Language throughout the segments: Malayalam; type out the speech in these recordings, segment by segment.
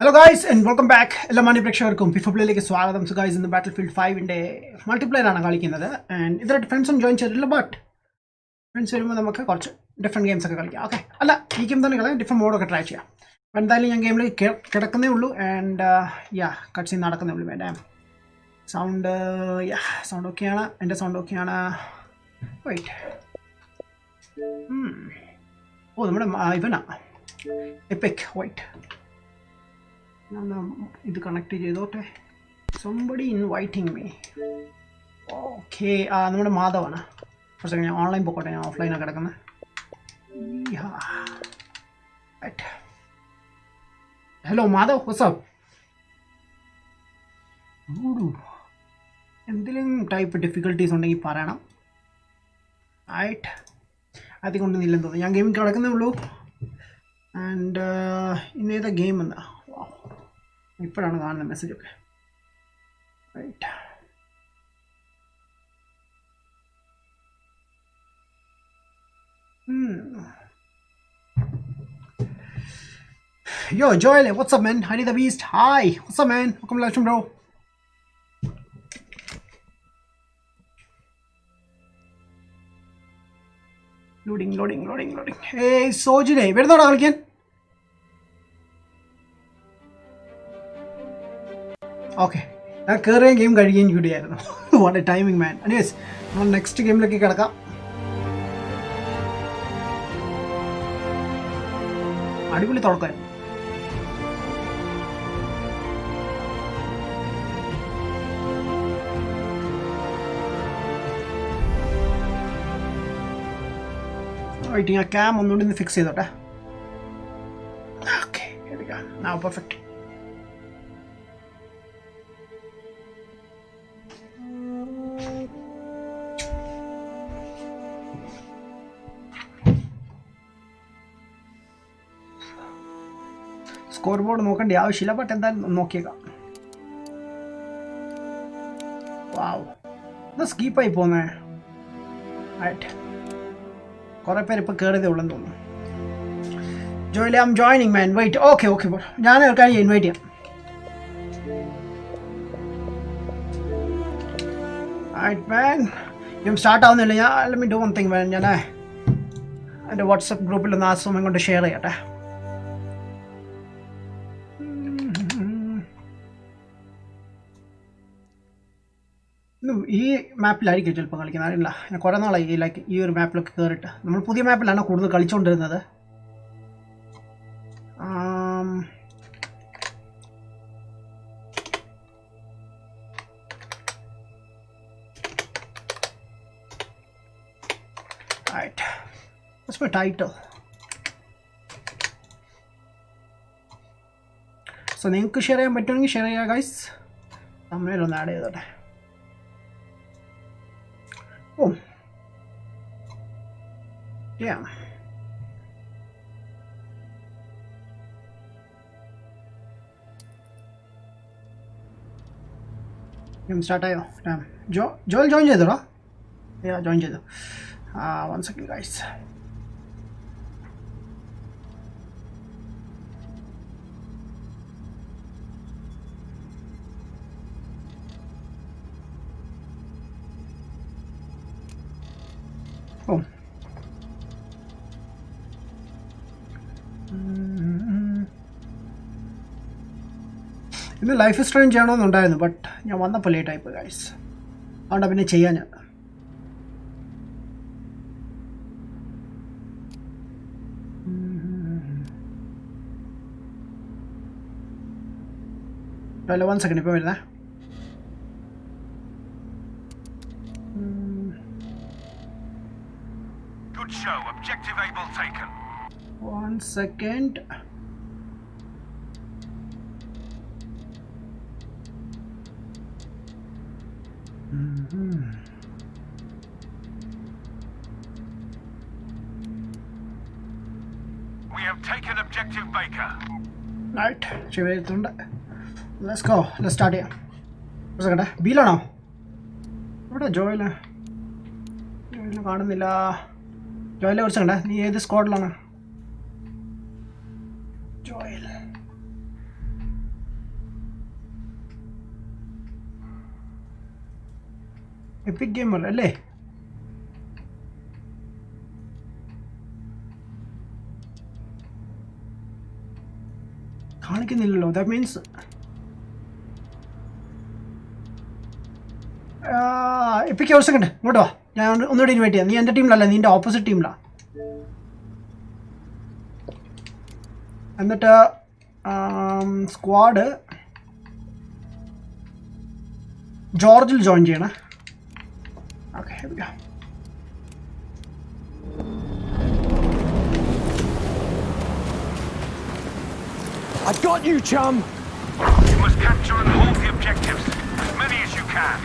Hello guys and welcome back. എല്ലാ മാന്യ പ്രേക്ഷകർക്കും പിഫ്ലിയിലേക്ക് സ്വാഗതം. സോ ഗൈസ് ഇന്ന് ബാറ്റിൽഫീൽഡ് 5ന്റെ മൾട്ടിപ്ലെയർ ആണ് കളിക്കുന്നത്. ആൻഡ് ഇതിലായിട്ട് ഫ്രണ്ട്സ് ഒന്നും ജോയിൻ ചെയ്തിട്ടില്ല. ബട്ട് ഫ്രണ്ട്സ് വരുമ്പോൾ നമുക്ക് കുറച്ച് ഡിഫറെൻറ്റ് ഗെയിംസ് ഒക്കെ കളിക്കാം. ഓക്കെ, അല്ല ഈ ഗെയിം തന്നെ കളിക്കാം, ഡിഫറെൻറ്റ് മോഡൊക്കെ ട്രൈ ചെയ്യാം. അപ്പോൾ എന്തായാലും ഞാൻ ഗെയിമിൽ കിടക്കുന്നേ ഉള്ളൂ. ആൻഡ് കട്ട്സീൻ നടക്കുന്നേ ഉള്ളൂ. വേണ്ട സൗണ്ട് സൗണ്ട് ഓക്കെയാണ്, എൻ്റെ സൗണ്ട് ഓക്കെയാണ്. വെയിറ്റ്, ഓ നമ്മുടെ ഇവനാ എപ്പിക്. വെയിറ്റ്, ഇത് കണക്ട് ചെയ്തോട്ടെ. Somebody inviting me. ഓക്കെ, നമ്മുടെ മാധവാണ്. കുറച്ച് ഞാൻ ഓൺലൈൻ പോയിക്കോട്ടെ, ഞാൻ ഓഫ്ലൈനാണ് കിടക്കുന്നത്. Hello Madhav, WhatsApp. എന്തെങ്കിലും ടൈപ്പ് ഡിഫിക്കൽട്ടീസ് ഉണ്ടെങ്കിൽ പറയണം. ആയിട്ട് അതുകൊണ്ടൊന്നുമില്ലെന്ന് തോന്നുന്നു. ഞാൻ ഗെയിം കിടക്കുന്നേ ഉള്ളൂ. ആൻഡ് ഇന്നേതാ ഗെയിം എന്നാ ഇപ്പോഴാണ് കാണുന്ന മെസ്സേജൊക്കെ. Right, yo Joel, what's up man? Honey the Beast, hi, what's up man? Welcome to bro. loading. Hey Sojine, വരുന്നോടാ കളിക്കാൻ? ഓക്കെ, ഞാൻ കയറിയ ഗെയിം കഴിയുകയും കൂടിയായിരുന്നു. What A timing man. Anyways നമ്മൾ നെക്സ്റ്റ് ഗെയിമിലേക്ക് കിടക്കാം. അടിപൊളി തുടക്കമായിരുന്നു. റൈറ്റ്, ഞാൻ ക്യാം ഒന്നുകൂടി ഒന്ന് ഫിക്സ് ചെയ്തോട്ടെ. Okay, now perfect. Score board നോക്കേണ്ട ആവശ്യമില്ല, ബട്ട് എന്തായാലും നോക്കിയേക്കാം. വാവ്, ഇത് സ്കീപ്പായി പോന്നേ. റൈറ്റ്, കുറേ പേര് ഇപ്പോൾ കയറിയതേ ഉള്ളെന്ന് തോന്നുന്നു. ജോയിലെ I'm joining man. Wait, okay ഞാൻ ആൾക്കാരെ ഇൻവൈറ്റ് ചെയ്യാം. റൈറ്റ് മാൻ, ഗെയിം സ്റ്റാർട്ട് ആവുന്നില്ല. ഞാൻ let me do one thing man. ഞാൻ എൻ്റെ വാട്സപ്പ് ഗ്രൂപ്പിൽ ഒന്ന് ആ സമയം കൊണ്ട് ഷെയർ ചെയ്യട്ടെ. ഈ മാപ്പിലായിരിക്കും ചിലപ്പോൾ കളിക്കുന്നത്, അറിയില്ല. ഞാൻ കുറേ നാളായി ലൈക്ക് ഈ ഒരു മാപ്പിലൊക്കെ കയറിയിട്ട്. നമ്മൾ പുതിയ മാപ്പിലാണ് കൂടുതൽ കളിച്ചുകൊണ്ടിരുന്നത്. What's my title? സോ നിങ്ങൾക്ക് ഷെയർ ചെയ്യാൻ പറ്റുമെങ്കിൽ ഷെയർ ചെയ്യുക ഗൈസ്. തമ്മിലൊന്ന് ആഡ് ചെയ്തോട്ടെ. Oh, yeah. Game start ayo. Damn. Joel join cheyidora? Yeah, join cheyidu. One second guys. Oh. ഇന്ന് ലൈഫ് സ്ട്രെയിൻ ചെയ്യണമെന്നുണ്ടായിരുന്നു, ബട്ട് ഞാൻ വന്നപ്പോൾ ലേറ്റായിപ്പോൾ ഗൈസ്. അതുകൊണ്ടാണ് പിന്നെ ചെയ്യാൻ ഞാൻ. അല്ല, 1 സെക്കൻഡ്, ഇപ്പോൾ വരുന്നേ. Show objective able taken. 1 second. We have taken objective Baker. Right, ശരിയായിട്ടുണ്ട്. Let's go. Let's start here. ഒരു സെക്കൻഡ്, ബിയിലാണോ? ഇവിടെ ജോയില് കാണുന്നില്ല. ജോയിലെ കുറിച്ചുണ്ട്. നീ ഏത് സ്ക്വാഡിലാണ്? ജോയിൽ എപ്പിക് ഗെയിമർ അല്ലേ? കാണിക്കുന്നില്ലല്ലോ. ദാറ്റ് മീൻസ് എപ്പിക് ഒരു സെക്കൻഡ് ഇങ്ങോട്ട് വാ. ഞാൻ ഒന്നുകൂടി ഇൻവൈറ്റ് ചെയ്യാം. നീ എൻ്റെ ടീമിലല്ല, നീ എൻ്റെ ഓപ്പോസിറ്റ് ടീമിലാണ്. എന്നിട്ട് സ്ക്വാഡ് ജോർജിൽ ജോയിൻ ചെയ്യണേ. Okay, I've got you, chum. You must capture and hold the objectives, as many as you can.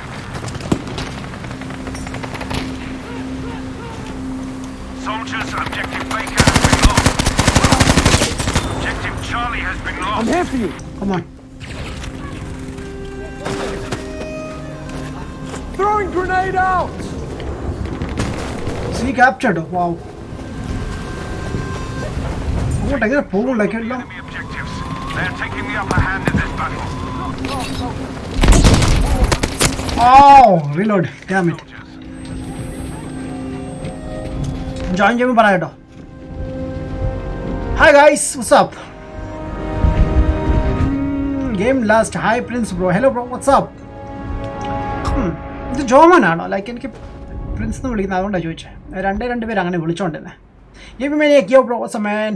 Soldiers, objective Baker has been lost. Objective Charlie has been lost. I'm here for you. come on. Throwing grenade out. See captured. Wow. What I get pulled like it. Enemy objectives. They are taking the upper hand in this battle. Oh, reload. Damn it. Join Jimmy Parato. Hi guys, what's up? Game last. Hi Prince bro. Hello bro, what's up? ഇത് ജോമനാണോ? ലൈക്ക് എനിക്ക് പ്രിൻസ് എന്ന് വിളിക്കുന്നത് അതുകൊണ്ടാണ് ചോദിച്ചത്. രണ്ട് പേര് അങ്ങനെ വിളിച്ചോണ്ടിരുന്നത്. ഗെയിം മേനിയാക്കിയോ bro, what's up man?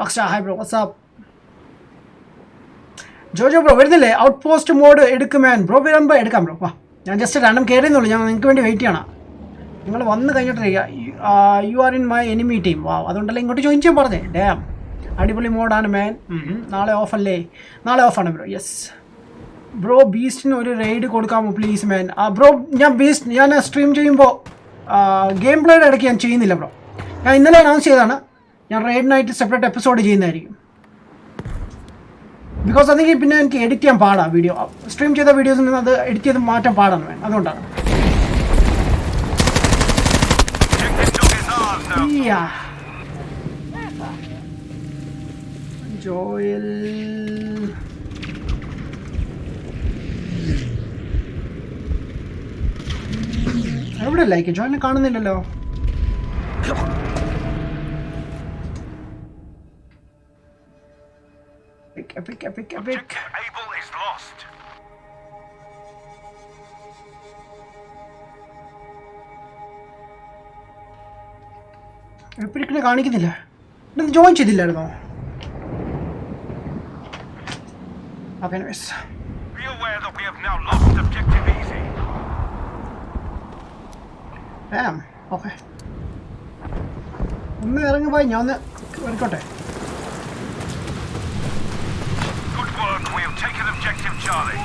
Aksha hi bro, what's up? Jojo bro വരുന്നില്ലേ? ഔട്ട് പോസ്റ്റ് മോഡ് എടുക്കും മാൻ. ബ്രോ വരുമ്പോൾ എടുക്കാം ബ്രോ. വാ, ഞാൻ ജസ്റ്റ് രണ്ടും കയറിയെന്നുള്ളൂ. ഞാൻ നിങ്ങൾക്ക് വേണ്ടി വെയിറ്റ് ചെയ്യണം. നിങ്ങൾ വന്ന് കഴിഞ്ഞിട്ട് you are in my enemy team. വാ, അതുകൊണ്ടല്ലേ ഇങ്ങോട്ട് ജോയിൻ ചെയ്യാൻ പറഞ്ഞേ. ഡാം അടിപൊളി മോഡാണ് മാൻ. നാളെ ഓഫല്ലേ? നാളെ ഓഫാണ് ബ്രോ. യെസ് ബ്രോ, ബീസ്റ്റിന് ഒരു റെയ്ഡ് കൊടുക്കാമോ പ്ലീസ് മാൻ? ബ്രോ ഞാൻ സ്ട്രീം ചെയ്യുമ്പോൾ ഗെയിം പ്ലേയുടെ ഇടയ്ക്ക് ഞാൻ ചെയ്യുന്നില്ല ബ്രോ. ഞാൻ ഇന്നലെ അനൗൺസ് ചെയ്തതാണ് ഞാൻ റെയ്ഡിനായിട്ട് സെപ്പറേറ്റ് എപ്പിസോഡ് ചെയ്യുന്നതായിരിക്കും. ബിക്കോസ് അതെങ്കിൽ പിന്നെ എനിക്ക് എഡിറ്റ് ചെയ്യാൻ പാടാണ്. വീഡിയോ സ്ട്രീം ചെയ്ത വീഡിയോസിൽ നിന്ന് അത് എഡിറ്റ് ചെയ്ത് മാറ്റാൻ പാടാണ് മാൻ. അതുകൊണ്ടാണ്. ജോയൽ എവിടെ ലൈക്ക് ജോയിനെ കാണുന്നില്ലല്ലോ. Objective Able is lost. എപ്പിക്കിനെ കാണിക്കുന്നില്ല. ഇത് ജോയിൻ ചെയ്തില്ലായിരുന്നോ? Okay, nice. Be aware that we have now lost objective easy. Okay, ഒന്ന് ഇറങ്ങി പോയി. ഞാൻ ഒന്ന് വരക്കോട്ടെ. Good work. We have taken objective Charlie.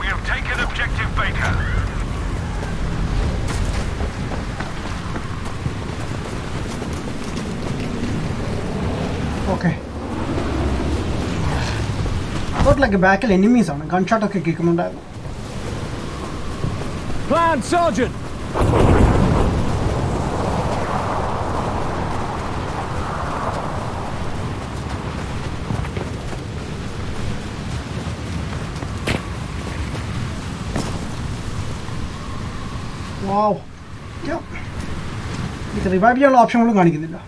We have taken objective Baker. Okay, like ബാക്കിൽ എനിമീസ് ആണ്. ഗൺഷോട്ടൊക്കെ കേൾക്കുന്നുണ്ടായിരുന്നു. Plan, Sergeant. വാവ്, ഇത് റിവൈവ് ചെയ്യാനുള്ള ഓപ്ഷനുകളും കാണിക്കുന്നില്ല.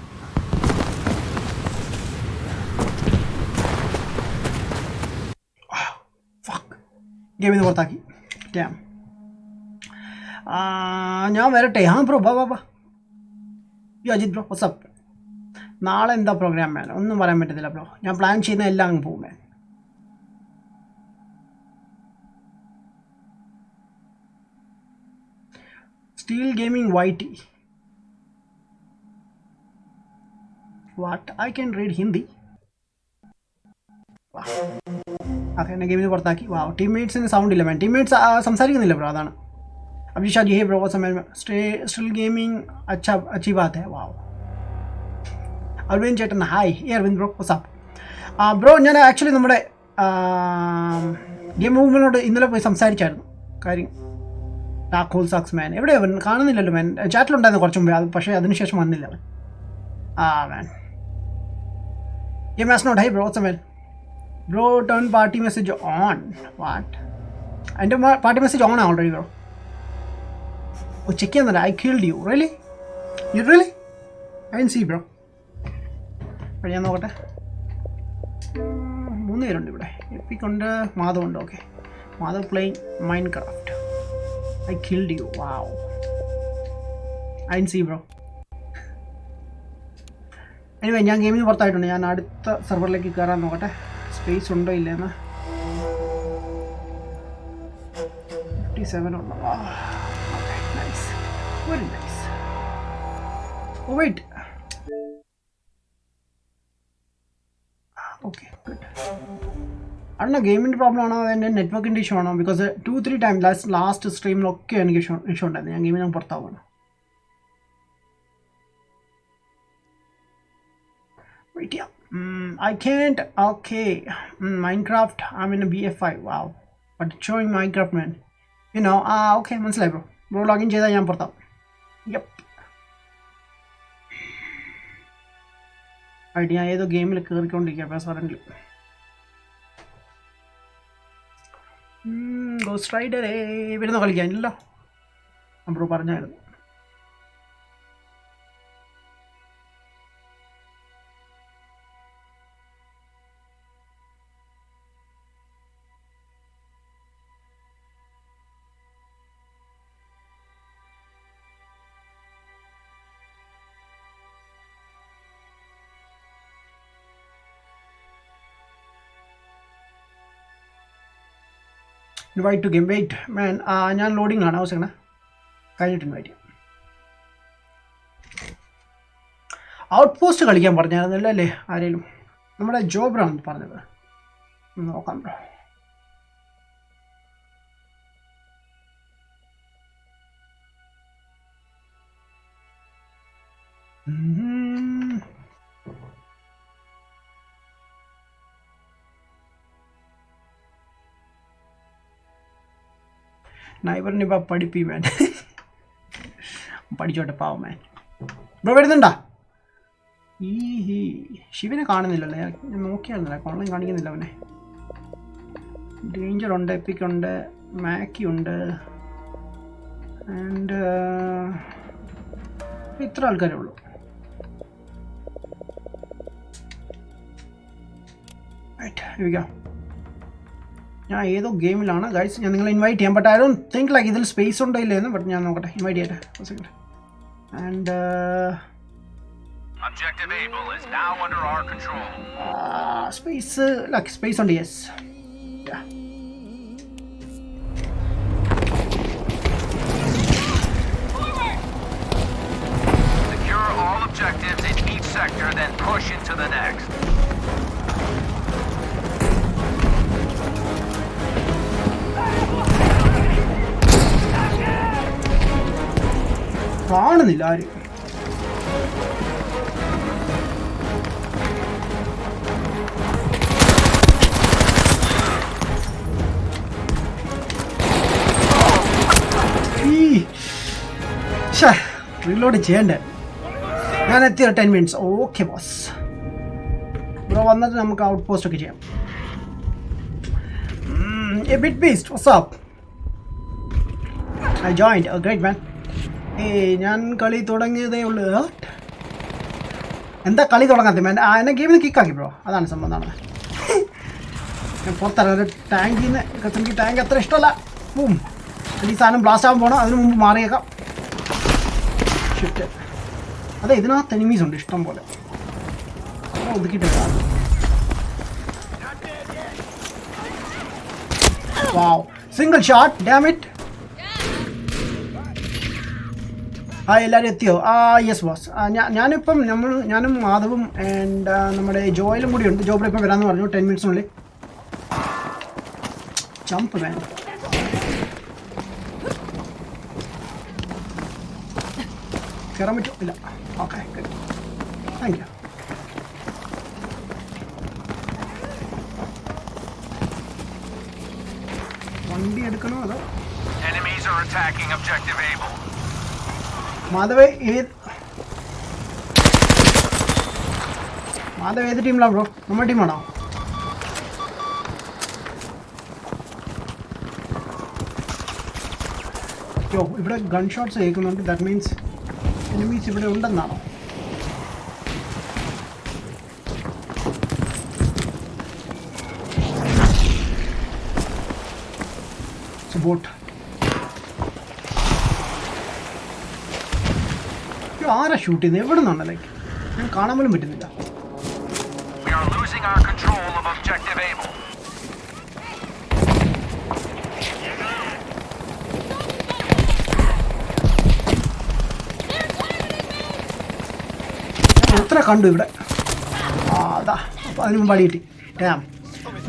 ഗെയിമിൽ നിന്ന് പുറത്താക്കി. ഡാം, ഞാൻ വരട്ടെ. ബ്രോ ബാ. Ajith bro, what's up? നാളെ എന്താ പ്രോഗ്രാം മാൻ? ഒന്നും പറയാൻ പറ്റത്തില്ല ബ്രോ. ഞാൻ പ്ലാൻ ചെയ്യുന്ന എല്ലാം അങ്ങ് പോകും മാൻ. സ്റ്റീൽ ഗെയിമിംഗ് വൈറ്റി. What? I can read Hindi. Okay, എന്നെ ഗെയിമിൽ പുറത്താക്കി. വാ, ടീംമേറ്റ്സിന് സൗണ്ട് ഇല്ല മാൻ. ടീംമേറ്റ്സ് സംസാരിക്കുന്നില്ല ബ്രോ, അതാണ്. Abhisha ji hey bro, still gaming അച്ചി ബാത്ത് ഹേ. വാവ്. അരവിന്ദ് ചേട്ടൻ hi. Aravind bro, what's up? Bro, ഞാൻ ആക്ച്വലി നമ്മുടെ ഗെയിം മൂവ്മെൻറ്റിനോട് ഇന്നലെ പോയി സംസാരിച്ചായിരുന്നു കാര്യം. ഹോൾ സാക്സ് മാൻ എവിടെയാണ്? കാണുന്നില്ലല്ലോ മാൻ. ചാറ്റിലുണ്ടായിരുന്നു കുറച്ച് മുമ്പേ, പക്ഷേ അതിനുശേഷം വന്നില്ല മാൻ. മാൻ Game has not. Hey bro, what's up man? Bro, turn party message on. What? And party message on already bro. Oh, check in that I killed you. Really? You really? I didn't see bro. But ഞാൻ നോക്കട്ടെ. 3 പേരുണ്ട് ഇവിടെ. എപ്പിക് ഉണ്ട്, മാധവ് ഉണ്ട്. Okay. Madhav playing Minecraft. I killed you. Wow. I didn't see bro. Anyway ഞാൻ ഗെയിമിൽ നിന്ന് പുറത്തായിട്ടുണ്ട്. ഞാൻ അടുത്ത സെർവറിലേക്ക് കയറാൻ നോക്കട്ടെ സ്പേസ് ഉണ്ടോ ഇല്ലെന്ന്. 57 ഉണ്ടോ? Okay nice, very nice. Oh wait, okay good. അണ്ണ ഗെയിമിൻ്റെ പ്രോബ്ലം ആണോ എൻ്റെ നെറ്റ്വർക്കിൻ്റെ ഇഷ്യൂ ആണോ? ബിക്കോസ് 2-3 ടൈം ലാസ്റ്റ് സ്ട്രീമിലൊക്കെ എനിക്ക് ഇഷ്യൂ ഉണ്ടായിരുന്നു. ഞാൻ ഗെയിമിൽ നിന്ന് പുറത്താവുകയാണ്. Wait, yeah. I can't. Okay. Minecraft. I'm in a BF5. Wow. But it's showing Minecraft, man. You know. Okay. മനസ്സിലായി ബ്രോ. ബ്രോ ലോഗിൻ ചെയ്താൽ ഞാൻ പുറത്താവും. യപ്പ്. ഐഡിയ ഞാൻ ഏതോ ഗെയിമിൽ കയറിക്കൊണ്ടിരിക്കുക പേഴ്സണലി. ഗോസ്റ്റ് റൈഡറേ വരുന്ന കളിക്കാനില്ലല്ലോ. ബ്രോ പറഞ്ഞായിരുന്നു. Invite to game. Wait man, ഞാൻ ലോഡിങ്ങിലാണ്. ആവശ്യമാണ് കഴിഞ്ഞിട്ട് ഇൻവൈറ്റ് ചെയ്യാം. ഔട്ട് പോസ്റ്റ് കളിക്കാൻ പറഞ്ഞായിരുന്നല്ലോ അല്ലേ ആരെങ്കിലും? നമ്മുടെ ജോബ്രാണ് പറഞ്ഞത്. നോക്കാം ബ്രോ. നൈബറിന് ഇപ്പം പഠിപ്പി മാൻ. പഠിച്ചോട്ടെ പാവം മാൻ. ബ്രോ വരുന്നുണ്ടാ? ഈ ശിവനെ കാണുന്നില്ലല്ലേ? ഞാൻ നോക്കിയായിരുന്നില്ല, ഓൺലൈൻ കാണിക്കുന്നില്ല അവനെ. ഡേഞ്ചർ ഉണ്ട്, എപ്പിക് ഉണ്ട്, മാക്കി ഉണ്ട്, ആൻഡ് ഇത്ര ആൾക്കാരേ ഉള്ളൂ. ഞാൻ ഏതോ ഗെയിമിലാണ് ഗൈസ്. ഞാൻ നിങ്ങളെ ഇൻവൈറ്റ് ചെയ്യാം. But I don't think like ഇതിൽ സ്പേസ് ഉണ്ടോ ഇല്ലെന്ന്. ബട്ട് ഞാൻ നോക്കട്ടെ, ഇൻവൈറ്റ് ചെയ്യട്ടെ. ആൻഡ് സ്പേസ് ലൈക്ക് സ്പേസ് ഉണ്ട്. Yes. Secure all objectives in each sector, then push into the next. കാണുന്നില്ല ആരും. റീലോഡ് ചെയ്യണ്ടേ? ഞാൻ എത്തിയ 10 minutes. Okay boss. ബ്രോ വന്നിട്ട് നമുക്ക് ഔട്ട് പോസ്റ്റ് ഒക്കെ ചെയ്യാം. A bit beast, what's up? I joined. Oh, great man. ഞാൻ കളി തുടങ്ങിയതേ ഉള്ളൂ. എന്താ കളി തുടങ്ങാത്ത മാൻ? എന്നെ ഗെയിമിൽ നിന്ന് കിക്കാക്കി ബ്രോ. അതാണ് സംഭവം. എന്താണ് ഞാൻ പുറത്തറിയാം. ഒരു ടാങ്കിൽ നിന്ന് എനിക്ക് ടാങ്ക് അത്ര ഇഷ്ടമല്ല. ഈ സാധനം ബ്ലാസ്റ്റ് ആകാൻ പോകണം. അതിന് മുമ്പ് മാറിയേക്കാം. ഷിഫ്റ്റ്. അതെ, ഇതിനകത്ത് എനിമീസ് ഉണ്ട് ഇഷ്ടം പോലെ. ഒതുക്കിയിട്ട് വാവ്, സിംഗിൾ ഷോട്ട്. Dam it. എല്ലാവരും എത്തിയോ? Yes boss. ഞാനിപ്പം ഞാനും മാധവും ആൻഡ് നമ്മുടെ ജോയിലും കൂടി ഉണ്ട്. ജോബിൽ ഇപ്പം വരാമെന്ന് പറഞ്ഞു 10 minutes ജമ്പ് വേണം. കയറാൻ പറ്റുമോ? ഇല്ല. Okay, thank you. വണ്ടി എടുക്കണോ അതോ? മാധവേ മാധവ് ഏത് ടീമിലാണ് ബ്രോ? നമ്മുടെ ടീമാണോ? യോ ഇവിടെ ഗൺ ഷോട്ട്സ് കേൾക്കുന്നുണ്ട്. ദാറ്റ് മീൻസ് എനിമീസ് ഇവിടെ ഉണ്ടെന്നാണോ? ബോട്ട് ആരാ ഷൂട്ട് ചെയ്യുന്നത്? എവിടെ നിന്നാണ്? ലൈക്ക് ഞാൻ കാണാൻ പോലും പറ്റുന്നില്ല. എത്ര കണ്ടു ഇവിടെ. അതാ അപ്പോൾ അതിന് മുമ്പ് അടി കിട്ടി. ഡാം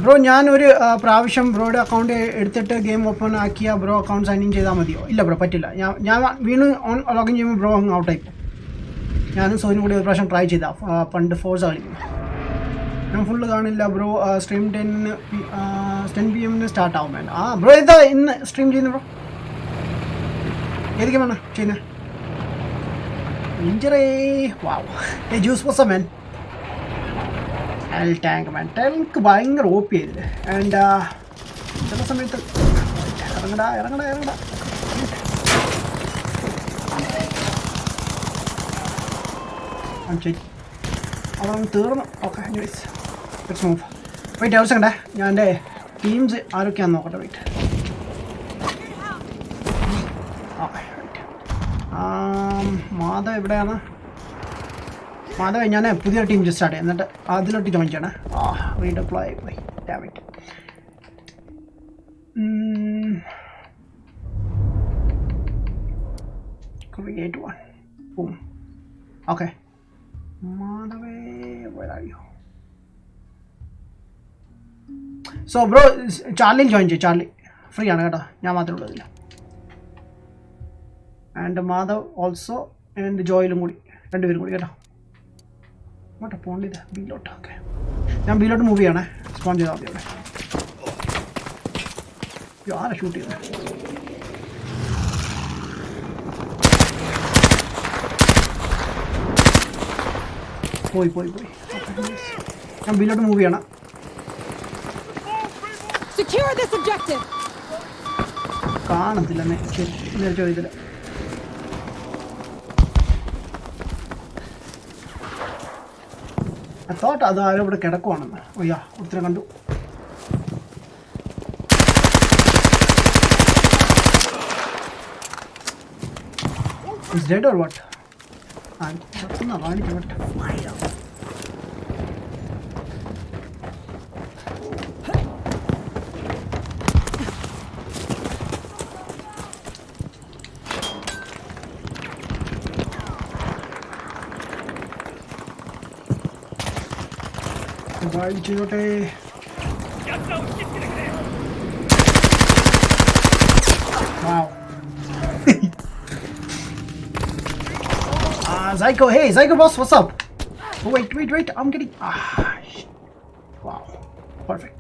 ബ്രോ, ഞാനൊരു പ്രാവശ്യം ബ്രോയുടെ അക്കൗണ്ട് എടുത്തിട്ട് ഗെയിം ഓപ്പൺ ആക്കിയ ബ്രോ അക്കൗണ്ട് സൈൻ ഇൻ ചെയ്താൽ മതിയോ? ഇല്ല ബ്രോ, പറ്റില്ല. ഞാൻ വീണ്ടും ലോഗിൻ ചെയ്യുമ്പോൾ ബ്രോ അങ്ങ് ഔട്ടായി പോകും. ഞാനും സോനും കൂടി ഒരു പ്രാവശ്യം ട്രൈ ചെയ്താൽ പണ്ട് ഫോഴ്സ് കളിക്കും. ഞാൻ ഫുള്ള് കാണില്ല ബ്രോ. സ്ട്രീം 10 PM സ്റ്റാർട്ട് ആവും. വേണ്ട. ബ്രോ ഇതാ ഇന്ന് സ്ട്രീം ചെയ്യുന്നു ബ്രോ. ഏതൊക്കെ വേണം ചെയ്യുന്നത്? ഇഞ്ചറേ വാവ് ജ്യൂസ് പോസ മാൻ. ടാങ്ക് മാൻ ടാങ്ക് ഭയങ്കര OP ചെയ്തില്ലേ. ആൻഡ് ചില സമയത്ത് ഇറങ്ങടാ. അവൻ തീർന്നു. Okay let's move. വെയിറ്റ് ഒരു സെക്കൻഡേ, ഞാൻ എൻ്റെ ടീംസ് ആരൊക്കെയാണെന്ന് നോക്കട്ടെ. വെയിറ്റ്. ഓക്കെ മാധവ് എവിടെയാണ്? മാധവ് ഞാൻ പുതിയ ടീം സ്റ്റാർട്ട് ചെയ്യാം, എന്നിട്ട് അതിലോട്ട് ജോയിൻ ചെയ്യണേ. റീഡപ്ലോയ് പോയി. Dammit. Create one. Boom. Okay മാധവേ, where are you? So bro ചാർലിയിൽ ജോയിൻ ചെയ്യും. ചാർലി ഫ്രീ ആണ് കേട്ടോ, ഞാൻ മാത്രമേ ഉള്ളൂ ഇതില്ല. ആൻഡ് മാധവ് ഓൾസോ ആൻഡ് ജോയിലും കൂടി, രണ്ടുപേരും കൂടി കേട്ടോ. അങ്ങോട്ട് പോകേണ്ടത് ബിയിലോട്ട്. ഓക്കെ ഞാൻ ബിയിലോട്ട് മൂവ് ചെയ്യണേ. സ്പോൺ ചെയ്താൽ മതി. അവിടെ ആരാ ഷൂട്ട് ചെയ്തത്? പോയി. ഞാൻ ബിയിലോട്ട് മൂവ് ചെയ്യണം. കാണത്തില്ല ചോദിച്ചില്ല. തോട്ട് അത് ആരും ഇവിടെ കിടക്കുവാണെന്ന്. ഓയ്യാ ഒത്തിരി കണ്ടു. Is dead or what? കാണിച്ചു. വായിച്ചോട്ടെ. Zyko, hey Zyko boss, what's up? Oh, wait, I'm getting wow, perfect.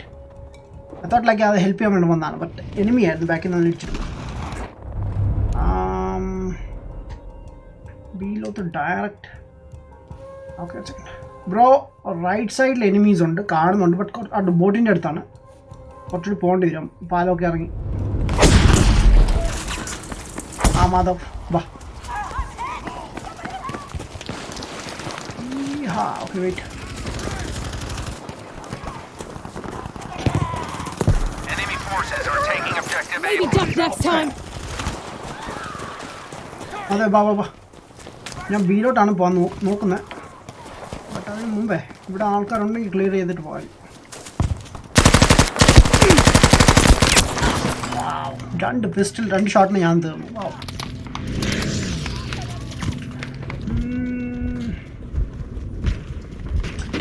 I thought like I'll help you and one, but enemy at the back in the little below the direct. Okay, one second. Bro, right side enemies ഉണ്ട്, കാണുന്നുണ്ട്. ബട്ട് അത് ബോട്ടിൻ്റെ അടുത്താണ്, കുറച്ചുകൂടി പോകേണ്ടി വരും. പാലമൊക്കെ ഇറങ്ങി. മാധവ് വാ. Okay wait. അതെ ബാ. ഞാൻ ബിയിലോട്ടാണ് പോകാൻ നോക്കുന്നത്. ബട്ട് അതിന് മുമ്പേ ഇവിടെ ആൾക്കാരുണ്ടെങ്കിൽ ക്ലിയർ ചെയ്തിട്ട് പോകാൻ. രണ്ട് പിസ്റ്റൽ 2 ഷോട്ടിന് ഞാൻ തീർന്നു.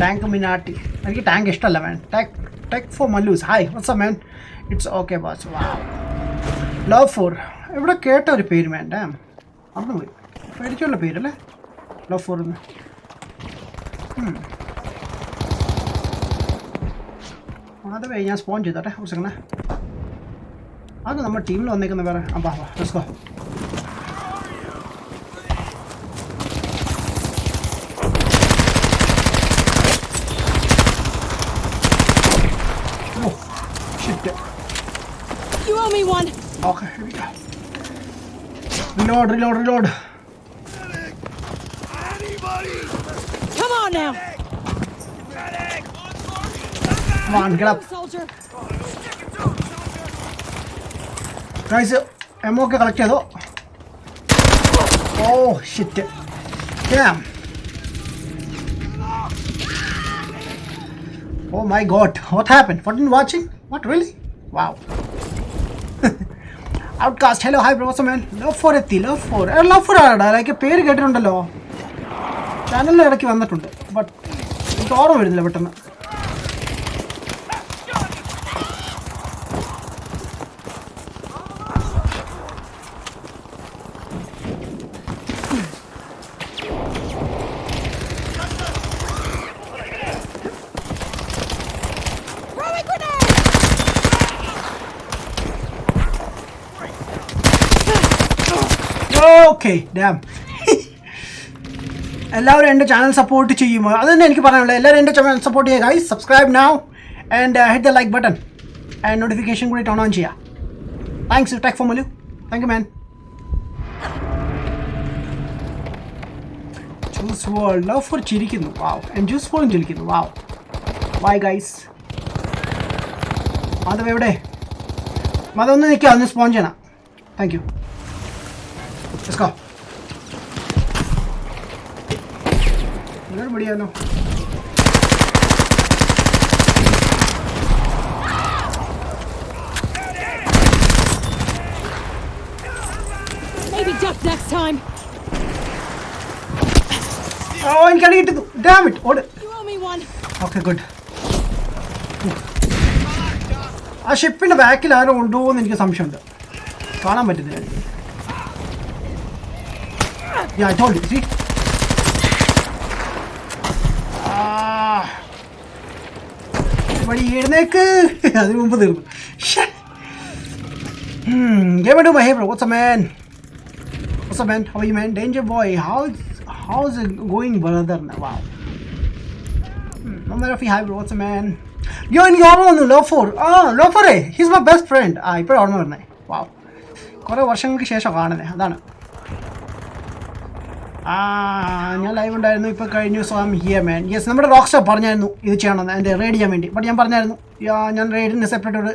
ടാങ്ക് മിനാട്ടി. എനിക്ക് ടാങ്ക് ഇഷ്ടമല്ല man. Tech for Mallus. Hi what's man. It's okay boss. Love for ഇവിടെ കേട്ട ഒരു പേര് മാൻ. ഡാം അവിടെ പോയി. പേടിച്ചുള്ള പേരല്ലേ ലവ് ഫോർ എന്ന്. അതേ ഞാൻ സ്പോൺ ചെയ്തോട്ടെ ഒരു സെക്കൻഡ്. അത് നമ്മുടെ ടീമിൽ വന്നേക്കുന്ന വേറെ. ബാ let's go. me one. Okay, here we go. Reload. Come on now. Come on, get up. Soldier. Guys, ammo ഒക്കെ കളക്ട് ചെയ്തോ? Oh shit. Damn. Oh my god. What happened? Wasn't watching? What, really? Wow. Outcast. Hello, hi bro. What's up, man? Love for എത്തി. Love for ആടാ. ലൈക്ക് പേര് കേട്ടിട്ടുണ്ടല്ലോ. ചാനലിൽ ഇടയ്ക്ക് വന്നിട്ടുണ്ട്. ബട്ട് എനിക്ക് ഓർമ്മ വരുന്നില്ല പെട്ടെന്ന്. Okay, damn. എല്ലാവരും എൻ്റെ ചാനൽ സപ്പോർട്ട് ചെയ്യുമോ? അത് തന്നെ എനിക്ക് പറയാനുള്ളത്. എല്ലാവരും എൻ്റെ ചാനൽ സപ്പോർട്ട് ചെയ്യുക guys. Subscribe now and hit the like button and notification കൂടി ടേൺ ഓൺ ചെയ്യുക. Thanks tech four Malu. Thank you man. Juice world love for ചിരിക്കുന്നു. വാവ്. ആൻഡ് ജ്യൂസ് ഫോറും ചിരിക്കുന്നു. വാവ്. Bye guys. മാധവ് എവിടെ? മാധവ് ഒന്ന് നിൽക്കുക, ഒന്ന് സ്പോൺ ചെയ്യണം. Thank you. Let's go. इधर बढ़िया लो. Maybe duck next time. Oh, I can't eat it. Damn it. Order. You owe me one. Okay, good. ആ ഷിപ്പിൻ്റെ ബാക്കിൽ ആരും ഉണ്ടോ എന്ന് എനിക്ക് സംശയമുണ്ട്. കാണാൻ പറ്റുന്നില്ല. Yeah, I told you. See? എഴുന്നേക്ക്. അതിന് മുമ്പ് തീർന്നു. Give it to my hey bro. What's up, man? How are you, man? Danger boy. How's it going, brother? Wow. I'm hi bro. What's up, man? Yo, എനിക്ക് ഓർമ്മ വന്നു. ലോഫറേ. He's my best friend. ഇപ്പോഴും ഓർമ്മ വരുന്നേ. Wow. കുറേ വർഷങ്ങൾക്ക് ശേഷം കാണുന്നേ. അതാണ്. ഞാൻ ലൈവ് ഉണ്ടായിരുന്നു ഇപ്പോൾ കഴിഞ്ഞു. So I am here man. Yes, നമ്മുടെ റോക്ക് സ്റ്റാർ പറഞ്ഞായിരുന്നു ഇത് ചെയ്യണമെന്ന് എൻ്റെ റെയ്ഡ് ചെയ്യാൻ വേണ്ടി. ബട്ട് ഞാൻ പറഞ്ഞായിരുന്നു ഞാൻ റെയ്ഡിന് സെപ്പറേറ്റ് ഒരു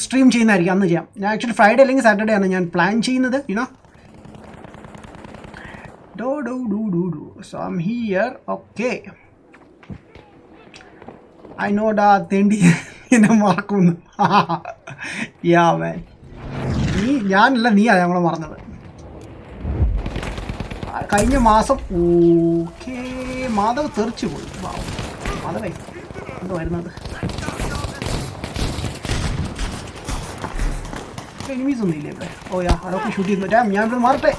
സ്ട്രീം ചെയ്യുന്നതായിരിക്കും, അന്ന് ചെയ്യാം. ഞാൻ ആക്ച്വലി ഫ്രൈഡേ അല്ലെങ്കിൽ സാറ്റർഡേ ആണ് ഞാൻ പ്ലാൻ ചെയ്യുന്നത്. You know so I am here. Okay, I know ഡാ തേണ്ടി എന്നെ മറക്കുന്നു. യാ മാൻ, ഞാനല്ല നീയാ നമ്മളെ മറന്നത്. കഴിഞ്ഞ മാസം. ഓക്കെ, മാധവ് തെറിച്ചു പോയി. മാധവേ എന്തോ വരുന്നത്. എനിമീസ് ഒന്നും ഇല്ലേ ഇവിടെ? ഓ യാ, അതൊക്കെ ഷൂട്ട് ചെയ്യുന്നു. ഞാനിവിടെ മാറട്ടെ.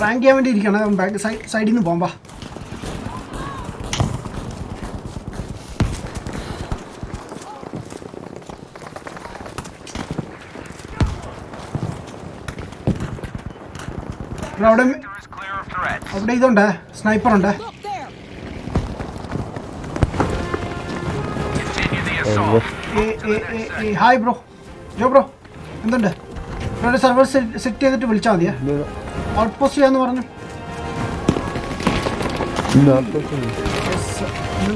റാങ്ക് ചെയ്യാൻ വേണ്ടി ഇരിക്കണം. ബാക്ക് സൈഡിൽ നിന്ന് പോകാം. അവിടെ ഇതുണ്ട്, സ്നൈപ്പറുണ്ട്. Hi bro. ബ്രോ എന്തുണ്ട്? ഇവിടെ സെർവർ സെറ്റ് ചെയ്തിട്ട് വിളിച്ചാൽ മതിയാ. ഔട്ട് പോസ്റ്റ് ചെയ്യാന്ന് പറഞ്ഞു.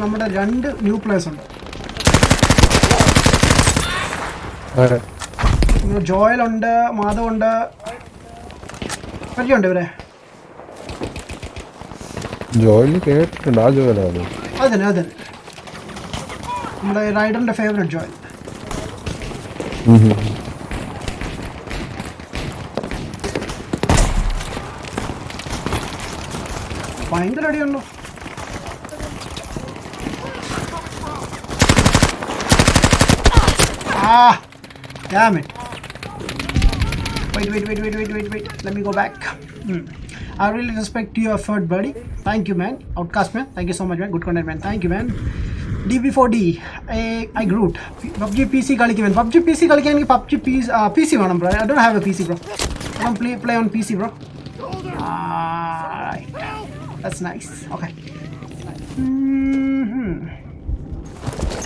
നമ്മുടെ 2 ന്യൂ പ്ലേയേഴ്സ് ഉണ്ട്. ജോയലുണ്ട്, മാധവുണ്ട്. പരിചയമുണ്ട് ഇവരെ? ജോയില് കേട്ടിട്ടുണ്ട്. ആ ജോയിലാണ് അതന്നെ നമ്മുടെ റൈഡറിന്റെ ഫേവറേറ്റ് ജോയൽ. ഭയങ്കര അടിയുണ്ടോ? Damn it. Wait. Let me go back. I really respect your effort, buddy. Thank you, man. Outcast, man. Thank you so much, man. Good content, man. Thank you, man. DB4D. I Groot. PUBG PC കളിക്കും. PUBG PC കളിക്കാനെങ്കിൽ PUBG PC വേണം, bro. I don't have a PC, bro. I don't play on PC, bro. Right. That's nice. Okay.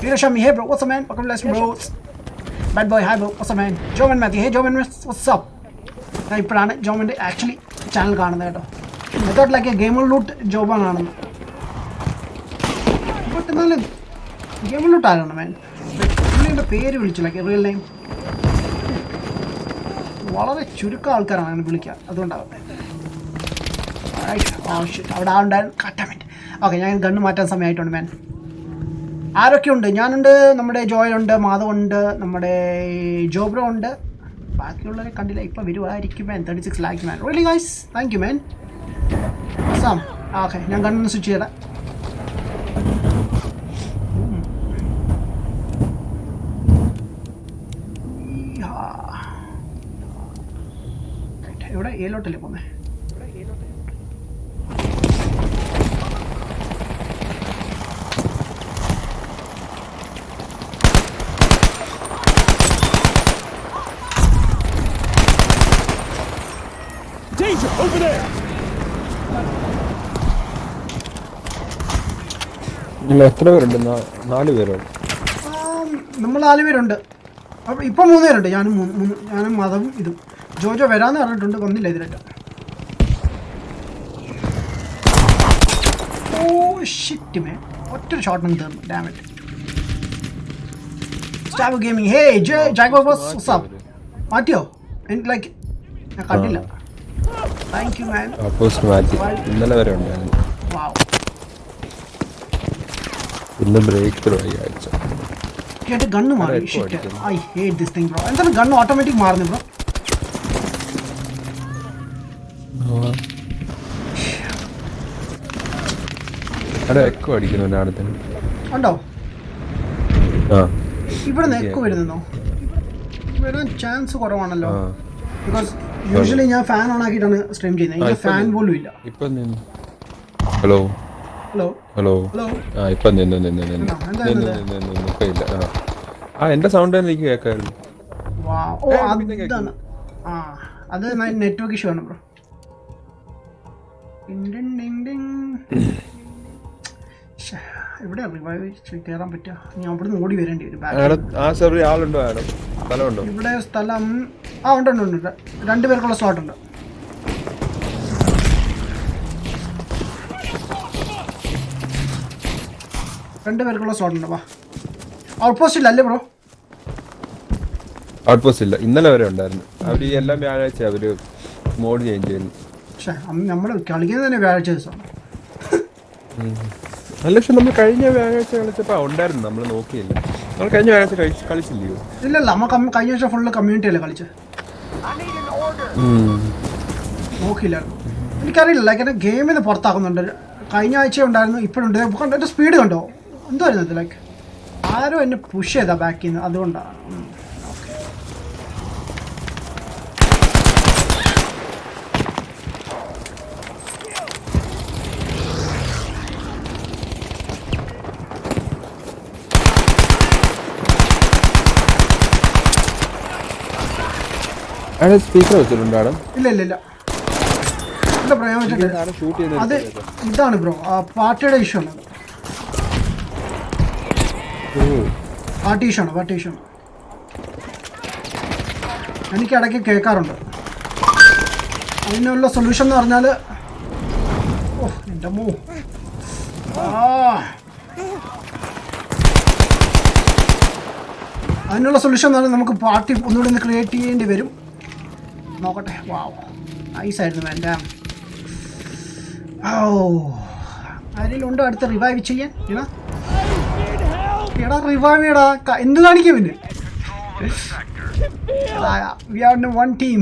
Hirashami, hey bro, what's up man? Welcome to Let's Bros. Bad boy, hi bro, what's up man? Adamminati, hey Adamminati, what's up? ഞാൻ ഇപ്പോഴാണ് ജോമിൻ്റെ ആക്ച്വലി ചാനൽ കാണുന്നത് കേട്ടോ. മെത്തോട്ട് ലൈക്ക് ഗെയിം ലൂട്ട് ജോബാണ് കാണുന്നത്. ബട്ട് എന്നാലും ഗെയിം ലൂട്ട് ആരാണ് മാൻ? പുള്ളിയുടെ പേര് വിളിച്ചു ലൈക്ക് റിയൽ നെയിം വളരെ ചുരുക്കം ആൾക്കാരാണ് അങ്ങനെ വിളിക്കുക, അതുകൊണ്ടാവും. അവിടെ ആളുണ്ടായിരുന്നു കട്ടമെൻറ്റ്. ഓക്കെ, ഞാൻ ഗണ്ണ് മാറ്റാൻ സമയമായിട്ടുണ്ട് മാൻ. ആരൊക്കെയുണ്ട്? ഞാനുണ്ട്, നമ്മുടെ ജോയലുണ്ട്, മാധവുണ്ട്, നമ്മുടെ ജോബ്രോ ഉണ്ട്, ബാക്കിയുള്ളവരെ കണ്ടില്ല. ഇപ്പം വരുമായിരിക്കും man. 36 lakh man. Really guys, thank you man. Sam okay, ഞാൻ ഗണ്ണൊന്ന് സ്വിച്ച് ചെയ്താൽ. ഇവിടെ ഏലോട്ടല്ലേ പോന്നേ? Danger! Over there! എത്ര പേരുണ്ട്? 4 പേരുണ്ട്. നമ്മൾ 4 പേരുണ്ട്. അപ്പോൾ ഇപ്പം 3 പേരുണ്ട്. ഞാനും മാധവും ഇതും. ജോജോ വരാമെന്ന് പറഞ്ഞിട്ടുണ്ട്, വന്നില്ല ഇതിലായിട്ട്. ഓ ഷിറ്റ് മേ, ഒറ്റൊരു ഷോട്ട് നിന്ന് തീർന്നു. ഡാമേജ്. സ്റ്റാബ് ഗെയിമിംഗ്, ഹേ ജാഗോ ബോസ്, വാട്ട്സ് അപ്പ്? മാറ്റിയോ? എനിക്ക് ലൈക്ക് ഞാൻ കണ്ടില്ല. താങ്ക് യു മാൻ. ഇന്നലെ വരെ ഉണ്ടായിരുന്നു. വാവ്, ഇന്ന് ബ്രേക്ക് ത്രൂ ആയി ആഴ്ച. കേട്ട് ഗണ്ണ് മാറി. Shit, I hate this thing bro. എന്താണ് ഗണ്ണ് ഓട്ടോമാറ്റിക് മാറുന്നു ബ്രോ? അവിടെ എക്കോ അടിക്കുന്നു ഒരാടത്തിന്. ഉണ്ടോ? ആ, ഇവിടെ നിന്ന് എക്കോ വരുന്നോ? വരാൻ ചാൻസ് കുറവാണല്ലോ. ബിക്കോസ് യൂഷ്വലി ഞാൻ ഫാൻ ഓൺ ആക്കിയിട്ടാണ് സ്ട്രീം ചെയ്യുന്നത്. എനിക്ക് ഫാൻ പോലും ഇല്ല. ഇപ്പം നിന്ന്. Hello hello hello. ഹലോ. ആ ഇപ്പം നിന്ന് ഇല്ല. ആ എൻ്റെ സൗണ്ട് തന്നെ എനിക്ക് കേൾക്കായിരുന്നു. ഓ അതാണ്. ആ അത് നെറ്റ്വർക്ക് ഇഷ്യൂ ആണ് ബ്രോ. ഇവിടെ റിവൈവ് കയറാൻ പറ്റുക? ഞാൻ അവിടെ നിന്ന് ഓടി വരേണ്ടി വരും. ആളുണ്ടോ? സ്ഥലമുണ്ടോ ഇവിടെ? സ്ഥലം ഉണ്ട്. 2 പേർക്കുള്ള സ്ലോട്ട് ഉണ്ട്. വാ. ഔട്ട് പോസ്റ്റ് ഇല്ല അല്ലേ ബ്രോ? ഔട്ട് പോസ്റ്റ് ഇല്ല. ഇന്നലെ വരെ ഉണ്ടായിരുന്നു. അവർ ഈ എല്ലാ വ്യാഴാഴ്ച അവര് മോഡ് ചേഞ്ച് ചെയ്യുന്നു. പക്ഷേ നമ്മൾ കളിക്കുന്നത് തന്നെ വ്യാഴാഴ്ച ദിവസമാണ്. അല്ല, പക്ഷെ നമ്മൾ കഴിഞ്ഞ വ്യാഴാഴ്ച കളിച്ചപ്പോൾ ഉണ്ടായിരുന്നു. നമ്മൾ നോക്കിയില്ല. നമ്മൾ കഴിഞ്ഞ വ്യാഴാഴ്ച കളിച്ചില്ലയോ? ഇല്ല, നമ്മൾ കഴിഞ്ഞ ആഴ്ച ഫുള്ള് കമ്മ്യൂണിറ്റി അല്ലേ കളിച്ചത്. നോക്കിയില്ലായിരുന്നു. എനിക്കറിയില്ല, ലൈക്ക് എന്നെ ഗെയിമിൽ നിന്ന് പുറത്താക്കുന്നുണ്ട്. കഴിഞ്ഞ ആഴ്ച ഉണ്ടായിരുന്നു, ഇപ്പോഴുണ്ട്. എൻ്റെ സ്പീഡ് കണ്ടോ? എന്തായിരുന്നു ഇത്? ലൈക്ക് ആരോ എന്നെ പുഷ് ചെയ്താ ബാക്കിൽ നിന്ന്, അതുകൊണ്ടാണ്. സ്പീക്കർ വെച്ചിട്ടുണ്ടോ? ഇല്ല. എന്താ ബ്രോ ഞാൻ വെച്ചിട്ട്? അത് ഇതാണ് ബ്രോ, പാർട്ടിയുടെ ഇഷ്യൂ ആണ്. പാർട്ടി ഇഷ്യൂ ആണ്. എനിക്ക് ഇടയ്ക്ക് കേൾക്കാറുണ്ട്. അതിനുള്ള സൊല്യൂഷൻ എന്ന് പറഞ്ഞാൽ, ഓ എൻ്റെ മോ, അതിനുള്ള സൊല്യൂഷൻ എന്ന് പറഞ്ഞാൽ നമുക്ക് പാർട്ടി ഒന്നുകൂടി ഒന്ന് ക്രിയേറ്റ് ചെയ്യേണ്ടി വരും. നോക്കട്ടെ. വാവ്, നൈസായിരുന്നു മാൻ. ഡാം. ഓ, ആരെങ്കിലും ഉണ്ടോ അടുത്ത് റിവൈവ് ചെയ്യാൻ? എടാ റിവൈവ് ചെയ്യടാ. എന്ത് കാണിക്കും പിന്നെ? We are in one team.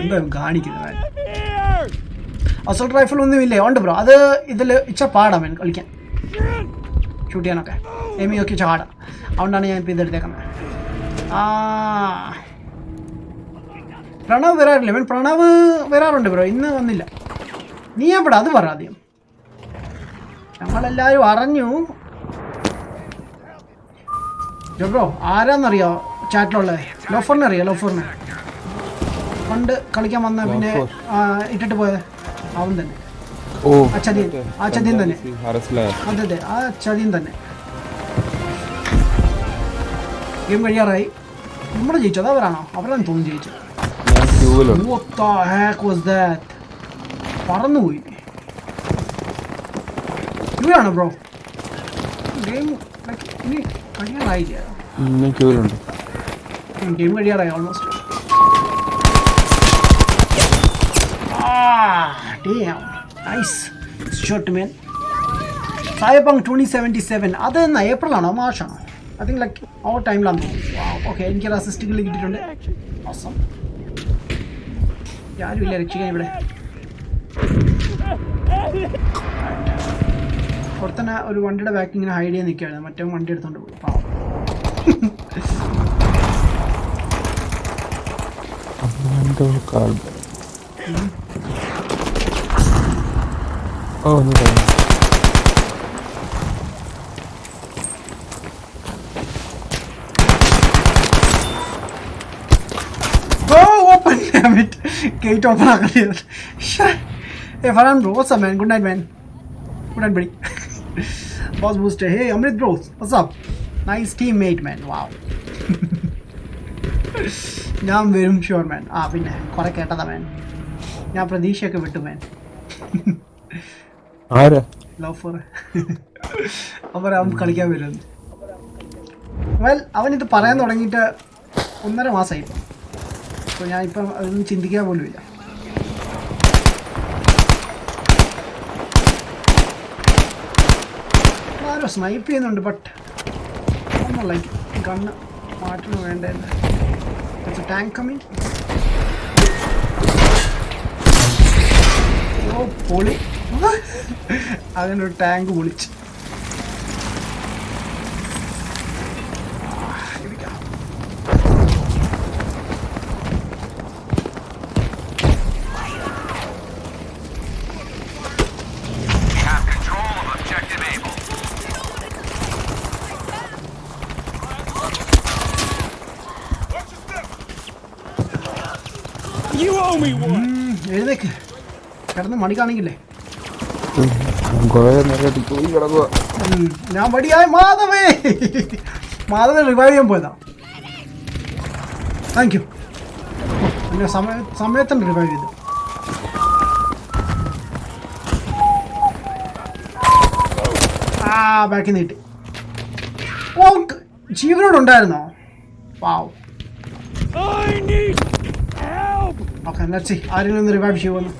എന്താ കാണിക്കുന്നത്? അസോൾട്ട് റൈഫിൾ ഒന്നുമില്ലേ? ഉണ്ട് ബ്രോ. അത് ഇതിൽ ഇച്ച പാടാം വേണം കളിക്കാൻ, ഷൂട്ട് ചെയ്യാനൊക്കെ. എമി ഒക്കെ ചാടാം. അതുകൊണ്ടാണ് ഞാൻ ഇപ്പോൾ ഇതെടുത്തേക്കുന്നത്. പ്രണവ് വരാറില്ല. പ്രണവ് വരാറുണ്ട് ബ്രോ. ഇന്ന് വന്നില്ല. നീ എവിടെ? അത് പറ ആദ്യം. ഞങ്ങളെല്ലാവരും അറിഞ്ഞു. ബ്രോ ആരാന്നറിയോ ചാറ്റിലുള്ളത്? ലോഫറിനെ അറിയാം? ലോഫറിനെ പണ്ട് കളിക്കാൻ വന്ന പിന്നെ ഇട്ടിട്ട് പോയത് അവൻ തന്നെ. ഓ ആ ചതിയൻ തന്നെ അറസ്റ്റിലായ അതെ ആ ചതിയൻ തന്നെ. ഗെയിം കഴിയാറായി. നമ്മൾ ജയിച്ചത് അവരാണോ? അവരാണ് തോന്നുന്നു ജയിച്ചത്. ഞാൻ ക്യൂവിലുണ്ട്. What the heck was that? പറന്നുപോയി. ക്യൂവാണ് ബ്രോ. ഗെയിം ഇനി കഴിയാറായില്ല. ഞാൻ ക്യൂവിലുണ്ട്. ഗെയിം കഴിയാറായി almost. Damn. Nice shot man. Cyberpunk 2077 അത് എന്നാ ഏപ്രിലാണോ മാർച്ചാണോ? ഐ തിങ്ക് ലൈക്ക് ആ ടൈമിലാണെന്ന് തോന്നുന്നു. ഓക്കെ എനിക്കൊരു അസിസ്റ്റുകൾ കിട്ടിയിട്ടുണ്ട്. awesome. ആരുമില്ല രക്ഷിക്കാൻ ഇവിടെ. പുറത്തന്നെ ഒരു വണ്ടിയുടെ ബാക്ക് ഇങ്ങനെ ഹൈഡ് ചെയ്യാൻ നിൽക്കുകയായിരുന്നു. മറ്റേ വണ്ടി എടുത്തോണ്ട് പോയി. പാവം. ഓ open damn it. Gate open again. Hey Farhan bro, what's up man? Good night man. Good night buddy. Boss booster. Hey Amrit bro, what's up? Nice teammate man. Wow. ഞാൻ വരും ഷുവർ മാൻ. പിന്നെ കുറെ കേട്ടതാ മാൻ. ഞാൻ പ്രതീക്ഷയൊക്കെ വിട്ടു മാൻ. ലവ് ഫോർ അവൻ കളിക്കാൻ വരുന്നു. വെൽ അവനിത് പറയാൻ തുടങ്ങിയിട്ട് 1.5 മാസമായി ഇപ്പം. അപ്പോൾ ഞാനിപ്പം അതൊന്നും ചിന്തിക്കാൻ പോലും ഇല്ല. ആരോ സ്നൈപ്പ് ചെയ്യുന്നുണ്ട്. ബട്ട് ഒന്നും ലൈക്ക് ഗണ്ണ് മാറ്റണം വേണ്ടതല്ല. Tank coming. ഓ പൊളി. അതിനൊരു ടാങ്ക് പൊളിച്ച്. എഴുന്നേക്ക്. കിടന്ന് മണി കാണിക്കില്ലേ? ഞാൻ വടിയായി മാധവേ റിവൈവ് ചെയ്യാൻ പോയതാ. Thank you. എന്നെ സമയത്തന്നെ റിവൈവ് ചെയ്തു. ബാക്കി നീട്ടി. ഓ ജീവനോടുണ്ടായിരുന്നോ? വാവ്. ഓക്കെ ലെറ്റ്സ് സീ ആരെങ്കിലും ഒന്ന് റിവൈവ് ചെയ്യുമെന്ന്.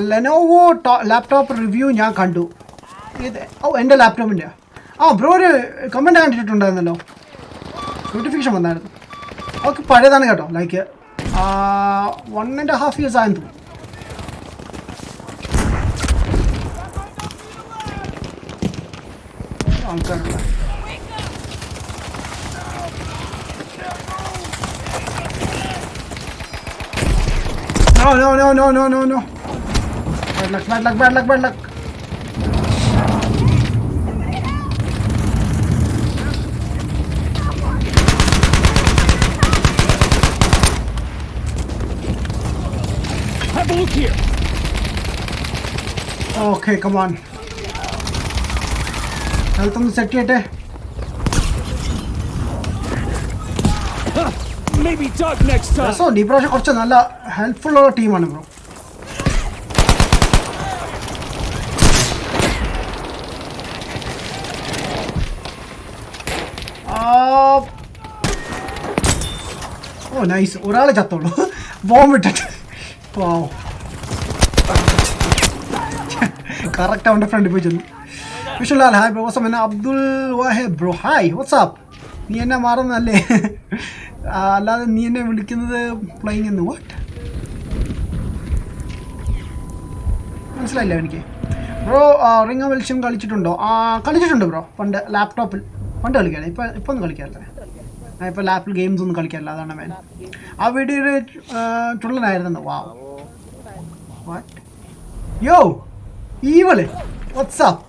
ലെനോവോ ലാപ്ടോപ്പ് റിവ്യൂ ഞാൻ കണ്ടു. ഇത് എൻ്റെ ലാപ്ടോപ്പിൻ്റെ ബ്രോ ഒരു കമൻറ്റ് കണ്ടിട്ടുണ്ടായിരുന്നല്ലോ. നോട്ടിഫിക്കേഷൻ വന്നായിരുന്നു. ഓക്കെ പഴയതാണ് കേട്ടോ. ലൈക്ക് 1.5 years ആയെന്ന് തോന്നുന്നു. ആൾക്കാരുള്ള No. Bad luck. Have a look here. Okay, come on. Health ഒന്ന് സെറ്റ് ചെയ്യട്ടെ. Maybe duck next time. So ഈ പ്രാവശ്യം കുറച്ച് നല്ല ഹെൽപ്ഫുൾ ഉള്ള ടീമാണ് ബ്രോ. ഓ നൈസ്. ഒരാളെ ചത്തോളൂ ബോംബ് ഇട്ടിട്ട്. വാവ് കറക്റ്റ് അവൻ്റെ ഫ്രണ്ട് പോയി ചെന്നു. Vishulal hi bro. What's up Abdul Wahib bro hi what's up. നീ എന്നെ മാറുന്നല്ലേ? അല്ലാതെ നീ എന്നെ വിളിക്കുന്നത് ഫ്ലൈങ് എന്ന്. വാട്ട് മനസ്സിലായില്ല എനിക്ക്. ബ്രോ റിംഗ് ഓഫ് വെൽഷ്യം കളിച്ചിട്ടുണ്ടോ? കളിച്ചിട്ടുണ്ട് ബ്രോ. പണ്ട് ലാപ്ടോപ്പിൽ പണ്ട് കളിക്കാറില്ല. ഇപ്പം ഒന്നും കളിക്കാറില്ല. ഞാൻ ഇപ്പോൾ ലാപ്പിൽ ഗെയിംസ് ഒന്നും കളിക്കാറില്ല. അതാണ് മേൻ. ആ വീഡിയോയിൽ ചുള്ളനായിരുന്നു. വാവ് വാട്ട് യോ ഈവള് വാട്സ്ആപ്പ്.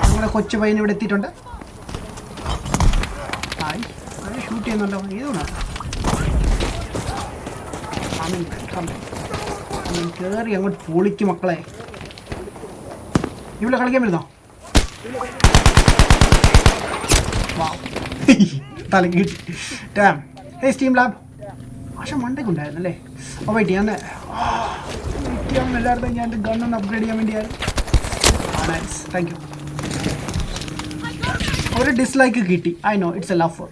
നമ്മുടെ കൊച്ചു പയ്യൻ ഇവിടെ എത്തിയിട്ടുണ്ട്. ഹായ് ഷൂട്ട് ചെയ്യുന്നുണ്ടോ? ഏതാണ് കയറി അങ്ങോട്ട് പൊളിക്കും മക്കളെ. ഇവിടെ കളിക്കാൻ വരുന്നോ? തലക്ക് ടാം. ഹേ സ്റ്റീം ലാബ് ആശ മണ്ടയ്ക്ക് ഉണ്ടായിരുന്നല്ലേ? അപ്പോൾ വെയിറ്റ് ചെയ്യാൻ എല്ലാവരും ഞാൻ എൻ്റെ ഗണ്ണൊന്ന് അപ്ഗ്രേഡ് ചെയ്യാൻ വേണ്ടിയാണ്. Nice, thank you. ഒരു ഡിസ്ലൈക്ക് കിട്ടി. I know it's A love for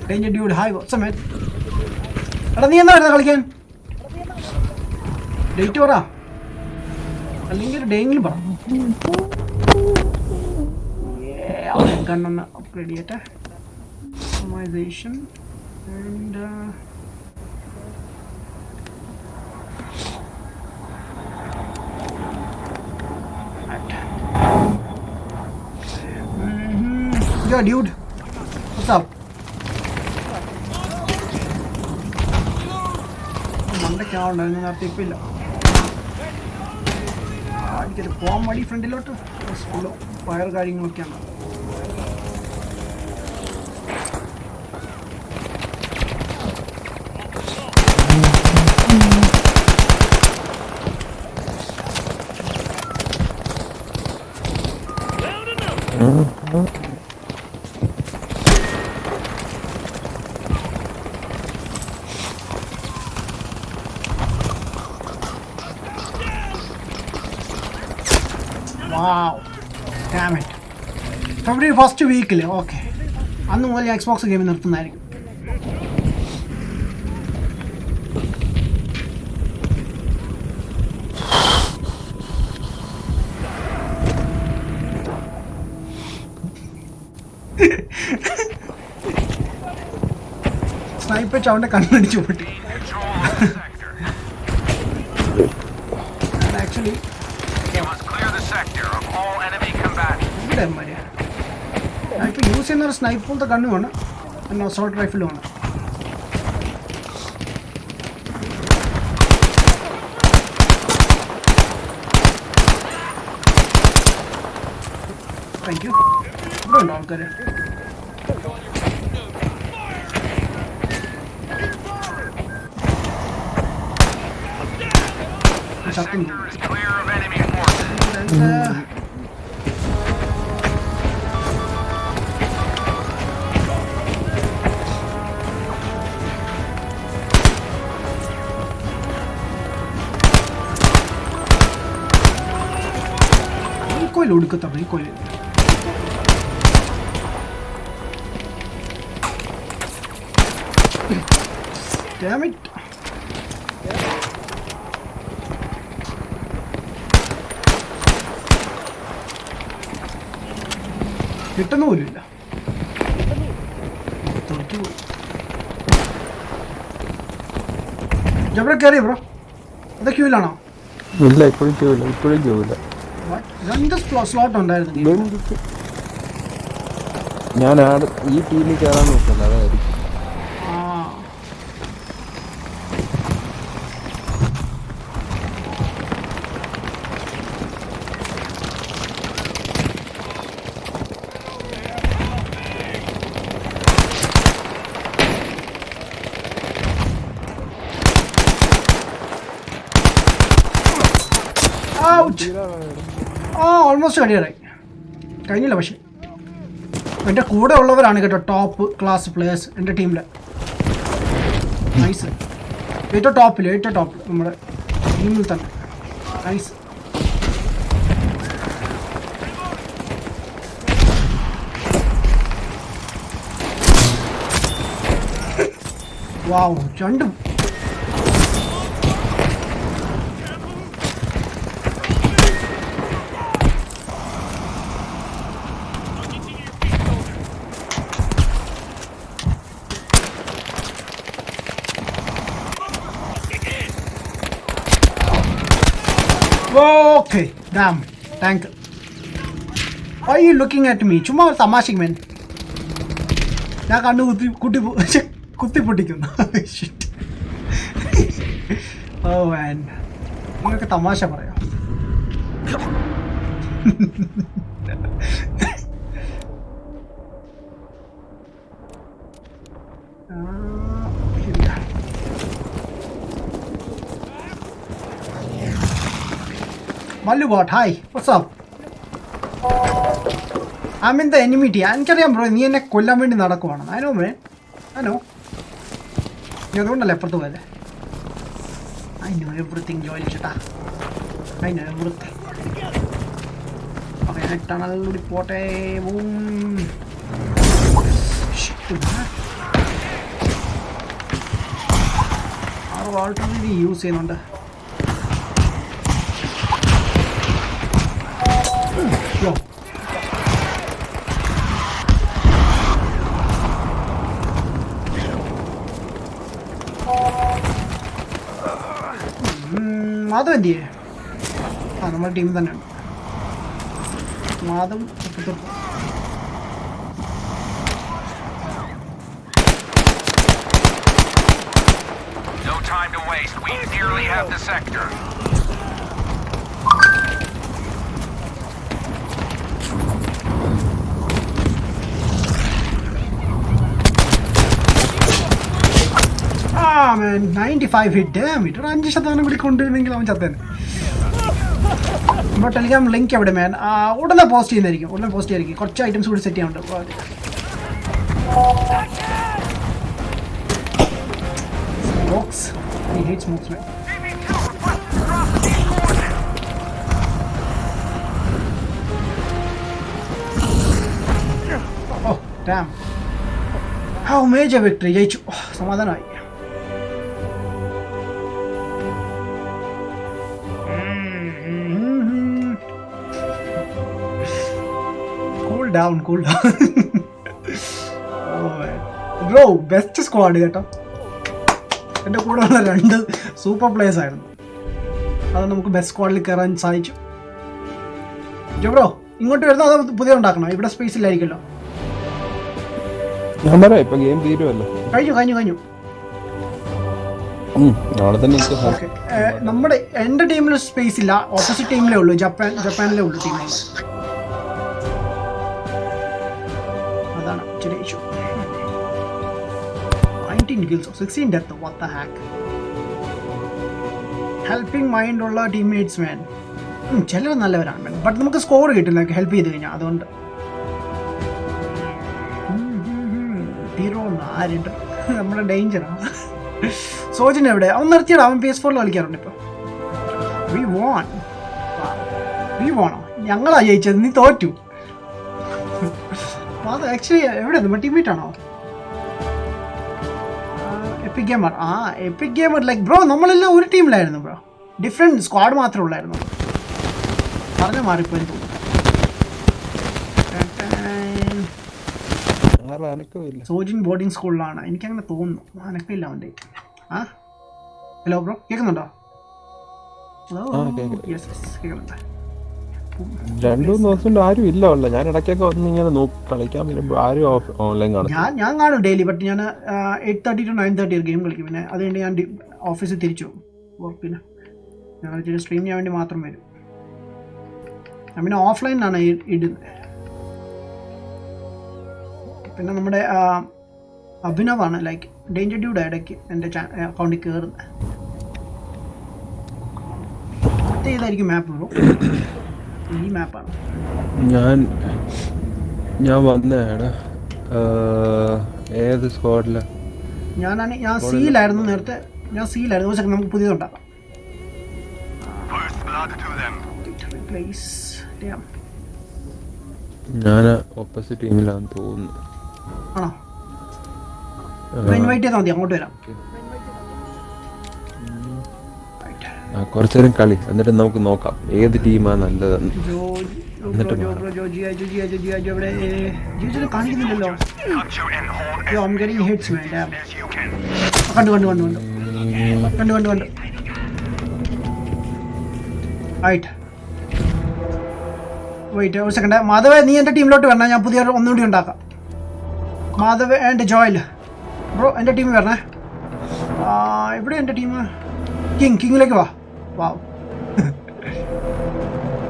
danger dude. Hi സമയത്ത് എടാ നീ എന്താ വരുന്നത് കളിക്കാൻ? ഡേറ്റ് പറ, അല്ലെങ്കിൽ ഒരു ഡേയെങ്കിലും പറ. ഗണ്ണൊന്ന് അപ്ഗ്രേഡ് ചെയ്യട്ടെ. Customisation and yo dude, what's up? മണ്ടയ്ക്കാവുണ്ടായിരുന്നു നേരത്തെ. ഇപ്പം ഇല്ല. എനിക്കത് പോകാൻ മടി ഫ്രണ്ടിലോട്ട്. സ്കൂളോ ഫയർ കാര്യങ്ങളൊക്കെയാണ്. Wow, damn it. February 1st വീക്കിൽ ഓക്കെ, അന്ന് മുതൽ ഞാൻ എക്സ്ബോക്സ് ഗെയിം നിർത്തുന്നതായിരിക്കും. സ്നൈപ്പർ ചവന്റെ കണ്ണടിച്ചു പൊട്ടി. ആക്ച്വലി ഇവിടെ ഞാനിപ്പോൾ യൂസ് ചെയ്യുന്ന ഒരു സ്നൈപ്പ് പോലത്തെ ഗണ്ണുമാണ്, പിന്നെ അസോൾട്ട് റൈഫിലുമാണ്. Thank you. ഇവിടെ ഉണ്ടോ ആൾക്കാർ? റീകോയിൽ ഒടുക്കത്ത റീകോയിൽ. Damn it. കിട്ടുന്ന പോലുമില്ല. എവിടെ കയറി ബ്രോ? അത് ക്യൂവിലാണോ? ഇല്ല, ഇപ്പോഴും ക്യൂവില്ല. ഇപ്പോഴും ക്യൂവില്ല. രണ്ട് സ്ലോട്ട് ഉണ്ടായിരുന്നു. ഞാൻ ഈ ടീമിൽ കയറാൻ നോക്കല്ല, അതായിരിക്കും. ഓൾമോസ്റ്റ് കഴിയാറായി. കഴിഞ്ഞില്ല, പക്ഷെ എൻ്റെ കൂടെ ഉള്ളവരാണ് കേട്ടോ ടോപ്പ് ക്ലാസ് പ്ലേയേഴ്സ് എൻ്റെ ടീമിൽ. നൈസ്. ഏറ്റവും ടോപ്പിൽ നമ്മുടെ ടീമിൽ തന്നെ. നൈസ്. വാവ്, രണ്ടും okay. Damn, thank you. Why are you looking at me? ചുമ്മാ ഒരു തമാശക്ക് മേൻ. ഞാൻ കണ്ണു കുത്തി പൊട്ടിക്കുന്നു. ഓ മാൻ, നിങ്ങൾക്ക് തമാശ പറയാം. Mallu bot, hi. What's up? I'm in the enemy team. എനിക്കറിയാം ബ്രോ നീ എന്നെ കൊല്ലാൻ വേണ്ടി നടക്കുവാണ്. I know man. I know. നീ അതുകൊണ്ടല്ലേ അപ്പുറത്ത് പോയല്ലേ. I know everything ജോലി ചേട്ടാ. I know everything. Okay, ഞാൻ ടണലിലൂടെ പോട്ടെ. ഓൾറെഡി യൂസ് ചെയ്യുന്നുണ്ട്. മാധവ് എന്ത് ചെയ്യേ? ആ നമ്മുടെ ടീം തന്നെയുണ്ട്. Madhav No time to waste. We nearly have the sector. man, 95 hit, damn it. 5% കൂടി കൊണ്ടുവരുന്നെങ്കിൽ അവൻ ചത്തേനെ. നമ്മുടെ ടെലിഗ്രാം ലിങ്ക് എവിടെ മാൻ? ഉടനെ പോസ്റ്റ് ചെയ്യുന്നതായിരിക്കും. കുറച്ച് ഐറ്റംസ് കൂടി സെറ്റ് ചെയ്യാനുണ്ട്. Smokes. I hate smokes, man. Oh, damn. How major victory. ജയിച്ചു. സമാധാനമായി. Cool down. Oh man. Bro, best squad കേട്ടോ. എൻ്റെ കൂടെ ഉള്ള 2 സൂപ്പർ പ്ലേയേഴ്സ് ആയിരുന്നു. അത് നമുക്ക് ബെസ്റ്റ് സ്ക്വാഡിൽ കയറാൻ സാധിച്ചു. ബ്രോ ഇങ്ങോട്ട് വരുന്ന അത് പുതിയ ഉണ്ടാക്കണം. ഇവിടെ സ്പേസ് ഇല്ലായിരിക്കല്ലോ. ഇപ്പൊ ഗെയിം തീരുമല്ലോ. കഴിഞ്ഞു. ഓക്കെ, നമ്മുടെ എൻ്റെ ടീമിൽ സ്പേസ് ഇല്ല. ഓപ്പോസിറ്റ് ടീമിലേ ഉള്ളൂ. ജപ്പാനിലേ ഉള്ളൂ ടീമുകൾ. അതാണ് ഇച്ചിരി issue. 19 kills, 16 death. What the heck? Helping mind ഉള്ള ടീംമേറ്റ്സ് മാൻ. ചിലർ നല്ലവരാണ് മാൻ. ബട്ട് നമുക്ക് സ്കോർ കിട്ടില്ല ഹെൽപ്പ് ചെയ്ത് കഴിഞ്ഞാൽ. അതുകൊണ്ട് തീരുമെന്ന് ആരുണ്ട്. നമ്മുടെ ഡേഞ്ചറാണ്. സോജൻ എവിടെ? അവൻ നിർത്തിയടാ. അവൻ PS4 കളിക്കാറുണ്ട് ഇപ്പോൾ. വി വോണോ? ഞങ്ങളാ ജയിച്ചത്, നീ തോറ്റു. അത് ആക്ച്വലി എവിടെ നമ്മുടെ ടീംമേറ്റ് ആണോ? എപ്പിക് ഗെയിമർ ലൈക്ക് ബ്രോ നമ്മളെല്ലാം ഒരു ടീമിലായിരുന്നു ബ്രോ. ഡിഫറെൻറ്റ് സ്ക്വാഡ് മാത്രമേ ഉള്ളായിരുന്നു. പറഞ്ഞ മാറിപ്പോയി തോന്നുന്നു. സോജിൻ ബോർഡിംഗ് സ്കൂളിലാണ് എനിക്കങ്ങനെ തോന്നുന്നു. അനക്കില്ല അവൻ്റെ. ഹലോ ബ്രോ കേൾക്കുന്നുണ്ടോ? കേൾക്കുന്നുണ്ട്. 2-3 ദിവസം ആരും ഇല്ല. ഞാൻ ഇടയ്ക്കൊക്കെ വന്ന് ഇങ്ങനെ കളിക്കാൻ വരുമ്പോൾ ആരും ഓൺലൈൻ കാണും. ഞാൻ കാണും ഡെയിലി. ബട്ട് ഞാൻ 8:30 to 9:30 ഗെയിം കളിക്കും. പിന്നെ അത് കഴിഞ്ഞ് ഞാൻ ഓഫീസിൽ തിരിച്ചു പോകും. പിന്നെ ഞങ്ങൾ സ്ട്രീം ചെയ്യാൻ വേണ്ടി മാത്രം വരും. ഞാൻ പിന്നെ ഓഫ്ലൈനിലാണ് ഇടുന്നത്. പിന്നെ നമ്മുടെ അഭിനവാണ് ലൈക്ക് ഡേഞ്ചർ ഡ്യൂഡ് ഇടയ്ക്ക് എൻ്റെ അക്കൗണ്ടിൽ കയറുന്നത്. ഏതായിരിക്കും മാപ്പ് ബ്രോ? ഈ മാപ്പാണ്. ഞാൻ വന്നതാണ്. ഏത് സ്ക്വാഡില? ഞാൻ സിയിലായിരുന്നു നേരത്തെ. നമുക്ക് പുതിയതുണ്ടാക്കാം. ഞാൻ ഓപ്പോസിറ്റ് ടീമിലാണെന്ന് തോന്നുന്നു. ആണോ? ഇൻവൈറ്റ് ചെയ്താൽ മതി, അങ്ങോട്ട് വരാം. കുറച്ചു നേരം കളി, എന്നിട്ട് നമുക്ക് നോക്കാം ഏത് ടീമാണ് നല്ലതെന്ന്. കാണിക്കുന്നില്ലല്ലോ. കണ്ടു. വെയിറ്റ് ഒരു സെക്കൻഡ്. മാധവ് നീ എൻ്റെ ടീമിലോട്ട് വരണേ. ഞാൻ പുതിയ ഒന്നുകൂടി ഉണ്ടാക്കാം. മാധവ് ആൻഡ് ജോയൽ ബ്രോ എൻ്റെ ടീമിൽ വരണേ. ഇവിടെ എൻ്റെ ടീം കിങ്ങിലേക്ക് വാ.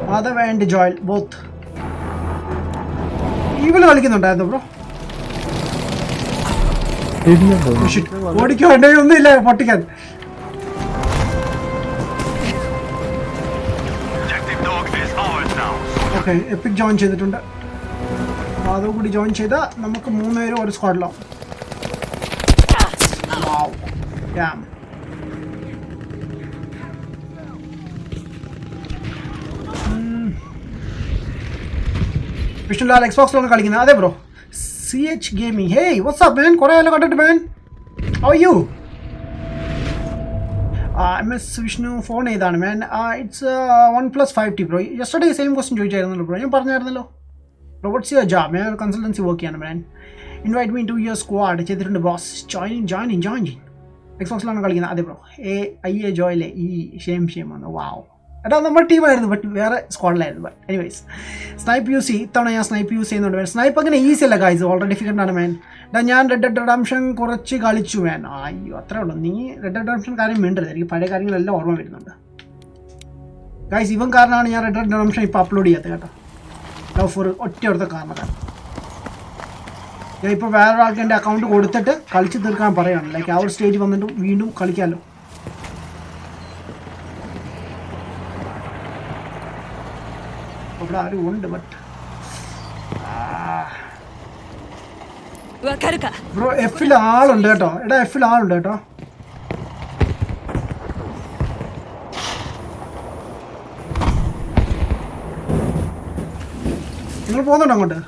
Madhav and Joel both. ഈവില് കളിക്കുന്നുണ്ടായിരുന്നു ബ്രോ. ഓടിക്കോ, എൻ്റെ ഒന്നുമില്ല പൊട്ടിക്കാൻ. ഓക്കെ എപ്പിക് ജോയിൻ ചെയ്തിട്ടുണ്ട്. അതോടുകൂടി ജോയിൻ ചെയ്താൽ നമുക്ക് 3 പേരും ഒരു സ്ക്വാഡിലാവും. വിഷ്ണുലാൽ എക്സ്ബോക്സിലാണ് കളിക്കുന്നത്. അതെ bro, CH gaming. Hey what's up man, കുറേ ആയല്ലോ കണ്ടിട്ട് man. How are you? MS Vishnu phone ഏതാണ് man? It's OnePlus 5T bro. Yesterday same question ചോദിച്ചായിരുന്നല്ലോ ബ്രോ, ഞാൻ പറഞ്ഞായിരുന്നല്ലോ. Bro what's your job? ഞാൻ ഒരു കൺസൾട്ടൻസി വർക്ക് ചെയ്യാണ് man. Invite me to your squad ചെയ്തിട്ടുണ്ട് ബോസ്. ജോയിൻ. എക്സ്ബോക്സിലാണ് കളിക്കുന്നത്. അതെ ബ്രോ. IA ജോയിലെ ഈ ഷെയിം വന്നു. വാവ്, എടാ നമ്മുടെ ടീമായിരുന്നു, ബട്ട് വേറെ സ്ക്വാഡിലായിരുന്നു. ബട്ട് എനിവേസ്, സ്നൈപ്പ് യൂസ് ചെയ്യും. ഇത്തവണ ഞാൻ സ്നൈപ്പ് യൂസ് ചെയ്യുന്നുണ്ട് മാൻ. സ്നൈപ്പ് അങ്ങനെ ഈസി അല്ല ഗൈസ്, വളരെ ഡിഫിക്കൽട്ടാണ് മാൻ. ഞാൻ റെഡ് ഡെഡ് റിഡംപ്ഷൻ കുറച്ച് കളിച്ചു മാൻ. അയ്യോ അത്രേ ഉള്ളൂ. നീ റെഡ് ഡെഡ് റിഡംപ്ഷൻ കാര്യം മിണ്ടരുത്, എനിക്ക് പഴയ കാര്യങ്ങളെല്ലാം ഓർമ്മ വരുന്നുണ്ട് ഗൈസ്. ഇവൻ കാരണമാണ് ഞാൻ റെഡ് ഡെഡ് റിഡംപ്ഷൻ ഇപ്പോൾ അപ്ലോഡ് ചെയ്യാത്തത് കേട്ടോ. ലവ് ഫോർ ഒറ്റ കാരണമാണ്. ഞാൻ ഇപ്പോൾ വേറൊരാൾക്ക് എൻ്റെ അക്കൗണ്ട് കൊടുത്തിട്ട് കളിച്ച് തീർക്കാൻ പറയുകയാണ്. ലൈക്ക് ആ ഒരു സ്റ്റേജ് വന്നിട്ട് വീണ്ടും കളിക്കാമല്ലോ. ഇവിടെ ആരും ഉണ്ട്, ബട്ട് ബ്രോ F-ൽ ആളുണ്ട് കേട്ടോ. എടാ F-ൽ ആളുണ്ട് കേട്ടോ. നിങ്ങൾ പോകുന്നുണ്ടോ അങ്ങോട്ട്?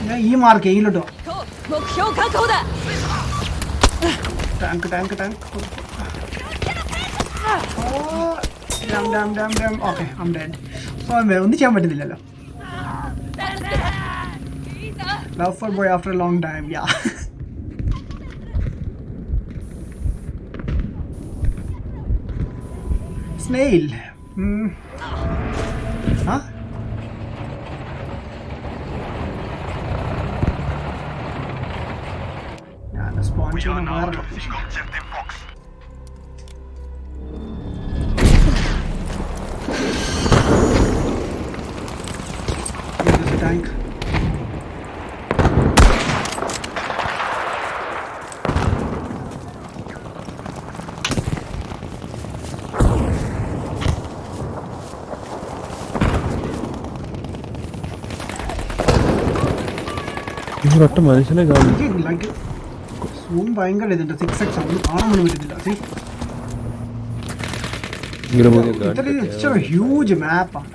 ഞാൻ ഈ മാർക്ക് ചെയ്യില്ലോട്ടോ. ടാങ്ക് ഓക്കെ, ഒന്നും ചെയ്യാൻ പറ്റുന്നില്ലല്ലോ. Love for boy after a long time, yeah. Snail. Huh? Yeah, the spawn is on our location. Yeah, there's a tank. ഒറ്റ മനുഷ്യനെ കാണും. ഭയങ്കര ഇതുണ്ട്. 6x ഒന്നും കാണാൻ പോലും പറ്റുന്നില്ല. ഹ്യൂജ് മാപ്പാണ്.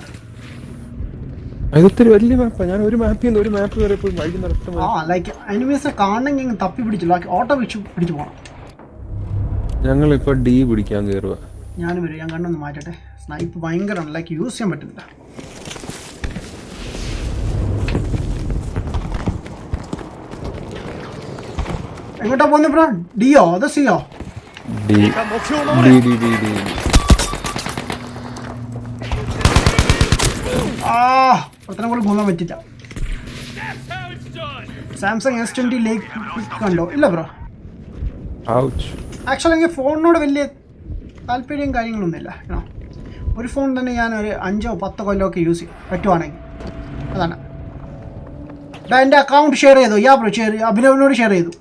ഇതൊത്തിരി വലിയ മാപ്പാണ്. ഞാൻ ഒരു മാപ്പിൽ നിന്ന് ഒരു മാപ്പ് വരെ പോയി വൈകുന്നേരം. ലൈക്ക് അനിമേഴ്സിനെ കാണണമെങ്കിൽ തപ്പി പിടിച്ചു, ലൈക്ക് ഓട്ടോ പിടിച്ചു പോകണം. ഞങ്ങളിപ്പോൾ D പിടിക്കാൻ കയറുക. ഞാനും വരും. ഞാൻ കണ്ണൊന്ന് മാറ്റട്ടെ. സ്നൈപ്പ് ഭയങ്കരമാണ്, ലൈക്ക് യൂസ് ചെയ്യാൻ പറ്റുന്നില്ല. എങ്ങോട്ടാ പോകുന്നത് ബ്രോ? ഡിയോ അതോ സിയോ? D. അത്രയും കൂടെ പോകാൻ പറ്റില്ല. സാംസങ് S20 ലേക്ക് കണ്ടോ? ഇല്ല ബ്രോ. ആക്ച്വലി എനിക്ക് ഫോണിനോട് വലിയ താല്പര്യം കാര്യങ്ങളൊന്നുമില്ല. ഒരു ഫോൺ തന്നെ ഞാൻ ഒരു 5-10 കൊല്ലമൊക്കെ യൂസ് ചെയ്യും പറ്റുവാണെങ്കിൽ. അതാണ്. എൻ്റെ അക്കൗണ്ട് ഷെയർ ചെയ്തു. ബ്രോ ഷെയർ അഭിനവിനോട് ഷെയർ ചെയ്തു.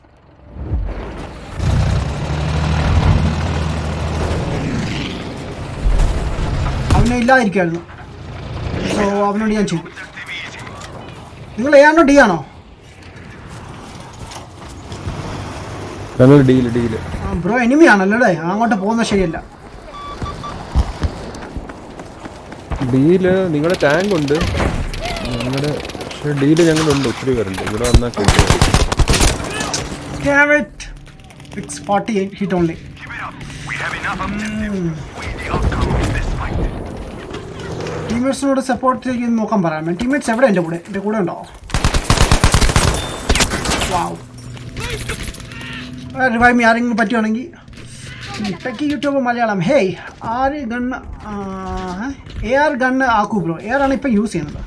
അവനെ ഇല്ലാതിരിക്കുമായിരുന്നു, സോ അവനോട് ഞാൻ ചെയ്തു. നിങ്ങൾ A ആണോ D ആണോ? ബ്രോ എനിമി ആണല്ലോ അല്ലേ? അങ്ങോട്ട് പോകുന്നത് ശരിയല്ല. ഡീല് നിങ്ങളുടെ ടാങ്ക് ഉണ്ട്, നിങ്ങളുടെ ഡീല് ഞങ്ങളുണ്ട്. ഒത്തിരി പേരുണ്ട് ഇവിടെ വന്നാൽ. 48 hit only. ടീമേറ്റ്സിനോട് സപ്പോർട്ട് ചെയ്ത് നോക്കാൻ പറയാം. ടീമേറ്റ്സ് എവിടെ? എൻ്റെ കൂടെ ഉണ്ടോ? വാവ്, റിവൈവ് ആരെങ്കിലും പറ്റുവാണെങ്കിൽ. Techie YouTube Malayalam. ഹേയ്, ആര് ഗണ്ണ് AR ഗണ്ണ് ആക്കൂ ബ്രോ. AR ആണ് ഇപ്പം യൂസ് ചെയ്യുന്നത്.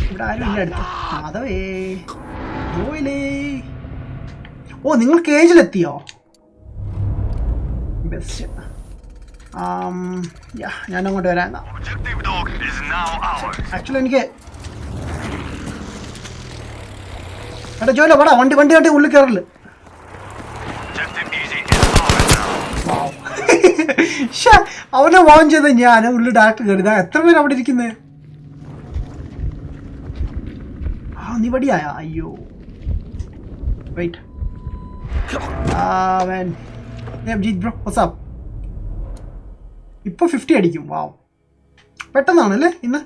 ഇവിടെ ആരും ഇല്ല അടുത്ത്. അതവേ ജോയിലേ. നിങ്ങൾ കേജിലെത്തിയോ? ബെസ്റ്റ്. ഞാൻ അങ്ങോട്ട് വരാം. ആക്ച്വലി എനിക്ക് എടാ ജോയിലോ വേടാ, വണ്ടി ഉള്ളിൽ കയറല്. അവനെ വാൺ ചെയ്ത ഞാൻ ഉള്ളിൽ ഡയറക്റ്റ് കയറിയതാ. എത്ര പേര് അവിടെ ഇരിക്കുന്നത്? ആ നീ വടിയായ? അയ്യോ വെയിറ്റ്. Jeet bro WhatsApp. ഇപ്പോൾ 50 അടിക്കും. വാവ്, പെട്ടെന്നാണല്ലേ ഇന്ന്.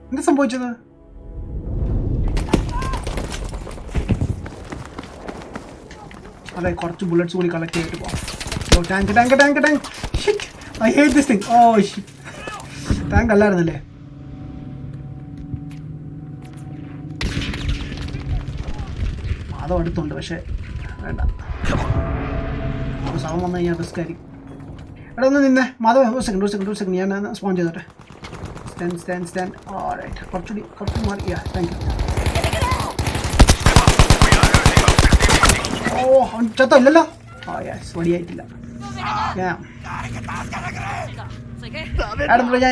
എന്താ സംഭവിച്ചത്? അതെ, കുറച്ച് ബുള്ളറ്റ്സ് കൂടി കളക്ട് ചെയ്തിട്ട് പോവാം. Tank tank tank tank. Shit, I hate this thing. Oh shit, tank അല്ലായിരുന്നല്ലേ? അതും അടുത്തുണ്ട്, പക്ഷേ വേണ്ട. സാധനം വന്നു കഴിഞ്ഞാൽ റിസ്ക് ആയിരിക്കും. എടാ ഒന്ന് നിന്നെ മാധവ, ഒരു സെക്കൻഡ് ഞാൻ സ്പോൺ ചെയ്തോട്ടെ. സ്റ്റാൻഡ്. ഓൾറൈറ്റ്, കുറച്ചുകൂടി മാറി. Thank you. ഓ ചത്തോ? ഇല്ലല്ലോ. യെസ്, വടിയായിട്ടില്ല. ഞാൻ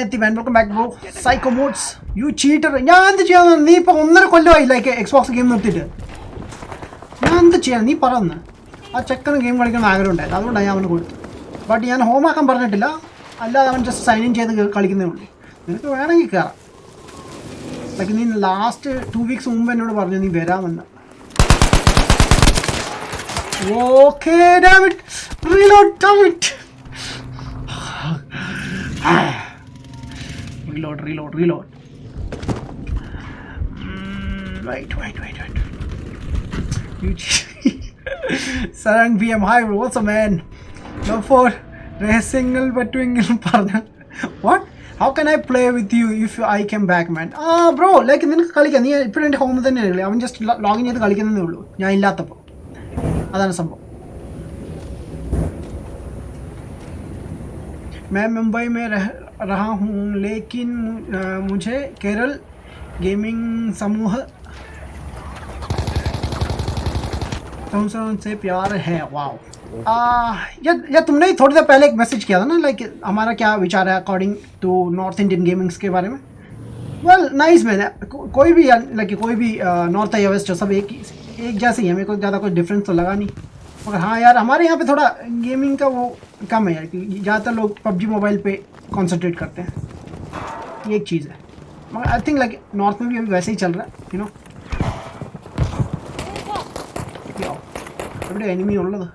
എത്തി. Welcome back bro. Psycho mods you cheater. ഞാൻ എന്ത് ചെയ്യാൻ? നീ ഇപ്പോൾ 1.5 കൊല്ലമായി ലൈക്ക് എക്സ്ബോക്സ് ഗെയിം നിർത്തിയിട്ട്. ഞാൻ എന്ത് ചെയ്യാൻ? നീ പറന്ന്. ആ ചെക്കന് ഗെയിം കളിക്കണം ആഗ്രഹം ഉണ്ടായിരുന്നു, അതുകൊണ്ടാണ് ഞാൻ അവന് കൊടുത്തു. ബട്ട് ഞാൻ ഹോമാക്കാൻ പറഞ്ഞിട്ടില്ല, അല്ലാതെ അവൻ ജസ്റ്റ് സൈൻ ഇൻ ചെയ്ത് കളിക്കുന്നേ ഉള്ളൂ. നിനക്ക് വേണമെങ്കിൽ കയറാം. ലൈക്ക് നീ ലാസ്റ്റ് 2 വീക്സ് മുമ്പ് എന്നോട് പറഞ്ഞു നീ വരാമെന്ന്. Okay, damn it. Reload, damn it. Reload. Wait. You Sarang PM, hi bro, what's up man? No for racing partner. What? How can I play with you if I came back, man? Bro, like നിനക്ക് കളിക്കാം. നീ ഇപ്പോഴും എൻ്റെ ഹോമിൽ തന്നെയല്ലേ. അവൻ ജസ്റ്റ് ലോഗിൻ ചെയ്ത് കളിക്കുന്നതേ ഉള്ളൂ, ഞാൻ ഇല്ലാത്തപ്പോൾ. अदान संभव. मैं मुंबई में रहा हूँ, लेकिन मुझे केरल गेमिंग समूह से प्यार है. वाओ. या तुमने ही थोड़ी देर पहले एक मैसेज किया था ना, लाइक हमारा क्या विचार है according to north Indian gamings के बारे में. Well nice man. कोई भी लाइक कोई भी नॉर्थ या वेस्ट सब एक जैसे ही है. मेरे को ज़्यादा कोई डिफरेंस तो लगा नहीं. मगर हाँ यार, हमारे यहाँ पे थोड़ा गेमिंग का वो कम है यार, क्योंकि ज़्यादातर लोग PUBG मोबाइल पे कंसंट्रेट करते हैं. ये एक चीज़ है. मगर आई थिंक लाइक नॉर्थ में भी अभी वैसे ही चल रहा है, यू नो. ഇവിടെ എനിമി ഉള്ളത്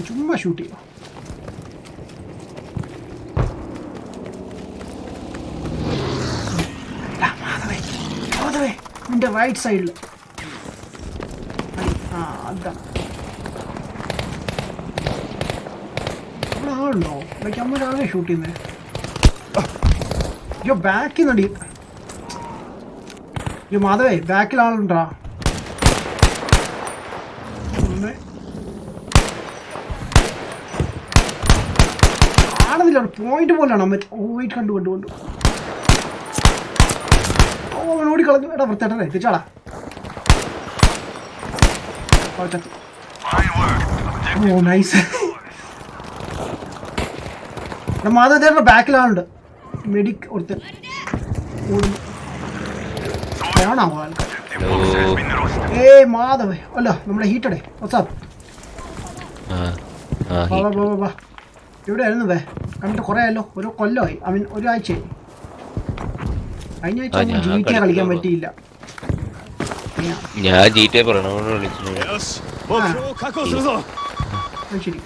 ചുമ്മാ ഷൂട്ട് ചെയ്യുക. മാധവേ നിന്റെ റൈറ്റ് സൈഡിൽ. അതാണ് ഇവിടെ ആളുണ്ടോ? ലൈക്ക് അമ്മരാളെ ഷൂട്ട് ചെയ്യുന്നത്. അയ്യോ ബാക്കിൽ നടി. അയ്യോ മാധവേ ബാക്കിൽ ആളുണ്ടാ? ആണെന്നില്ല, പോയിന്റ് പോലെയാണ് അമ്മ. വെയിറ്റ് കണ്ടു. ഓ അവൻ ഓടിക്കളഞ്ഞു. എടാ വൃത്തിയായിട്ടല്ലേ തിരിച്ചാടാ. ഓ നൈസ്. മാധവ ബാക്കിലാളുണ്ട്. മെഡിക് ഒരുത്തൻ ഓണാവോ ആൾക്കാർ. മാധവേ അല്ല നമ്മുടെ ഹീറ്റഡേ. വാട്സാപ്പ് ഇവിടെ ആയിരുന്നു വേ. കണ്ടിട്ട് കുറേ ആയല്ലോ, ഒരു കൊല്ലമായി. ഐ മീൻ ഒരാഴ്ചയായി. കഴിഞ്ഞ ആഴ്ച GTA കളിക്കാൻ പറ്റിയില്ല. ഞാൻ GTA പറയണോ? ശരി.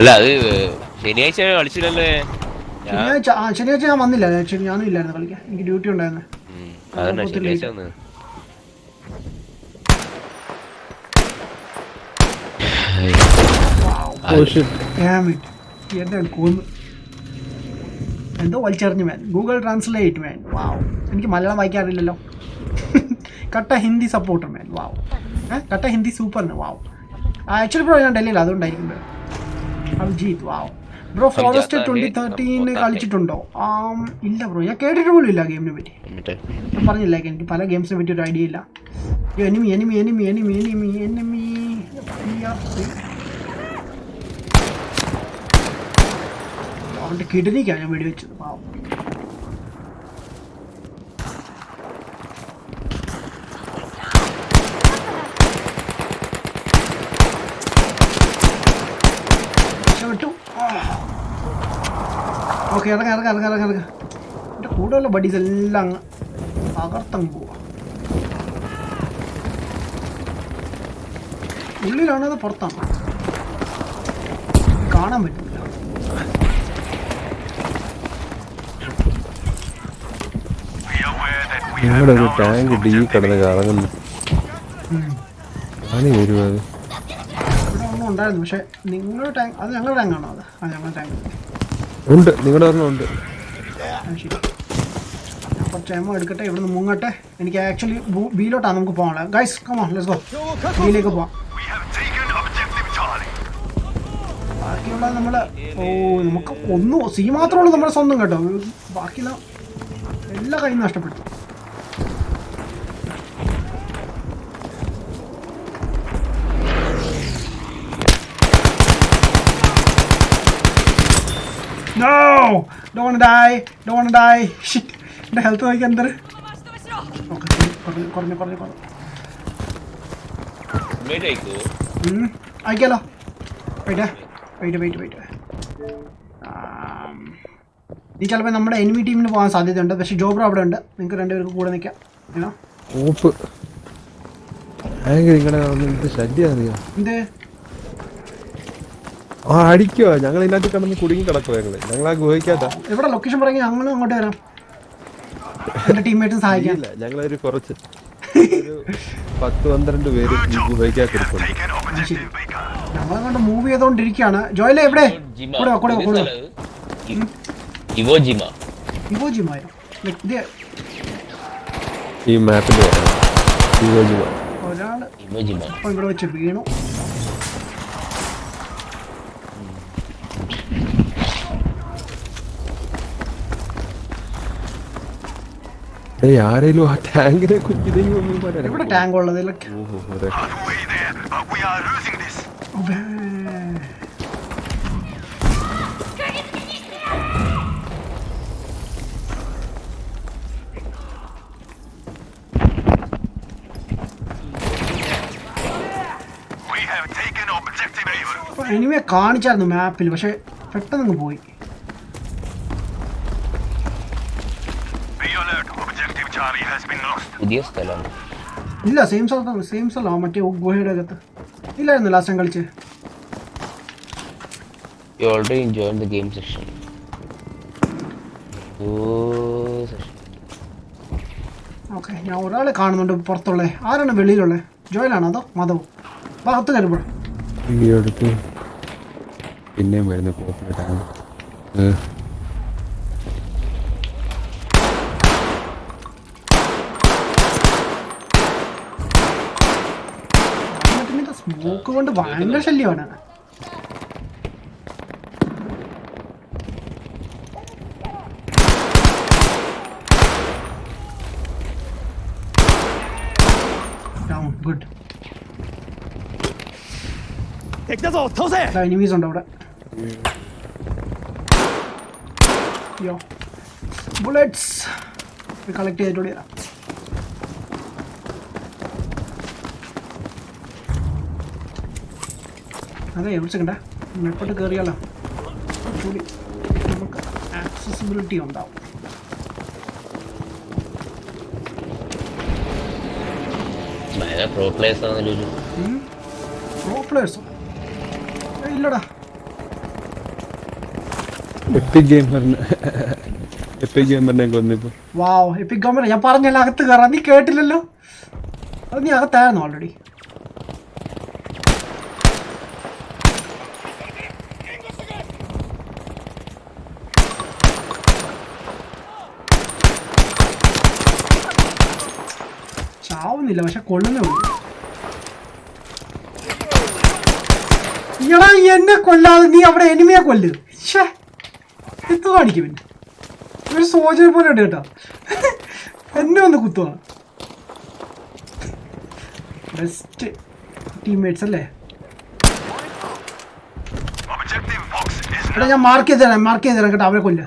അല്ല അത് ശനിയാഴ്ച കളിച്ചില്ലല്ലേ? ശനിയാഴ്ച ഞാൻ വന്നില്ല. ആക്ച്വലി ഞാനും ഇല്ലായിരുന്നു കളിക്കാൻ, എനിക്ക് ഡ്യൂട്ടി ഉണ്ടായിരുന്നു. ശനിയാഴ്ച വന്നത്. എന്തോ വലിച്ചെറിഞ്ഞു മാൻ. ഗൂഗിൾ ട്രാൻസ്ലേറ്റ് മാൻ. വാവ്, എനിക്ക് മലയാളം വായിക്കാറില്ലല്ലോ. കട്ട ഹിന്ദി സപ്പോർട്ടർ മാൻ. വാവ്. കട്ട ഹിന്ദി സൂപ്പറിന്. വാവ്. ആക്ച്വലി ബ്രോ ഞാൻ ഡൽഹിയിൽ, അതുകൊണ്ടായിരിക്കും ബ്രോ. അഭിജീത്. വാവ് ബ്രോ. ഫോറസ്റ്റ് 2013 കളിച്ചിട്ടുണ്ടോ? ഇല്ല ബ്രോ, ഞാൻ കേട്ടിട്ട് പോലും ഇല്ല ഗെയിമിനെ പറ്റി. ഞാൻ പറഞ്ഞില്ല, എനിക്ക് പല ഗെയിംസിനെ പറ്റി ഒരു ഐഡിയ ഇല്ല. എനിമി അവൻ്റെ കിഡനിക്കാണ് ഞാൻ വെടിവെച്ചത്. പാവം. ഓക്കെ ഇറങ്ങ എൻ്റെ കൂടെയുള്ള ബഡീസ് എല്ലാം അങ്ങ് തകർത്തങ്ങ് പോവാ. ഉള്ളിലാണോ അത് പുറത്താണോ കാണാൻ പറ്റില്ല. നിങ്ങളുടെ ഒരു ടാങ്ക് ഡീ കിടന്ന് കറങ്ങുന്നു. ആണി വരുമോ അത്? ഇവിടെ ഒന്നും ഉണ്ടായിരുന്നു, പക്ഷെ നിങ്ങളുടെ ടാങ്ക് അത് ഞങ്ങളുടെ ടാങ്കാണോ? അത് ആ ഞങ്ങളുടെ ടാങ്ക് ഉണ്ട്, നിങ്ങളുടെ ഒരെണ്ണം ഉണ്ട്. ശരി, ഞാൻ കുറച്ച് എമോ എടുക്കട്ടെ, ഇവിടെ നിന്ന് മുങ്ങട്ടെ. എനിക്ക് ആക്ച്വലി ബിയിലോട്ടാണ് നമുക്ക് പോകാനുള്ളത്. Guys come on let's go, ബിയിലേക്ക് പോവാം. ബാക്കിയുള്ള നമ്മൾ നമുക്ക് ഒന്നും സി മാത്രമുള്ളൂ നമ്മുടെ സ്വന്തം കേട്ടോ. ബാക്കിയുള്ള എല്ലാ കയ്യിൽ നഷ്ടപ്പെട്ടു. No! Don't wanna die. Shit. എൻ്റെ ഹെൽത്ത് നോക്കിയാൽ എന്താ? ഓക്കെ, കുറഞ്ഞു. അയക്കാലോ. വെയിറ്റ്. നീ ചിലപ്പോൾ നമ്മുടെ എനിമി ടീമിന് പോകാൻ സാധ്യതയുണ്ട്, പക്ഷെ ജോബ്രോ അവിടെ ഉണ്ട്. നിങ്ങൾക്ക് രണ്ടുപേർക്ക് കൂടെ നിൽക്കാം. ഓപ്പ് ശല്യം അറിയാം. എന്ത് അടിക്കുവാ? ഞങ്ങൾ ഇതിനകത്ത് കിടന്ന് കുടുങ്ങി കിടക്കുവാ. ഞങ്ങൾ ആ ഗുഹയ്ക്കാത്ത എവിടെ ലൊക്കേഷൻ പറയുക, ഞങ്ങൾ അങ്ങോട്ട് വരാം. എൻ്റെ ടീംമേറ്റും സഹായിക്കാം. ഞങ്ങളൊരു കുറച്ച് 10-12 പേര് ഈ ഗുഹയ്ക്കകത്തിരിപ്പുണ്ട്. ഞങ്ങളങ്ങോട്ട് മൂവ് ചെയ്തോണ്ടിരിക്കുകയാണ്. ജോയിലെ എവിടെ? കൂടെ ഇവോജിമായോ ഈ മാപ്പിൽ ഒരാൾ അപ്പോൾ ഇവിടെ വെച്ച് വീണു. ആരേലും ആ ടാങ്കിനെ കുറിച്ച് എവിടെ ടാങ്ക് ഉള്ളത്? എനിമയെ കാണിച്ചായിരുന്നു മാപ്പിൽ, പക്ഷെ പെട്ടെന്ന് പോയി. പുതിയ സ്ഥലം ഇല്ല, സെയിം സ്ഥലമാണ്. മറ്റേ ഗുഹയുടെ അകത്ത് ഇല്ലായിരുന്നു ലാസ്റ്റ് ടൈം കളിച്ച്. You already enjoyed the game session. Okay, ഞാൻ ഒരാളെ കാണുന്നുണ്ട് പുറത്തുള്ള. ആരാണ് വെളിയിലുള്ളത്? ജോയിലാണോ അതോ മാധവ്? ഭാഗത്ത് കയറിപ്പോ. പിന്നെയും വരുന്ന സ്മോക്ക് കൊണ്ട് ഭയങ്കര ശല്യമാണ്. ഗുഡ്. എനിമീസ് ഉണ്ട് അവിടെ. ബുള്ളറ്റ്സ് കളക്ട് ചെയ്തിട്ടൂടെ. അതെ, എവിടെ ചെക്കണ്ട മെപ്പോട്ട് കയറിയാലോ കൂടി നമുക്ക് ആക്സസിബിലിറ്റി ഉണ്ടാവും. പ്രോ പ്ലേയേഴ്സോ? ഇല്ലടാ. എപ്പിക് ഗെയിമറിനെ കൊന്നിപ്പോ. Wow, epic gamer. ഞാൻ പറഞ്ഞല്ലോ അകത്ത് കയറാം. നീ കേട്ടില്ലല്ലോ. അത് നീ അകത്തായിരുന്നു ഓൾറെഡി. ചാവുന്നില്ല, പക്ഷെ കൊള്ളുന്നേ ഉള്ളൂ. എടാ, എന്നെ കൊല്ലാതെ നീ അവിടെ എനിമിയെ കൊല്ല്. എന്ത് കാണിക്കും? പിന്നെ ഒരു സോജർ പോലെ ഉണ്ട് കേട്ടോ. എന്നെ ഒന്ന് കുത്തുവാ. ബെസ്റ്റ് ടീംമേറ്റ്സ് അല്ലേ? എടാ, ഞാൻ മാർക്ക് ചെയ്ത് തരാം കേട്ടോ. അവരെ കൊല്ല്.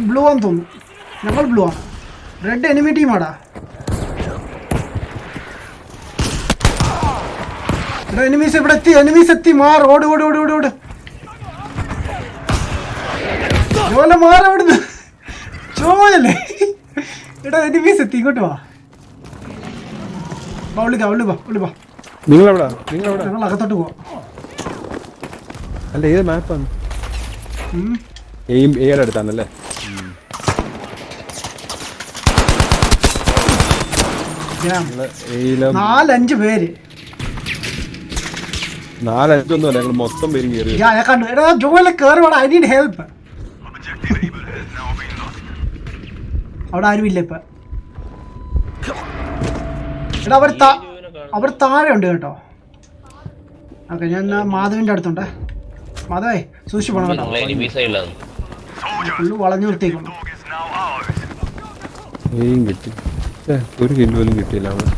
ബ്ലൂ ആണെന്ന് തോന്നുന്നു. ഞങ്ങൾ ബ്ലൂ ആണ്. Red enemy ടീമാടാ. എനിമീസ് എത്തി മാർ ഓട് ജോല മാറ അവിടുന്ന് ചോലല്ലേ എടാ എനിമീസ് എത്തി ഇങ്ങോട്ട് വാ വിളിവാ നിങ്ങളെവിടാ ഞങ്ങൾ അകത്തോട്ട് പോവാം അല്ല ഏത് മാപ്പാണ് എയുടെ അടുത്താണല്ലേ 4-5 പേര് 4-5 ഞങ്ങൾ മൊത്തം പേര് കയറി കണ്ടു എടാ ജോലെ കേറി വേണം ഐ നീഡ് ഹെൽപ്പ് അവിടെ ആരും ഇല്ല ഇപ്പൊ എടാ അവർ താഴെ ഉണ്ട് കേട്ടോ ഓക്കെ ഞാൻ മാധവിന്റെ അടുത്തുണ്ട് മാധവേ സൂക്ഷിച്ചു പോണം കേട്ടോ ഫുള്ള് വളഞ്ഞു നിർത്തിയേക്കുന്നു കിട്ടി ഒരു കില്ല് പോലും കിട്ടിയില്ല അവിടെ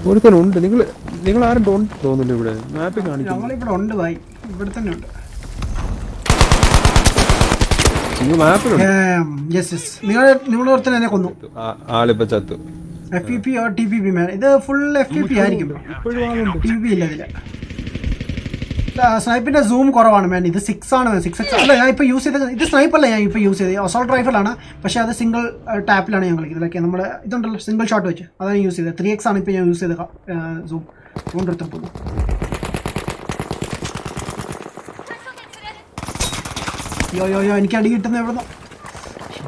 ഒരുത്തനുണ്ട് നിങ്ങൾ ആരും തോന്നില്ല ഇവിടെ മാപ്പിൽ കാണിക്കും ഞങ്ങളിവിടെ ഉണ്ട് ഭായി ഇവിടെ തന്നെ ഉണ്ട് നിങ്ങൾ മാപ്പിലുണ്ട് നിങ്ങളുടെ ഒരുത്തൻ എന്നെ കൊന്നു ആളിപ്പോ ചത്തു FPP or TPP man ഇത് ഫുൾ FPP ആയിരിക്കും TPP ഇല്ല ഇതില് സ്നൈപ്പിന്റെ സൂം കുറവാണ് മാൻ ഇത് 6 ആണ് 6x അല്ല ഞാൻ ഇപ്പോൾ യൂസ് ചെയ്തത് ഇത് സ്നൈപ്പല്ല ഞാൻ ഇപ്പോൾ യൂസ് ചെയ്തത് അസോൾട്ട് റൈഫിളാണ് പക്ഷേ അത് സിംഗിൾ ടാപ്പിലാണ് ഞാൻ കളിക്കുന്നത് ലൈക്ക് നമ്മുടെ ഇതുണ്ടല്ലോ സിംഗിൾ ഷോട്ട് വെച്ച് അതാണ് യൂസ് ചെയ്തത് 3x ആണ് ഇപ്പോൾ ഞാൻ യൂസ് ചെയ്തത് സൂം കൊണ്ടെടുത്തു പോകുന്നു യോ എനിക്ക് അടി കിട്ടുന്ന എവിടെ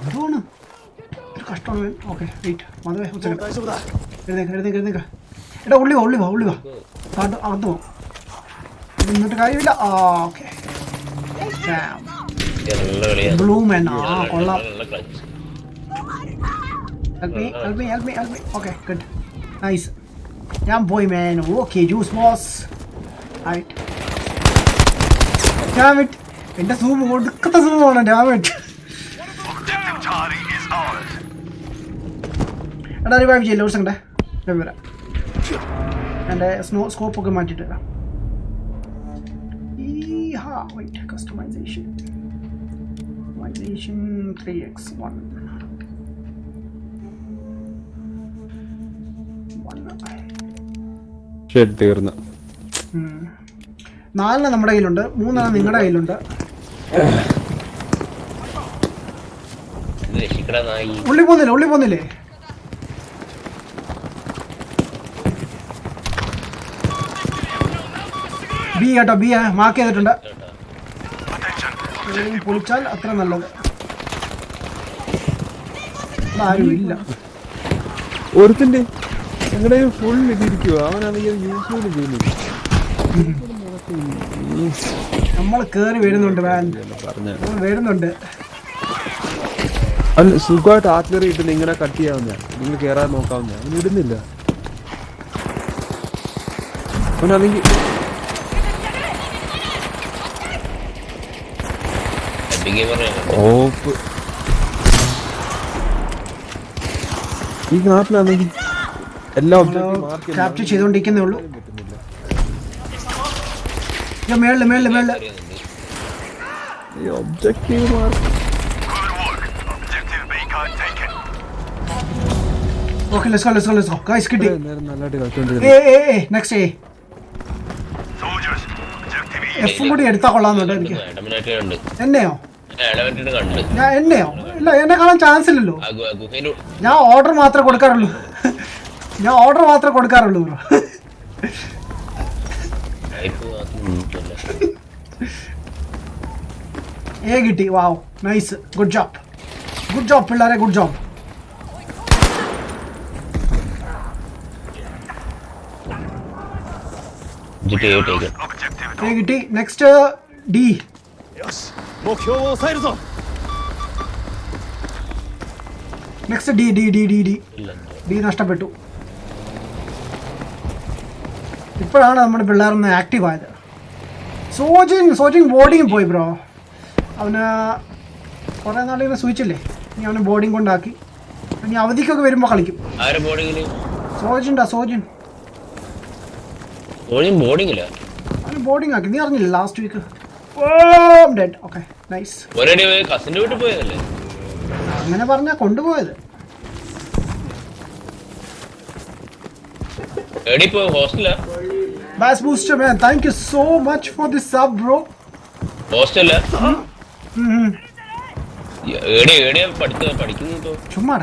എന്തുവാണ് ഒരു കഷ്ടമാണ് ഓക്കെ വെയിറ്റ് മതവേ എഴുന്നേക്ക എടാ ഉള്ളി വാ താട്ട് അകത്ത് പോ എന്നിട്ട് കാര്യമില്ല ഓക്കെ ബ്ലൂ മാൻ ആ കൊള്ളാം help me okay good nice ഞാൻ പോയി man okay juice boss right damn it എൻ്റെ സൂം ഒടുക്കത്തെ സൂമാണ് ഡാം ഇറ്റ് എടാ റിവൈവ് ചെയ്യില്ല ഒരു സെക്കൻഡ് ഞാൻ വരാം എൻ്റെ സ്കോപ്പൊക്കെ മാറ്റിയിട്ട് വരാം wait customization 3x1 ഷെഡ് തീർന്നു 4 നമ്മുടെ കയ്യിലുണ്ട് 3 നിങ്ങളുടെ കയ്യിലുണ്ട് ഉള്ളി പോന്നില്ലേ ബി കേട്ടോ ബി മാർക്ക് ചെയ്തിട്ടുണ്ട് പൊളിച്ചാൽ അത്ര നല്ലത് ആരും ഇല്ല ഒരുത്തിന്റെ ഞങ്ങളുടെ ഫുൾ ഇതിരിക്കുക അവനാണെങ്കിൽ യൂസ് പോലും ചെയ്യുന്നില്ല നമ്മൾ കേറി വരുന്നുണ്ട് വരുന്നുണ്ട് അല്ല സുഖമായിട്ട് ആർട്ടിലറി ഇട്ട് ഇങ്ങനെ കട്ട് ചെയ്യാവുന്ന നിങ്ങൾ കേറാൻ നോക്കാവുന്ന അവൻ ഇടുന്നില്ല അവനാണെങ്കിൽ ഓഫ് ഈ നാട്ടിലാണെങ്കിൽ എല്ലാ ഒബ്ജക്റ്റും ക്യാപ്ചർ ചെയ്തുകൊണ്ടിരിക്കുന്നേ ഉള്ളൂ മേളില് objective mark okay let's go guys കിട്ടി നല്ലതായിട്ട് കളിച്ചോണ്ടിരുന്നു നെക്സ്റ്റ് എഫും കൂടി എടുത്താൽ കൊള്ളാന്നുണ്ട് എനിക്ക് എന്നെയോ ഇല്ല എന്നെ കാണാൻ ചാൻസ് ഇല്ലല്ലോ ഞാൻ ഓർഡർ മാത്രമേ കൊടുക്കാറുള്ളൂ ബ്രോ കിട്ടി വാവ് നൈസ് ഗുഡ് ജോബ് പിള്ളേരെ ഗുഡ് ജോബ് കിട്ടി നെക്സ്റ്റ് ഡി നെക്സ്റ്റ് ഡി നഷ്ടപ്പെട്ടു ഇപ്പോഴാണ് നമ്മുടെ പിള്ളേരൊന്ന് ആക്റ്റീവ് ആയത് സോജിൻ ബോർഡിങ് പോയി ബ്രോ അവന് കുറേ നാളിങ്ങനെ സൂചിച്ചില്ലേ ഇനി അവന് ബോർഡിങ് കൊണ്ടാക്കി ഇനി അവധിക്കൊക്കെ വരുമ്പോൾ കളിക്കും സോജിൻ അവന് ബോർഡിങ് ആക്കി നീ അറിഞ്ഞില്ല last week dead okay nice അങ്ങനെ പറഞ്ഞാ കൊണ്ടുപോയത് എടി ഇപ്പൊ ഹോസ്റ്റലാ? Bass Booster man, thank you so much for this sub bro. ഹോസ്റ്റലാ? എടിയാ പഠിക്കുന്നു? ചുമ്മാ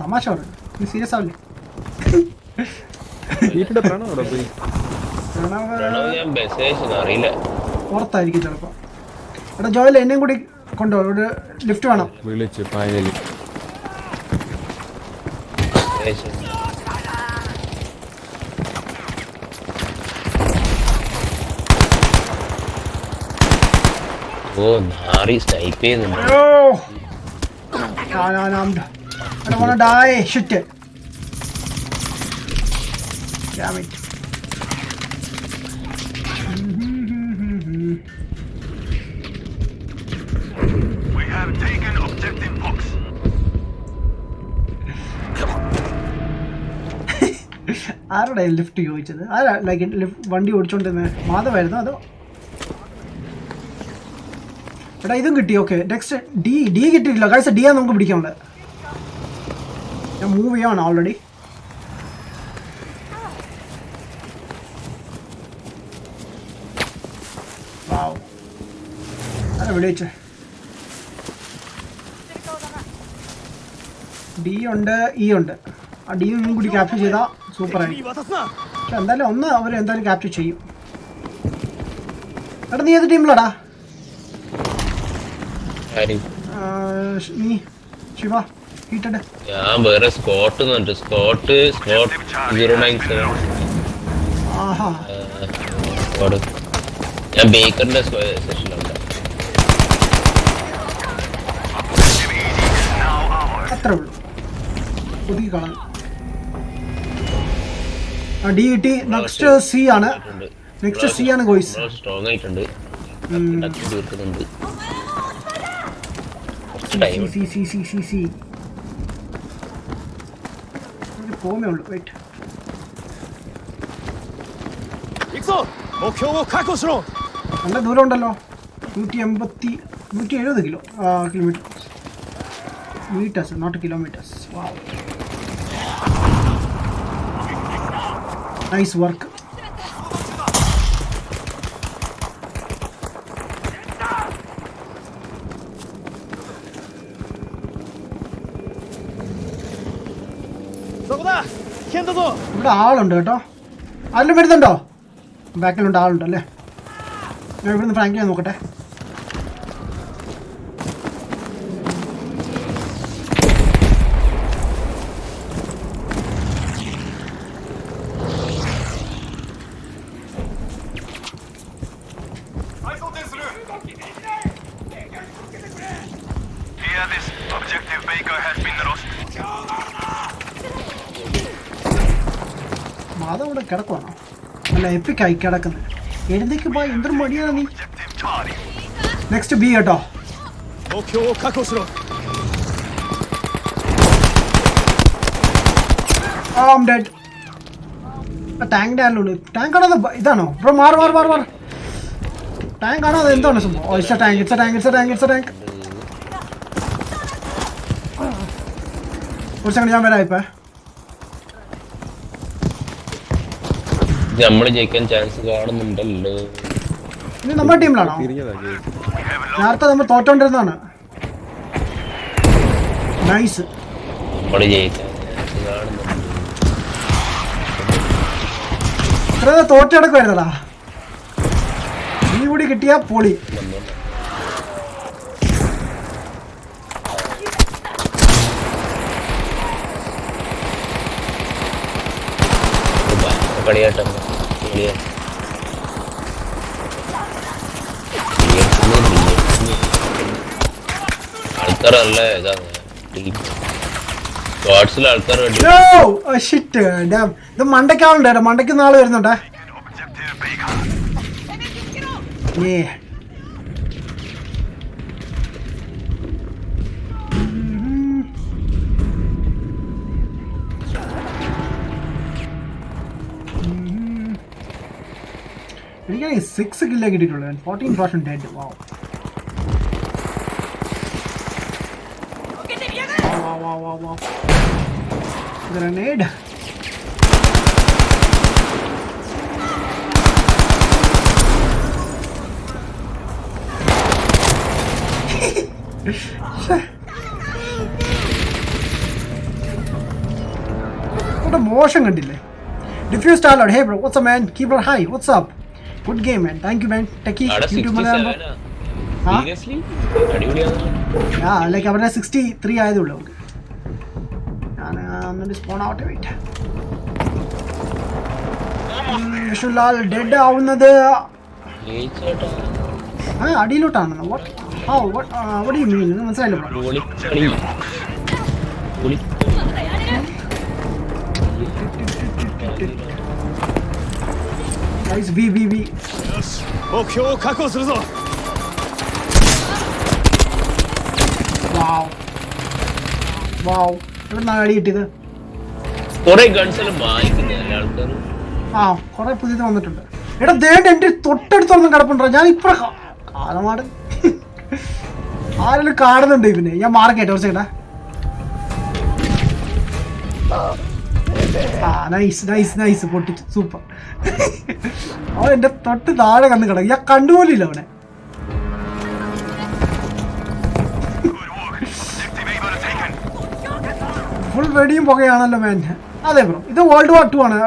തമാശ പറഞ്ഞു. നീ സീരിയസ് ആവില്ലേ? വീട്ടിലെ പ്രണവ് അവിടെ പോയി. പ്രണവ് ഞാൻ മെസ്സേജ് അറിയില്ല. പുറത്തായിരിക്കും ചിലപ്പോ. എടാ ജോയിൽ എന്നെയും കൂടി കൊണ്ടുപോ, ഒരു ലിഫ്റ്റ് വേണം. വിളിച്ച് ഫൈനലി ഓ നാറി സ്നൈപ്പ് ചെയ്യുന്നുണ്ട്. I don't wanna die. Shit. Damn it. We have taken objective box. ആരുടെ ലിഫ്റ്റ് ചോദിച്ചത്? ആരാ ലൈക്ക് വണ്ടി ഓടിച്ചോണ്ടിരുന്നത്? മാധവായിരുന്നു അതോ? എടാ ഇതും കിട്ടി. ഓക്കെ നെക്സ്റ്റ് ഡി കിട്ടിയിട്ടില്ല ഗൈസ്. ഡി ആണ് നമുക്ക് പിടിക്കാനുള്ളത്. ഞാൻ മൂവ് ചെയ്യാണ് ഓൾറെഡി. വാവ് അതെ വിളിച്ചേ. ഡി ഉണ്ട്, ഇ ഉണ്ട്. ആ ഡി ഒന്നും കൂടി ക്യാപ്ചർ ചെയ്താൽ സൂപ്പറായിരിക്കും. പക്ഷെ എന്തായാലും ഒന്ന് അവർ എന്തായാലും ക്യാപ്ചർ ചെയ്യും. എടാ നീ ഏത് ടീമിലാടാ? നീ ശിവ ഹീറ്റഡ്. ഞാൻ വേറെ സ്കോട്ട് 097. ആഹാ ഞാൻ ബേക്കറിന്റെ സെഷനിലുണ്ട്. അത്രേ ഉള്ളൂ. പുതിയ കളർ ഡി കിട്ടി. നെക്സ്റ്റ് സി ആണ്. ഗോയ്സ്. സ്ട്രോങ് ആയിട്ടുണ്ട്. തീർക്കുന്നുണ്ട്. പോകുന്നേ ഉള്ളൂ. വെയിറ്റ്. 行くぞ。目標を確保しろ。 നല്ല ദൂരം ഉണ്ടല്ലോ. 170 kilometre. Metres not kilometres. Nice work. ഇവിടെ ആളുണ്ട് കേട്ടോ. ആരെങ്കിലും വരുന്നുണ്ടോ? ബാക്കിലുണ്ട്, ആളുണ്ട് അല്ലേ? ഞാൻ ഇവിടുന്ന് ഫ്രാങ്ക് ചെയ്യാൻ നോക്കട്ടെ. Here, this objective baker has been lost. Madhav ഇവിടെ കിടക്കുവാണോ? അല്ല എപ്പിക്കായി കിടക്കുന്നത്. എഴുന്നേക്ക് പോയി. എന്തൊരു മടിയാണ് നീ. നെക്സ്റ്റ് ബി കേട്ടോ. ടാങ്കിന്റെ ആളുള്ളൂ. ടാങ്ക് ആണോ? ഇതാണോ ബ്രോ? മാറ്. ടാങ്ക് ആണോ? അത് എന്താണ് സംഭവം? It's A tank. ഒരു സെക്കൻഡ് ഞാൻ വരാം. ഇപ്പൊ നമ്മള് ജയിക്കാൻ ചാൻസ് കാണുന്നുണ്ടല്ലോ. ഇത് നമ്മുടെ ടീമിലാണോ? നേരത്തെ നമ്മൾ തോറ്റോണ്ടിരുന്നാണ്. നൈസ്. നമ്മള് ജയിക്കാൻ ചാൻസ് കാണുന്നുണ്ട്. ഇത്ര തോറ്റെടുക്കുവായിരുന്നടാ. നീ കൂടി കിട്ടിയാ പൊളി. കളിയാട്ടം ആൾക്കാരല്ല ഇതാണ് ടീം. സ്ക്വാഡ്സിലെ ആൾക്കാർ വേണ്ടി. ഇത് മണ്ടയ്ക്കാളുണ്ട്. മണ്ടയ്ക്ക് നാളെ വരുന്നുണ്ടേ. എനിക്ക് 6 കില്ല കിട്ടിയിട്ടുള്ളൂ. 14% ഡെഡ്. വാവ്. ഗ്രനേഡ്. ഇവിടെ മോശം കണ്ടില്ലേ? ഡിഫ്യൂസ് ടാലോഡ്. Hey bro, what's up man? Keeper hi, what's up? Good game man. Thank you man. Techie YouTube Malayalam. Seriously അടിപൊളിയാണ്. ലൈക്ക് അവരുടെ 63 ആയതുള്ളൂ. ഞാൻ ഒന്നിട്ട് സ്പോൺ ആവട്ടെ. വെയിറ്റ്. വിഷ്ണുലാൽ ഡെഡ് ആവുന്നത് അടിയിലോട്ടാണെന്ന്. What you mean? മനസ്സിലായില്ല ബ്രോ. Guys, V. 目標を確保するぞ。 Wow. എവിടുന്നാണ് അടി കിട്ടിയത്? കുറെ ഗൺസ് എല്ലാം വാങ്ങിക്കുന്നല്ലേ ആൾക്കാർ. കുറെ പുതിയത് വന്നിട്ടുണ്ട്. എടാ ദേണ്ട എൻ്റെ തൊട്ടടുത്തൊന്നും കിടപ്പുണ്ടോ? ഞാൻ ഇപ്പഴ കാലമാട് ആരെങ്കിലും കാണുന്നുണ്ട് ഇവന്. ഞാൻ മാർക്കേട്ടെ കുറച്ച് കേട്ടാ. നൈസ് പൊട്ടിച്ചു. സൂപ്പർ. അവൻ എൻ്റെ തൊട്ട് താഴെ കന്ന് കിടക്കും. ഞാൻ കണ്ടുപോലില്ല അവനെ. ഫുൾ വെടിയും പുകയാണല്ലോ മാൻ. അതെ ബ്രോ, ഇത് വേൾഡ് വാർ 2 ആണ്.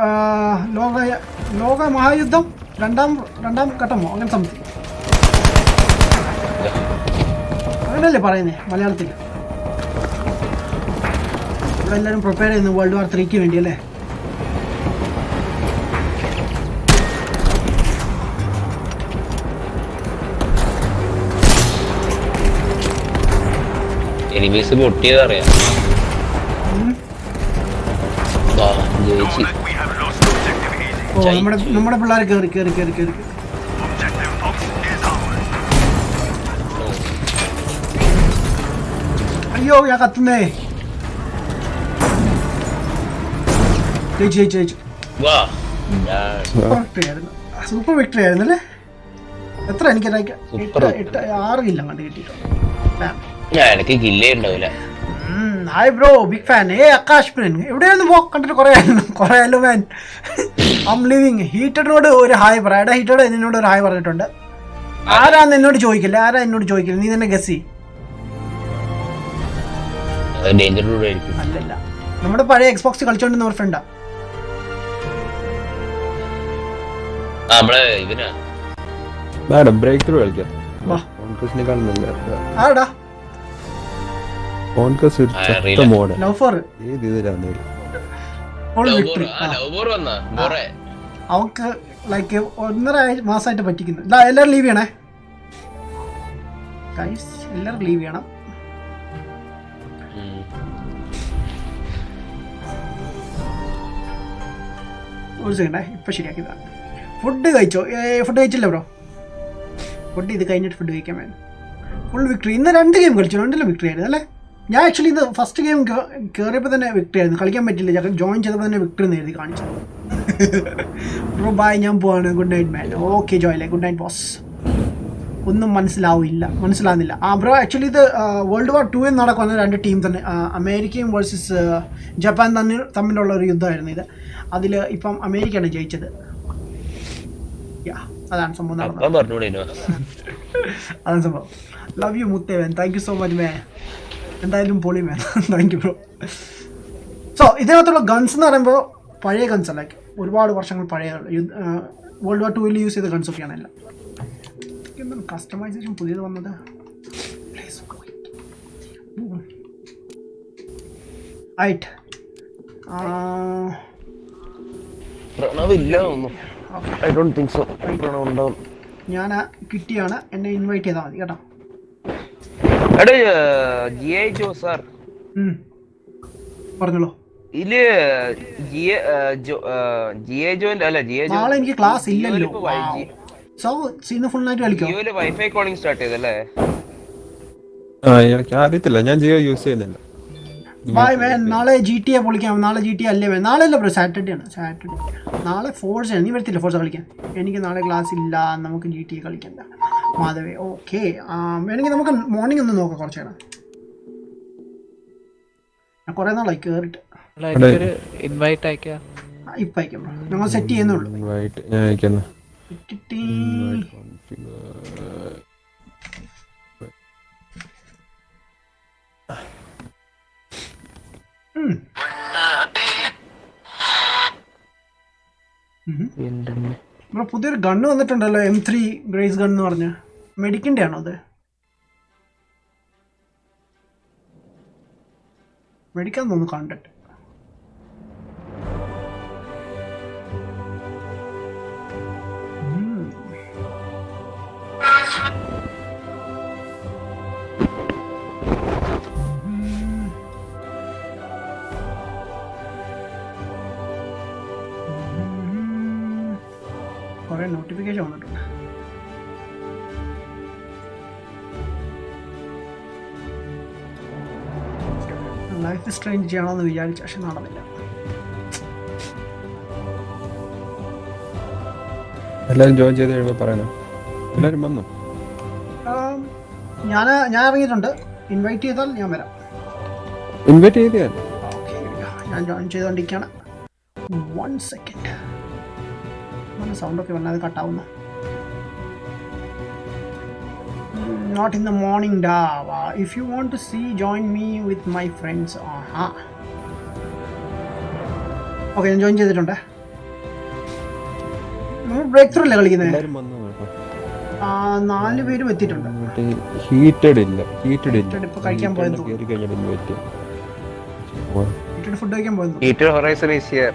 ലോക മഹായുദ്ധം രണ്ടാം ഘട്ടമോ അങ്ങനെ സംതിങ് അങ്ങനെയല്ലേ പറയുന്നേ മലയാളത്തിൽ. ഇവിടെ എല്ലാവരും പ്രിപ്പയർ ചെയ്യുന്നു വേൾഡ് വാർ 3ക്ക് വേണ്ടി അല്ലേ? എനിമീസ് പൊട്ടിയതറിയാം. നമ്മുടെ പിള്ളേർ കേറി. അയ്യോ ഞാൻ കത്തുന്നേ. ജയിച്ചു. സൂപ്പർ വിക്ടറി ആയിരുന്നു അല്ലേ? എത്ര എനിക്ക് 6 കില്ല കണ്ട് കിട്ടിയിട്ടുണ്ട്. എനിക്ക് കില്ലേ ഉണ്ടാവില്ല. Hi bro, big fan. Akash പ്രിൻ എവിടെയൊന്നും പോ കണ്ടിട്ട് കുറേ ആയല്ലോ മാൻ. I'm living. ഹീറ്റഡിനോട് ഒരു ഹായ് പറയാം. ഹീറ്റഡ് എന്നോട് ഒരു ഹായ് പറഞ്ഞിട്ടുണ്ട്. ആരാന്ന് എന്നോട് ചോദിക്കില്ല. നീ തന്നെ ഗസ് ചെയ്യ്. അല്ലല്ല, നമ്മുടെ പഴയ എക്സ്ബോക്സ് കളിച്ചോണ്ടിരുന്ന ഒരു ഫ്രണ്ടാ. ബ്രേക്ക് ത്രൂ കളിക്കാം. ആടാ അവക്ക് ലൈക്ക് 1.5 മാസമായിട്ട് പറ്റിക്കുന്നു. എല്ലാരും ലീവ് ചെയ്യണേ ഗൈസ്, എല്ലാരും ലീവ് ചെയ്യണം. ഒരു സെക്കൻഡേ, ഇപ്പൊ ശരിയാക്കിയതാണ്. ഫുഡ് കഴിച്ചോ? ഫുഡ് കഴിച്ചില്ല ബ്രോ. ഫുഡ് ഇത് കഴിഞ്ഞിട്ട് ഫുഡ് കഴിക്കാൻ വേണം. Full victory. ഇന്ന് 2 ഗെയിം കളിച്ചു, 2 വിക്ടറി ആയിരുന്നു അല്ലേ? ഞാൻ ആക്ച്വലി ഇന്ന് ഫസ്റ്റ് ഗെയിം കയറിയപ്പോൾ തന്നെ വിക്ടറി ആയിരുന്നു. കളിക്കാൻ പറ്റില്ല. ഞാൻ ജോയിൻ ചെയ്തപ്പോൾ തന്നെ വിക്ടറി എന്ന് എഴുതി കാണിച്ചു. ബ്രോ ബൈ, ഞാൻ പോവാണ്. Good night man. ഓക്കെ ജോയിലെ, ഗുഡ് നൈറ്റ് ബോസ്. ഒന്നും മനസ്സിലാവുന്നില്ല. ബ്രോ ആക്ച്വലി ഇത് വേൾഡ് വാർ 2 നടക്കുന്ന 2 ടീം തന്നെ. അമേരിക്കയും വേഴ്സസ് ജപ്പാൻ തമ്മിലുള്ള ഒരു യുദ്ധമായിരുന്നു ഇത്. അതിൽ ഇപ്പം അമേരിക്കയാണ് ജയിച്ചത്. അതാണ് സംഭവം നടന്നത്. അതാണ് സംഭവം. ലവ് യു മുത്തേ man. Thank you so much man. എന്തായാലും പൊളി man. Thank you bro. So ഇതിനകത്തുള്ള ഗൺസ് എന്ന് പറയുമ്പോൾ പഴയ ഗൺസ് ലൈക്ക് ഒരുപാട് വർഷങ്ങൾ പഴയ വേൾഡ് വാർ 2 യൂസ് ചെയ്ത ഗൺസ് ഒക്കെയാണ് എല്ലാം. കസ്റ്റമൈസേഷൻ പുതിയത് വന്നത്. ഞാൻ കിട്ടിയാണ്. എന്നെ ഇൻവൈറ്റ് ചെയ്താൽ മതി കേട്ടോ. പറഞ്ഞോളൂ. നാളെ എനിക്ക് ക്ലാസ് ഇല്ലല്ലോ. ഫുൾ നൈറ്റ് കളിക്കാം. അറിയത്തില്ല, ഞാൻ ജിയോ യൂസ് ചെയ്യുന്നില്ല. Bye man. നാളെ GTA പൊളിക്കാം. നാളെ GTA അല്ലേ മാൻ? നാളെ അല്ല ബ്രോ, സാറ്റർഡേ ആണ്. നാളെ ഫോർസയാണ്. നീ വരത്തില്ല ഫോർസ കളിക്കാൻ? എനിക്ക് നാളെ ക്ലാസ് ഇല്ല. നമുക്ക് GTA കളിക്കണ്ട മാധവേ. ഓക്കെ, വേണമെങ്കിൽ നമുക്ക് മോർണിംഗ് ഒന്ന് നോക്കാം കുറച്ച് നേരം. ഞാൻ കുറേ നാളായി കേറിട്ട്. ഇപ്പം അയക്കാം ബ്രോ, ഞങ്ങൾ സെറ്റ് ചെയ്യുന്നുള്ളൂ. ബ്രോ പുതിയൊരു ഗണ്ണ് വന്നിട്ടുണ്ടല്ലോ M3 ഗ്രേസ് ഗൺ എന്ന് പറഞ്ഞ മെഡിക്കിൻ്റെ ആണോ അത്? മെഡിക്കാൻ തോന്നുന്നു കണ്ടിട്ട്. കുറേ നോട്ടിഫിക്കേഷൻ വന്നിട്ടുണ്ട്. ലൈഫ് സ്ട്രെയിൻ ചെയ്യണമെന്ന് വിചാരിച്ച പക്ഷെ നടന്നില്ല. എല്ലാവരും ജോയിൻ ചെയ്ത് കഴിയുമ്പോൾ പറയണം. എല്ലാവരും വന്നു. ഞാൻ ഇറങ്ങിയിട്ടുണ്ട്. ഇൻവൈറ്റ് ചെയ്താൽ ഞാൻ വരാം. ഇൻവൈറ്റ് ചെയ്താൽ ഓക്കെ, ഞാൻ ജോയിൻ ചെയ്തുകൊണ്ടിരിക്കുകയാണ്. 1 സെക്കൻഡ്. സൗണ്ടൊക്കെ വല്ലാതെ കട്ടാവുന്നു. Not in the morning, da. If you want to see, join me with my friends. Okay, ഞാൻ ജോയിൻ ചെയ്തിട്ടുണ്ട്. നമ്മൾ ബ്രേക്ക് ത്രൂ അല്ലേ കളിക്കുന്നത്? എല്ലാവരും വന്നു കേട്ടോ. 4 പേരും എത്തിയിട്ടുണ്ട്. ഹീറ്റഡ് ഇല്ല. ഇപ്പൊ കഴിക്കാൻ പോയത് കയറി കഴിഞ്ഞിട്ട് പറ്റും. ഹീറ്റഡ് ഫുഡ് കഴിക്കാൻ പോയത് ഹീറ്റഡ് ഹൊറൈസൺ ഈസ് ഹിയർ.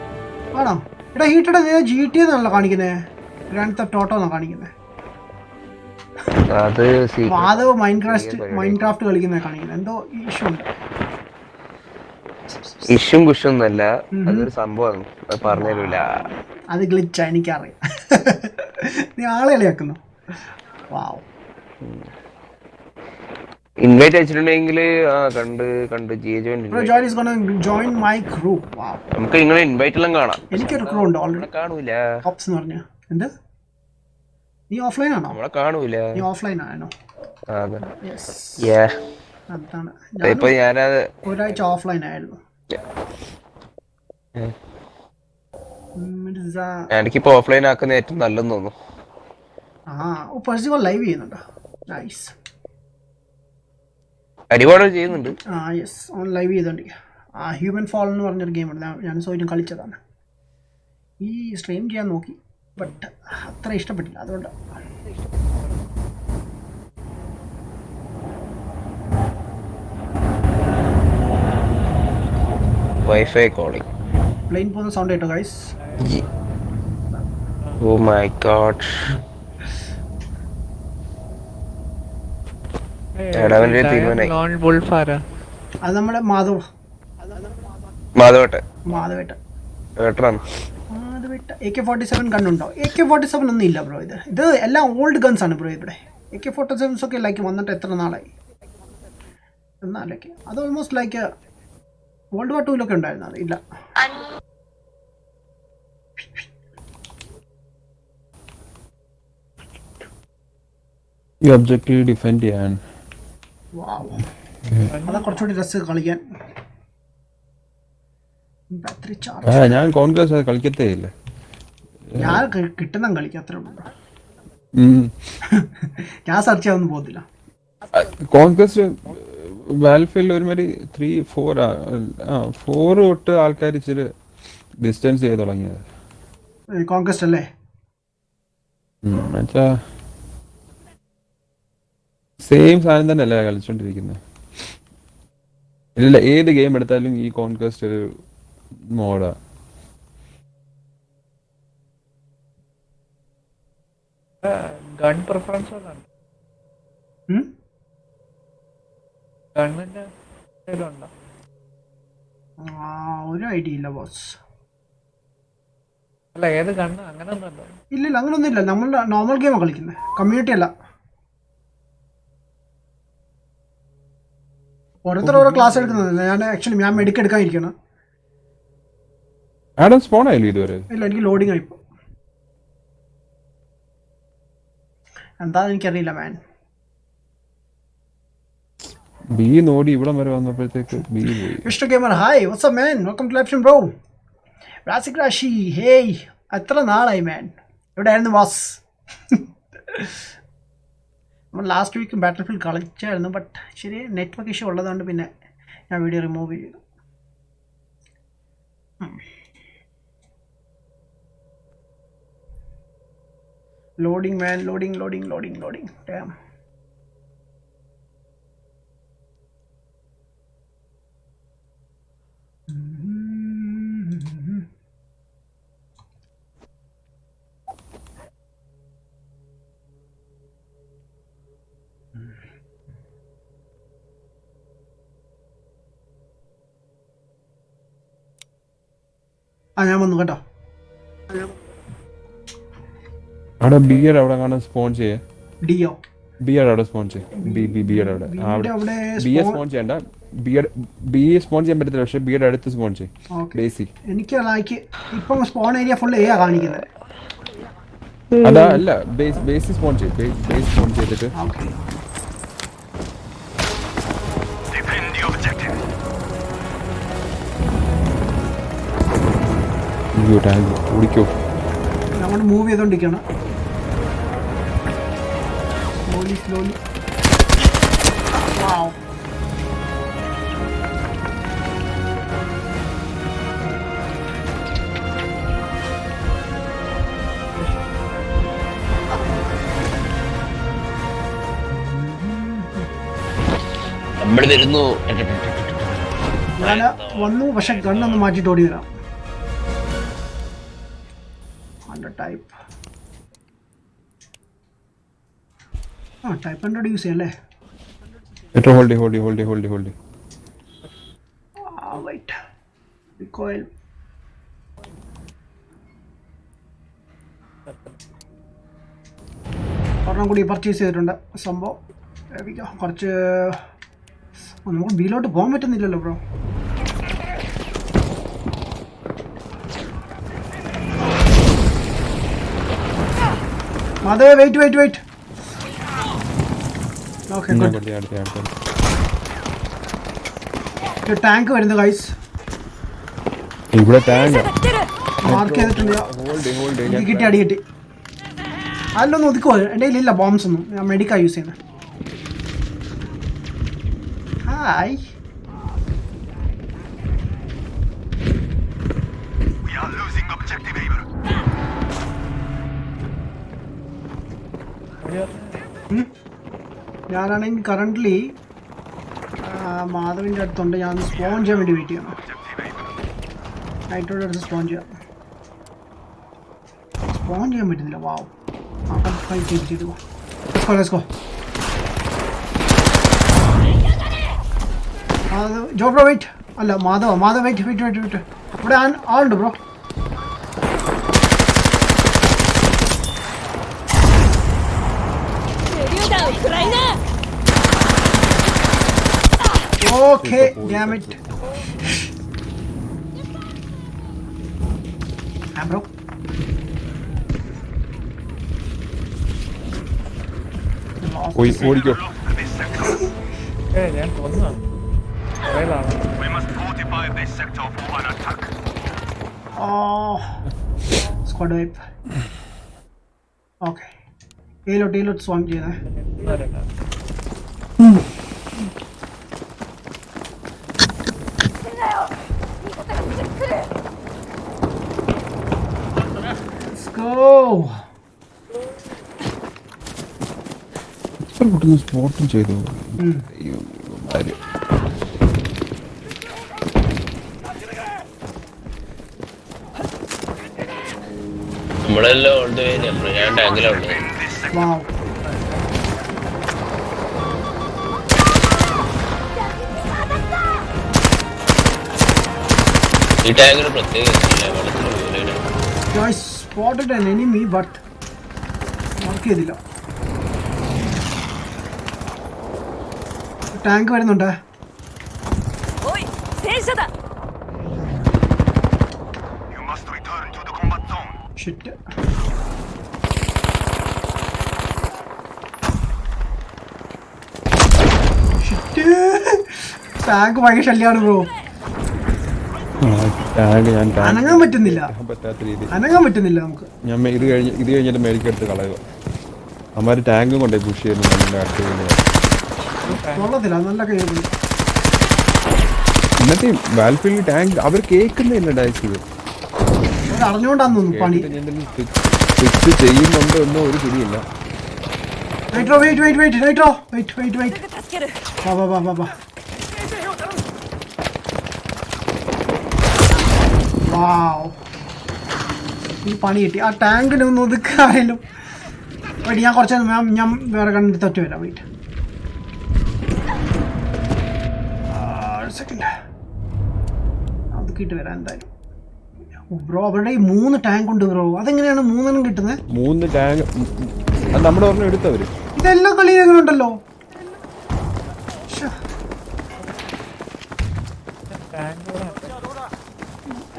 ആണോ? എടാ ഹീറ്റഡ് GTA എന്നാണല്ലോ കാണിക്കുന്നത്. ഗ്രാൻഡ് തെഫ്റ്റ് ഓട്ടോ എന്നാണ് കാണിക്കുന്നത്. അത് മാധവ് മൈൻക്രാഫ്റ്റ് കളിക്കുന്ന കാണിക്കുന്നത്. എന്തോ ഇഷ്യൂ ഉണ്ട്. ഇഷ്യും കുഷൊന്നല്ല, അതൊരു സംഭവമാണ്. അത് പറഞ്ഞു തരൂല. അത് ഗ്ലിച്ചാ, എനിക്കറിയാം. നീ ആളെ കളിയാക്കുന്നു. വാവ്. ഇൻവൈറ്റ് അയച്ചിട്ടുണ്ടെങ്കിൽ കണ്ട് Joy is gonna join my crew. Wow. നമുക്ക് നിങ്ങളെ ഇൻവൈറ്റ് എല്ലാം കാണാം. എനിക്കൊരു ക്രൂ ഉണ്ട് ഓൾറെഡി. കാണൂല. ഓപ്സ് എന്ന് പറഞ്ഞ എന്ത്? നീ ഓഫ്ലൈൻ ആണോ? നമ്മളെ കാണൂല. നീ ഓഫ്ലൈൻ ആണോ? അതെ. യെസ്. അതാണ്. ഇപ്പൊ ഞാനത് ഒരാഴ്ച ഓഫ്ലൈൻ ആയിരുന്നു. എനിക്കിപ്പോ ഓഫ്ലൈൻ ആക്കുന്ന ഏറ്റവും നല്ലെന്ന് തോന്നുന്നു. പെർസിവൽ ലൈവ് ചെയ്യുന്നുണ്ടോ? നൈസ്. ഒരുപാട് ചെയ്യുന്നുണ്ട്. യെസ്, ഓൺ ലൈവ് ചെയ്തോണ്ട്. ഹ്യൂമൻ ഫോൾ എന്ന് പറഞ്ഞൊരു ഗെയിമുണ്ട്. ഞാൻ സോയിലും കളിച്ചതാണ്. ഈ സ്ട്രീം ചെയ്യാൻ നോക്കി, ബട്ട് അത്ര ഇഷ്ടപ്പെട്ടില്ല. അതുകൊണ്ട് വൈഫൈ കോളിംഗ്. പ്ലെയിൻ പോകുന്ന സൗണ്ട് കേട്ടോ ഗൈസ്. Oh my god. അത് നമ്മുടെ മാധവേട്ട. AK-47 ഗണ്ണുണ്ടോ? AK-47 ഒന്നും ഇല്ല ബ്രോ. ഇത് എല്ലാം ഓൾഡ് ഗൺസ് ആണ് ബ്രോ. ഇവിടെ AK-47 ഒക്കെ ലൈക്ക് വന്നിട്ട് എത്ര നാളായി എന്നാലൊക്കെ. അത് almost like World War II ഉണ്ടായിരുന്നു. അത് ഇല്ല. ഈ ഒബ്ജക്റ്റീവ് ഡിഫെൻഡ് ചെയ്യാൻ അതാ കുറച്ചുകൂടി രസം കളിക്കാൻ. ഞാൻ കോൺഗ്രസ് കളിക്കത്തേ ഇല്ല. ഞാൻ കിട്ടുന്ന കളിക്കാം, അത്രേ ഉള്ളൂ. ഞാൻ സെർച്ച് ചെയ്യാനൊന്നും പോകുന്നില്ല. കോൺഗ്രസ് വാൽഫിൽ ഒരുമാതിരി 3-4 തൊട്ട് ആൾക്കാർ ഇച്ചിരി ഡിസ്റ്റൻസ് ചെയ്ത് തുടങ്ങിയത്. കോൺഗ്രസ് അല്ലേ? എന്നുവെച്ചാ സെയിം സാധനം തന്നെ അല്ലേ കളിച്ചോണ്ടിരിക്കുന്നത്. ഇല്ല, ഏത് ഗെയിം എടുത്താലും ഈ കോൺക്വസ്റ്റ് ഒരു മോഡാ. ഗൺ പ്രിഫറൻസ് ഗവൺമെന്റ് ഒരു ഐഡിയ ഇല്ല ബോസ്. അല്ല, ഏത് ഗണ്ണ് അങ്ങനെയൊന്നുമല്ല. ഇല്ല, അങ്ങനൊന്നും ഇല്ല. നമ്മളുടെ നോർമൽ ഗെയിമാണ് കളിക്കുന്നത്, കമ്മ്യൂണിറ്റി അല്ല. ഓരോരുത്തർ ഓരോ ക്ലാസ് എടുക്കുന്നത്. ഞാൻ മെഡിക്കൽ എടുക്കാനിരിക്കണം. ആഡം സ്പോൺ ആയില്ലേ ഇതുവരെ? ഇല്ല, എനിക്ക് ലോഡിങ് ആയിപ്പോ. എന്താന്ന് എനിക്കറിയില്ല മാൻ. ബി നോടി ഇവിടെ വരെ വന്നപ്പോഴത്തേക്ക് ബി പോയി. Mister gamer hi, what's up man? Welcome to live stream bro. Razik Rashi hey, എത്ര നാളായി മാൻ. എവിടെയായിരുന്നു ബോസ്? നമ്മൾ ലാസ്റ്റ് വീക്ക് ബാറ്റിൽ ഫീൽഡ് കളിച്ചായിരുന്നു, ബട്ട് ശരി നെറ്റ്വർക്ക് ഇഷ്യൂ ഉള്ളതുകൊണ്ട് പിന്നെ ഞാൻ വീഡിയോ റിമൂവ് ചെയ്തു. Loading, man. Loading. Damn. ഞാൻ വന്നു കേട്ടോ. അവിടെ ബിയർ അവിടെ കാണാൻ സ്പോൺ ചെയ്യേ. ഡിയോ ബിയർ അവിടെ സ്പോൺ ചെയ്യേ. ബിയർ അവിടെ ബിയർ സ്പോൺ ചെയ്യണ്ട. ബിയർ സ്പോൺ ചെയ്യാൻ പറ്റത്തില്ല, പക്ഷെ ബിയർ അടുത്ത് സ്പോൺ ചെയ്യും. ബേസി എനിക്ക് ലൈക്ക് ഇപ്പം സ്പോൺ ഏരിയ ഫുൾ എ കാണിക്കുന്നത്. അതാ അല്ല, ബേസ് സ്പോൺ ചെയ്യും. ബേസ് സ്പോൺ ചെയ്തിട്ട് ഓടിക്കോ. നമ്മൾ മൂവ് ചെയ്തോണ്ടിരിക്കണം. സ്ലോലി. Wow. നമ്മൾ വരുന്നു. ഞാൻ വന്നു, പക്ഷെ ഗണ്ണൊന്ന് മാറ്റിട്ട് ഓടി വരാം. ടൈപ്പ് ടൈപ്പ് 100 യൂസ് ചെയ്യല്ലേ? Hold wait. റിക്കോയിൽ ഒരെണ്ണം കൂടി പർച്ചേസ് ചെയ്തിട്ടുണ്ട്. സംഭവം കുറച്ച് നമുക്ക് ബിയിലോട്ട് പോകാൻ പറ്റുന്നില്ലല്ലോ ബ്രോ. അതെ, വെയിറ്റ്. ഓക്കെ, ടാങ്ക് വരുന്നു ഗൈസ്. ഇവിടെ ടാങ്ക് മാർക്ക് ചെയ്തിട്ടില്ല. അടി കിട്ടി. അതിലൊന്നും ഒതുക്കുമോ? എൻ്റെ കയ്യിലില്ല ബോംബ്സ് ഒന്നും. ഞാൻ മെഡിക്കാ യൂസ് ചെയ്യുന്നത്. ഹായ്. ഞാനാണെങ്കിൽ കറൻ്റ്ലി മാധവിൻ്റെ അടുത്തുണ്ട്. ഞാൻ സ്പോൺ ചെയ്യാൻ വേണ്ടി വെയിറ്റ് ചെയ്യണം. നൈറ്റോടെ അടുത്ത് സ്പോൺ ചെയ്യാൻ പറ്റുന്നില്ല. വാവ്. ചെയ്ത് പോവാം. ജോ ബ്രോ വെയിറ്റ്. അല്ല, മാധവ് വെയിറ്റ്. ഇവിടെ ആളുണ്ട് bro. Okay, damn it. Bro. ഓടിക്കോ. ഞാൻ കൊന്നു. Squad wipe. Okay. Reload swamp ചെയ്യണേ. Let's go. സ്പോട്ടും ചെയ്തു. നമ്മളെല്ലാം ഉണ്ട്. ഞാൻ ടാങ്കിലുണ്ട്. Wow. ഈ ടാങ്കിന് പ്രത്യേകിച്ച് I spotted an enemy but mark ചെയ്തില്ല. ടാങ്ക് വരുന്നുണ്ട്. ഷിറ്റ്. ടാങ്ക് ഭയങ്കര ശല്യാണ് ബ്രോ. അനങ്ങാൻ പറ്റുന്നില്ല നമുക്ക്. ഞാൻ ഇത് കഴിഞ്ഞിട്ട് മേടിക്കെടുത്ത് കളയുക. അമ്മാര് ടാങ്കും കൊണ്ടേ പുഷ് ചെയ്യുന്നു. കൊള്ളത്തില്ല, നല്ല കൈ. എന്നിട്ട് ബാൽഫീൽഡ് ടാങ്ക് അവർ കേൾക്കുന്നില്ല ഡാൻസ് ഇത് അറിഞ്ഞുകൊണ്ടാന്ന് തോന്നുന്നു പണി. ഫിക്സ് ചെയ്യുന്നുണ്ടോ എന്നോ ഒരു പിടിയില്ല. ഈ പണി കിട്ടി. ആ ടാങ്കിന് ഒന്ന് ഒതുക്കായാലും വെയിറ്റ്. ഞാൻ കുറച്ച് ഞാൻ വേറെ കണ്ടിട്ട് തൊറ്റ് വരാം. വെയിറ്റ് സെക്കൻഡ് ഒതുക്കിയിട്ട് വരാം എന്തായാലും. ബ്രോ അവരുടെ ഈ 3 ടാങ്ക് ഉണ്ട് ബ്രോ. അതെങ്ങനെയാണ് 3 കിട്ടുന്നത്? 3 ടാങ്ക് നമ്മുടെ ഓർമ്മ എടുത്തവര്. ഇതെല്ലാം കളിയും എങ്ങനെ ഉണ്ടല്ലോ.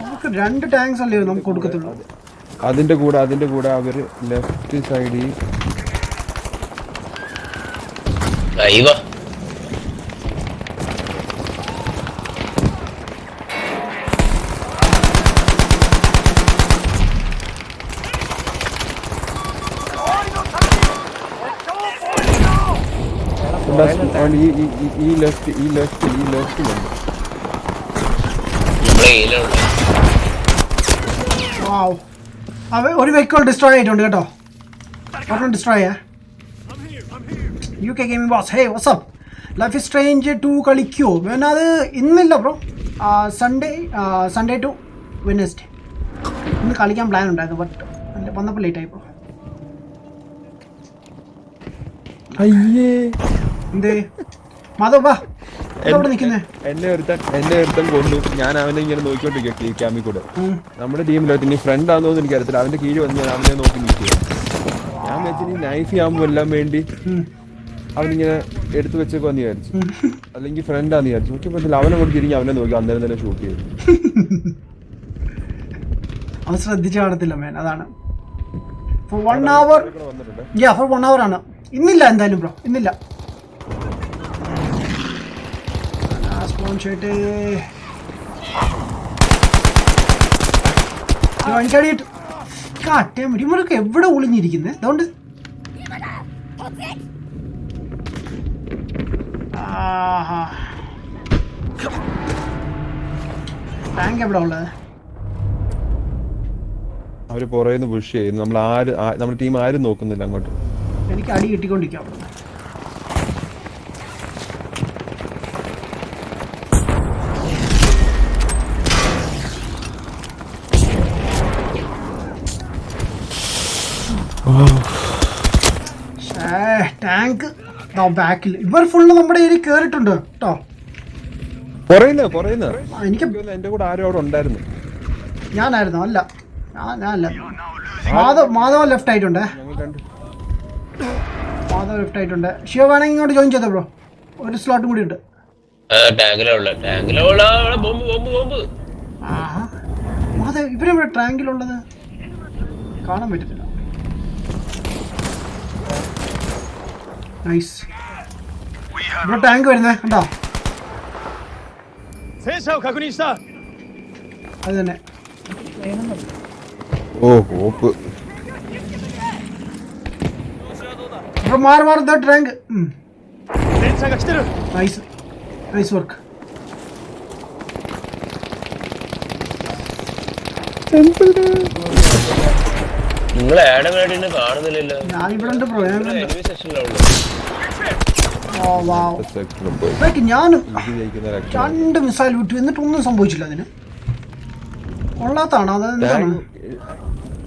നമുക്ക് 2 ടാങ്ക്സ് അല്ലേ നമുക്ക് കൊടുക്കത്തുള്ളൂ. അതിന്റെ കൂടെ അവര് ലെഫ്റ്റ് സൈഡിൽ ഈ ലെഫ്റ്റ് ഒരു വെഹിക്കിൾ ഡിസ്ട്രോയ് ആയിട്ടുണ്ട് കേട്ടോ. ഒരെണ്ണം ഡിസ്ട്രോയ് ചെയ്യാ. UK gaming boss hey WhatsApp. Life is strange 2 കളിക്കുമോ? അത് ഇന്നില്ല ബ്രോ. സൺഡേ ടു വെഡ്നെസ്ഡേ ഇന്ന് കളിക്കാൻ പ്ലാൻ ഉണ്ടായിരുന്നു. ബട്ട് വന്നപ്പോൾ ലേറ്റ് ആയി ബ്രോ. അയ്യേ എന്തേ മാധവ് വാ ഇവിടെ നിൽക്കുന്നേ. എന്നെ ഒരുത്തൻ കൊണ്ടു. ഞാൻ അവനെ ഇങ്ങനെ നോക്കിക്കൊണ്ടിരിക്കുക ക്യാമിൽ കൂടെ. നമ്മുടെ ടീമിലോട്ട് ഇനി ഫ്രണ്ട് ആണെന്നോന്ന് എനിക്കറിയത്തില്ല. അവന്റെ കീഴിൽ വന്ന് ഞാൻ അവനെ നോക്കി നിൽക്കുക. ഞാൻ വെച്ചിട്ട് നൈഫ് ആകുമ്പോൾ എല്ലാം വേണ്ടി അവനിങ്ങനെ എടുത്തു വെച്ചേക്കോന്ന് വിചാരിച്ചു. അല്ലെങ്കിൽ ഫ്രണ്ടാന്ന് വിചാരിച്ചു. നോക്കിയപ്പോൾ അവനെ കൊണ്ട് തിരിഞ്ഞ് അവനെ നോക്കി അന്നേരം തന്നെ ഷൂട്ട് ചെയ്തു. അവൻ ശ്രദ്ധിച്ചു കാണത്തില്ല മേൻ. അതാണ് for 1 hour. for 1 hour ആണ്. ഇന്നില്ല എന്തായാലും ബ്രോ. ഇന്നില്ല. ഇവരൊക്കെ എവിടെ ഒളിഞ്ഞിരിക്കുന്നത്? അതുകൊണ്ട് ടാങ്ക് എവിടെ ഉള്ളത്? അവര് പുറയുന്ന പുഷ് ചെയ്യുന്നു. നമ്മുടെ ടീം ആരും നോക്കുന്നില്ല അങ്ങോട്ട്. എനിക്ക് അടി കിട്ടിക്കൊണ്ടിരിക്കാം. ടാങ്ക് ബാക്കിൽ ഇവർ ഫുള്ള് നമ്മുടെ ഏരിയ കേറിയിട്ടുണ്ട് കേട്ടോ. എനിക്ക് എന്റെ കൂടെ ആരും അവിടെ ഉണ്ടായിരുന്നു. ഞാനായിരുന്നു. അല്ല ഞാനല്ല. മാധവ ലെഫ്റ്റ് ആയിട്ടുണ്ട്. ശിവ വേണമെങ്കിൽ ഇങ്ങോട്ട് ജോയിൻ ചെയ്തോ ബ്രോ. ഒരു സ്ലോട്ടും കൂടി ഉണ്ട്. മാധവ് ഇവരെവിടെ ടാങ്കിലുള്ളത് കാണാൻ പറ്റത്തില്ല. നൈസ്. ഇവിടെ ടാങ്ക് വരുന്നേ കണ്ടോ? അത് തന്നെ. മാറി ടാങ്ക്. Nice work. നിങ്ങൾ ആഡമിനാറ്റിനെ കാണുന്നില്ലല്ലോ. ഞാനിവിടെ ഉണ്ട് ബ്രോ. ഞാൻ രണ്ട് മിസൈൽ വിട്ടു എന്നിട്ടൊന്നും സംഭവിച്ചില്ല. അതിന് കൊള്ളാത്താണ്. അതെന്താണ്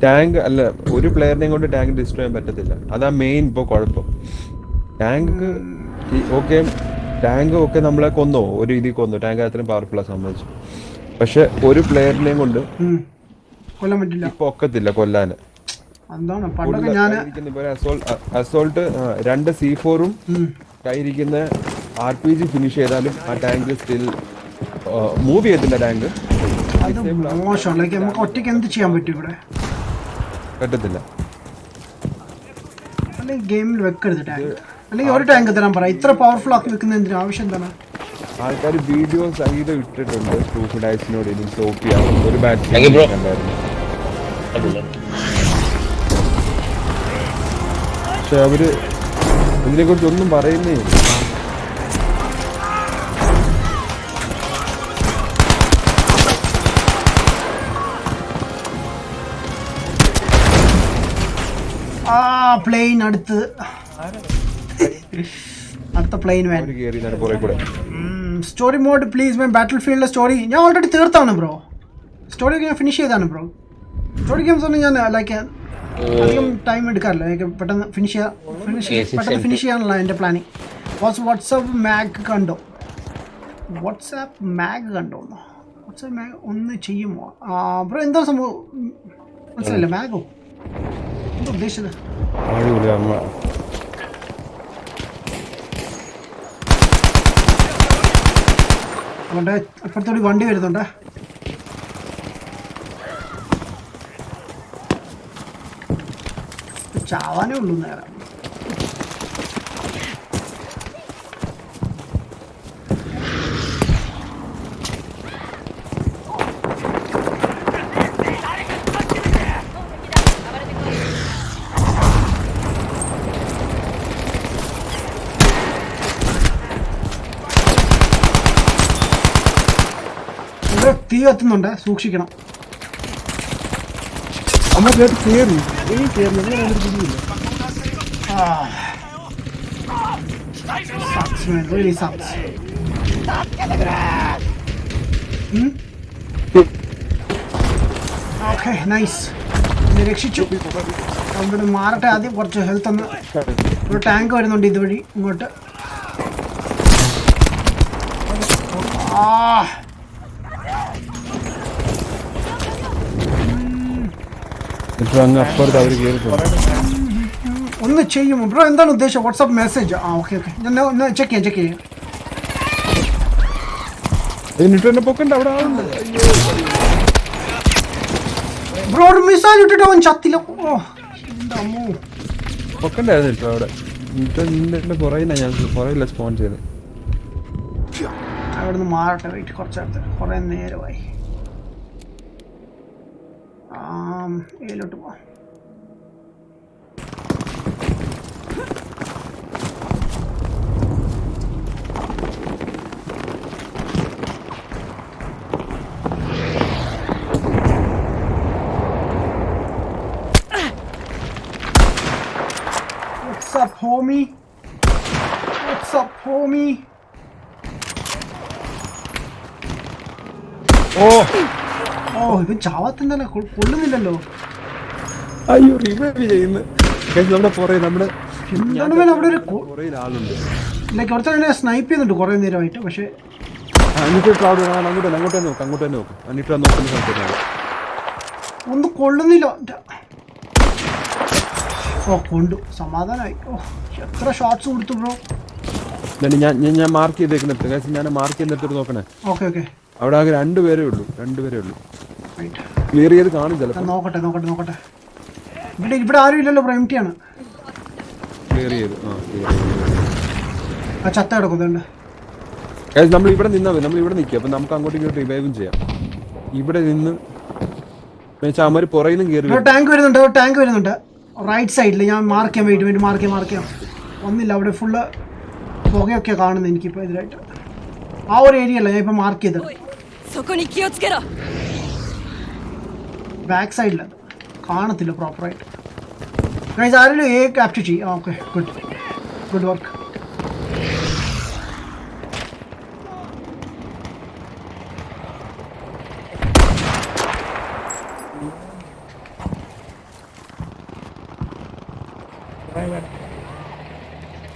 ടാങ്ക് അല്ല, ഒരു പ്ലെയറിനെയും കൊണ്ട് ടാങ്ക് ഡിസ്ട്രോയ് ചെയ്യാൻ പറ്റത്തില്ല. അതാ മെയിൻ ഇപ്പോൾ കുഴപ്പം. ടാങ്ക് ഒക്കെ നമ്മളെ കൊന്നോ, ഒരു രീതിയിൽ കൊന്നു. ടാങ്ക് അത്രയും പവർഫുള്ളാ സംബന്ധിച്ചു. പക്ഷെ ഒരു പ്ലെയറിനെയും കൊണ്ട് കൊല്ലാൻ പറ്റില്ല. ഇപ്പൊ ഒക്കത്തില്ല കൊല്ലാന്. അസോൾട്ട് 2 C4ഉം കയ്യിരിക്കുന്ന RPG ഫിനിഷ് ചെയ്താലും ആ ടാങ്ക് സ്റ്റിൽ മൂവ് ചെയ്യത്തില്ല. ടാങ്ക് നമുക്ക് ഒറ്റയ്ക്ക് എന്ത് ചെയ്യാൻ പറ്റും ഇവിടെ? പറ്റത്തില്ല. അല്ലെങ്കിൽ ഗെയിമിൽ വെക്കരുത് ടാങ്ക്. അല്ലെങ്കിൽ ഒരു ടാങ്ക് തരാൻ പറ. ഇത്ര പവർഫുൾ ആക്കി വെക്കുന്നതിന് ആവശ്യം എന്താണ്? ആൾക്കാർ വീഡിയോ സഹിതം ഇട്ടിട്ടുണ്ട്. പ്രൂഫ് ഡൈസിനോട് ഇനി സ്റ്റോപ്പ് ചെയ്യാം. ഒരു ബാറ്റ് ഉണ്ടായിരുന്നു. പക്ഷെ അവര് ഇതിനെ കുറിച്ച് ഒന്നും പറയുന്നേ ഇല്ല. പ്ലെയിൻ അടുത്ത് പ്ലെയിൻ വേണം. സ്റ്റോറി മോഡ് പ്ലീസ് മാൻ. ബാറ്റിൽ ഫീൽഡിലെ സ്റ്റോറി ഞാൻ ഓൾറെഡി തീർത്താണ് ബ്രോ. സ്റ്റോറി ഞാൻ ഫിനിഷ് ചെയ്താണ് ബ്രോ. സ്റ്റോറി ഗെയിംസ് ഒന്നും ഞാൻ ലൈക്ക് അധികം ടൈം എടുക്കാറില്ല. ലൈക്ക് പെട്ടെന്ന് ഫിനിഷ് ചെയ്യാനുള്ള എൻ്റെ പ്ലാനിങ്. വാട്സാപ്പ് മാഗ് കണ്ടോ? വാട്സാപ്പ് മാഗ് ഒന്ന് ചെയ്യുമോ ബ്രോ? എന്താ സംഭവം മനസ്സിലല്ലേ? മാഗോ എന്താ ഉദ്ദേശിച്ചത്? അതുകൊണ്ട് അപ്പുറത്തോട് വണ്ടി വരുന്നുണ്ട്. ചാവാനേ ഉള്ളൂ നേരം. തീ കത്തുന്നുണ്ട്, സൂക്ഷിക്കണം. Really sucks. Okay, nice. രക്ഷിച്ചു. അവിടെ മാറട്ടെ. ആദ്യം കുറച്ച് ഹെൽത്ത് ഒന്ന്. ഒരു ടാങ്ക് വരുന്നുണ്ട് ഇതുവഴി ഇങ്ങോട്ട്. ഒന്ന് ചെയ്യുമോ ബ്രോ? എന്താണ് ഉദ്ദേശം? WhatsApp message? ഓക്കെ ഞാൻ ഒന്ന് ചെക്ക് ചെയ്യാം. ബ്രോ ഒരു മിസൈൽ ഇട്ടിട്ട് അവൻ ചത്തില്ല. അവിടെ നിന്ന് മാറട്ടെ. വെയിറ്റ് കുറച്ചടുത്ത് കുറെ നേരമായി. ഏലോട്ട് പോവാം. What's up, homie? ഇവൻ ചാവാത്തന്നല്ല, കൊള്ളുന്നില്ലല്ലോ. അയ്യോ റിവൈവ് ചെയ്യുന്നു. കുറച്ച് സ്നൈപ്പ് ചെയ്യുന്നുണ്ട് കുറെ നേരമായിട്ട്. പക്ഷെ ഒന്നും കൊള്ളുന്നില്ല. കൊണ്ടു സമാധാനമായി. എത്ര ഷോട്ട്സ് കൊടുത്തു ബ്രോ? ഞാൻ മാർക്ക് ചെയ്തേക്കുന്നിട്ട് ഞാൻ മാർക്ക് ചെയ്യുന്നിട്ട് നോക്കണേ. ഓക്കെ അവിടെ ആകെ രണ്ടുപേരേ ഉള്ളൂ. ക്ലിയർ ചെയ്ത് കാണും ചിലപ്പോൾ. നോക്കട്ടെ. ഇവിടെ ആരും ഇല്ലല്ലോ ബ്രോ. എംറ്റി ആണ്. ക്ലിയർ ചെയ്തു. ചത്ത കിടക്കുന്നുണ്ട്. നമ്മൾ ഇവിടെ നിന്നാൽ മതി. നമ്മൾ ഇവിടെ നിൽക്കുക. അപ്പം നമുക്ക് അങ്ങോട്ടും ഇങ്ങോട്ട് റിവൈവും ചെയ്യാം. ഇവിടെ നിന്ന് അമ്മ പുറയിലും കയറി. ടാങ്ക് വരുന്നുണ്ട് റൈറ്റ് സൈഡിൽ. ഞാൻ മാർക്ക് ചെയ്യാൻ മാർക്ക് ചെയ്യാം. ഒന്നില്ല, അവിടെ ഫുള്ള് പുകയൊക്കെ കാണുന്നത് എനിക്കിപ്പോൾ ഇതിലായിട്ട്. ആ ഒരു ഏരിയ അല്ല ഞാൻ ഇപ്പം മാർക്ക് ചെയ്തത്. ബാക്ക് സൈഡിൽ കാണത്തില്ല പ്രോപ്പറായിട്ട്. ആരെങ്കിലും ക്യാപ്ചർ ചെയ്യും. Okay, good work.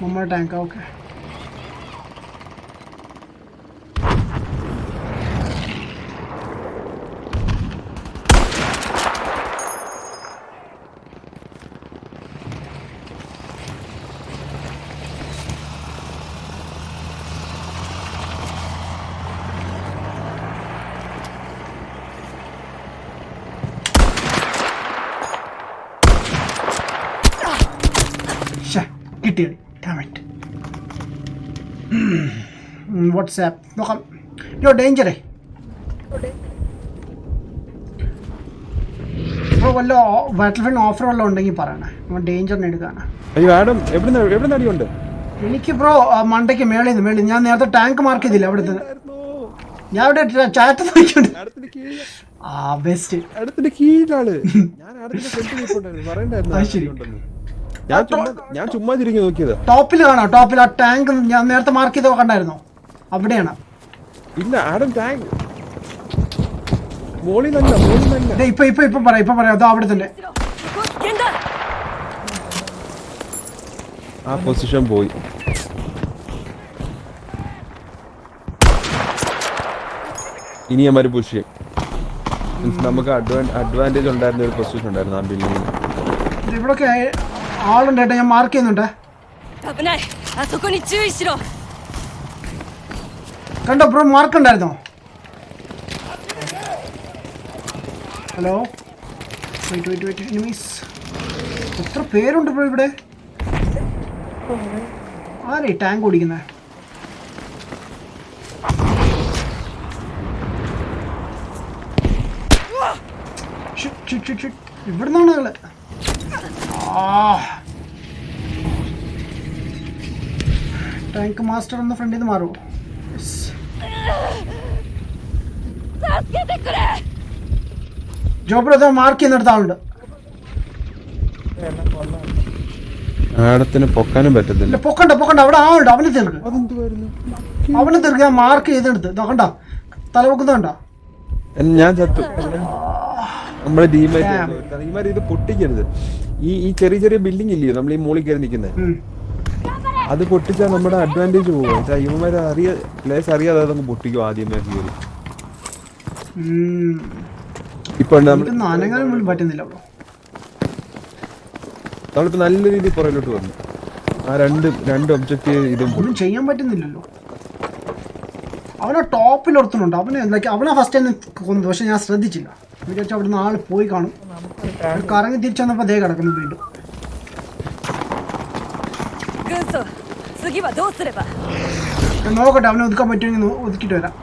നമ്മുടെ ടാങ്ക്. ഓക്കെ, കിട്ടിയത്. വാട്സാപ്പ് നോക്കാം. ഡേഞ്ചറേ ഇപ്പോൾ വല്ല ബാറ്റിൽ ഫീൽഡ് ഓഫർ വല്ലതും ഉണ്ടെങ്കിൽ പറയണേ. നമ്മൾ ഡേഞ്ചറിന് എടുക്കാണ്. എനിക്ക് ബ്രോ മണ്ടയ്ക്ക് മേളിൽ നിന്ന് ഞാൻ നേരത്തെ ടാങ്ക് മാർക്ക് ചെയ്തില്ല. അവിടുത്തെ ഞാൻ അവിടെ ചാറ്റ് നോക്കിയുണ്ട്. ബെസ്റ്റ്. ശരി, ഞാൻ ചുമ്മാ തിരിഞ്ഞു നോക്കിയത്. ടോപ്പിൽ കാണാം, ടോപ്പിൽ ആ ടാങ്ക് ഞാൻ നേരത്തെ മാർക്ക് ചെയ്ത് കണ്ടായിരുന്നോ? അവിടെയാണ്. ഇല്ല ആഡം ടാങ്ക് മോളിലല്ല. ഇപ്പൊ പറയാം അതോ അവിടെ തന്നെ. ആ പൊസിഷൻ പോയി. ഇനി അമ്മ പുഷ് ചെയ്യും. നമുക്ക് അഡ്വാൻറ്റേജ് ഉണ്ടായിരുന്ന ഒരു പൊസിഷൻ ഉണ്ടായിരുന്നു ആ ബിൽഡിങ്ങിൽ. ഇവിടൊക്കെ ആളുണ്ട് കേട്ടോ, ഞാൻ മാർക്ക് ചെയ്യുന്നുണ്ട്. കണ്ടോ ബ്രോ, മാർക്ക് ഉണ്ടായിരുന്നോ? Hello, wait enemies. എത്ര പേരുണ്ട് ബ്രോ ഇവിടെ? ആരേ ടാങ്ക് ഓടിക്കുന്നത്? ഇവിടെ നിന്നാണ് ആള്. ടാങ്ക് മാസ്റ്റർ എന്ന ഫ്രണ്ടിൽ നിന്ന് മാറുമോ? ജോബ് ബ്രോ മാർക്ക് ചെയ്യുന്നിടത്ത് ആളുണ്ട്. ആടത്തിന് പൊക്കാനും പറ്റത്തില്ല. പൊക്കണ്ട അവിടെ ആളുണ്ട്. അവനെ തീർക്ക് ഞാൻ മാർക്ക് ചെയ്തെടുത്ത് നോക്കണ്ട. തലവെക്കുന്ന കണ്ട. ഞാൻ ചത്തു. നമ്മളെ ടീമായിട്ട് ഇത് പൊട്ടിക്കരുത്. ഈ ചെറിയ ബിൽഡിംഗ് ഇല്ലയോ നമ്മൾ ഈ മോളിൽ കയറി നിൽക്കുന്നത്, അത് പൊട്ടിച്ചാൽ നമ്മുടെ അഡ്വാൻറ്റേജ് പോകും. ഇവന്മാരെ പ്ലേസ് അറിയാതെ അതങ്ങ് പൊട്ടിക്കും ആദ്യമേ കയറി. ഇപ്പൊ നമ്മളിപ്പോ നല്ല രീതിയിൽ പുറകിലോട്ട് വന്നു. ആ രണ്ട് ഒബ്ജക്റ്റീവ് ഇതും ചെയ്യാൻ പറ്റുന്നില്ലല്ലോ. അവനെ ടോപ്പിൽ ഒരുത്തുന്നുണ്ട്. അവനെ ഫസ്റ്റ് തന്നെ കൊന്നു, പക്ഷെ ഞാൻ ശ്രദ്ധിച്ചില്ല. വിചാരിച്ച അവിടെ നിന്ന് ആള് പോയി കാണും. കറങ്ങി തിരിച്ചു വന്നപ്പോ ദേ കിടക്കുന്നു വീണ്ടും. നോക്കട്ടെ, അവനെ ഒതുക്കാൻ പറ്റുമെങ്കിൽ ഒതുക്കിട്ട് വരാം.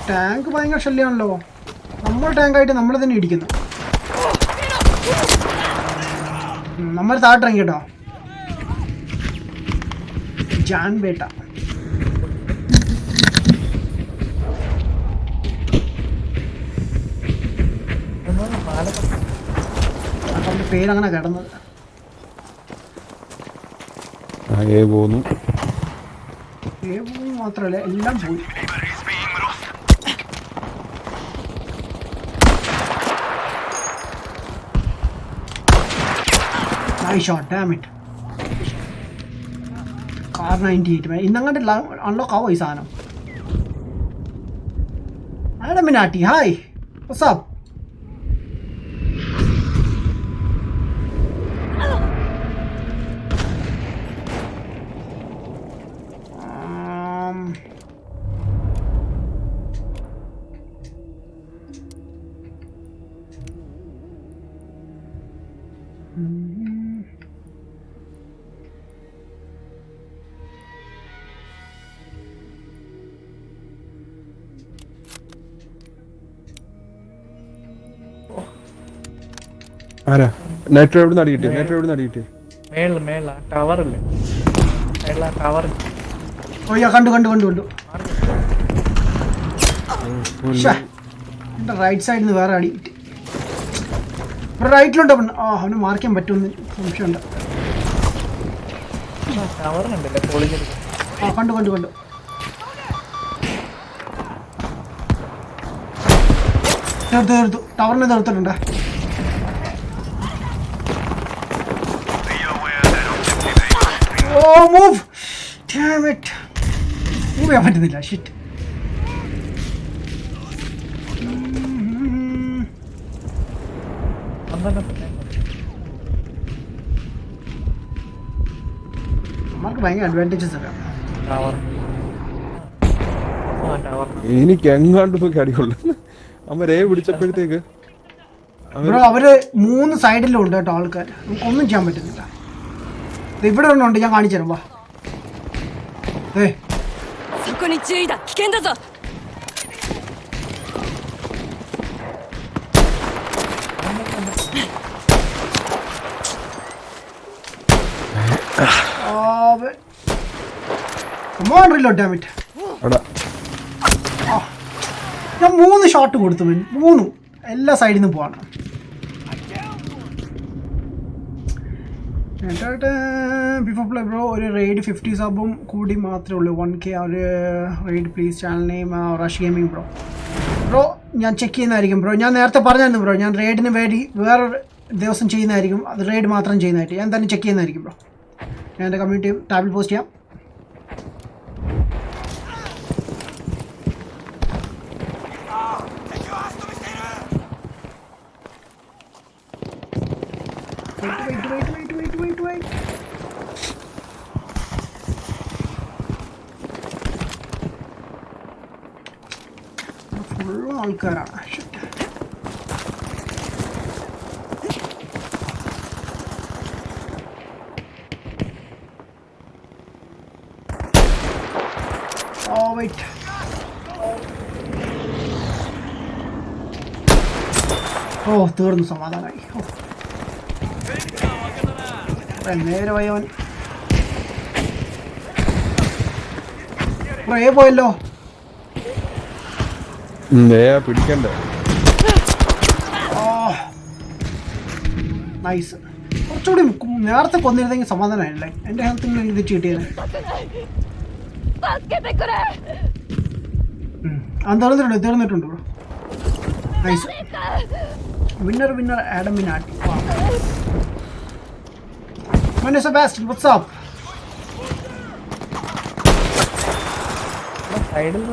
ടാങ്ക് ഭയങ്കര ശല്യമാണല്ലോ. നമ്മൾ ടാങ്കായിട്ട് നമ്മൾ തന്നെ ഇടിക്കുന്നു. നമ്മൾ താട്ടിറങ്ങി കേട്ടോ. ജാൻ ബേട്ട അവന്റെ പേരങ്ങനെ കിടന്നത്. പോന്നു മാത്രല്ല എല്ലാം പോയി. Nice shot, damn it. Car 98. ഇന്നങ്ങോട്ട് unlock ആവോ ഈ സാധനം? Adamminati, hi. What's up? ആരാ നെറ്റ് എവിടെ നടിയിട്ടേ? മേള ടവറില്ലേ? ടവർ. ഓ യാ കണ്ടു. എന്റെ റൈറ്റ് സൈഡിൽ നിന്ന് വേറെ അടി കിട്ടി. റൈറ്റിലുണ്ട് അവൻ. അവന് മാർക്ക് ചെയ്യാൻ പറ്റുമെന്ന് സംശയമുണ്ട്. കണ്ടു. തീർത്തു. ടവറിനെ തീർത്തിട്ടുണ്ട്. മൂവ്. Damn it. മൂവ് ചെയ്യാൻ പറ്റുന്നില്ല. ഷിറ്റ്. നമ്മൾക്ക് ഭയങ്കര അഡ്വാൻറ്റേജസ് അറിയാം. എനിക്ക് എങ്ങാണ്ട് പോയി അടിയുള്ളു. അമ്മ രേ പിടിച്ചപ്പോഴത്തേക്ക് അവര് 3 സൈഡിലും ഉണ്ട് കേട്ടോ ആൾക്കാർ. നമുക്കൊന്നും ചെയ്യാൻ പറ്റുന്നില്ല. ഇവിടെ ഒന്നുണ്ട്, ഞാൻ കാണിച്ചു തരാം. വാ. Come on, reload, damn it. ഞാൻ 3 ഷോട്ട് കൊടുത്തു, 3 എല്ലാ സൈഡിൽ നിന്ന് പോവാണ്. ബിഫോർ പ്ലേ ബ്രോ ഒരു റെയ്ഡ് 50 സബും കൂടി മാത്രമേ ഉള്ളൂ. 1K ഒരു raid please. Channel name rush gaming bro. Bro ഞാൻ ചെക്ക് ചെയ്യുന്നതായിരിക്കും ബ്രോ. ഞാൻ നേരത്തെ പറഞ്ഞായിരുന്നു ബ്രോ, ഞാൻ റെയ്ഡിന് വേണ്ടി വേറൊരു ദിവസം ചെയ്യുന്നതായിരിക്കും. അത് റെയ്ഡ് മാത്രം ചെയ്യുന്നതായിട്ട് ഞാൻ തന്നെ ചെക്ക് ചെയ്യുന്നതായിരിക്കും ബ്രോ. ഞാൻ എൻ്റെ കമ്മ്യൂണിറ്റി ടാബിൽ പോസ്റ്റ് ചെയ്യാം. Wait. Full ആൾക്കാരാണ്. Oh wait. Oh, തീർന്നു, സമാധാനമായി. നേരെ പോയവൻ പോയല്ലോ. പിടിക്കണ്ട. നൈസ്. കുറച്ചുകൂടി നേരത്തെ കൊന്നിരുന്നെങ്കിൽ സമാധാനമായില്ലേ. എൻ്റെ ഹെൽത്ത് ഇത് ചീട്ടിയത് തീർന്നിട്ടുണ്ട് ബ്രോ. നൈസ്. വിന്നർ ആഡമിനാട്ടി. Man, Sebastian, what's up? സൈഡിൽ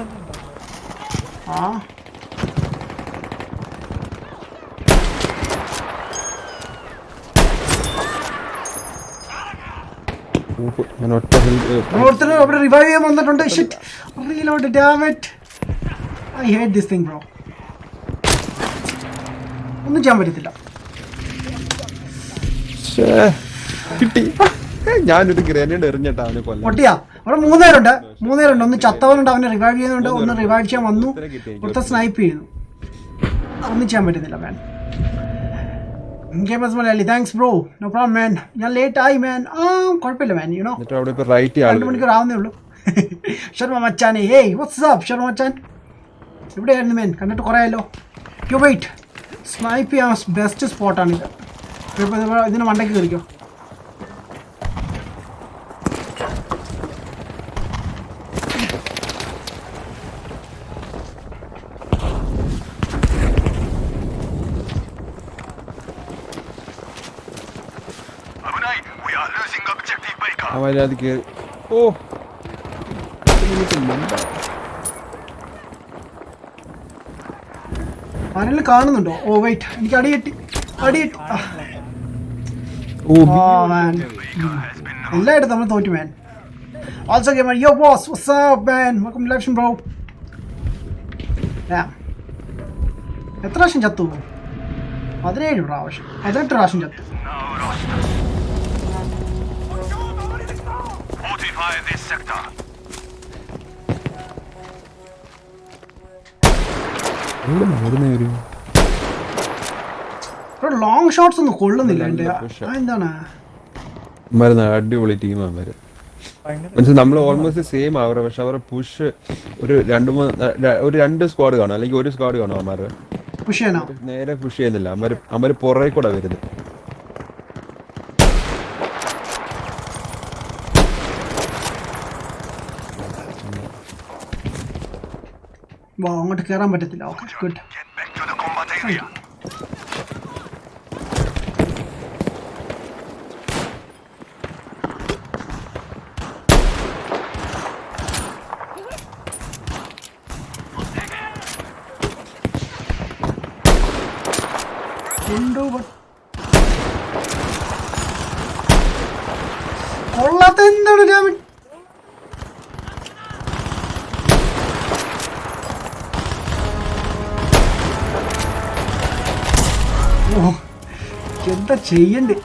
അവിടെ റിവൈവ് ചെയ്യാൻ വന്നിട്ടുണ്ട്. Shit. Reload, damn it. I hate this thing bro. ഒന്നും ചെയ്യാൻ പറ്റത്തില്ല. കിട്ടി. ഞാനൊരു ഗ്രനേഡ് എറിഞ്ഞിട്ടാ അവനെ കൊല്ലാൻ. പൊട്ടിയാ. അവിടെ 3 പേരുണ്ട്. ഒന്ന് ചത്തവനുണ്ട്, അവനെ റിവൈവ് ചെയ്യുന്നുണ്ട്. ഒന്ന് റിവൈവ് ചെയ്യാൻ വന്നു, ഒരുത്ത സ്നൈപ്പ് ചെയ്യുന്നു. ഒന്നും ചെയ്യാൻ പറ്റുന്നില്ല man. Malayali thanks bro. No problem man. ഞാൻ ലേറ്റ് ആയി മാൻ. കുഴപ്പമില്ല മാൻ. യുനോ 2 മണിക്കൂർ ആവുന്നേ ഉള്ളൂ. ശർമ്മ മച്ചാനെ. ഏയ് വാട്ട്സ് അപ്പ് ശർമ്മ മച്ചാൻ. എവിടെയായിരുന്നു മാൻ? കണ്ടിട്ട് കുറേ ആയല്ലോ. You wait. സ്നൈപ്പ് ചെയ്യാൻ ബെസ്റ്റ് സ്പോട്ടാണിത്. ഇതിന് മണ്ടയ്ക്ക് കയറിക്കോ. അവനത് കയറി. ഓ അവനെല്ലാം കാണുന്നുണ്ടോ? ഓ വെയിറ്റ്, എനിക്ക് അടിയെട്ടി. എല്ലായിടത്തും നമ്മൾ തോറ്റു man. Also gamer yo boss what's up man. Welcome to live stream bro. എത്ര പ്രാവശ്യം ചത്തു? 17 പ്രാവശ്യം, 18 പ്രാവശ്യം ചത്തു. ലോങ് ഷോട്ട്സ് ഒന്നും കൊള്ളുന്നില്ല. എൻ്റെ എന്താണ് അടിപൊളി ടീമാണ് മനസ്സിൽ. നമ്മൾ ഓൾമോസ്റ്റ് സെയിം ആവറ. പക്ഷെ അവരുടെ പുഷ് ഒരു 2 സ്ക്വാഡ് കാണും, അല്ലെങ്കിൽ 1 സ്ക്വാഡ് കാണും. അവന്മാര് നേരെ പുഷ് ചെയ്യുന്നില്ല. അവന്മാര് പുറകെ കൂടെ വരുന്നത്. അങ്ങോട്ട് കയറാൻ പറ്റത്തില്ല. Okay good. കൊള്ളാത്ത എന്താണ് രാമൻ? ഓ എന്താ ചെയ്യണ്ടേ?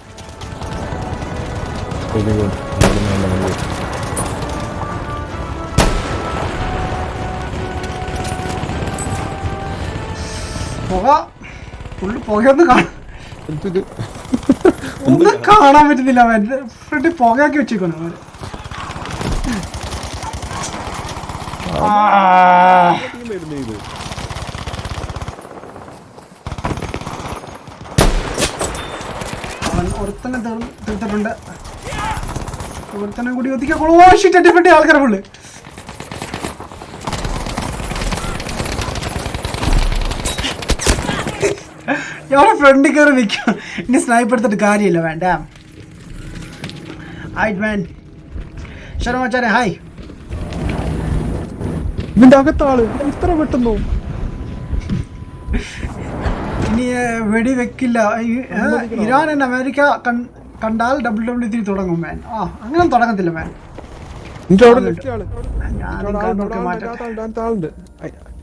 പുക ഫുള്ള് പുകയൊന്നും ഒന്നും കാണാൻ പറ്റുന്നില്ല. ഫ്രണ്ട് പുകയാക്കി വെച്ചേക്കുന്നു. ടീം വരുന്നു ഇത്. അവൻ ഒരുത്തനെ തീർത്തിട്ടുണ്ട്. ഒരുത്തനെ കൂടി ഒതുക്കിക്കോളൂ. ഓ ഷിറ്റ്, അടിപൊളി ആൾക്കാരെ ഫുള്ള്. ഞാൻ ഫ്രണ്ടിൽ കയറി നിൽക്കാം. ഇനി സ്നൈപ്പ് എടുത്തിട്ട് കാര്യമില്ല. വേണ്ട. ഹായ് മാൻ, ശരമാച്ചാരെ ഹായ്. ഇതിന്റെ അകത്താള് ഇത്ര പെട്ടെന്നോ? ഇനി വെടി വെക്കില്ല. ഇറാൻ ആൻഡ് അമേരിക്ക കണ്ടാൽ WWE തുടങ്ങും മാൻ. അങ്ങനെ തുടങ്ങത്തില്ല മാൻ.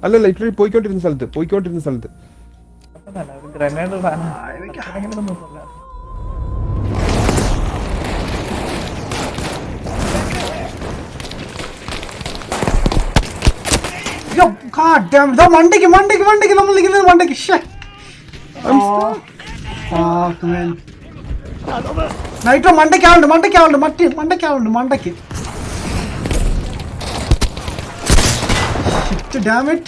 അല്ലല്ല ഇറ്റലി പോയിക്കൊണ്ടിരുന്ന സ്ഥലത്ത് ഗ്രനേഡ് മണ്ടയ്ക്ക് നമ്മൾ നിൽക്കുന്നത് മണ്ടയ്ക്ക്. നൈറ്റോ മണ്ടയ്ക്കാളുണ്ട്. മണ്ടയ്ക്ക് damn it.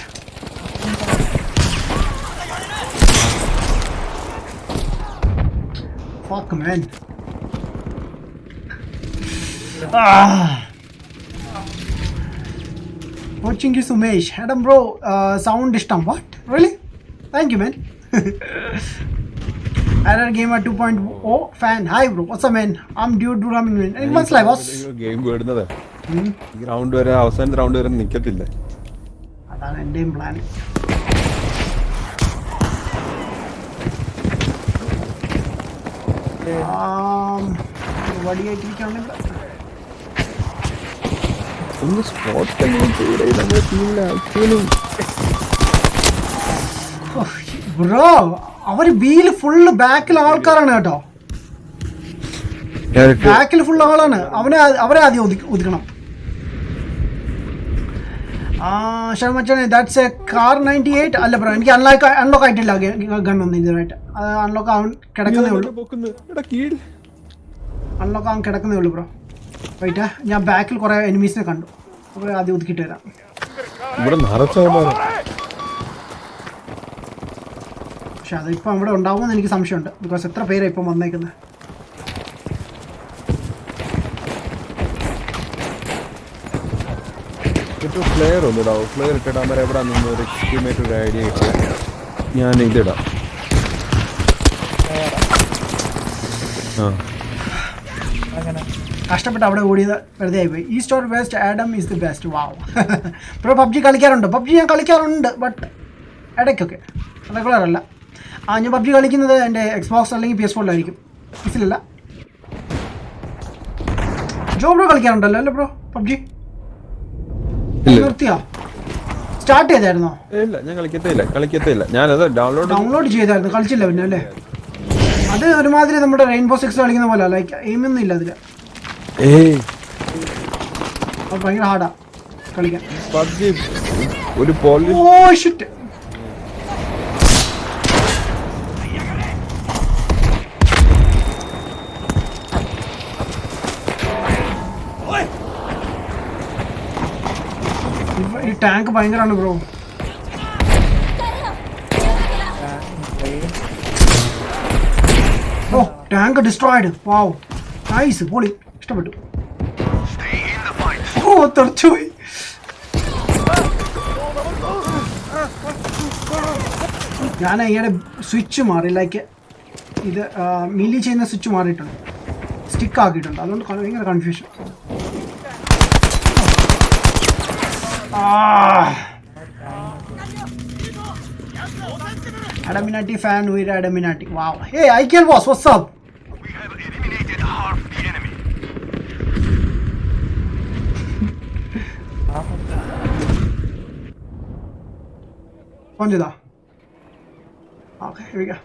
Fuck man. Watching you Sumesh. Adam bro, sound ishtam. What? Really? Thank you man. Error Gamer 2.0 fan. Hi bro. What's up man? I'm dude ramen man. It was live boss. Game വരുന്നത് ഗ്രൗണ്ട് വരെ അവസാനത്തെ റൗണ്ട് വരെ നിക്കത്തില്ല. അതാണ് എന്റെയും പ്ലാൻ. വടിയായിട്ടിരിക്കുകയാണെങ്കിൽ ഒന്ന് സ്പോട്ട് നമ്മുടെ ടീമിലെ ബ്രോ, അവര് ബിയിൽ ഫുള്ള് ബാക്കിൽ ആൾക്കാരാണ് കേട്ടോ. ബാക്കിൽ ഫുൾ ആളാണ്. അവരെ ആദ്യം ഒതുക്കണം. ശർമ്മച്ചാനെ ദാറ്റ്സ് എ കാർ 98 അല്ല ബ്രോ. എനിക്ക് അൺലോക്ക് ആയിട്ടില്ല ഗണ്ണൊന്നും ഇതുവരായിട്ട്. അത് അൺലോക്ക് ആവാൻ കിടക്കുന്നേ ഉള്ളൂ ബ്രോ. വെയിറ്റ്, ഞാൻ ബാക്കിൽ കുറെ എനിമീസിനെ കണ്ടു. അവരെ ആദ്യം ഒതുക്കിയിട്ട് വരാം. പക്ഷെ അതിപ്പോൾ അവിടെ ഉണ്ടാവുമെന്ന് എനിക്ക് സംശയമുണ്ട്. ബിക്കോസ് എത്ര പേരാണ് ഇപ്പം വന്നേക്കുന്നത്. ഫ്ലെയർ ഒന്നിടാവും. ഫ്ലെയർ ഇട്ടിടാൻ വരെ എവിടെ നിന്ന് ഒരു എസ്റ്റിമേറ്റ് ഒരു ഐഡിയ കിട്ടിയ ഞാൻ ഇതിടാം. കഷ്ടപ്പെട്ട് അവിടെ ഓടിയത് വെറുതെ ആയിപ്പോയി. East or west, Adam is the best. Wow. ഇപ്പോൾ പബ്ജി കളിക്കാറുണ്ട്. ഞാൻ കളിക്കാറുണ്ട്, ബട്ട് ഇടയ്ക്കൊക്കെ റെഗുലറല്ല. ഞാൻ പബ്ജി കളിക്കുന്നത് എൻ്റെ എക്സ്ബോക്സ് അല്ലെങ്കിൽ PS4 ഇതിലല്ല. ബ്രോ കളിക്കാറുണ്ടല്ലോ അല്ലേ ബ്രോ പബ്ജി? നിർത്തിയോ? സ്റ്റാർട്ട് ചെയ്തായിരുന്നോ? ഇല്ല, ഞാൻ കളിക്കത്തില്ല. ഞാനത് ഡൗൺലോഡ് ചെയ്തായിരുന്നു, കളിച്ചില്ല പിന്നെ അല്ലേ? അത് ഒരുമാതിരി നമ്മുടെ റെയിൻബോ 6 കളിക്കുന്ന പോലെ ലൈക്ക് എയിമൊന്നും ഇല്ല അതില്. ഭയങ്കര ഹാർഡാ കളിക്കാൻ. Oh shit. ഈ ടാങ്ക് ഭയങ്കരമാണ് bro. Oh tank destroyed. Wow, nice, പൊളി, ഇഷ്ടപ്പെട്ടു. ഓ തെറിച്ചുപോയി. ഞാൻ ഈയിടെ സ്വിച്ച് മാറി. ലൈക്ക് ഇത് മിലി ചെയ്യുന്ന സ്വിച്ച് മാറിയിട്ടുണ്ട്, സ്റ്റിക്ക് ആക്കിയിട്ടുണ്ട്. അതുകൊണ്ട് ഭയങ്കര confusion. Adamminati fan with Adamminati. Wow. Hey, IKL boss, what's up? We have eliminated half the enemy. On ചെയ്താ? Okay, here we go.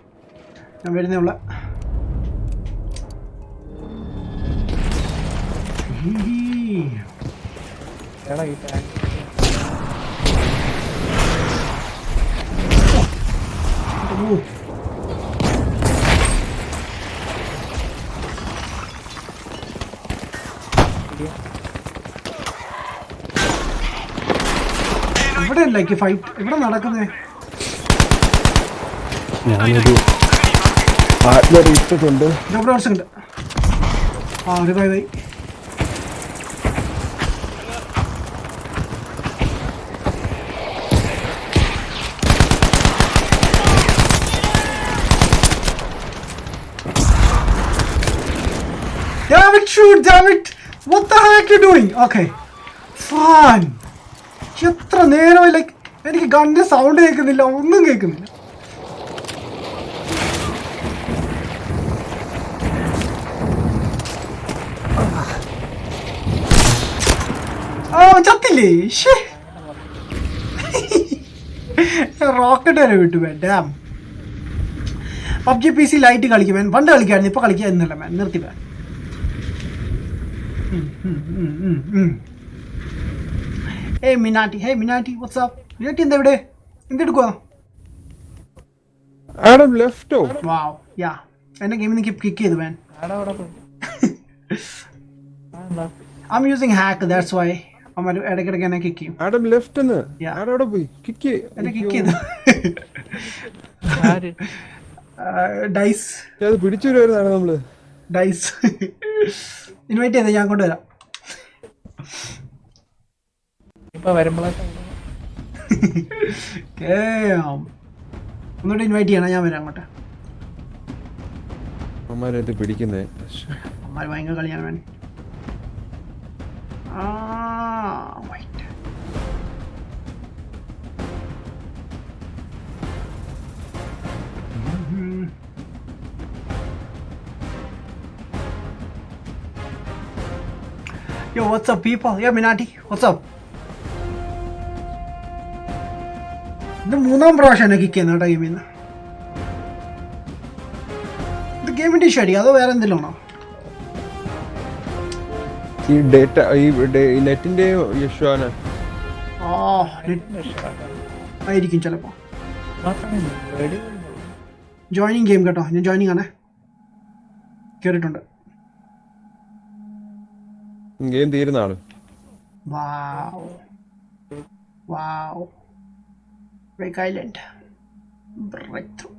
ഞാൻ വരുന്നേ ഉള്ള. എടാ ഈ ടാങ്ക് ഇവിടെ ലൈക്ക് ഫൈറ്റ് ഇവിടെ നടക്കുന്നേ. ഞാനൊരു പാർട്ട്ണർ ഇട്ടിട്ടുണ്ട്. ഉണ്ട്. ആ revive. Damn it, shoot, damn it! What the heck are you doing? Okay. Fun. എത്ര നേരമായി ലൈക്ക് എനിക്ക് ഗണ്ണിന്റെ സൗണ്ട് കേൾക്കുന്നില്ല, ഒന്നും കേൾക്കുന്നില്ല. ചത്തില്ലേ? റോക്കറ്റ് വരെ വിട്ടു മാൻ. ഡാം. PUBG PC ലൈറ്റ് കളിക്കും മാൻ. പണ്ട് കളിക്കായിരുന്നു, ഇപ്പൊ കളിക്കാന്നില്ല മാൻ. നിർത്തി മാൻ. Hey Minati, what's up? Minati എന്താ ഇവിടെ? എന്തെടുക്കുവാ? Adam left ഓ? Wow, yeah. എന്നെ ഗെയിമിൽ നിന്ന് കിക്ക് ചെയ്തു മാൻ. I'm using hack, that's why. അമ്മ ഇടയ്ക്കിടയ്ക്ക് എന്നെ കിക്ക് ചെയ്യും. Adam left എന്ന്. Adam അവിടെ പോയി. കിക്ക്. എന്നെ കിക്ക് ചെയ്തു. ഡൈസ്. അത് പിടിച്ചു വരുവായിരുന്നു നമ്മള്. ഡൈസ്. ഇൻവൈറ്റ് ചെയ്തേ, ഞാൻ കൊണ്ടുവരാം. ഒന്നുകൂടെ ഇൻവൈറ്റ് ചെയ്യണം, ഞാൻ വരാം അങ്ങോട്ട്. അമ്മമാരത് പിടിക്കുന്നേ. അമ്മമാർ ഭയങ്കര കളിയാണ് വേൻ. Yo, what's up people? Yeah, Minati, what's up? ഇത് മൂന്നാം പ്രാവശ്യം കിക്ക് ചെയ്യുന്ന കേട്ടോ ഗെയിമിൽ നിന്ന്. ഇത് ഗെയിമിന്റെ ഇഷ്യൂ ആയിരിക്കും, അതോ വേറെ എന്തെങ്കിലും ആണോ? ഈ ഡേറ്റ ഈ നെറ്റിന്റെ ഇഷ്യൂ ആണ്. ആയിരിക്കും ചിലപ്പോ. ജോയിനിങ് ഗെയിം കേട്ടോ, ഞാൻ ജോയിനിങ് ആണേ, കേറിയിട്ടുണ്ട്. ഗെയിം തീരുന്ന ആള്. Wow. Break Island. Breakthrough.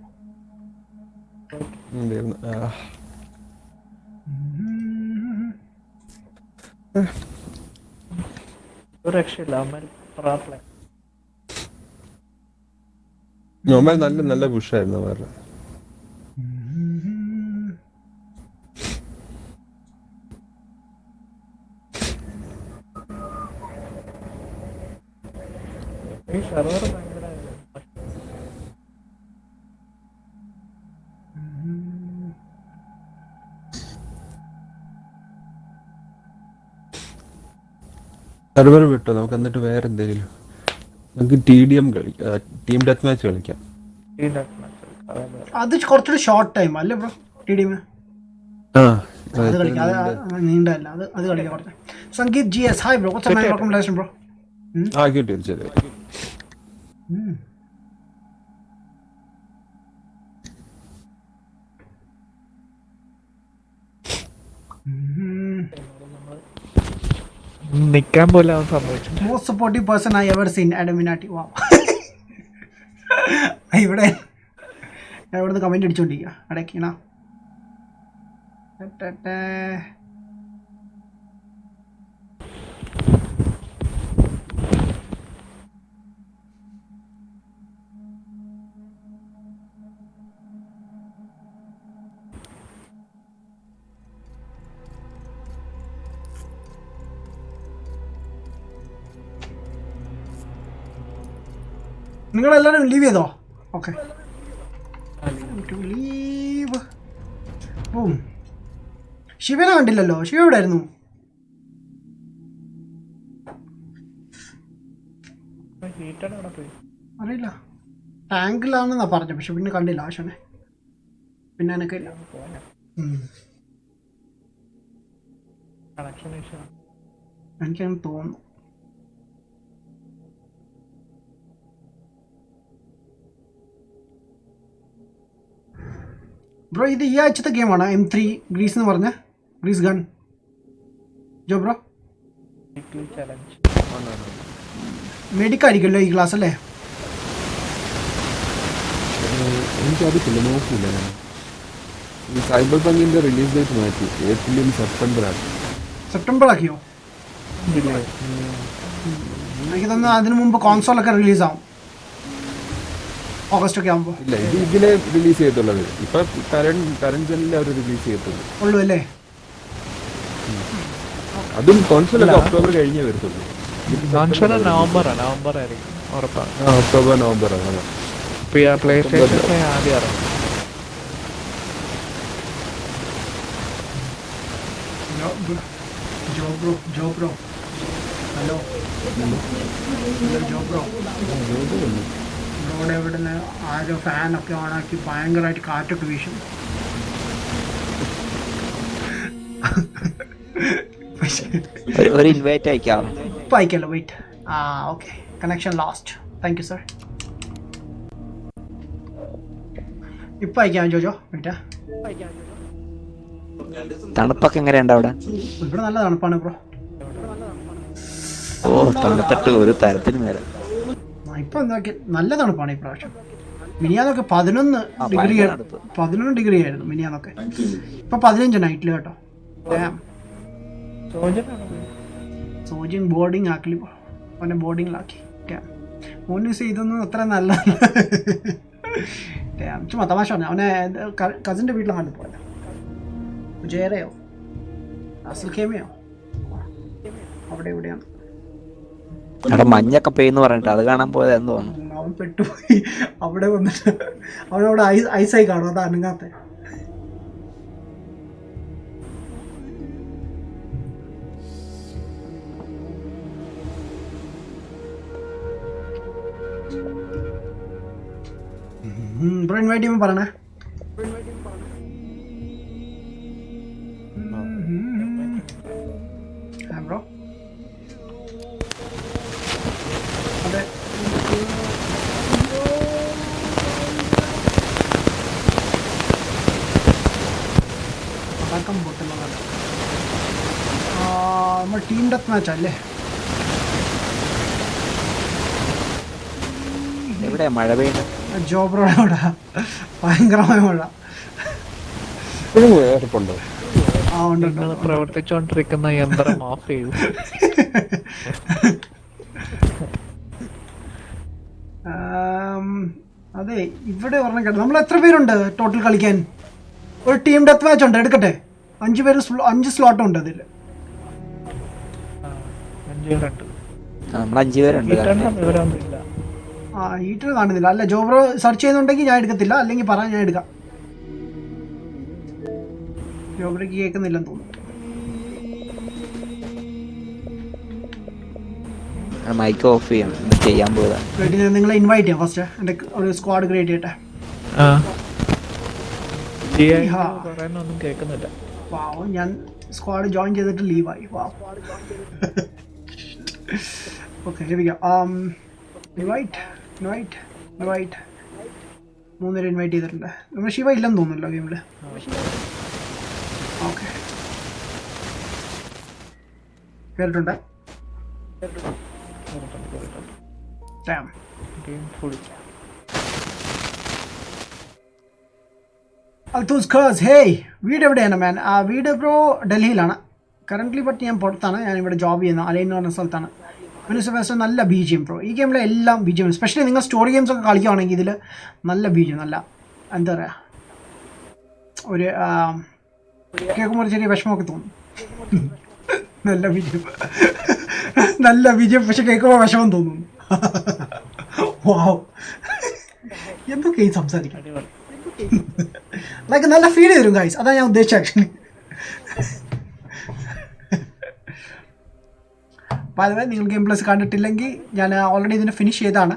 നല്ല പുഷായിരുന്നു അവരുടെ. സെർവർ വിട്ടോ, നമുക്ക് എന്നിട്ട് വേറെ എന്തെങ്കിലും നമുക്ക് TDM കളിക്കാം, ടീം ഡെത്ത് മാച്ച് കളിക്കാം. അത് കുറച്ചുകൂടി ഷോർട്ട് ടൈം അല്ലേ ബ്രോ? TDM അത് കളിക്കാം, അത് നീണ്ടല്ല, അത് കളിക്കാം കുറച്ച്. സംഗീത് GS, ഹായ് ബ്രോ, കുറച്ച് റെക്കമെൻഡേഷൻ ബ്രോ. കിട്ടി ശരി. നിക്കാൻ പോലെ സംഭവിച്ചു. Most supportive person I ever seen, Adamminati. വാ, ഇവിടെ ഞാൻ ഇവിടുന്ന് കമന്റ് അടിച്ചോണ്ടിരിക്കുക അടയ്ക്കണ. നിങ്ങളെല്ലാവരും ലീവ് ചെയ്തോ? Okay, leave. ശിവനെ കണ്ടില്ലല്ലോ, ശിവ എവിടെ ആയിരുന്നു? അറിയില്ല, ടാങ്കിലാണെന്നാ പറഞ്ഞു, പക്ഷെ പിന്നെ കണ്ടില്ല ആശനെ. പിന്നെ എനിക്കില്ല, എനിക്കങ്ങനെ തോന്നുന്നു. ബ്രോ ഇത് ഈ ആഴ്ചത്തെ ഗെയിമാണ് M3 ഗ്രീസ് എന്ന് പറഞ്ഞ ഗ്രീസ് ഗൺ ജോ ബ്രോ. മെഡിക്കായിരിക്കുമല്ലോ ഈ ക്ലാസ് അല്ലേ? എനിക്കറിയത്തില്ല, നോക്കിയില്ല ഞാൻ. ഈ സൈബർ പങ്കിന്റെ റിലീസ് ഡേറ്റ് മാറ്റി, ഏപ്രിലും സെപ്റ്റംബറാണ്. സെപ്റ്റംബർ ആക്കിയോ? എനിക്ക് തന്നെ അതിനു മുമ്പ് കോൺസോളൊക്കെ റിലീസാവും, ഓഗസ്റ്റ് ഒക്കെ ആകുമ്പോൾ. ഇല്ല, ഇത് ഇതിലെ റിലീസ് ചെയ്യത്തുള്ളത്. ഇപ്പൊ കറണ്ട് ജനിലെ അവർ റിലീസ് ചെയ്യത്തുള്ളൂ. ഉള്ളൂ അല്ലേ? അതും കോൺസോളൊക്കെ ഒക്ടോബർ കഴിഞ്ഞേ വരത്തുള്ളൂ. നവംബർ ആയിരിക്കും ഉറപ്പാണ്. ഒക്ടോബർ നവംബറാണ്. പ്ലേ സ്റ്റേഷൻ ആദ്യം ഇറങ്ങും. ജോ ബ്രോ ഹലോ ജോ ബ്രോ, ബ്രോയുടെ ഇവിടെ നിന്ന് ആരോ ഫാനൊക്കെ ഓണാക്കി ഭയങ്കരമായിട്ട് കാറ്റൊക്കെ വീശും. ഒരു ഇൻവൈറ്റ് അയക്കാം. ഇപ്പം അയക്കല്ലോ, wait. Okay, connection last. Thank you sir. ഇപ്പം അയക്കാം ജോജോ, വെയിറ്റാ. തണുപ്പൊക്കെ എങ്ങനെയുണ്ട് അവിടെ? ഇവിടെ നല്ല തണുപ്പാണ് ബ്രോ. ഓ, തണുത്തിട്ട് ഒരു തരത്തിന് മേലെ. ഇപ്പം എന്താക്കി നല്ല തണുപ്പാണ് ഈ പ്രാവശ്യം. മിനിയാന്നൊക്കെ 11 ഡിഗ്രി ആയിരുന്നു മിനിയാന്നൊക്കെ. ഇപ്പം 15 നൈറ്റിൽ കേട്ടോ. സോജിങ് ബോർഡിങ് ആക്കി, അവനെ ബോർഡിങ്ങിലാക്കി. മോനൂസ് ഇതൊന്നും അത്ര നല്ല ചുമ്മാ തമാശ പറഞ്ഞു. അവനെ കസിൻ്റെ വീട്ടിലാണ് പോയത്. ജയറയോ അസൽ കേമയോ അവിടെ എവിടെയാണ്. അവിടെ മഞ്ഞൊക്കെ പെയ്യുന്നു പറഞ്ഞിട്ട് അത് കാണാൻ പോയത് എന്ന് തോന്നുന്നു. അവൻ പെട്ടുപോയി അവിടെ വന്നിട്ട്. അവനവിടെ ഐസായി കാണും, അത് അനങ്ങാത്ത. ബ്രോ ഇൻവൈറ്റ് ചെയ്യുമ്പോൾ പറയണേ. ബ്രോ അതെ, പടക്കം പൊട്ടുന്നതാണ്. നമ്മൾ ടീം ഡെത്ത് മാച്ച് അല്ലേ? എവിടെയാ മഴ പെയ്യുന്നത്? ജോബ്രോടെ അവിടെ ഭയങ്കരമായ മഴ. പ്രവർത്തിച്ചോണ്ടിരിക്കുന്ന യന്ത്രം ഓഫ് ചെയ്തു. അതെ, ഇവിടെ പറഞ്ഞ കേട്ടോ. നമ്മൾ എത്ര പേരുണ്ട് ടോട്ടൽ കളിക്കാൻ? ഒരു ടീം ഡെത്ത് മാച്ച് ഉണ്ട്, എടുക്കട്ടെ. 5 പേര്, 5 സ്ലോട്ട് ഉണ്ട് അതിൽ. 5 പേരുണ്ട്. ഹീറ്റർ കാണുന്നില്ല. അല്ല, ജോബ്രോ സെർച്ച് ചെയ്യുന്നുണ്ടെങ്കിൽ ഞാൻ എടുക്കത്തില്ല, അല്ലെങ്കിൽ പറ, ഞാൻ എടുക്കാം. ജോബ്രോക്ക് കേൾക്കുന്നില്ലെന്ന് തോന്നുന്നു. മൈക്ക് ഓഫ് ചെയ്യാൻ പോയതാ. നിങ്ങളെ ഇൻവൈറ്റ് ചെയ്യാം ഫസ്റ്റ്. എൻ്റെ ഒരു സ്ക്വാഡ് ക്രിയേറ്റ് ചെയ്യട്ടെ. ഒന്നും കേൾക്കുന്നില്ല. വാവ്, ഞാൻ സ്ക്വാഡ് ജോയിൻ ചെയ്തിട്ട് ലീവായി. വാവ്. ഓക്കെ, ലഭിക്കാം. ഇൻവൈറ്റ് 3 പേര് ഇൻവൈറ്റ് ചെയ്തിട്ടുണ്ട്. നമ്മൾ ശിവ ഇല്ലെന്ന് തോന്നുന്നല്ലോ ഗെയിമിൽ. ഓക്കെ, കേട്ടിട്ടുണ്ട്. ഹേയ്, വീട് എവിടെയാണ് മാൻ? വീട് ബ്രോ ഡൽഹിയിലാണ് കറൻ്റ്ലി, ബട്ട് ഞാൻ പുറത്താണ്. ഞാനിവിടെ ജോബ് ചെയ്യുന്ന അലൈൻ എന്ന് പറഞ്ഞ സ്ഥലത്താണ്. ഫസ്റ്റ് നല്ല BGM ബ്രോ. ഈ ഗെയിമിലെ എല്ലാം BGM, സ്പെഷ്യലി നിങ്ങൾ സ്റ്റോറി ഗെയിംസ് ഒക്കെ കളിക്കുകയാണെങ്കിൽ ഇതിൽ നല്ല BGM, നല്ല എന്താ പറയുക, ഒരു കേൾക്കുമ്പോൾ ഒരു ചെറിയ വിഷമമൊക്കെ തോന്നും. നല്ല BGM, പക്ഷെ കേൾക്കുമ്പോൾ വിഷമം തോന്നുന്നു. വാവ്, എന്തൊക്കെ ഈ സംസാരിക്കാം. ലൈക്ക് നല്ല ഫീൽ ചെയ്തു ഗൈസ്, അതാണ് ഞാൻ ഉദ്ദേശിച്ച ആക്ച്വലി. അപ്പോൾ അതുവരെ നിങ്ങൾ ഗെയിം പ്ലസ് കണ്ടിട്ടില്ലെങ്കിൽ ഞാൻ ഓൾറെഡി ഇതിനെ ഫിനിഷ് ചെയ്താണ്.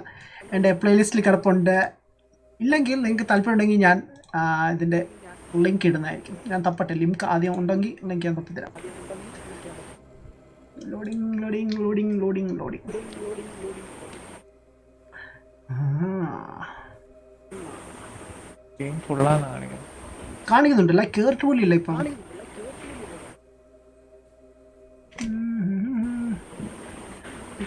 എൻ്റെ പ്ലേലിസ്റ്റിൽ കിടപ്പുണ്ട്. ഇല്ലെങ്കിൽ നിങ്ങൾക്ക് താല്പര്യമുണ്ടെങ്കിൽ ഞാൻ ഇതിൻ്റെ ലിങ്ക് ഇടുന്നതായിരിക്കും. ഞാൻ തപ്പട്ടെ, ലിങ്ക് ആദ്യം ഉണ്ടെങ്കിൽ ലിങ്ക് ഞാൻ തപ്പിത്തരാം. ലോഡിങ്. കാണിക്കുന്നുണ്ട്, ലൈക്ക് കേറിട്ട് പോലും ഇല്ല ഇപ്പം.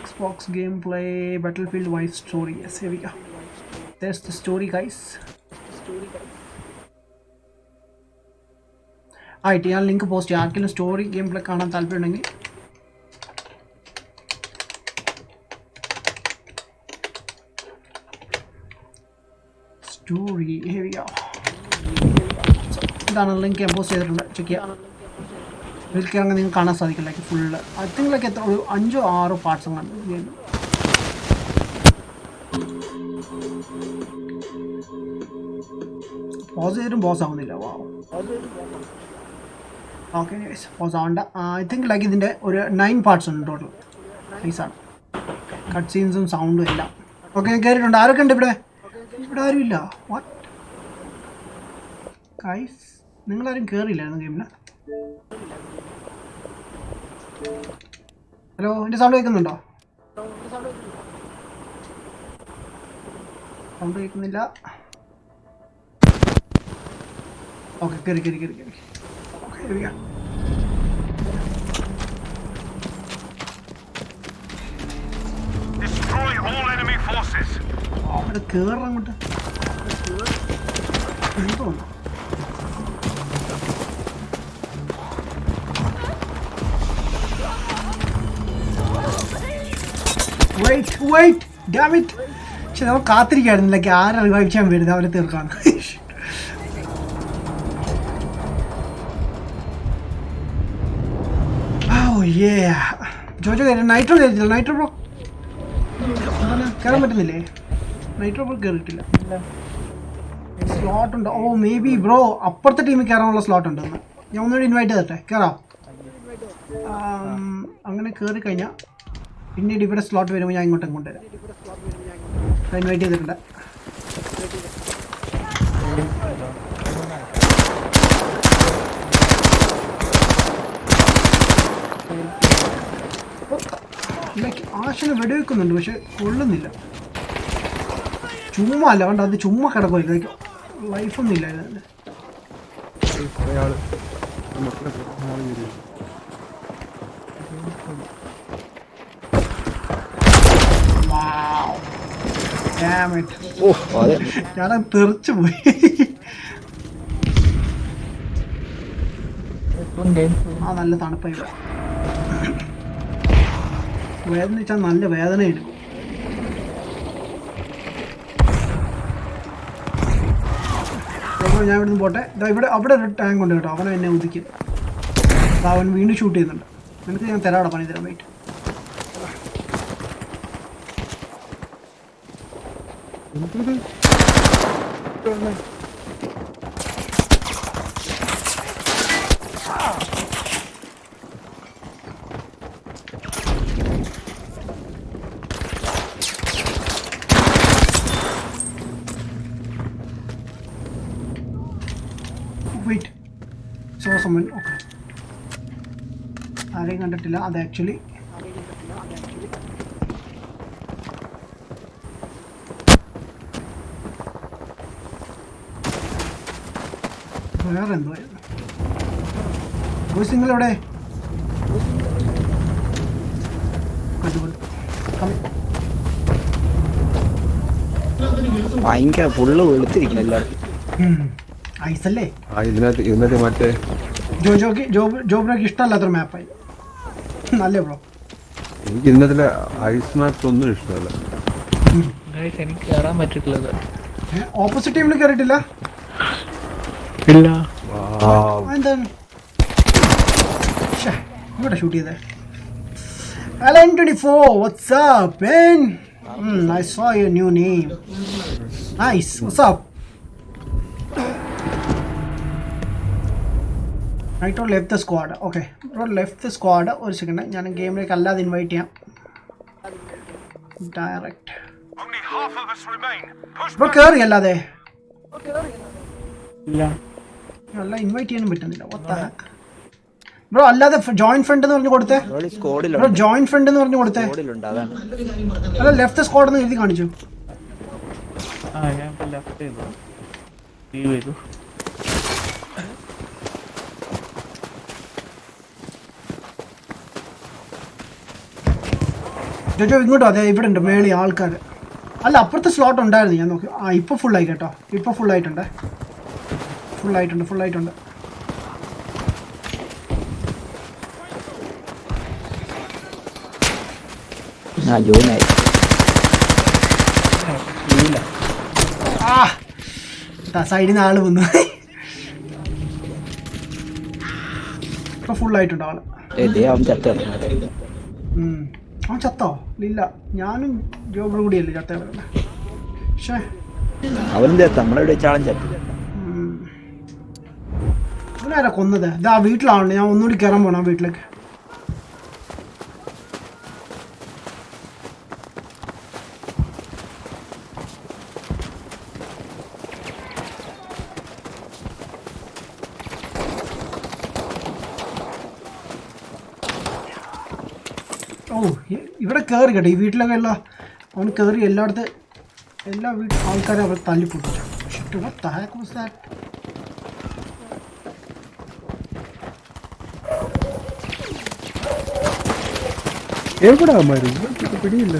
Xbox gameplay, Battlefield Wife story. Yes, here we go. There's the story, guys. ആയിട്ട് ഞാൻ ലിങ്ക് പോസ്റ്റ് ചെയ്യാം. ആർക്കെങ്കിലും സ്റ്റോറി ഗെയിം പ്ലേ കാണാൻ താല്പര്യമുണ്ടെങ്കിൽ സ്റ്റോറി ഇതാണ് ലിങ്ക് ഞാൻ പോസ്റ്റ് ചെയ്തിട്ടുണ്ട്. ചെക്ക് ചെയ്യാം. ഇതിലേക്ക് അങ്ങനെ നിങ്ങൾക്ക് കാണാൻ സാധിക്കില്ല. Like full I think like എത്ര ഒരു 5 or 6 പാർട്സ് ആണ് ഗെയിം. പോസ് ചെയ്തിട്ടും പോസ് ആവുന്നില്ല. വാ ഓക്കെ പോസ് ആവണ്ട. ഐ തിങ്ക് ലൈക്ക് ഇതിൻ്റെ ഒരു 9 പാർട്സ് ഉണ്ട് ടോട്ടൽ. നൈസാണ്. കട്ട് സീൻസും സൗണ്ടും എല്ലാം. ഓക്കെ കയറിയിട്ടുണ്ട്. ആരൊക്കെ ഉണ്ട് ഇവിടെ? ഇവിടെ ആരുമില്ല. വാട്ട് ഗൈസ്, നിങ്ങളാരും കയറിയില്ലായിരുന്നു ഗെയിമിന്? ഹലോ, എൻ്റെ സൗണ്ട് കേൾക്കുന്നുണ്ടോ? സൗണ്ട് കേൾക്കുന്നില്ല. ഓക്കെ കയറി കയറി കയറി കയറി. ഓക്കെ അവിടെ കയറാൻ അങ്ങോട്ട് എന്തോന്നു. Wait damn it. പക്ഷെ നമ്മൾ കാത്തിരിക്കായിരുന്നില്ല ആരെ റിവൈവ് ചെയ്യാൻ വരുന്നത്, അവരെ തീർക്കാൻ. ജോജോ നൈട്രോ കയറിയിട്ടില്ല. നൈട്രോ ബ്രോ കയറാൻ പറ്റുന്നില്ലേ? നൈട്രോ ബ്രോ കയറിയിട്ടില്ല. സ്ലോട്ട് ഉണ്ട്. ഓ മേ ബി ബ്രോ അപ്പുറത്തെ ടീമിൽ കയറാനുള്ള സ്ലോട്ട് ഉണ്ടെന്ന്. ഞാൻ ഒന്നുകൂടി ഇൻവൈറ്റ് ചെയ്തട്ടെ. കയറാം. അങ്ങനെ കയറി കഴിഞ്ഞാൽ പിന്നീട് ഇവിടെ സ്ലോട്ട് വരുമ്പോൾ ഞാൻ ഇങ്ങോട്ടും കൊണ്ടുവരാം. ഇൻവൈറ്റ് ചെയ്തിട്ടുണ്ട്. ആശന് വെടിവെക്കുന്നുണ്ട് പക്ഷെ കൊള്ളുന്നില്ല. ചുമ്മാ അല്ല കണ്ട, അത് ചുമ്മാ കിടക്കുമല്ലോ. ലൈഫൊന്നും ഇല്ല ഇതിന്. ഞാനത് തെറിച്ചു പോയി. ആ നല്ല തണുപ്പായി. വേദന വെച്ചാൽ നല്ല വേദന എടുക്കും. ഞാൻ ഇവിടുന്ന് പോട്ടെ. ഇവിടെ അവിടെ ഒരു ടാങ്ക് ഉണ്ട് കേട്ടോ. അവനെ എന്നെ ഒതുക്കും. അവൻ വീണ്ടും ഷൂട്ട് ചെയ്യുന്നുണ്ട്. നിനക്ക് ഞാൻ തരാടാ പണി തരാം. വെയിറ്റ്. വെയിറ്റ്. സോസമ്മൻ. ഓക്കെ, ആരെയും കണ്ടിട്ടില്ല. അത് ആക്ച്വലി വേറെ എന്തോ ആയിരുന്നു. ബോയ്സ് നിങ്ങളെവിടെ? ഭയങ്കര ഫുള്ള് വെളുത്തിരിക്കുന്നു എല്ലാവർക്കും. ഐസല്ലേ ഇതിനകത്ത് മറ്റേ ജോബ്രോക്ക് ഇഷ്ടമല്ലാത്തൊരു മാപ്പായി. നല്ല ബ്രോ. എനിക്ക് ഇന്നത്തെ ഐസ് മാപ്സ് ഒന്നും ഇഷ്ടമല്ല. എനിക്ക് കയറാൻ പറ്റിട്ടില്ല. ഓപ്പോസിറ്റ് ടീമിൽ കയറിയിട്ടില്ല. ഇല്ല. എന്താണ് ഇവിടെ ഷൂട്ട് ചെയ്തേ? LN24, what's up, man? I saw your new name. Nice. What's up? Right or left the squad? Okay. Bro, left the squad. ഒരു സെക്കൻഡ്, ഞാൻ ഗെയിമിലേക്ക് അല്ലാതെ ഇൻവൈറ്റ് ചെയ്യാം. ഡയറക്റ്റ് ബ്രോ കയറി അല്ലാതെ അല്ല ഇൻവൈറ്റ് ചെയ്യാനും പറ്റുന്നില്ല. ബ്രോ അല്ലാതെ ജോയിന്റ് ഫ്രണ്ട് എന്ന് പറഞ്ഞു കൊടുത്തേ. ബ്രോ ജോയിന്റ് ഫ്രണ്ട് എന്ന് പറഞ്ഞു കൊടുത്തേ. അല്ല ലെഫ്റ്റ് സ്ക്വാഡ് എന്ന് എഴുതി കാണിച്ചു. ജോജോ ഇങ്ങോട്ടോ അതെ ഇവിടെ ഉണ്ട് മേളി ആൾക്കാർ അല്ല അപ്പുറത്തെ സ്ലോട്ട് ഉണ്ടായിരുന്നു ഞാൻ നോക്കി ആ ഇപ്പോൾ ഫുള്ളായി കേട്ടോ ഇപ്പോൾ ഫുള്ളായിട്ടുണ്ട് ഫുള്ളായിട്ടുണ്ട് സൈഡിൽ നിന്ന് ആള് വന്നു ഇപ്പൊ ഫുള്ളായിട്ടുണ്ട് ആള് അവൻ ചത്തോ ഇല്ല ഞാനും ജോബിൾ കൂടിയല്ലേ ചത്ത പക്ഷേ അവനും ചത്ത നമ്മളെവിടെ ചാളം ചത്തു അവനാരാ കൊന്നത് ഇതാ വീട്ടിലാണല്ലോ ഞാൻ ഒന്നുകൂടി കയറാൻ പോണ വീട്ടിലേക്ക് ഓ ഇവിടെ കയറി കേട്ടോ ഈ വീട്ടിലൊക്കെ എല്ലാം അവൻ കയറി എല്ലായിടത്ത് എല്ലാ ആൾക്കാരും അവർ തല്ലിപ്പൊട്ടിച്ചു എവിടാ പിടിയില്ല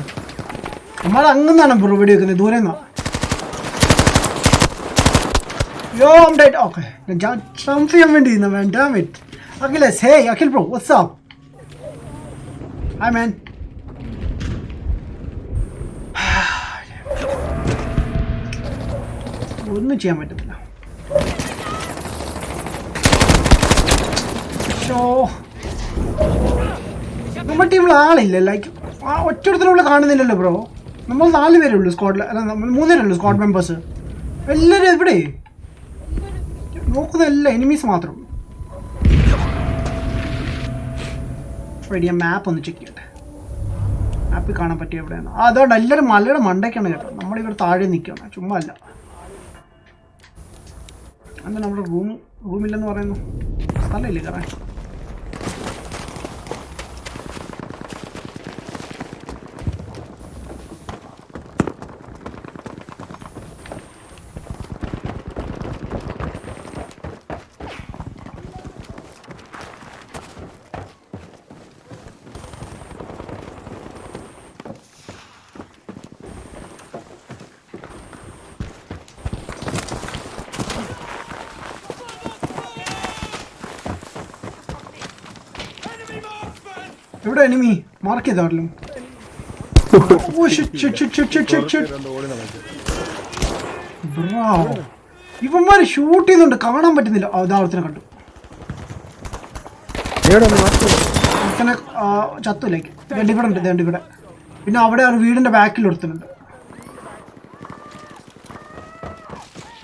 അമ്മാരെ അങ്ങന്നാണ് ബ്രോ വെടി വെക്കുന്നത് ദൂരെ നിന്നാ യോ ഡേറ്റ് ഓക്കെ ഞാൻ ട്രംപ് ചെയ്യാൻ വേണ്ടി ഇരുന്ന man damn it Akhilesh hey Akhil bro what's up hi man ഒന്നും ചെയ്യാൻ പറ്റത്തില്ല നമ്മുടെ ടീമിൽ ആളില്ല ലൈക്ക് ആ ഒറ്റ കാണുന്നില്ലല്ലോ ബ്രോ നമ്മൾ 4 പേരേ ഉള്ളൂ സ്ക്വാഡിൽ അല്ല നമ്മൾ 3 പേരേ ഉള്ളൂ സ്ക്വാഡ് മെമ്പേഴ്സ് എല്ലാവരും എവിടെ നോക്കുന്നതല്ല എനിമീസ് മാത്രം ഞാൻ മാപ്പ് ഒന്ന് ചെക്ക് ചെയ്യട്ടെ മാപ്പിൽ കാണാൻ പറ്റിയ എവിടെയാണ് അതുകൊണ്ട് എല്ലാവരും മലയുടെ മണ്ടയ്ക്കാണ് കേട്ടോ നമ്മളിവിടെ താഴെ നിൽക്കുകയാണ് ചുമ്മാ അല്ല എന്താ നമ്മുടെ റൂമില്ലെന്ന് പറയുന്നു സ്ഥലമില്ലേ കയറാൻ എവിടെ എനിമി മാർക്ക് ചെയ്താണല്ലോ ഇവന്മാര് ഷൂട്ട് ചെയ്യുന്നുണ്ട് കാണാൻ പറ്റുന്നില്ല ഉദാഹരണത്തിനെ കണ്ടു ചത്തുലേക്ക് ഇവിടെ ഉണ്ട് ഇവിടെ പിന്നെ അവിടെ ഒരു വീടിന്റെ ബാക്കിൽ ഒരുത്തുന്നുണ്ട്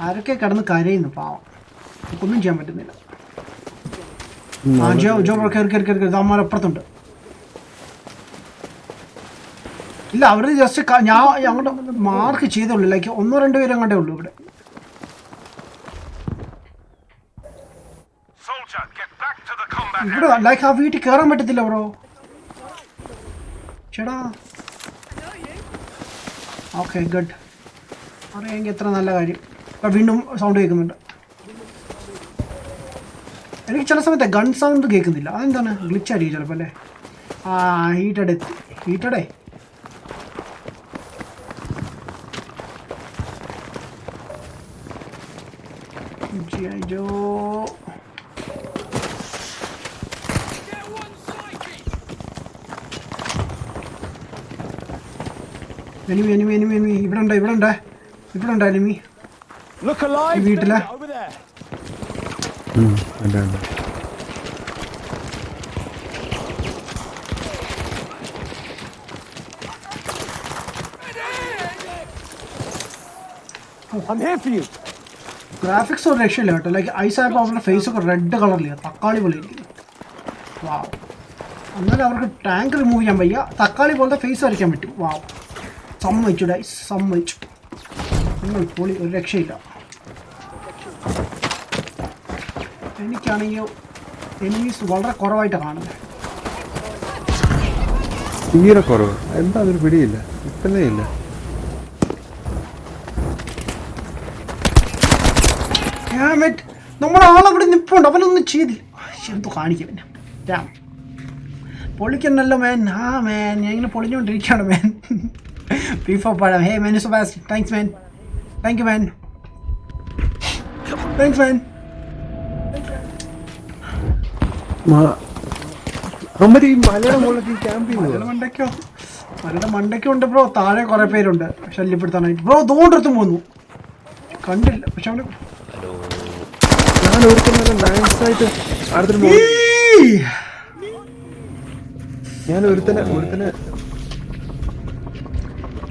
ആരൊക്കെ കിടന്ന് കരയുന്നു പാവം ഒന്നും ചെയ്യാൻ പറ്റുന്നില്ല അമ്മമാരപ്പുറത്തുണ്ട് ഇല്ല അവർ ജസ്റ്റ് ഞാൻ അങ്ങോട്ട് മാർക്ക് ചെയ്തുള്ളൂ ലൈക്ക് 1-2 പേര് അങ്ങോട്ടേ ഉള്ളൂ ഇവിടെ ലൈക്ക് ആ വീട്ടിൽ കയറാൻ പറ്റത്തില്ല ബ്രോ ചേടാ ഓക്കെ ഗുഡ് അറിയാമെങ്കിൽ എത്ര നല്ല കാര്യം ഇപ്പം വീണ്ടും സൗണ്ട് കേൾക്കുന്നുണ്ട് എനിക്ക് ചില സമയത്ത് ഗൺ സൗണ്ട് കേൾക്കുന്നില്ല അതെന്താണ് ഗ്ലിച്ചായിരിക്കും ചിലപ്പോൾ അല്ലേ ആ ഹീറ്റഡേ ജോ എനിമി ഇവിടെ ഉണ്ട് എനിമി വീട്ടിലെ ഗ്രാഫിക്സ് ഒരു രക്ഷയില്ല കേട്ടോ ലൈക്ക് ഐസ് ആയപ്പോൾ അവരുടെ ഫേസ് ഒക്കെ റെഡ് കളറില്ല തക്കാളി പോലെ ഇരിക്കുന്നു വാവ് എന്നാലും അവർക്ക് ടാങ്ക് റിമൂവ് ചെയ്യാൻ വയ്യ തക്കാളി പോലത്തെ ഫേസ് വരയ്ക്കാൻ പറ്റും വാവ് സമ്മതിച്ചു ഡൈസ് സമ്മതിച്ചു നിങ്ങൾ പൊളി ഒരു രക്ഷയില്ല എനിക്കാണെങ്കിൽ എനിമീസ് വളരെ കുറവായിട്ടാണ് കാണുന്നത് തീരെ കുറവ് എന്താ അതൊരു പിടിയില്ല ഇപ്പന്നേ ഇല്ല നമ്മളാളവിടെ നിൽപ്പുണ്ട് അവനൊന്നും ചെയ്തില്ല എന്തോ കാണിക്കും പിന്നെ പൊളിക്കണല്ലോ മാൻ. ആ മാൻ ഞാൻ ഇങ്ങനെ പൊളിഞ്ഞുകൊണ്ടിരിക്കുകയാണ് മാൻ. FIFA പഴം. Hey man Subas, thanks man. Thank you man. Thanks man. മലയുടെ മണ്ടയ്ക്കുണ്ട് ബ്രോ. താഴെ കുറെ പേരുണ്ട് ശല്യപ്പെടുത്താനായിട്ട്. ബ്രോ തോണ്ടെടുത്തും പോന്നു കണ്ടില്ല. പക്ഷെ അവന്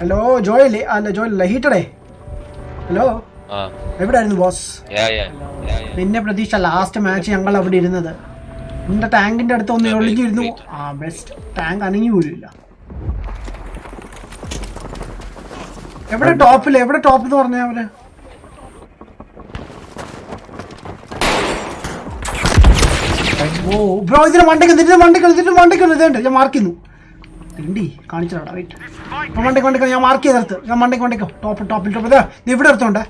ഹലോ ജോയല്ലേ? അല്ല ജോയല്ലേ, ഹീറ്റഡേ. ഹലോ എവിടെയായിരുന്നു ബോസ്? നിന്നെ പ്രതീക്ഷ ലാസ്റ്റ് മാച്ച് ഞങ്ങൾ അവിടെ ഇരുന്നത്. നിന്റെ ടാങ്കിന്റെ അടുത്ത് ഒന്ന് ഒളിഞ്ഞിരുന്നു. ആ ബെസ്റ്റ്. ടാങ്ക് അനങ്ങി പോലും ഇല്ല. എവിടെ ടോപ്പില്? എവിടെ ടോപ്പ് എന്ന് പറഞ്ഞ അവര്? ഓ ബ്രോ ഇതിന്റെ മണ്ടയ്ക്ക് ഇതുണ്ട്. ഞാൻ മാർക്ക് ചെയ്യുന്നു. തിണ്ടി കാണിച്ചതാ. വെയിറ്റ്. മണ്ടയ്ക്ക് ഞാൻ മാർക്ക് ചെയ്തെടുത്ത്. ഞാൻ മണ്ടയ്ക്കോ ടോപ്പിൽ ഇതാ നീ ഇവിടെ എടുത്തോണ്ട്.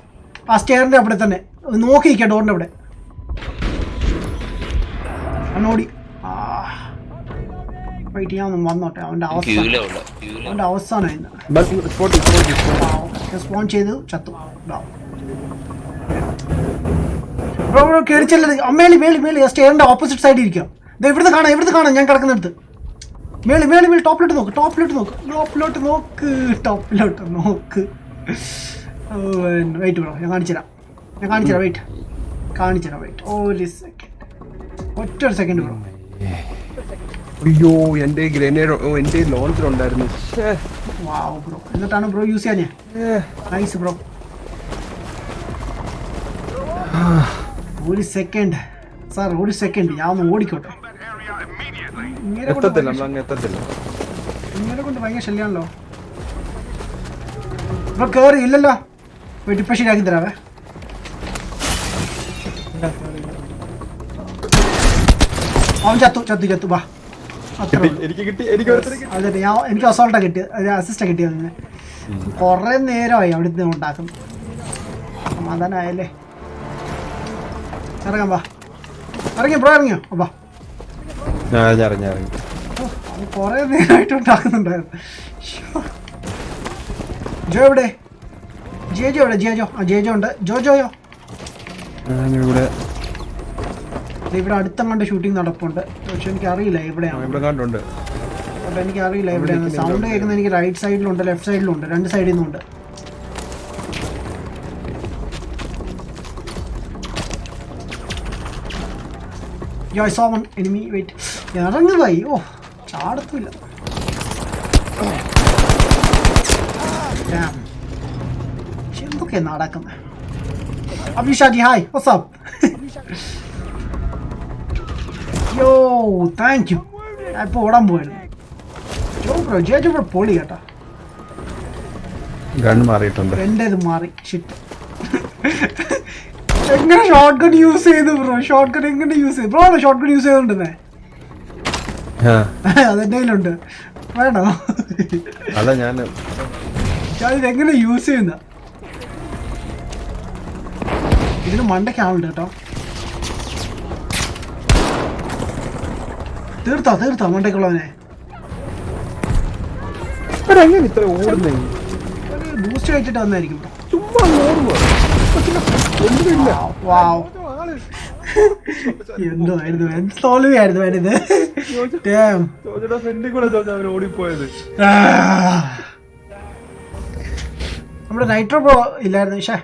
ആ സ്റ്റെയറിന്റെ അവിടെ തന്നെ നോക്കിയിരിക്കാം, ഡോറിന്റെ അവിടെ. അന്നോടി വെയിറ്റ് ചെയ്യാൻ വന്നോട്ടെ. അവന്റെ അവസാനം സ്പോൺ ചെയ്ത് ചത്തു. ബ്രോ കേറിച്ചല്ലത്. മേളി സ്റ്റെയറിന്റെ ഓപ്പോസിറ്റ് സൈഡിൽ ഇരിക്കാം. ഇവിടുന്ന് കാണാം ഞാൻ കിടക്കുന്നിടത്ത്. മേളി ടോപ്പിലോട്ട് നോക്ക്. വെയിറ്റ് ബ്രോ, ഞാൻ കാണിച്ചുതരാം. വെയിറ്റ്. ഒരു സെക്കൻഡ്, ഒറ്റ സെക്കൻഡ് ബ്രോ. അയ്യോ എന്റെ ഗ്രനേഡ് എന്റെ ലോഞ്ചർ ഉണ്ടായിരുന്നു. വാവ് ബ്രോ. എന്നിട്ടാണ് ബ്രോ യൂസ് ചെയ്യാൻ. Nice bro. ഒരു സെക്കൻഡ് സാർ, ഞാൻ ഒന്ന് ഓടിക്കോട്ടെ. ഇങ്ങനെ കൊണ്ട് ഭയങ്കര ശല്യാണല്ലോ ബ്രോ. കേറി ഇല്ലല്ലോ. ഇപ്പൊ ശരിയാക്കി തരാവേ. അവൻ ചത്തു. വാ. അതെ എനിക്ക് അസോൾട്ടാ കിട്ടിയത്, അസിസ്റ്റാ കിട്ടിയത്. അങ്ങനെ കൊറേ നേരമായി അവിടുന്ന് ഉണ്ടാക്കുന്നു. സമാധാനായല്ലേ? ഇറങ്ങാം. വാ ഇറങ്ങിയോ? വാ. കൊറേ നേരമായിട്ട് ഉണ്ടാക്കുന്നുണ്ടായിരുന്നു. ജോ എവിടെ? ജിയോ എവിടെ? ജിയോ ഉണ്ട്. ജോയോ ഇവിടെ അടുത്തങ്ങാണ്ട് ഷൂട്ടിംഗ് നടപ്പുണ്ട്. പക്ഷെ എനിക്കറിയില്ല എവിടെയാണ്. എനിക്കറിയില്ല എവിടെയാണ്. സൗണ്ട് കേൾക്കുന്നത് എനിക്ക് റൈറ്റ് സൈഡിലുണ്ട്, ലെഫ്റ്റ് സൈഡിലുണ്ട്, രണ്ട് സൈഡിൽ നിന്നുണ്ട്. I saw one enemy. Wait. ഇറങ്ങുതായി. ഓ ചാടത്തില്ല. എന്തൊക്കെയാ നടക്കുന്നത്? അഭിഷാജി ഹായ്, വാട്സ് അപ്പ്? യോ താങ്ക് യു. ഞാൻ ഇപ്പോൾ ഓടാൻ പോയിരുന്നു. ജോ പൊളി കേട്ടാ. എന്റേത് മാറി. ഷിറ്റ്. എങ്ങനെ ഷോർട്ട് ഗൺ യൂസ് ചെയ്തു ബ്രോ? ഷോർട്ട് ഗൺ എങ്ങനെ യൂസ് ചെയ്തു ബ്രോ? ഷോർട്ട് ഗൺ യൂസ് ചെയ്തോണ്ടെന്നേ അതെന്തെങ്കിലുണ്ട് വേണോ? ഞാനിതെങ്ങനെ യൂസ് ചെയ്യുന്ന? ഇതിന് മണ്ടയ്ക്കാവുണ്ട് കേട്ടോ. തീർത്താ മണ്ടയ്ക്കുള്ളവനെ. ബൂസ്റ്റ് കഴിച്ചിട്ട് വന്നായിരിക്കും. എന്തുവായിരുന്നു തോൽവിയായിരുന്നു ഇത്. നമ്മുടെ നൈട്രോ പ്രോ ഇല്ലായിരുന്നു. പക്ഷേ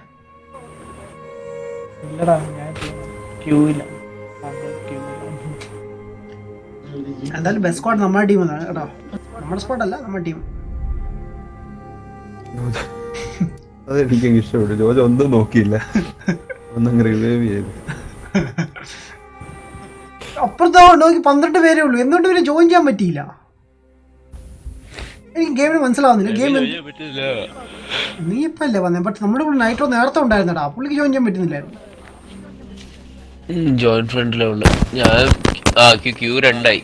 എന്തായാലും ബെസ്റ്റ് സ്ക്വാഡ് നമ്മുടെ ടീം എന്നാണ് കേട്ടോ. നമ്മുടെ സ്ക്വാഡ് അല്ല, നമ്മുടെ ടീം. അതെനിക്ക് ഇഷ്ടപ്പെട്ടു. ജോജ ഒന്നും നോക്കിയില്ല, ഒന്നും റിവൈവ് ചെയ്തു. അപ്പുറത്തോ നോക്കി 12 പേരേ ഉള്ളൂ. എന്തുകൊണ്ട് ഇവരെ ജോയിൻ ചെയ്യാൻ പറ്റിയില്ല? എനിക്ക് ഗെയിമിന് മനസ്സിലാവുന്നില്ല. ഗെയിം നീ ഇപ്പം അല്ലേ വന്നേ? ബട്ട് നമ്മുടെ കൂടെ നൈറ്റോ നേരത്തെ ഉണ്ടായിരുന്നടാ. പുള്ളിക്ക് ജോയിൻ ചെയ്യാൻ പറ്റുന്നില്ലായിരുന്നു. ജോയിൻ ഫ്രണ്ടിലുള്ള ഞാൻ Q2 ആയി.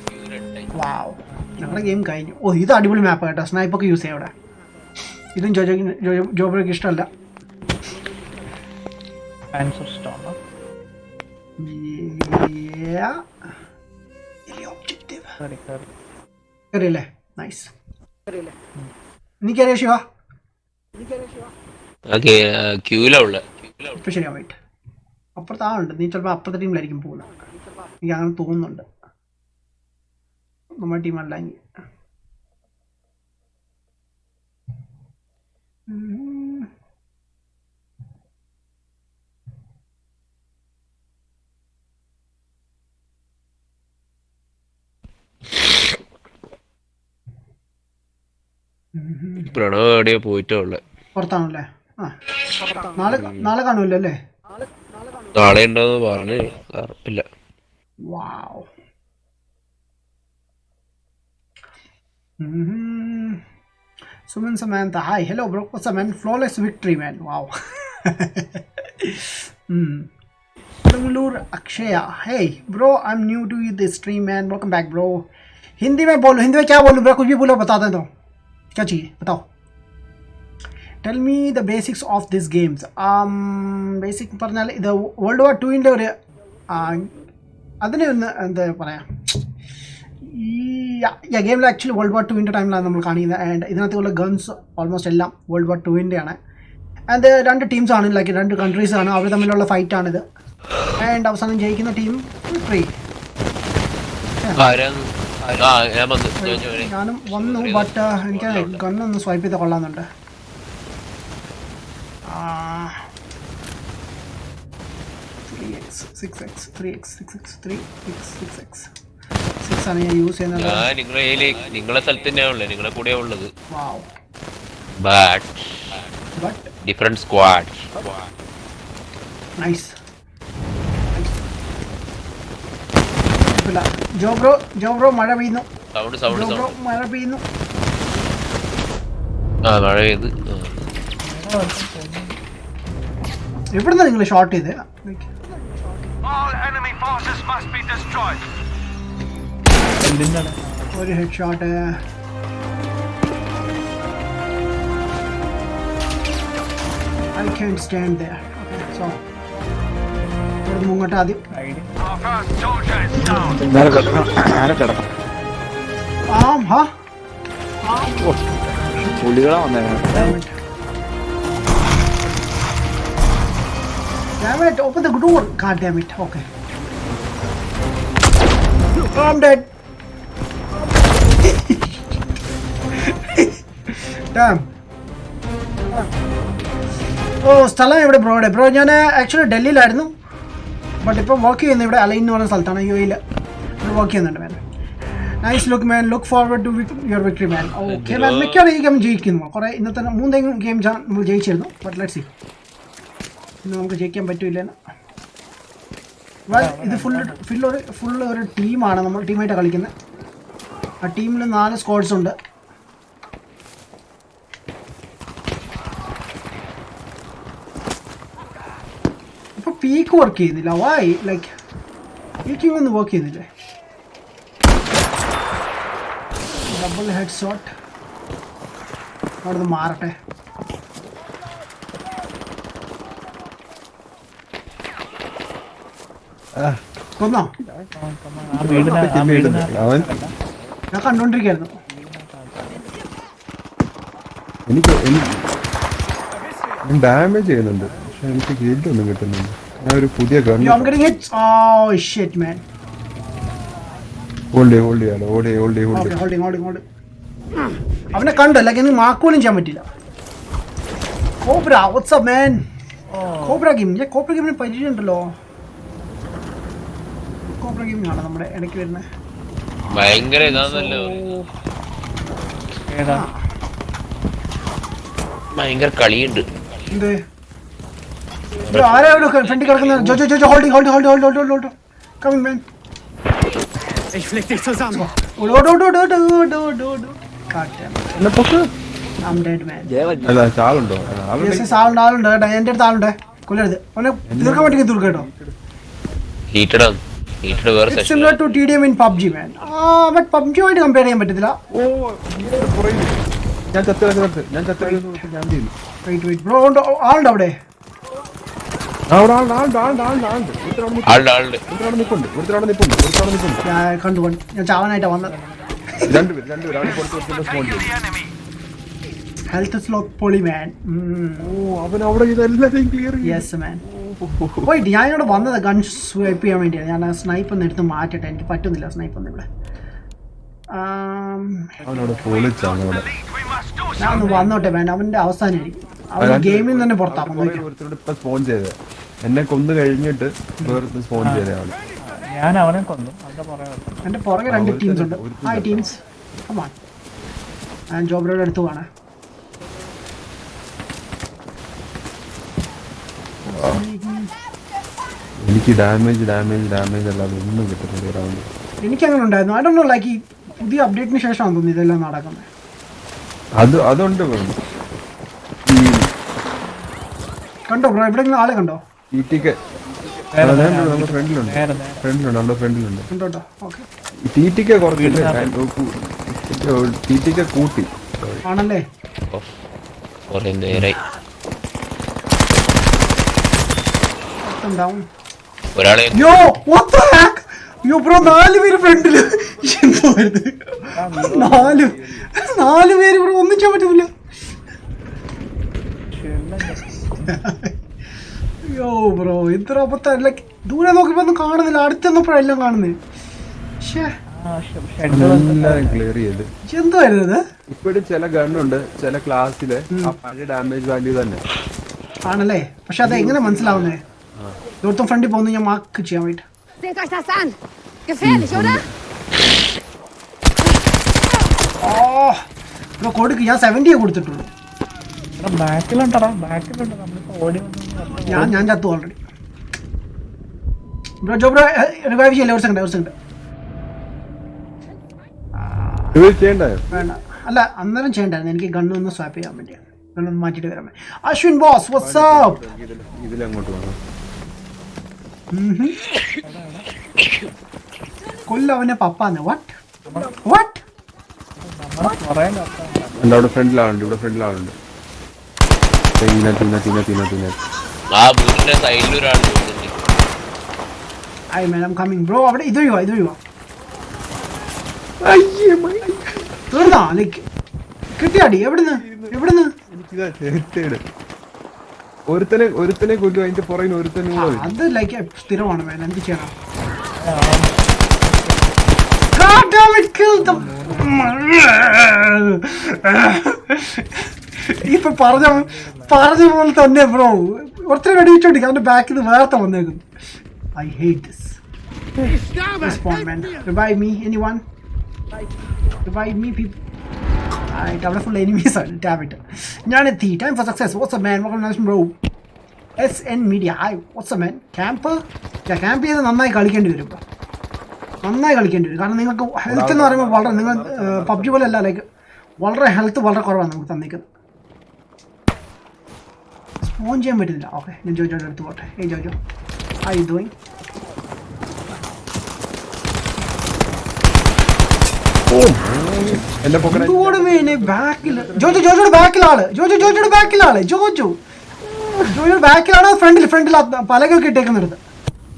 വാവ്, ഞങ്ങളുടെ ഗെയിം കഴിഞ്ഞു. ഓ ഇത് അടിപൊളി മാപ്പ് കേട്ടോ. സ്നൈപ്പൊക്കെ യൂസ് ചെയ്യാം അവിടെ. ഇതും ജോബിക്ക് ഇഷ്ടമല്ല. കയറിയല്ലേ? നൈസ്. നീ കയറിയ ശിവ? ക്യൂലാ ഉള്ള. ഇപ്പം ശരിയാ. വെയിറ്റ്, അപ്പുറത്ത് ആളുണ്ട്. നീ ചിലപ്പോൾ അപ്പുറത്തെ ടീമിലായിരിക്കും പോകുന്നത്. എനിക്ക് അങ്ങനെ തോന്നുന്നുണ്ട്. നമ്മുടെ ടീമല്ല ഇനി. പ്രണവ് എവിടെയോ പോയിട്ടേ ഉള്ളു. പുറത്താണല്ലേ? ആ, നാളെ കാണുമല്ലോ അല്ലേ? നാളെ ഉണ്ടോന്ന് പറഞ്ഞു. ഇല്ല. Wow. Suman Samantha, hi, hello bro, what's up man? Flawless victory man, wow. Bangalore Akshaya, hey bro, I'm new to this stream man, welcome back bro. Hindi में बोलो, हिंदी में क्या बोलूँ bro? कुछ भी बोलो, बता दे दो क्या चाहिए बताओ. Tell me the basics of these games. Basic പറഞ്ഞാൽ ഇത് വേൾഡ് വാർ 2 ഒരു അതിനെ ഒന്ന് എന്താ പറയുക, ഈ ഗെയിമിൽ ആക്ച്വലി വേൾഡ് വാർ 2 ടൈമിലാണ് നമ്മൾ കാണിക്കുന്നത്. ആൻഡ് ഇതിനകത്തുള്ള ഗൺസ് ഓൾമോസ്റ്റ് എല്ലാം വേൾഡ് വാർ 2 ആണ്. ആൻഡ് 2 ടീംസാണ്, ലൈക്ക് 2 കൺട്രീസാണ്, അവർ തമ്മിലുള്ള ഫൈറ്റാണിത്. ആൻഡ് അവസാനം ജയിക്കുന്ന ടീം ഫ്രീ. ഞാനും വന്നു, ബട്ട് എനിക്ക് ഗണ്ണൊന്ന് സ്വൈപ്പ് ചെയ്ത് കൊള്ളാമെന്നുണ്ട്. 6x 3x 6x 3x 6x 6 ആണ് ഞാൻ യൂസ് ചെയ്യുന്നത്. നിങ്ങളെ സ്ഥലത്ത് തന്നെയാണല്ലേ, നിങ്ങളെ കൂടെ ഉള്ളത്. Different squad. നൈസ്. ജോബ്രോ മഴ പെയ്യുന്നു. മഴ പെയ്യുന്നു. മഴ പെയ്ത്. എവിടുന്നാ നിങ്ങൾ ഷോട്ട് ചെയ്ത്? ഒരു head shot. I can't stand there. Okay, so മുങ്ങോട്ട് ആദ്യം. പുലികളാ വന്നേ. Damn it, open the door. God damn it. Okay. I'm dead. Damn. ഓ, സ്ഥലം എവിടെ ബ്രോയുടെ? ബ്രോ ഞാൻ ആക്ച്വലി ഡൽഹിയിലായിരുന്നു, ബട്ട് ഇപ്പോൾ വർക്ക് ചെയ്യുന്നത് ഇവിടെ അലൈൻ എന്ന് പറയുന്ന സ്ഥലത്താണ്, UAE വർക്ക് ചെയ്യുന്നുണ്ട് man. Nice look man, look forward to your victory man. Okay man, മിക്കവാറും ഈ ഗെയിം ജയിക്കുന്നു. കുറേ ഇന്നത്തെ 3 ഗെയിം നമ്മൾ ജയിച്ചിരുന്നു, ബട്ട് ലെറ്റ്സ് സീ ഇന്ന് നമുക്ക് ജയിക്കാൻ പറ്റില്ലെന്ന്. ഇത് ഫുള്ള് ഒരു ടീമാണ്, നമ്മൾ ടീമായിട്ട് കളിക്കുന്നത്. ആ ടീമിൽ 4 സ്ക്വാഡ്സ് ഉണ്ട്. ഇപ്പോൾ പീക്ക് വർക്ക് ചെയ്യുന്നില്ല. വൈ? ലൈക്ക് പീക്കിംഗ് ഒന്നും വർക്ക് ചെയ്യുന്നില്ലേ? Double head shot. അവിടെ നിന്ന് മാറട്ടെ. കൊന്നോ? ഞാൻ കണ്ടോണ്ടിരിക്കായിരുന്നു. എനിക്ക് ഡാമേജ് ചെയ്യുന്നുണ്ട്, പക്ഷെ എനിക്ക് ഗിൽഡ് ഒന്നും കിട്ടുന്നില്ല. ഞാൻ ഒരു പുതിയ അവനെ കണ്ടല്ല, എനിക്ക് മാക്കോലും ചെയ്യാൻ പറ്റില്ല. Cobra, what's up man? Cobra ഗെയിമിന് പരിചയമുണ്ടല്ലോ. കോബ്ര ഗെയിമിനാണ് നമ്മുടെ ഇടയ്ക്ക് വരുന്നത്. ഭയങ്കര ഇതാണല്ലോ, ഭയങ്കര കളിയുണ്ട്. എന്ത് ആരാ ഫ്രണ്ടിൽ കിടക്കുന്നത്? Holding coming man. Ich flick dich zusammen. I'm dead man. ആളുണ്ടോ? ആളുണ്ട് കേട്ടോ, എൻ്റെ അടുത്ത് ആളുണ്ട്. കൊല്ലരുത് അവനെ, തീർക്കാൻ പറ്റുമെങ്കിൽ തീർക്കാം കേട്ടോ. It's similar to TDM in PUBG man. But PUBG ആയിട്ട് കമ്പയർ ചെയ്യാൻ പറ്റത്തില്ല. വെയിറ്റ് ബ്രോ, ആളുണ്ട് അവിടെ. കണ്ടു, ഞാൻ ചാവാനായിട്ടാ വന്നത്. രണ്ടുപേര് അവനെ പുറത്ത് സ്പോൺ ചെയ്തു. ഹെൽത്ത് സ്ലോപ്പ് പൊളി മാൻ. അവൻ അവിടെ ഇതെല്ലാം ക്ലിയർ. യെസ് മാൻ. പോയിട്ട് ഞാൻ ഇവിടെ വന്നത് ഗൺ സ്വൈപ്പ് ചെയ്യാൻ വേണ്ടിയാണ്. ഞാൻ ആ സ്നൈപ്പ് ഒന്ന് എടുത്ത് മാറ്റട്ടെ, എനിക്ക് പറ്റുന്നില്ല സ്നൈപ്പ് ഒന്നും ഇവിടെ. ഞാൻ ഒന്ന് വന്നോട്ടെ വേണ്ട, അവന്റെ അവസാനമായിരിക്കും. അവൻ ഗെയിമിൽ തന്നെ പുറത്താക്കും. ഇപ്പൊ സ്പോൺ ചെയ്തത് എന്നെ കൊന്നു കഴിഞ്ഞിട്ട് സ്പോൺ ചെയ്തതാണ്. ഞാൻ അവനെ കൊന്നു. എന്റെ പുറകെ 2 ടീംസ് ഉണ്ട്. Hi teams, come on. ഞാൻ ജോബ്രോയുടെ അടുത്ത് പോവാണ്. എനിക്ക് ഡാമേജ് അല്ലാതെ ഒന്നും കിട്ടുന്നില്ല റൗണ്ട്. എനിക്കങ്ങനെ ഉണ്ടായിരുന്നു. ഐ ഡോണ്ട് നോ, ലൈക്ക് ഈ പുതിയ അപ്ഡേറ്റിന് ശേഷമാണ് തോന്നുന്നു ഇതെല്ലാം നടക്കുന്നത്. അതുണ്ട് കണ്ടോ ബ്രോ, എവിടെയെങ്കിലും ആളെ കണ്ടോ? നമ്മുടെ ഫ്രണ്ടിലുണ്ട്. കണ്ടോട്ടോ. ഓക്കെ, TTK കുറച്ചിട്ട് TTK കൂട്ടി ആണല്ലേ. ഒരാളെ യോ വാട്ട് ദ ഹെക്ക് യോ ബ്രോ, 4 പേര് ഫ്രണ്ടില്. എന്തോ വരുന്നത്? 4 പേര് ബ്രോ, ഒന്നിച്ചാൻ പറ്റുന്നില്ല. യോ ബ്രോ, ഇത്ര അബദ്ധം. ലൈക്ക് ദൂരെ നോക്കിയപ്പോ ഒന്നും കാണുന്നില്ല, അടുത്തെന്നപ്പോഴെല്ലാം കാണുന്നത്. ക്ലിയർ ചെയ്ത് എന്തുവായിരുന്നത്? ഇപ്പോഴും ചില ഗണ്ണുണ്ട് ചില ക്ലാസ്സില് പഴയ ഡാമേജ് വാല്യൂ തന്നെ ആണല്ലേ. പക്ഷെ അത് എങ്ങനെ മനസ്സിലാവുന്നേ? ഇവിടുത്തെ ഫ്രണ്ടിൽ പോകുന്നു, ഞാൻ മാർക്ക് ചെയ്യാൻ വേണ്ടി. Seht euch das an! Gefährlich, oder? Bro കൊടുക്ക്, ഞാൻ 70 കൊടുത്തിട്ടുള്ളൂ. ബാക്കിലുണ്ടടാ, ബാക്കിലുണ്ട്. നമ്മളിപ്പോ ഓടി ഞാൻ ചത്തു ഓൾറെഡി. ബ്രോ ജോബ്രോ റിവൈവ് ചെയ്യില്ല. ഒരു സെക്കൻഡ്. വേണ്ട, അല്ല അന്നേരം ചെയ്യണ്ടായിരുന്നു. എനിക്ക് ഗണ്ണൊന്ന് സ്വാപ്പ് ചെയ്യാൻ വേണ്ടിയാണ്. ഗണ്ണൊന്ന് മാറ്റിയിട്ട് വരാൻ വേണ്ടി. Ashwin boss, what's up? ഇതിലങ്ങോട്ട് വേണം. കൊല്ലവനെ പപ്പാന്ന്. വാട്ട് അവിടെ ഫ്രണ്ടിലാളുണ്ട്. ഇവിടെ ഫ്രണ്ടിലാളുണ്ട്. ആ വീടിന്റെ സൈഡിൽ ഒരാൾ I man, I am coming bro. അവിടെ ഇത് ഒഴിവാ. തീർന്നാ? ലൈക്ക് കിട്ടിയാടി? എവിടുന്ന്? ഒരുത്തനെ കൊല്ലു, അതിന്റെ പുറകിന് ഒരുത്തനും കൂടെ. അത് ലൈക്ക് സ്ഥിരമാണ് മാൻ, എന്ത് ചെയ്യണം? ഇപ്പൊ പറഞ്ഞ പോലെ തന്നെ ബ്രോ. ഒരുത്തരെ വെടിവെച്ചോണ്ടിരിക്കും, അവന്റെ ബാക്കിൽ നിന്ന് വേർത്ത വന്നേക്കുന്നു. I hate this. Respawn man. Revive me, anyone? Revive me, people. Alright, അവിടെ ഫുൾ എനിമീസ് ആണ്. Damn it. ഞാനെത്തി. Time for success. What's up man? Welcome to bro. SN Media. Hi. What's up man? Camper? Camp ചെയ്ത് നന്നായി കളിക്കേണ്ടി വരും. കാരണം നിങ്ങൾക്ക് ഹെൽത്ത് എന്ന് പറയുമ്പോൾ വളരെ, നിങ്ങൾ PUBG പോലെ അല്ല, ലൈക്ക് വളരെ ഹെൽത്ത് വളരെ കുറവാണ് നമുക്ക് തന്നിരിക്കുന്നത്. സ്പോൺ ചെയ്യാൻ പറ്റില്ല. ഓക്കെ, ഞാൻ ജോജോയുടെ അടുത്ത് പോട്ടെ. ഏയ് ജോജോ, how you doing? ജോജോയുടെ ബാക്കിലാണ്. ഫ്രണ്ടിൽ പലകൊക്കെ ഇട്ടേക്കുന്നിടത്ത്.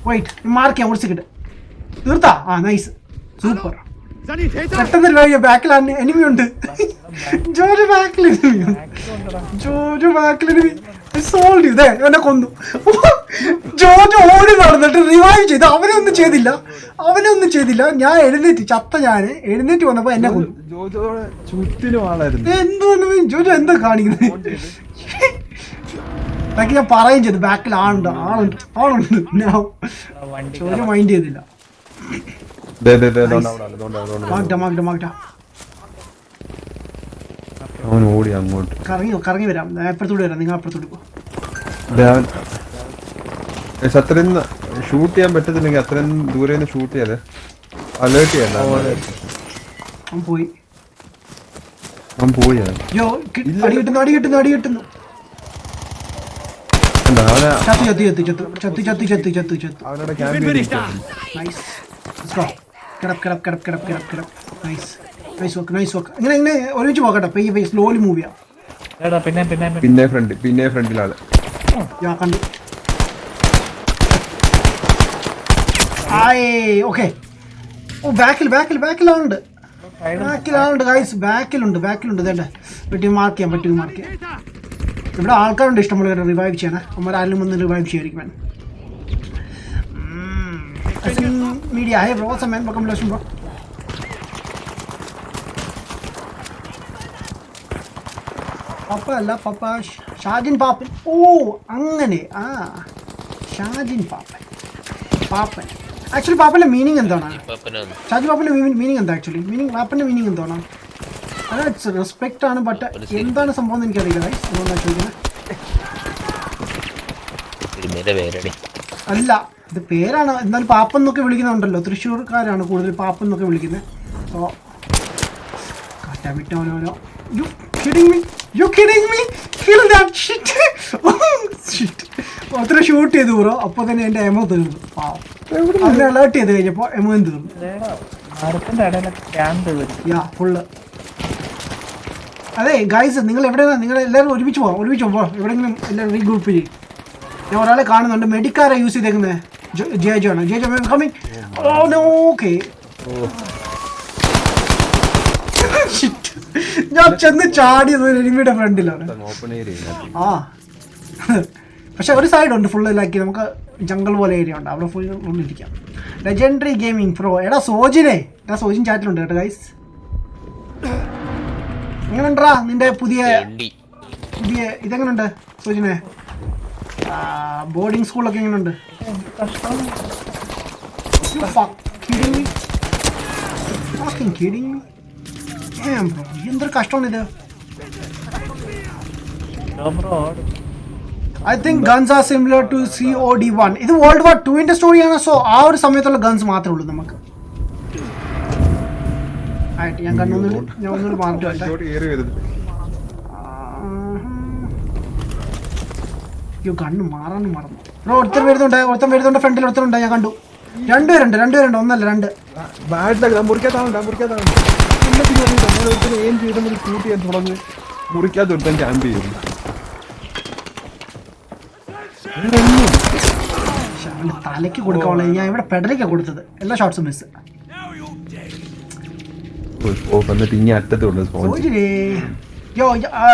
വെയിറ്റ്, മാർക്ക് ചെയ്യാൻ കുറിച്ചിട്ട് തീർത്താ? Nice, super. പെട്ടെന്ന് ബാക്കിലാണ് എനിമി ഉണ്ട്. ജോജോ ബാക്കിൽ എനിമി സോൾവ് ചെയ്തേ, എന്നെ കൊന്നു. ജോജോ ഓടി നടന്നിട്ട് റിവൈവ് ചെയ്ത് അവനെ ഒന്നും ചെയ്തില്ല. ഞാൻ എഴുന്നേറ്റ് വന്നപ്പോ എന്നെ കൊന്നു. എന്താണ് ജോജോ എന്താ കാണിക്കുന്നത്? ബാക്കി ഞാൻ പറയുകയും ചെയ്തു, ബാക്കിൽ ആളുണ്ട്. ജോജോ മൈൻഡ് ചെയ്തില്ല. ഓടി അങ്ങോട്ട് കറങ്ങി വരാം. എപ്പുറത്തൂടെ വരാം, നിങ്ങൾ അപ്പുറത്തൂടെ പോ. അത്രയും ഷൂട്ട് ചെയ്യാൻ പറ്റത്തില്ലെങ്കിൽ അത്രയും ദൂരെ നിന്ന് ഷൂട്ട് ചെയ്യാതെ അലേർട്ട് ചെയ്യണ്ട. അവൻ പോയി. അയ്യോ അടി കിട്ടുന്നു. അവനോട് ക്യാമ്പ് നൈസ് വർക്ക്. ഇങ്ങനെ ഒരുമിച്ച് പോകട്ടെ. സ്ലോലി മൂവ് ചെയ്യാം. പിന്നെ ഫ്രണ്ടിലാണ്. ഞാൻ കണ്ടു. ഓക്കെ. ബാക്കിലാളുണ്ട്. ബാക്കിലുണ്ട് ഗൈസ്, ബാക്കിലുണ്ട് ഇതേണ്ട. പറ്റി മാർക്ക് ചെയ്യാം. ഇവിടെ ആൾക്കാരുണ്ട് ഇഷ്ടംപോലെ റിവൈവ് ചെയ്യണേ. നമ്മൾ ആരും വന്ന് റിവൈവ് ചെയ്യായിരിക്കും. മീഡിയ ഹൈ ബ്രോ, സമയം വെക്കം ലക്ഷം ബ്രോ. പപ്പ അല്ല, പപ്പ ഷാജിൻ പാപ്പൻ. ഓ അങ്ങനെ, ഷാജിൻ പാപ്പൻ. ആക്ച്വലി പാപ്പൻ്റെ മീനിങ് എന്താണ്? ഷാജിൻ പാപ്പൻ്റെ മീനിങ് എന്താ? ആക്ച്വലി പാപ്പൻ്റെ മീനിങ് എന്താണ്? അതാ റെസ്പെക്റ്റ് ആണ്, ബട്ട് എന്താണ് സംഭവം എന്ന് എനിക്കറിയില്ല. അതുകൊണ്ടാണ് ചോദിക്കുന്നത്. അല്ല, ഇത് പേരാണ്. എന്നാലും പാപ്പൻ എന്നൊക്കെ വിളിക്കുന്നുണ്ടല്ലോ. തൃശ്ശൂർക്കാരാണ് കൂടുതൽ പാപ്പൻ എന്നൊക്കെ വിളിക്കുന്നത്. അപ്പോൾ ഒത്തിരി ഷൂട്ട് ചെയ്തു ബ്രോ. അപ്പോൾ തന്നെ എൻ്റെ എമോ തീർന്നു. അതിനെ അലേർട്ട് ചെയ്ത് കഴിഞ്ഞപ്പോൾ എമോയും തീർന്നു. ഫുള്ള്. അതെ ഗൈസ്, നിങ്ങൾ എവിടെയാണ്? നിങ്ങൾ എല്ലാവരും ഒരുമിച്ച് പോകാം. എവിടെയെങ്കിലും എല്ലാവരും റീഗ്രൂപ്പ് ചെയ്യും. ഞാൻ ഒരാളെ കാണുന്നുണ്ട്. മെഡിക്കാരെ യൂസ് ചെയ്തേക്കുന്നത് ജേജോ ആണ്. ജേജോ കമ്മിങ്. ഓക്കെ, ഞാൻ ചെന്ന് ചാടിയത് എനിമിയുടെ ഫ്രണ്ടിലാണ്. പക്ഷെ ഒരു സൈഡ് ഉണ്ട് ഫുള്ള് ഇല്ലാക്കി. നമുക്ക് ജംഗിൾ പോലെ ഏരിയ ഉണ്ട്. അവിടെ ഫുൾ ഇരിക്കാം. Legendary gaming pro. സോജിൻ ചാറ്റിലുണ്ട് കേട്ടോ ഗൈസ്. എങ്ങനെയുണ്ടാ നിന്റെ പുതിയ ഇതെങ്ങനെയുണ്ട് സോജിനെ? ബോർഡിംഗ് സ്കൂളൊക്കെ എങ്ങനെയുണ്ട്? എന്തൊരു കഷ്ടമാണ് ഇത്. I think guns are similar to COD1. ഇത് World War 2 സ്റ്റോറിയാണ്. സോ ആ ഒരു സമയത്തുള്ള ഗൺസ് മാത്രമേ ഉള്ളൂ നമുക്ക്. ആയിട്ട് ഞാൻ ഒന്നുകൂടി മാറിട്ട് കണ്ണു മാറാനും മറന്നു ബ്രോ. ഒരുത്തൻ വരുന്നുണ്ട് ഫ്രണ്ടിൽ ഒരുത്തനുണ്ട്. ഞാൻ കണ്ടു. രണ്ടുപേരുണ്ട്, ഒന്നല്ല രണ്ട്. മുറിക്കാത്തൊരുത്തൻ ക്യാമ്പ് ചെയ്തു. തലയ്ക്ക് കൊടുക്കാനുള്ള ഞാൻ ഇവിടെ പെടലിക്കാണ് കൊടുത്തത്. എല്ലാ ഷോട്ട്സും miss.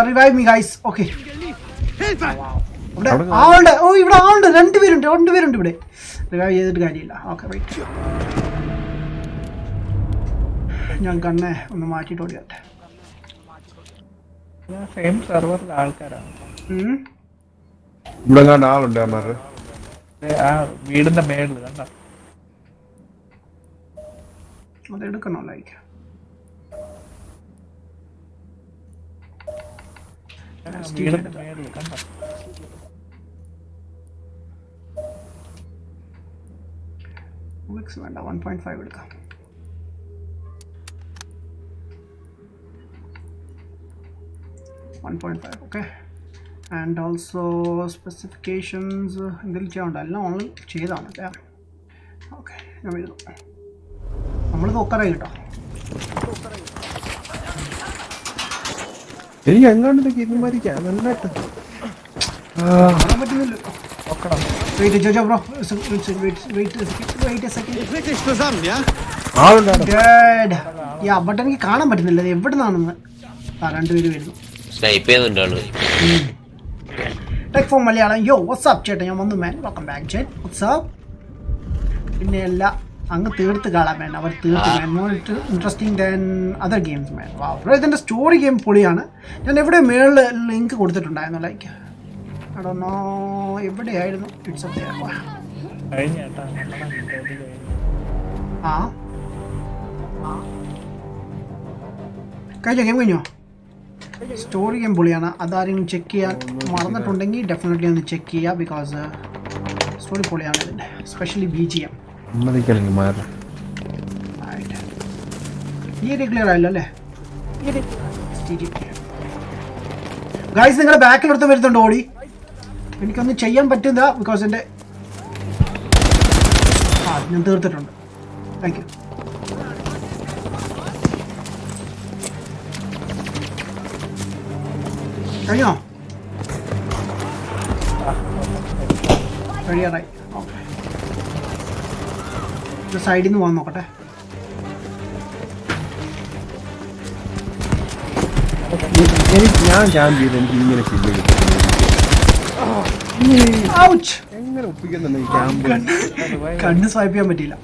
Revive me guys. Okay, ഇവിടെ ആളുണ്ട്. രണ്ടുപേരുണ്ട് ഇവിടെ. റിവൈവ് ചെയ്തിട്ട് കാര്യമില്ല. Okay, wait. ഞാൻ കണ്ണെ ഒന്ന് മാറ്റിയിട്ട് ഓടിയാട്ടെ. ഇവിടെ ആളുണ്ട് അമ്മാരുടെ വീടിന്റെ മേളിൽ കണ്ട. അതെടുക്കണോ? ലൈക്ക് വീടിന്റെ മേളിൽ കണ്ട. വേണ്ട, 1.5 എടുക്കാം. ഓക്കെ. ആൻഡ് ഓൾസോ സ്പെസിഫിക്കേഷൻസ് എന്തെങ്കിലും ചെയ്യാനുണ്ട്? എല്ലാം ഓൺലൈൻ ചെയ്താണ് അല്ലേ? ഓക്കെ, ഞാൻ എഴുതും. നമ്മൾ നോക്കാറായി കേട്ടോ. എനിക്ക് എങ്ങാണ്ട് തീരുമാനിക്കാം. നന്നായിട്ട് പറ്റുന്നില്ല. Wait, Jojo bro. Wait a second. Dead. Yeah, but എനിക്ക് കാണാൻ പറ്റുന്നില്ല എവിടെ നിന്നാണെന്ന്. രണ്ടുപേര് വരുന്നു. സ്നൈപ്പ് ചെയ്യുന്നുണ്ട്. Tech for Malayalam. Yo what's up ചേട്ടാ, ഞാൻ വന്നു മാൻ. വെൽക്കം ബാക്ക് ചേട്ടൻ. വാട്സ്ആപ്പ്. പിന്നെ അല്ല അങ്ങ് തീർത്ത് കാണാൻ വേണ്ട. അവർ തീർത്ത് man. More interesting than other games man. വാ ബ്രോ, ഇതിൻ്റെ സ്റ്റോറി ഗെയിം പൊളിയാണ്. ഞാൻ എവിടെ മേളിൽ ലിങ്ക് കൊടുത്തിട്ടുണ്ടായിരുന്നു. ലൈക്ക് അടോന്നോ എവിടെയായിരുന്നു? It's okay. കഴിഞ്ഞോ? സ്റ്റോറി ഗെയിം പൊളിയാണ്. അതാരെങ്കിലും ചെക്ക് ചെയ്യാൻ മറന്നിട്ടുണ്ടെങ്കിൽ ഡെഫിനറ്റ്ലി ഒന്ന് ചെക്ക് ചെയ്യുക. ബിക്കോസ് സ്റ്റോറി പൊളിയാണ് ഇതിൻ്റെ. Especially BGM. ഈ ക്ലിയർ ആയല്ലോ അല്ലേ? ഗൈസ്, നിങ്ങളുടെ ബാക്കിലെടുത്ത് വരുന്നുണ്ട് ഓടി. എനിക്കൊന്നും ചെയ്യാൻ പറ്റില്ല ബിക്കോസ് എൻ്റെ ഞാൻ തീർത്തിട്ടുണ്ട്. Thank you. കഴിഞ്ഞോ? കഴിയാറായി. ഓക്കെ, ഇത് സൈഡിൽ നിന്ന് പോകാൻ നോക്കട്ടെ. ഞാൻ ക്യാമ്പ് ചെയ്ത് എനിക്ക് ഇങ്ങനെ കില്ല് കിട്ടുന്നു. ഔച്ച്. എങ്ങനെ ഒപ്പിക്കുന്നുണ്ട് ഈ ക്യാമ്പ്? കണ്ണ് സ്വൈപ്പ് ചെയ്യാൻ പറ്റിയില്ല.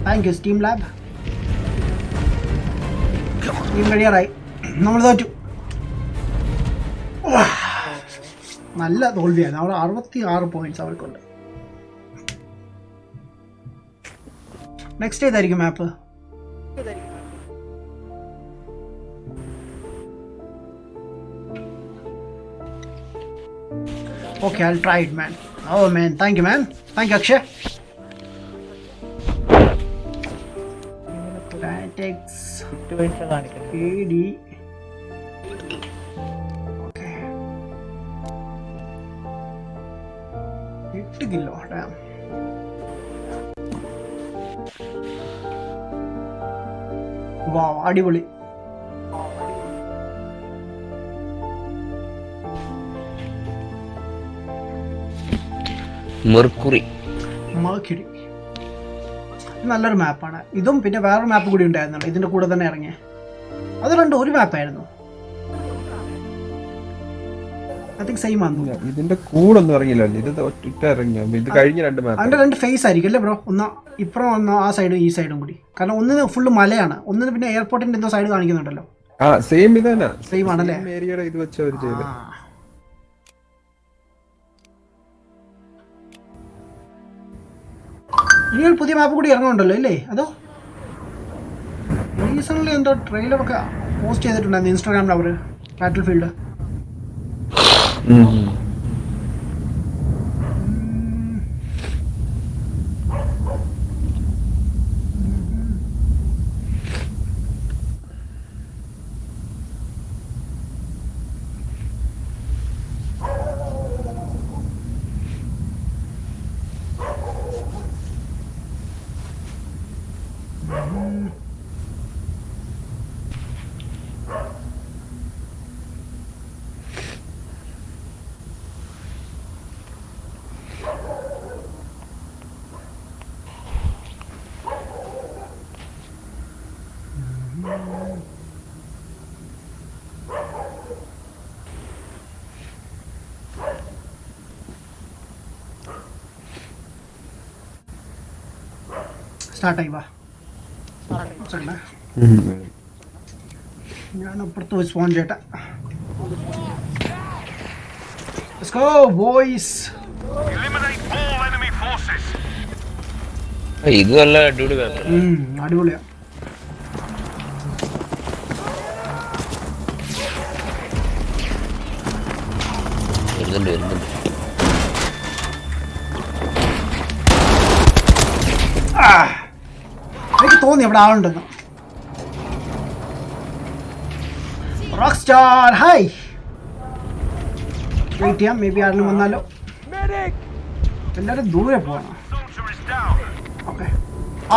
Thank you steam lab. Team കഴിയാറായി. നമ്മൾ തോറ്റു. നല്ല തോൽവിയാണ്. അവിടെ 66 പോയിന്റ്സ് അവർക്കുണ്ട്. നെക്സ്റ്റ് ഏതായിരിക്കും മാപ്പ്? Okay, I'll try it, man. Oh, man. Thank you, man. Thank you, Akshay. Tactics. AD. Okay. 8 kilo. Damn. Wow, അടിപൊളി. മെർക്കുറി നല്ലൊരു മാപ്പാണ് ഇതും. പിന്നെ വേറൊരു മാപ്പ് കൂടി ഉണ്ടായിരുന്നല്ലോ ഇതിന്റെ കൂടെ തന്നെ ഇറങ്ങിയ. അത് രണ്ടും ഒരു മാപ്പായിരുന്നു. ഐ തിങ്ക് സെയിം ആണ്. ഇതിന്റെ കൂടെ ഒന്നും ഇറങ്ങിയില്ല. ഇത് ഒറ്റ ഇറങ്ങിയ ഇത് കഴിഞ്ഞ 2 മാപ്പ്. അതിന്റെ 2 ഫേസ് ആയിരിക്കും അല്ലേ ബ്രോ? ഒന്ന് ഇപ്പുറം ഒന്ന് ആ സൈഡും ഈ സൈഡും കൂടി. കാരണം ഒന്നിന് ഫുള്ള് മലയാണ്, ഒന്നിന് പിന്നെ എയർപോർട്ടിന്റെ എന്തോ സൈഡ് കാണിക്കുന്നുണ്ടല്ലോ. സെയിം ഇത് തന്നെ. സെയിം ആണല്ലേ? ഏരിയയുടെ ഇത് വെച്ച് അവർ ചെയ്ത്. ഇനി ഒരു പുതിയ മാപ്പ് കൂടി ഇറങ്ങുന്നുണ്ടല്ലോ അല്ലേ? അതോ റീസെന്റ് എന്തോ ട്രെയിലറൊക്കെ പോസ്റ്റ് ചെയ്തിട്ടുണ്ടായിരുന്നു ഇൻസ്റ്റാഗ്രാമിൽ അവർ. ബാറ്റിൽ ഫീൽഡ്. സ്റ്റാർട്ടായി. വാ, ഞാൻ അപ്പുറത്ത് പോയി സ്പോൺ ചെയ്യട്ടെ. Let's go, boys. ഇത് നല്ല അടിപൊളി മാപ്പ്. അടിപൊളിയാ. വരുന്നുണ്ട്. എനിക്ക് തോന്നി അവിടെ ആളുണ്ടെന്ന്. Rock star hi. വെയിറ്റ് ചെയ്യാം, മേ ബി ആരെങ്കിലും വന്നാലോ. എല്ലാവരും ദൂരെ പോകണം. ഓക്കെ,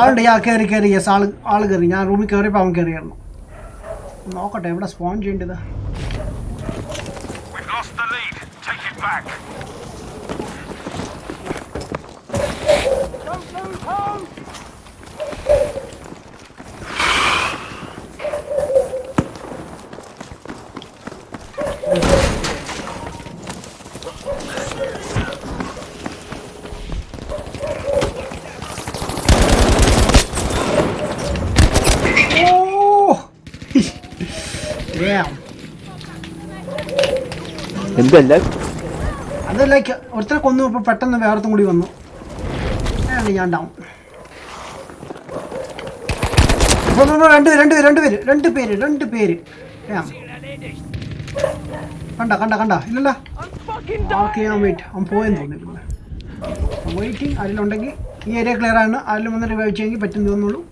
ആളുണ്ട്. കയറി യെസ്, ആള് കയറി. ഞാൻ റൂമിൽ കയറിയപ്പോൾ അവൻ കയറിയായിരുന്നു. നോക്കട്ടെ എവിടെ സ്പോൺ ചെയ്യേണ്ടത്. അത് ലൈക്ക് ഒരുത്തരെ കൊന്നു. ഇപ്പോൾ പെട്ടെന്ന് വേറത്തും കൂടി വന്നു. ഞാൻ ഡൗൺ. രണ്ട് പേര്. കണ്ട ഇല്ലല്ല. ഓക്കെ, ഞാൻ അവൻ പോയെന്ന് തോന്നി. വെയിറ്റിംഗ്. അതിലുണ്ടെങ്കിൽ ഈ ഏരിയ ക്ലിയർ ആണ്. അതിൽ വന്ന് റിവൈവ് ചെയ്യാമെങ്കിൽ പറ്റും തോന്നുള്ളൂ.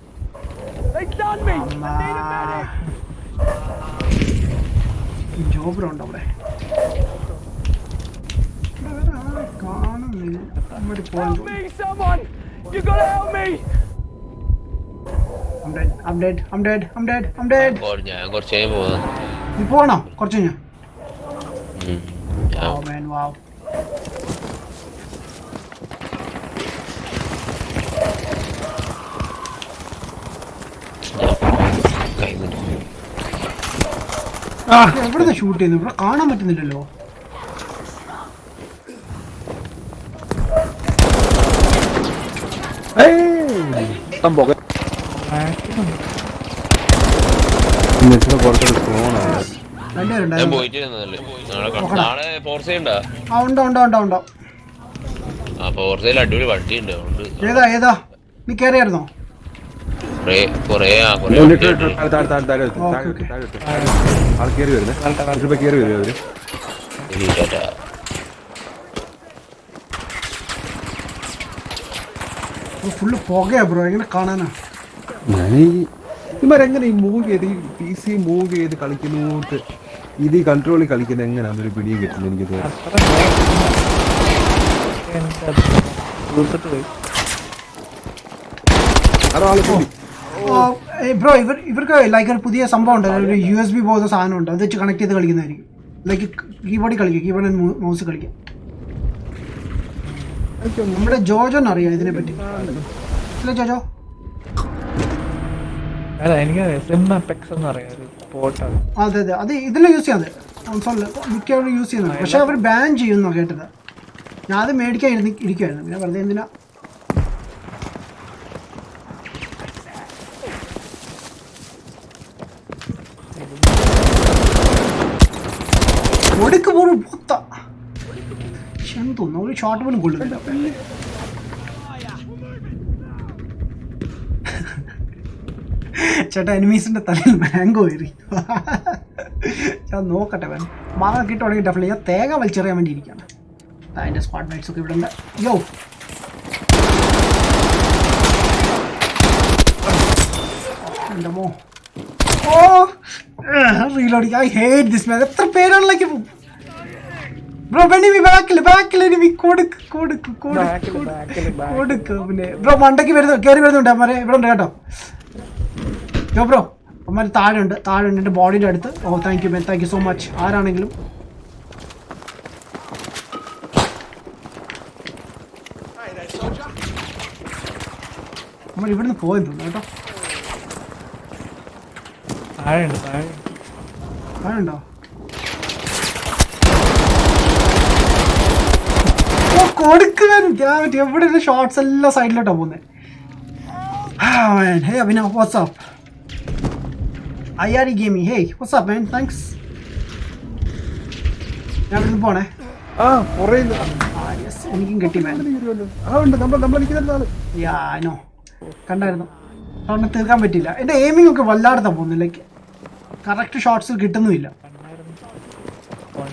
ജോബറുണ്ട് അവിടെ. കാണുന്നില്ല. പോകണോ കുറച്ച് കഴിഞ്ഞാ? എവിടുന്ന് ഷൂട്ട് ചെയ്യുന്നു ഇവിടെ കാണാൻ പറ്റുന്നില്ലല്ലോ. ഞാൻ പോയിട്ട് നാളെ ഫോർസയുണ്ടോ? ഉണ്ടോ. ആ ഫോർസയിൽ അടിപൊളി വണ്ടി ഉണ്ട്. ഏതാ നീ കേറിയായിരുന്നോ? ഫുള്ള് പുകയാ ബ്രോ, എങ്ങനെ കാണാനാ? ഇവരെങ്ങനെ ഈ മൂവ് ചെയ്ത് ഈ PC മൂവ് ചെയ്ത് കളിക്കുന്നോട്ട് ഇത് കൺട്രോളിൽ കളിക്കുന്നത് എങ്ങനെയാ ഒരു പിടിയും കിട്ടുന്നത് എനിക്ക് ബ്രോ ഇവർക്ക് ലൈക്ക് ഒരു പുതിയ സംഭവം ഉണ്ട്, ഒരു USB പോകുന്ന സാധനം ഉണ്ട്, അത് വെച്ച് കണക്ട് ചെയ്ത് കളിക്കുന്നതായിരിക്കും. ലൈക്ക് കീബോർഡിൽ കളിക്കുക, കീബോർഡ് മൗസ് കളിക്കുക. നമ്മുടെ ജോജോന്ന് അറിയാം ഇതിനെ പറ്റി അല്ലേ ജോജോ? അതെ അത് ഇതിൽ യൂസ് ചെയ്യാതെ കൺസോളിൽ മിക്കവരും യൂസ് ചെയ്യുന്നുണ്ട്. പക്ഷെ അവർ ബാൻ ചെയ്യുന്നു കേട്ടത്. ഞാൻ അത് മേടിക്കാൻ ഇരിക്കുമായിരുന്നു, പിന്നെ വെറുതെ എന്തിനാ. ഒടുക്ക് പോലും പൊത്ത എന്തോന്നു, ഒരു ഷോട്ട് പോലും കൊള്ളുന്നില്ല. ചേട്ടാ എനിമീസിന്റെ തലയിൽ മാംഗോ ഏറി. ഞാൻ നോക്കട്ടെ വേണം മാങ്ങ കിട്ടുവാണെങ്കിൽ ഡെഫിനറ്റ്ലി. ഞാൻ തേങ്ങ വലിച്ചെറിയാൻ വേണ്ടി ഇരിക്കുകയാണ്. അതിൻ്റെ സ്ക്വാഡ് മേറ്റ്സ് ഒക്കെ ഇവിടെ ഉണ്ട്. യോ എൻ്റെ മോ reloading. I hate this man. എത്ര പേരാണല്ലോ ബ്രോ. എനിമി ബാക്കിൽ എനിമി കൊടുക്ക്. പിന്നെ ബ്രോ മണ്ടയ്ക്ക് കയറി വരുന്നുണ്ട് അമ്മരെ. ഇവിടെ ഉണ്ട് കേട്ടോ. യോ ബ്രോ അമ്മ താഴെ ഉണ്ട് എൻ്റെ ബോഡിയുടെ അടുത്ത്. ഓ താങ്ക് യു സോ മച്ച്. ആരാണെങ്കിലും നമ്മൾ ഇവിടുന്ന് പോയെന്ന് തോന്നുന്നു കേട്ടോ. താഴെയുണ്ടോ? ഓ കൊടുക്കാൻ എവിടെ ഷോർട്സ് എല്ലാം സൈഡിലോട്ടാണ് പോകുന്നത്. Hey Abhinav, what's up IRE Gaming. Hey, what's up man? Thanks. ഞാൻ ഇവിടുന്ന് പോണേ. എനിക്കും കിട്ടി മാൻ. കണ്ടായിരുന്നു. അതുകൊണ്ട് തീർക്കാൻ പറ്റില്ല. എൻ്റെ എയിമിംഗ് ഒക്കെ വല്ലാതെ പോകുന്നില്ല. കറക്റ്റ് ഷോട്ട്സ് കിട്ടുന്നുമില്ല.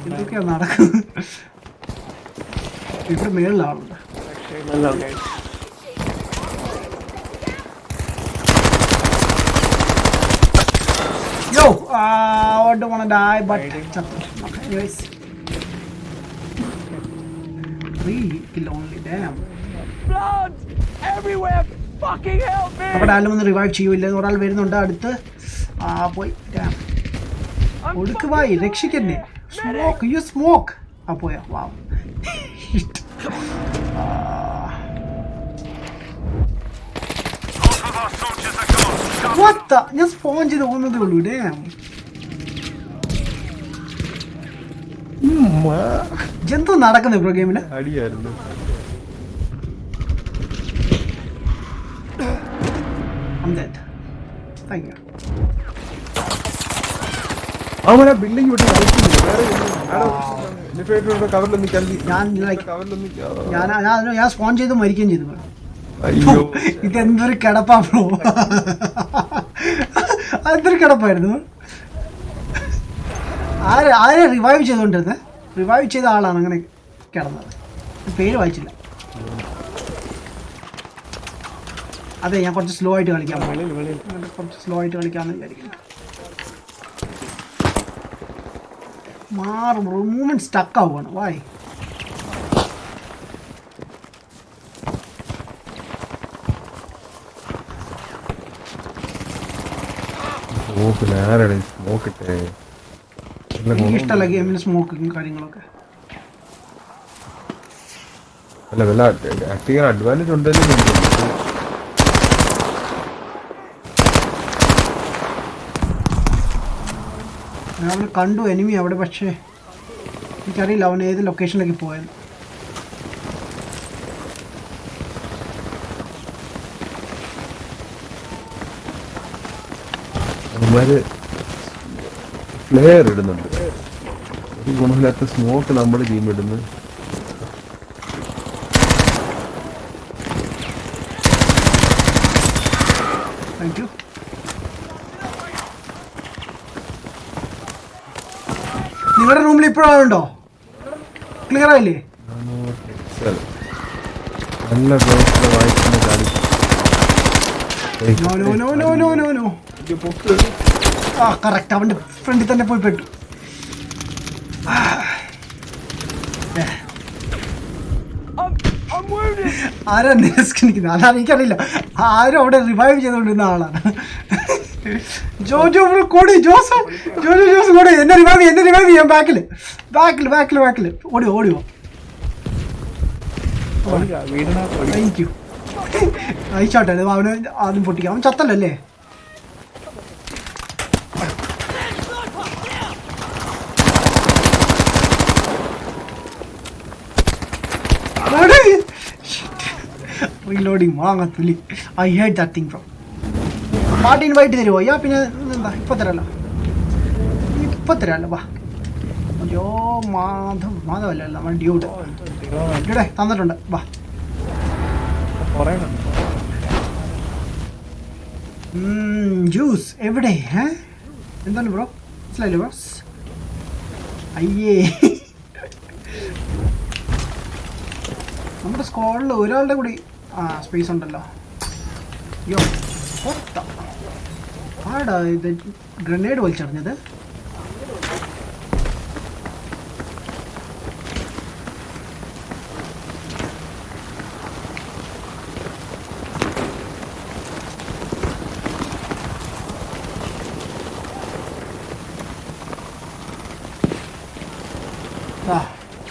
എന്തൊക്കെയാണ് നടക്കുന്നത്? ഇവിടെ മേളിലാളുണ്ട്. Yo, I don't want to die, but okay, anyways. 3 kill only, damn. Blood everywhere. Fucking help me. അപ്പോൾ ആരും ഒന്ന് റിവൈവ് ചെയ്യൂല്ല. ഒരാൾ വരുന്നുണ്ട് അടുത്ത്. പോയി. Damn. ഒടുക്ക് പോയി രക്ഷിക്കന്നെ. Smoke, U smoke. പോയാ. വാവ്. What the? ഞാൻ സ്പോൺ ചെയ്ത് പോകുന്നതേ ഉള്ളൂ. ജന്തു നടക്കുന്നത് ബ്രോ ഗെയിമിന്. അടിയായിരുന്നു. അവനെ ബിൽഡിംഗ് വിട്ട് ഞാൻ സ്പോൺ ചെയ്ത് മരിക്കുകയും ചെയ്തു. ഇതെന്തൊരു കിടപ്പാ ബ്രോ. അതൊരു കിടപ്പായിരുന്നു. ആരെ റിവൈവ് ചെയ്തുകൊണ്ടിരുന്നത്? റിവൈവ് ചെയ്ത ആളാണ് അങ്ങനെ കിടന്നത്. പേര് വായിച്ചില്ല. അതെ ഞാൻ കുറച്ച് സ്ലോ ആയിട്ട് കളിക്കാം. കുറച്ച് സ്ലോ ആയിട്ട് കളിക്കാമെന്ന് വിചാരിക്കുന്നു. മാറും മൂവ്മെന്റ് സ്റ്റക്ക് ആവുകയാണ്. വായി ഇഷ്ടമല്ല ഗെയിമിന് സ്മോക്കിങ് കാര്യങ്ങളൊക്കെ. അല്ല വല്ല ആക്ടിങ് അഡ്വാൻറ്റേജ് ഉണ്ടെന്ന് ഞാൻ അവനെ കണ്ടു എനിമി അവിടെ, പക്ഷേ എനിക്കറിയില്ല അവൻ ഏത് ലൊക്കേഷനിലേക്ക് പോയത്. ഫ്ലെയർ ഇടുന്നുണ്ട്, ഒരു ഗുണമില്ലാത്ത സ്മോക്ക് നമ്മുടെ ടീം ഇടുന്നു. Thank you. നിങ്ങളുടെ റൂമിൽ ഇപ്പോഴുണ്ടോ? ക്ലിയർ ആയില്ലേ? നല്ല വായിക്കുന്ന കളി. No no no no no no. ആ കറക്റ്റ്, അവൻ്റെ ഫ്രണ്ടിൽ തന്നെ പോയി പെട്ടു. ആരാ നിരസ്കരിക്കുന്നത്? അതാണ് എനിക്കറിയില്ല. ആരും അവിടെ റിവൈവ് ചെയ്തുകൊണ്ടിരുന്ന ആളാണ്. ജോജോ കൂടി, ജോസ് കൂടി, എന്നെ റിവൈവ് ചെയ്യാം. ബാക്കിൽ ഓടിയോ. Thank you. അയച്ചോട്ടെ, അവന് ആദ്യം പൊട്ടിക്കാം. അവൻ ചത്തല്ലേ? റീലോഡിങ് വാങ്ങത്തുള്ളി. I hate that thing from. Party invite തരുമോ? പിന്നെ എന്താ ഇപ്പം തരാമല്ലോ, വാ. അയ്യോ മാധവല്ല, നമ്മൾ ഡ്യൂഡ് തന്നിട്ടുണ്ട്, വാ. ജ്യൂസ് എവിടെ? എന്താണ് ബ്രോ? മനസ്സിലായില്ലേ ബ്രോ? അയ്യേ, നമ്മുടെ സ്ക്വാഡിൽ ഒരാളുടെ കൂടി സ്പേസ് ഉണ്ടല്ലോ. അയ്യോ ആടാ ഇത് ഗ്രനേഡ് വലിച്ചെറിഞ്ഞത്.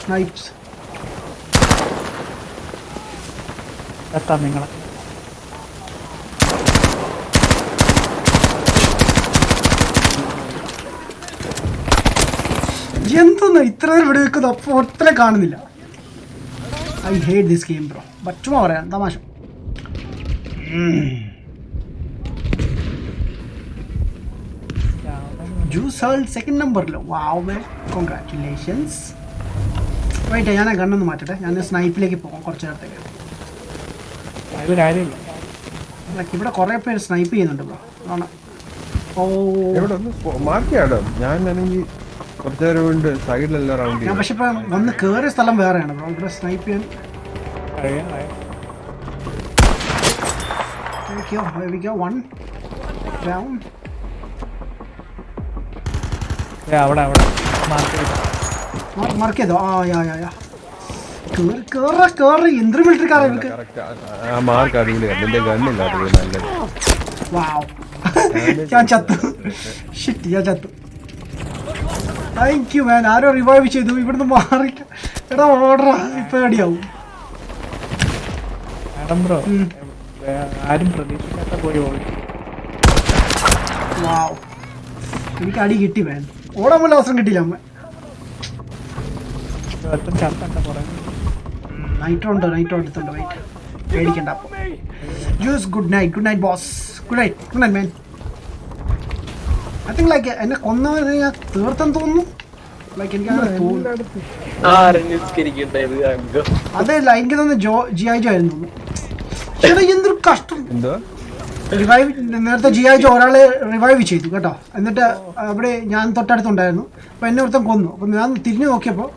സ്നൈപ്സ് എത്താം നിങ്ങളെ. എന്തൊന്നും ഇത്ര നേരം ഇവിടെ വെക്കുന്നു, അപ്പോൾ ഒത്തിരി കാണുന്നില്ല. I hate this game bro. ചുമ്മാ പറയാം, തമാശ. ജ്യൂസ് ഹേൾ സെക്കൻഡ് നമ്പറിലോ? Wow man, congratulations. വെയിറ്റ്, ഞാൻ ഗണ്ണൊന്ന് മാറ്റട്ടെ. ഞാൻ സ്നൈപ്പിലേക്ക് പോകാം കുറച്ച് നേരത്തേക്ക്. ഇവിടെ കുറേ പേര് സ്നൈപ്പ് ചെയ്യുന്നുണ്ട് ബ്രോ. ആണ്. ഓ കുറച്ച് നേരം കൊണ്ട് സൈഡിലെല്ലാം റൗണ്ട് ഞാൻ പക്ഷെ ഇപ്പം വന്ന് കയറിയ സ്ഥലം വേറെയാണ് ബ്രോ. ഇവിടെ സ്നൈപ്പ് ചെയ്യാൻ വൺ ഡൗൺ. മാർക്ക് ചെയ്തോ? കേറി എന്തൊരു മിലിറ്ററി കാറാ ഇവർക്ക്. ഞാൻ ചത്തു. Thank you man. Arrow revive ചെയ്തു. ഇവിടുന്ന് മാറി. എടാ ഓർഡറാ, ഇപ്പൊ അടിയാവും. ആരും പ്രതീക്ഷിക്കാത്ത പോയി. വാവ്, എനിക്ക് അടി കിട്ടി മാൻ. ഓടാൻ പോലും അവസരം കിട്ടിയില്ല. അമ്മ നൈട്രോ എടുത്തുണ്ട്. വെയിറ്റ്, പേടിക്കണ്ട. അപ്പോൾ juice good night boss. Good night man. I think like എന്നെ കൊന്നവരെ ഞാൻ തീർത്തെന്ന് തോന്നുന്നു. ലൈക്ക് എനിക്ക് അങ്ങനെ തോന്നുന്നു. അതല്ല, എനിക്ക് തോന്നുന്നു GI ജോ ആയിരുന്നു തോന്നുന്നു. എന്തൊരു കഷ്ടം. റിവൈവ് നേരത്തെ GI ജോ ഒരാളെ റിവൈവ് ചെയ്തു കേട്ടോ. എന്നിട്ട് അവിടെ ഞാൻ തൊട്ടടുത്തുണ്ടായിരുന്നു. അപ്പോൾ എന്നെ ഒരുത്തൻ കൊന്നു. അപ്പം ഞാൻ തിരിഞ്ഞു നോക്കിയപ്പോൾ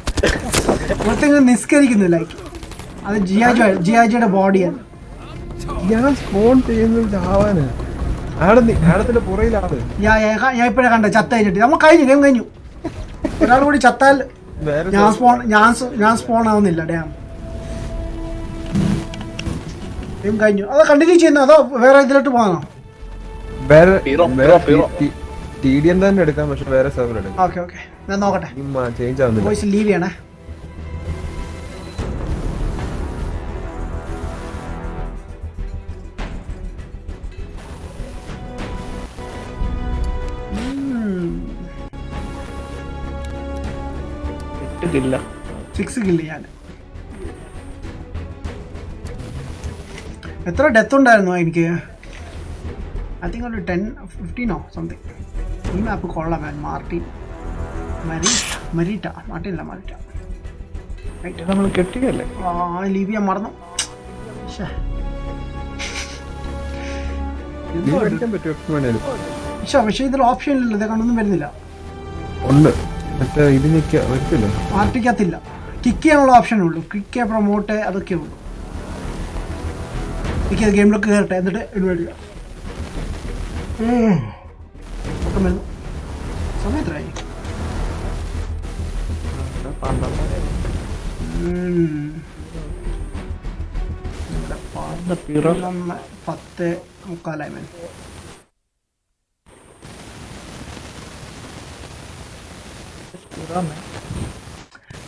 ഒരുത്തൻ ഇങ്ങനെ നിസ്കരിക്കുന്നു. ലൈക്ക് അത് GI ജോയുടെ ബോഡിയാണ്. ഞാൻ സ്പോൺ ചെയ്യുന്നത് ആവാന് പുറയിലാണ്. ഞാൻ ഇപ്പോഴേ കണ്ട ചത്ത കഴിഞ്ഞിട്ട് നമ്മൾ ഗെയിം കഴിഞ്ഞു. ഒരാൾ കൂടി ചത്താൽ ഞാൻ സ്പോൺ ആവുന്നില്ല. ഗെയിം കഴിഞ്ഞു. അതോ കണ്ടിന്യൂ ചെയ്യുന്നോ അതോ വേറെ ഇതിലോട്ട് പോകാനോ? TDM തന്നെ എടുക്കാം, പക്ഷെ വേറെ സെർവർ എടുക്കാം. ഓക്കെ ഞാൻ നോക്കട്ടെ. ചേഞ്ച് ആവുന്നില്ല. വോയിസ് ലീവ് ചെയ്യണേ. ഇല്ല 6 കില്ല് ഞാൻ. എത്ര ഡെത്ത് ഉണ്ടായിരുന്നു എനിക്ക്? ഐ തിങ്ക് ഒരു 10-15 സംതിങ്. ഈ മാപ്പ് കൊള്ളാം മാൻ. മരീറ്റ മാർട്ടിനില്ല മരീറ്റ. നമ്മൾ കെട്ടിയല്ലേ? ലീവ് ചെയ്യാൻ മറന്നു. പക്ഷേ ഇതിൽ ഓപ്ഷൻ ഇല്ലല്ലോ, ഇതേ കണ്ടൊന്നും വരുന്നില്ല. പാർട്ടിക്കകത്തില്ല. കിക്ക് ചെയ്യാനുള്ള ഓപ്ഷനേ ഉള്ളൂ. കിക്ക് പ്രൊമോട്ട് അതൊക്കെ ഉള്ളൂ. എനിക്ക് ഗെയിമിലൊക്കെ കയറട്ടെ എന്നിട്ട് ഇൻവൈറ്റ് ചെയ്യാം. സമയത്തായി Pira. 10:45.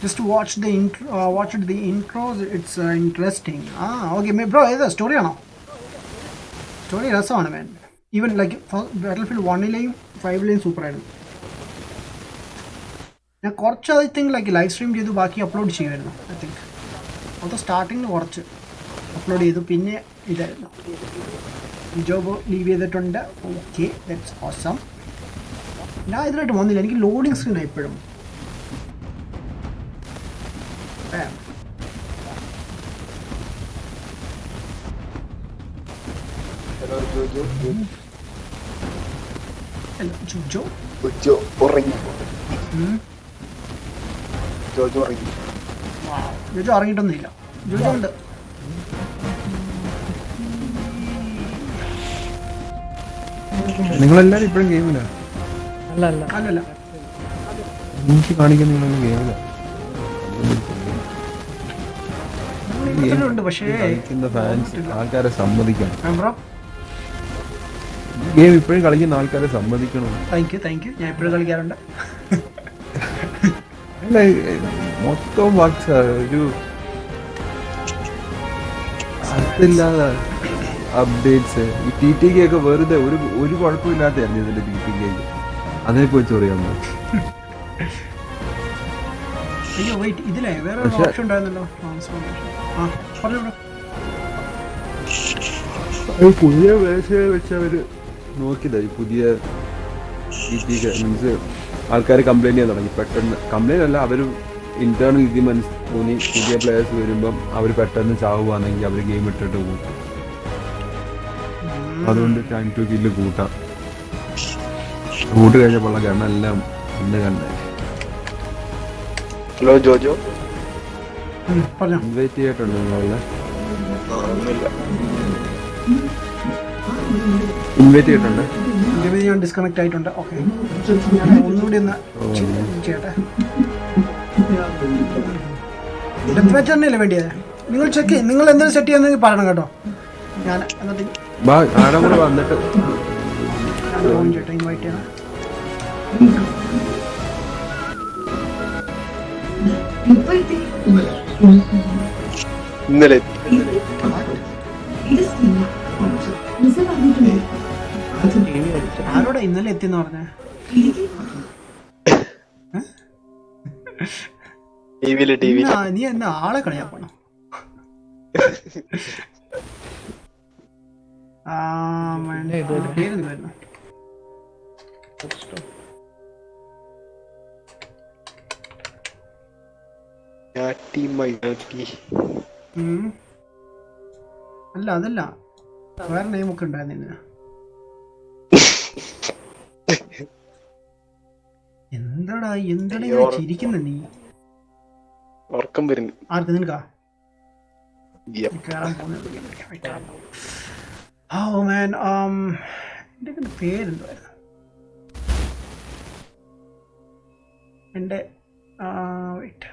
Just watch the intro. Watch the intros. It's interesting. Okay, bro. Is a story or no? Story is awesome, man. Even like Battlefield 1 5 super ആയിരുന്നു. ഞാൻ കുറച്ച് I think like live stream ചെയ്തു ബാക്കി അപ്ലോഡ് ചെയ്യുമായിരുന്നു. ഐ തിങ്ക് അത് സ്റ്റാർട്ടിങ്ങിൽ കുറച്ച് അപ്ലോഡ് ചെയ്തു, പിന്നെ ഇതായിരുന്നു. ജോബ് ലീവ് ചെയ്തിട്ടുണ്ട്. Okay, that's awesome. ഞാൻ ഇതിനായിട്ട് വന്നില്ല, എനിക്ക് ലോഡിങ് സ്ക്രീനാണ് ഇപ്പോഴും. ജോജോ ഉറങ്ങി. ജോജോ ഇറങ്ങിയിട്ടൊന്നുമില്ല. ജോജോ ഉണ്ട്. നിങ്ങളെല്ലാരും ഇപ്പോഴും ഗെയിമില്ല? അല്ലല്ല, എനിക്ക് കാണിക്കാൻ നിങ്ങളൊന്നും ഗെയിമില്ല. പക്ഷേ ആൾക്കാരെ സമ്മതിക്കണം. ഗെയിം ഇപ്പോഴും കളിക്കുന്ന ആൾക്കാരെ സമ്മതിക്കണം. Thank you. ഞാൻ ഇപ്പോഴും കളിക്കാറുണ്ട്. അല്ല, മൊത്തം ഒരു അതില്ലാതെ അപ്ഡേറ്റ്സ്. ഈ TTK ഒക്കെ വെറുതെ ഒരു കുഴപ്പമില്ലാത്തായിരുന്നു ഇതിന്റെ TTK. അതിനെപ്പോ ചൊറിയാൻ അയ്യോ വെയിറ്റ്, ഇതിലേ വേറെ ഓപ്ഷൻ ഉണ്ടായിരുന്നല്ലോ, ട്രാൻസ്ഫോർമേഷൻ. പുതിയ വേഴ്സ് വെച്ച് അവര് നോക്കിയതായി. പുതിയ TTK മീൻസ് ആൾക്കാർ കംപ്ലൈൻറ്റ് ചെയ്യാൻ തുടങ്ങി. പെട്ടെന്ന് കംപ്ലൈൻറ്റ് അല്ല, അവർ ഇന്റേണൽ രീതി തോന്നി പുതിയ പ്ലേയേഴ്സ് വരുമ്പം അവർ പെട്ടെന്ന് ചാവുകയാണെങ്കിൽ അവർ ഗെയിം ഇട്ടിട്ട് കൂട്ടും. അതുകൊണ്ട് ടൈം ടു കില്ല് കൂട്ടാം. കൂട്ട് കഴിഞ്ഞപ്പോഴുള്ള ഗണ്ണെല്ലാം ഇന്ന് കണ്ടേ. ഹലോ ജോജോ, ഇൻവൈറ്റ് ചെയ്തിട്ടുണ്ട് നിങ്ങളെ? ഇൻവൈറ്റ് ചെയ്തിട്ടുണ്ട്. ഞാൻ ഡിസ്കണക്ട് ആയിട്ടുണ്ട്. ഓക്കെ, ഞാൻ ഒന്നുകൂടി ഒന്ന് ചെയ്യട്ടെ. ഡെത്ത് മാച്ച് തന്നെയല്ലേ വേണ്ടിയത്? നിങ്ങൾ ചെക്ക്, നിങ്ങൾ എന്തെങ്കിലും സെറ്റ് ചെയ്യാന്ന് പറയണം കേട്ടോ. ഞാൻ എന്നിട്ട് ആടെ കൂടെ വന്നിട്ട് ഫോൺ ചെയ്യട്ടെ, ഇൻവൈറ്റ് ചെയ്യണം. ഇന്നലെ ആരോടാ ഇന്നലെ എത്തിന്ന് പറഞ്ഞേ? നീ എന്നാ ആളെ കളിയാക്കണം? പേര് അല്ല, അതല്ല, വേറെ നെയിമൊക്കെ ഉണ്ടായിരുന്നു. എന്താടാ ചിരിക്കുന്ന നീ? ഉറക്കം വരുന്നു. ആർക്ക്? നിനക്കാ? എന്റെ പേരെന്തായിരുന്നു? എന്റെ വെയിറ്റ്,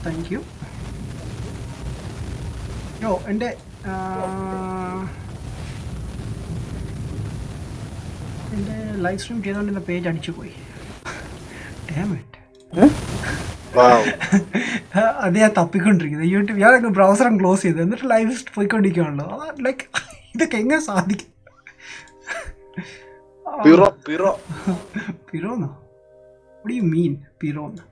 താങ്ക് യു. എൻ്റെ ലൈവ് സ്ട്രീം ചെയ്തുകൊണ്ട് എൻ്റെ പേജ് അടിച്ചു പോയി. അത് ഞാൻ തപ്പിക്കൊണ്ടിരിക്കുന്നത് യൂട്യൂബ്. ഞാനൊക്കെ ബ്രൗസറും ക്ലോസ് ചെയ്തു എന്നിട്ട് ലൈവ് പോയിക്കൊണ്ടിരിക്കുകയാണല്ലോ. ലൈക്ക് ഇതൊക്കെ എങ്ങനെ സാധിക്കും? പിറോ പിറോ പിറോന്നോ? What do you mean പിറോന്ന്?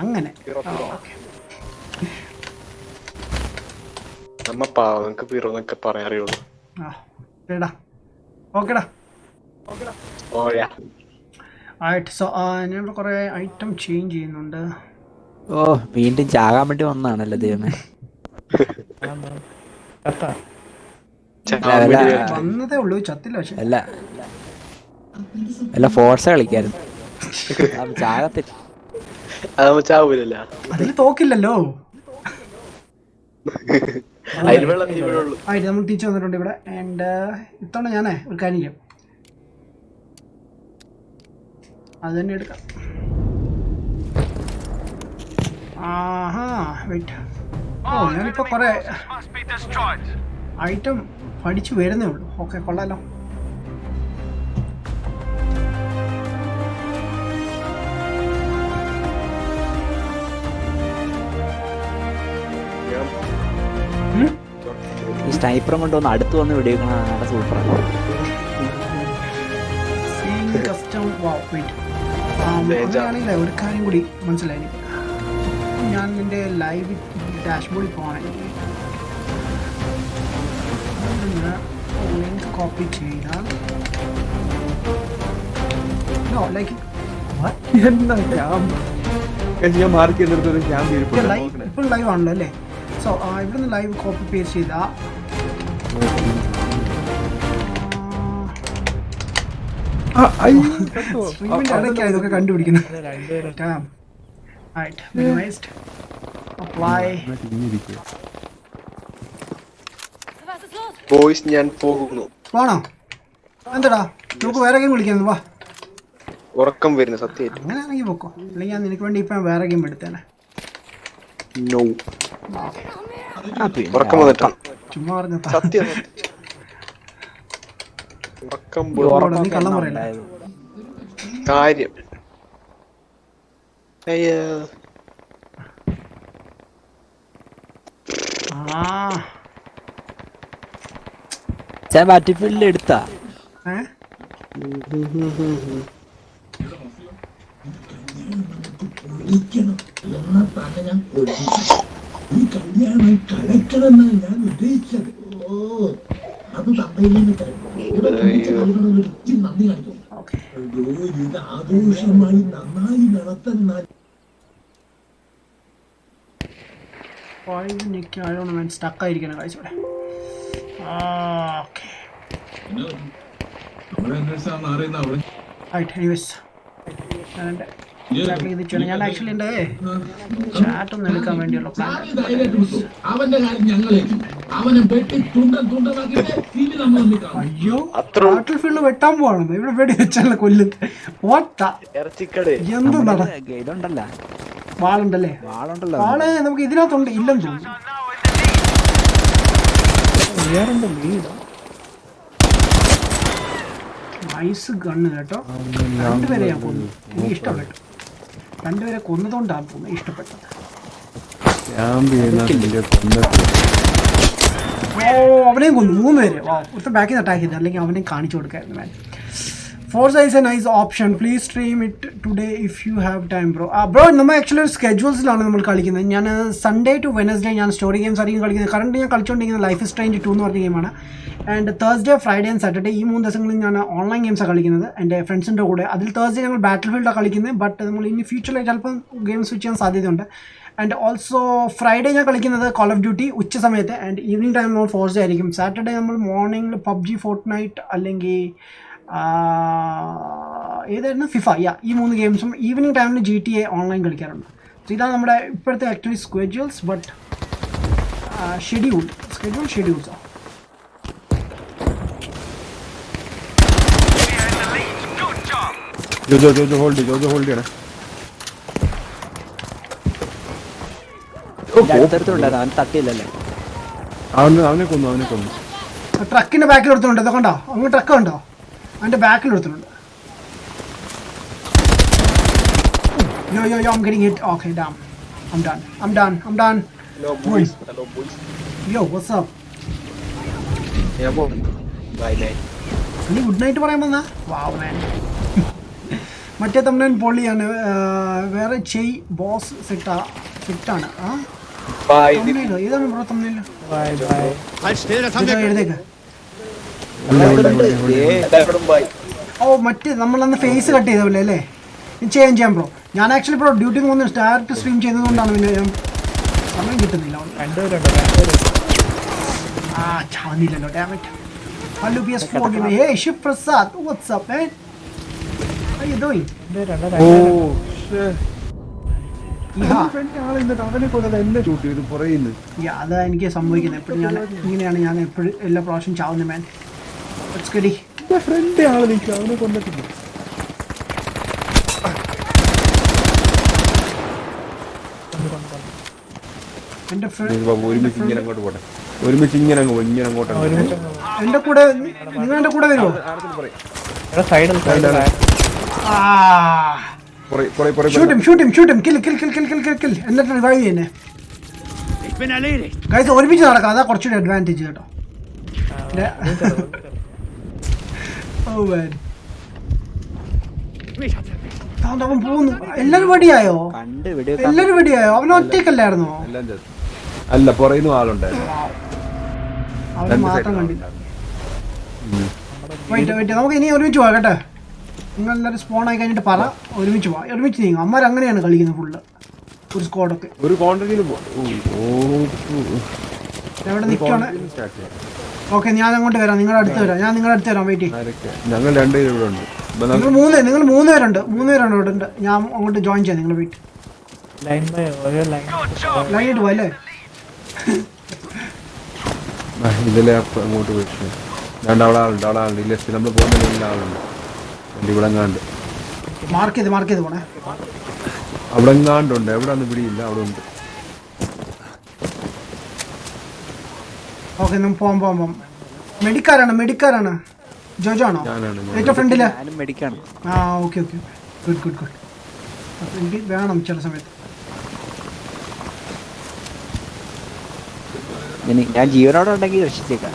അങ്ങനെ. നമ്മ പാവങ്ങൾക്ക് പിറോ എന്നൊക്കെ പറയാൻ അറിയുള്ളൂ. എടാ ഓക്കെടാ. ഓയാ സോ ഞാൻ കുറെ ഐറ്റം ചേഞ്ച് ചെയ്യുന്നുണ്ട്. ഓ വീണ്ടും ചാകാൻ വേണ്ടി വന്നാണല്ലോ ദൈവമേ. വന്നതേ ഉള്ളൂ, ചത്തില്ല. പക്ഷെ അല്ല ഫോർസ കളിക്കായിരുന്നു. ചാകത്തില്ല. ചാവൂലല്ല, അതിൽ തോക്കില്ലല്ലോ. നമ്മൾ തിരിച്ചു വന്നിട്ടുണ്ട് ഇവിടെ. ആൻഡ് ഇത്തവണ ഞാനേ ഒരു കാര്യം ചെയ്യാം, അത് തന്നെ എടുക്കാം. വെയിറ്റ്. ഞാനിപ്പോൾ കുറേ ഐറ്റം പഠിച്ചു വരുന്നേ ഉള്ളൂ. ഓക്കെ, കൊള്ളാലോ. ഈ സ്നൈപ്പറും കൊണ്ടൊന്ന് അടുത്ത് വന്ന് വെടിവെക്കണ നല്ല സൂപ്പറാണ്. അങ്ങനെയാണെങ്കിലേ ഒരു കാര്യം കൂടി മനസ്സിലായി. ഞാൻ എൻ്റെ ലൈവ് ഡാഷ്ബോർഡിൽ പോകണമെങ്കിൽ ലിങ്ക് കോപ്പി ചെയ്താൽ ഇപ്പോൾ ലൈവ് ആണല്ലോ അല്ലേ? സോ ഇവിടുന്ന് ലൈവ് കോപ്പി പേസ്റ്റ് ചെയ്താൽ സ്ട്രീമിൻ്റെ ഇടയ്ക്കാണ് ഇതൊക്കെ കണ്ടുപിടിക്കുന്നത്. ബോയ്സ് ഞാൻ പോകുന്നു. പോണോ? എന്താടാ നമുക്ക് വേറെ ഗെയിം വിളിക്കുന്നു. വാ, ഉറക്കം വരുന്നു സത്യം. അങ്ങനെയാണെങ്കിൽ പോക്കോ, അല്ലെങ്കിൽ ഞാൻ നിനക്ക് വേണ്ടി ഇപ്പം വേറെ ഗെയിം എടുത്തേനെ. ഉറക്കം വന്നിട്ടാണ് ചുമ്മാ പറഞ്ഞ സത്യം. നീ കള്ളം പറയണ്ട കാര്യം. ബാറ്റിൽഫീൽഡിൽ എടുത്താ സ്റ്റക്കായിരിക്കണം കാഴ്ച ഇവിടെ. ഞാൻ ആക്ച്വലി എൻ്റെ ചാറ്റ് ഒന്ന് എടുക്കാൻ വേണ്ടിയുള്ള പ്ലാൻ. അയ്യോ, ബാറ്റിൽ ഫീൽഡ് വെട്ടാൻ പോവാണെന്ന് ഇവിടെ വെടി വെച്ചാൽ കൊല്ലുന്നത്. എന്താണ് ഇതുണ്ടല്ലോ, വാളുണ്ടല്ലേ? വാള് നമുക്ക് ഇതിനകത്തുണ്ട്, ഇല്ലെന്ന് തോന്നുന്നു. നൈസ് ഗണ്ണ് കേട്ടോ. രണ്ടുപേരെ ഞാൻ കൊന്നു, എനിക്ക് ഇഷ്ടപ്പെട്ടു. രണ്ടുപേരെ കൊന്നതുകൊണ്ടാണ് തോന്നുന്നത് ഇഷ്ടപ്പെട്ടത്. അവനെയും കൊന്നു, 3 പേര്. ഒരുത്ത ബാക്കിൽ നിന്ന് അറ്റാക്ക് ചെയ്തത്, അല്ലെങ്കിൽ അവനെയും കാണിച്ചു കൊടുക്കായിരുന്നു. Man Forza is a nice option. Please stream it today if you have time bro. Bro നമ്മൾ ആക്ച്വലി ഒരു സ്കെഡ്യൂൾസിലാണ് നമ്മൾ കളിക്കുന്നത്. ഞാൻ സൺഡേ ടു വെനസ്ഡേ ഞാൻ സ്റ്റോറി ഗെയിംസ് ആയിരിക്കും കളിക്കുന്നത്. കറണ്ട് ഞാൻ കളിച്ചുകൊണ്ടിരിക്കുന്നത് ലൈഫ് ഇസ് സ്ട്രേഞ്ച് 2 എന്ന് പറഞ്ഞ ഗെയിമാണ്. And Thursday, Friday and Saturday ഈ 3 ദിവസങ്ങളിൽ ഞാൻ ഓൺലൈൻ ഗെയിംസാണ് കളിക്കുന്നത് എൻ്റെ ഫ്രണ്ട്സിൻ്റെ കൂടെ. അതിൽ തേഴ്സ്ഡേ ഞങ്ങൾ ബാറ്റിൽ ഫീൽഡാണ് കളിക്കുന്നത്. ബട്ട് നമ്മൾ ഇനി ഫ്യൂച്ചറിൽ ചിലപ്പം ഗെയിം സ്വിച്ച് ചെയ്യാൻ സാധ്യതയുണ്ട്. ആൻഡ് ഓൾസോ ഫ്രൈഡേ ഞാൻ കളിക്കുന്നത് കോൾ ഓഫ് ഡ്യൂട്ടി ഉച്ച സമയത്ത്. ആൻഡ് ഈവനിങ് ടൈം നമ്മൾ ഫോർസ്ഡേ ആയിരിക്കും. സാറ്റർഡേ നമ്മൾ മോർണിംഗിൽ PUBG, ഫോർട്ട്നൈറ്റ് അല്ലെങ്കിൽ ഏതായിരുന്നു ഫിഫ, ഈ 3 ഗെയിംസും ഈവനിങ് ടൈമിൽ GTA ഓൺലൈൻ കളിക്കാറുണ്ട്. സോ ഇതാണ് നമ്മുടെ ഇപ്പോഴത്തെ ആക്ച്വലി സ്കെഡ്യൂൾസ്. ബട്ട് ഷെഡ്യൂൾസോ ജോജോ ഹോൾഡ് ചെയ്യണേ. തട്ടിയില്ലല്ലേ? അവനെ കൊന്നു. ട്രക്കിന്റെ ബാക്കിൽ എടുത്തിട്ടുണ്ട്. ഇതൊക്കെ ഉണ്ടോ? അങ്ങ് ട്രക്ക് ഉണ്ടോ? അതിന്റെ ബാക്കിൽ എടുത്തിട്ടുണ്ട്. Yo, I'm getting hit. Okay, damn. I'm done. Hello boys. Yo, what's up? ഞാൻ പോകും. Bye bye. നീ ഗുഡ് നൈറ്റ് പറയാൻ വന്നാ? വാവ് മാൻ. മറ്റേ തമ്മിൽ പൊള്ളിയാണ്. വേറെ ചെയ് ബോസ് സെറ്റാണ്. ആ ബൈ. തമ്മിലോ ഏതാണ് ബ്രോ തമ്മിൽ? Halt still, das haben wir. എഴുതേക്ക്. എല്ലാവരോടും ബൈ. ഓ മറ്റേ നമ്മളന്ന് ഫേസ് കട്ട് ചെയ്തല്ലേ അല്ലേ? ചെയ്യാം ബ്രോ. ഞാൻ ആക്ച്വലി ബ്രോ ഡ്യൂട്ടിക്ക് പോകുന്ന ഡയറക്റ്റ് സ്ട്രീം ചെയ്യുന്നതുകൊണ്ടാണ് പിന്നെ സമയം കിട്ടുന്നില്ല. ആ ചാന്നില്ലല്ലോ damn it. Hello PS4 game. Hey Shiv Prasad, what's up man? How you doing? ഓ അവനെ കൊണ്ടത് എന്നെ ഷൂട്ട് ചെയ്തു പുറയുന്നു. അതാ എനിക്ക് സംഭവിക്കുന്നത്. എപ്പോഴും ഇങ്ങനെയാണ് ഞാൻ എപ്പോഴും എല്ലാ പ്രാവശ്യം ചാവുന്നത് മാൻ. ഫ്രണ്ട് ആള് നിൽക്കുക, അവനെ കൊണ്ടിട്ടില്ല. ഒരുമിച്ച് ഇങ്ങനെ അങ്ങോട്ട് പോട്ടെ, ഒരുമിച്ച് ഇങ്ങനെ അങ്ങോട്ട്. എന്റെ കൂടെ നിങ്ങൾ എന്റെ കൂടെ വരുമോ? എന്നിട്ട് റിവൈവ് ചെയ്യുന്നേ. Ich bin erledigt. ഗൈസ് ഒരുമിച്ച് നടക്കാം, അതാ കുറച്ചുകൂടി അഡ്വാൻറ്റേജ് കേട്ടോ. അവൻ പോകുന്നു. എല്ലാരും വെടിയായോ? എല്ലാരും വെടിയായോ? അവൻ ഒറ്റയ്ക്കല്ലായിരുന്നോ? അല്ല, പുറയുന്ന ആളുണ്ടായിരുന്നു. അവന് മാത്രം കണ്ടില്ല. നമുക്ക് ഇനി ഒരുമിച്ച് പോവാം കേട്ടോ. നിങ്ങൾ എല്ലാവരും സ്പോൺ ആയി കഴിഞ്ഞിട്ട് പറ, ഒരുമിച്ച് പോവാം. ഒരുമിച്ച് നീങ്ങും. അമ്മ അങ്ങനെയാണ് കളിക്കുന്നത് ഫുള്ള്, ഒരു സ്ക്വാഡൊക്കെ. ഒരു കോൺട്രിയിൽ എവിടെ നിൽക്കുകയാണ്? ഓക്കെ, ഞാൻ അങ്ങോട്ട് വരാം. നിങ്ങളുടെ അടുത്ത് വരാം. ഞാൻ നിങ്ങളുടെ അടുത്ത് വരാം. വെയിറ്റ്. ഞങ്ങൾ രണ്ടുപേരും ഇവിടെ ഉണ്ട്. നിങ്ങൾ മൂന്ന് പേരുണ്ട് ഇവിടെ ഉണ്ട്. ഞാൻ അങ്ങോട്ട് ജോയിൻ ചെയ്യാം. നിങ്ങൾ വെയിറ്റ്. ലൈനായിട്ട് പോയല്ലേ? ഇതിലെ അങ്ങോട്ട് പോയിട്ട് രണ്ടാളുണ്ട്. ഇല്ല, നമ്മൾ പോകുന്ന ആളുണ്ട്. ഇവിടെ എങ്ങാണ്ട് മാർക്ക് ചെയ്ത് പോണേ. അവിടെ എങ്ങാണ്ടുണ്ട്. എവിടെ ഒന്നും പിടിയില്ല, അവിടെ ഉണ്ട്. ഓക്കെ, നമുക്ക് പോവാം. മെഡിക്കാരാണ്. ജോജോ ആണോ ഏറ്റവും ഫ്രണ്ടില്? ആ ഓക്കെ. ഗുഡ്. എനിക്ക് വേണം ചില സമയത്ത്. ഞാൻ ജീവനോടെ ഉണ്ടെങ്കിൽ രക്ഷിച്ചേക്കാം.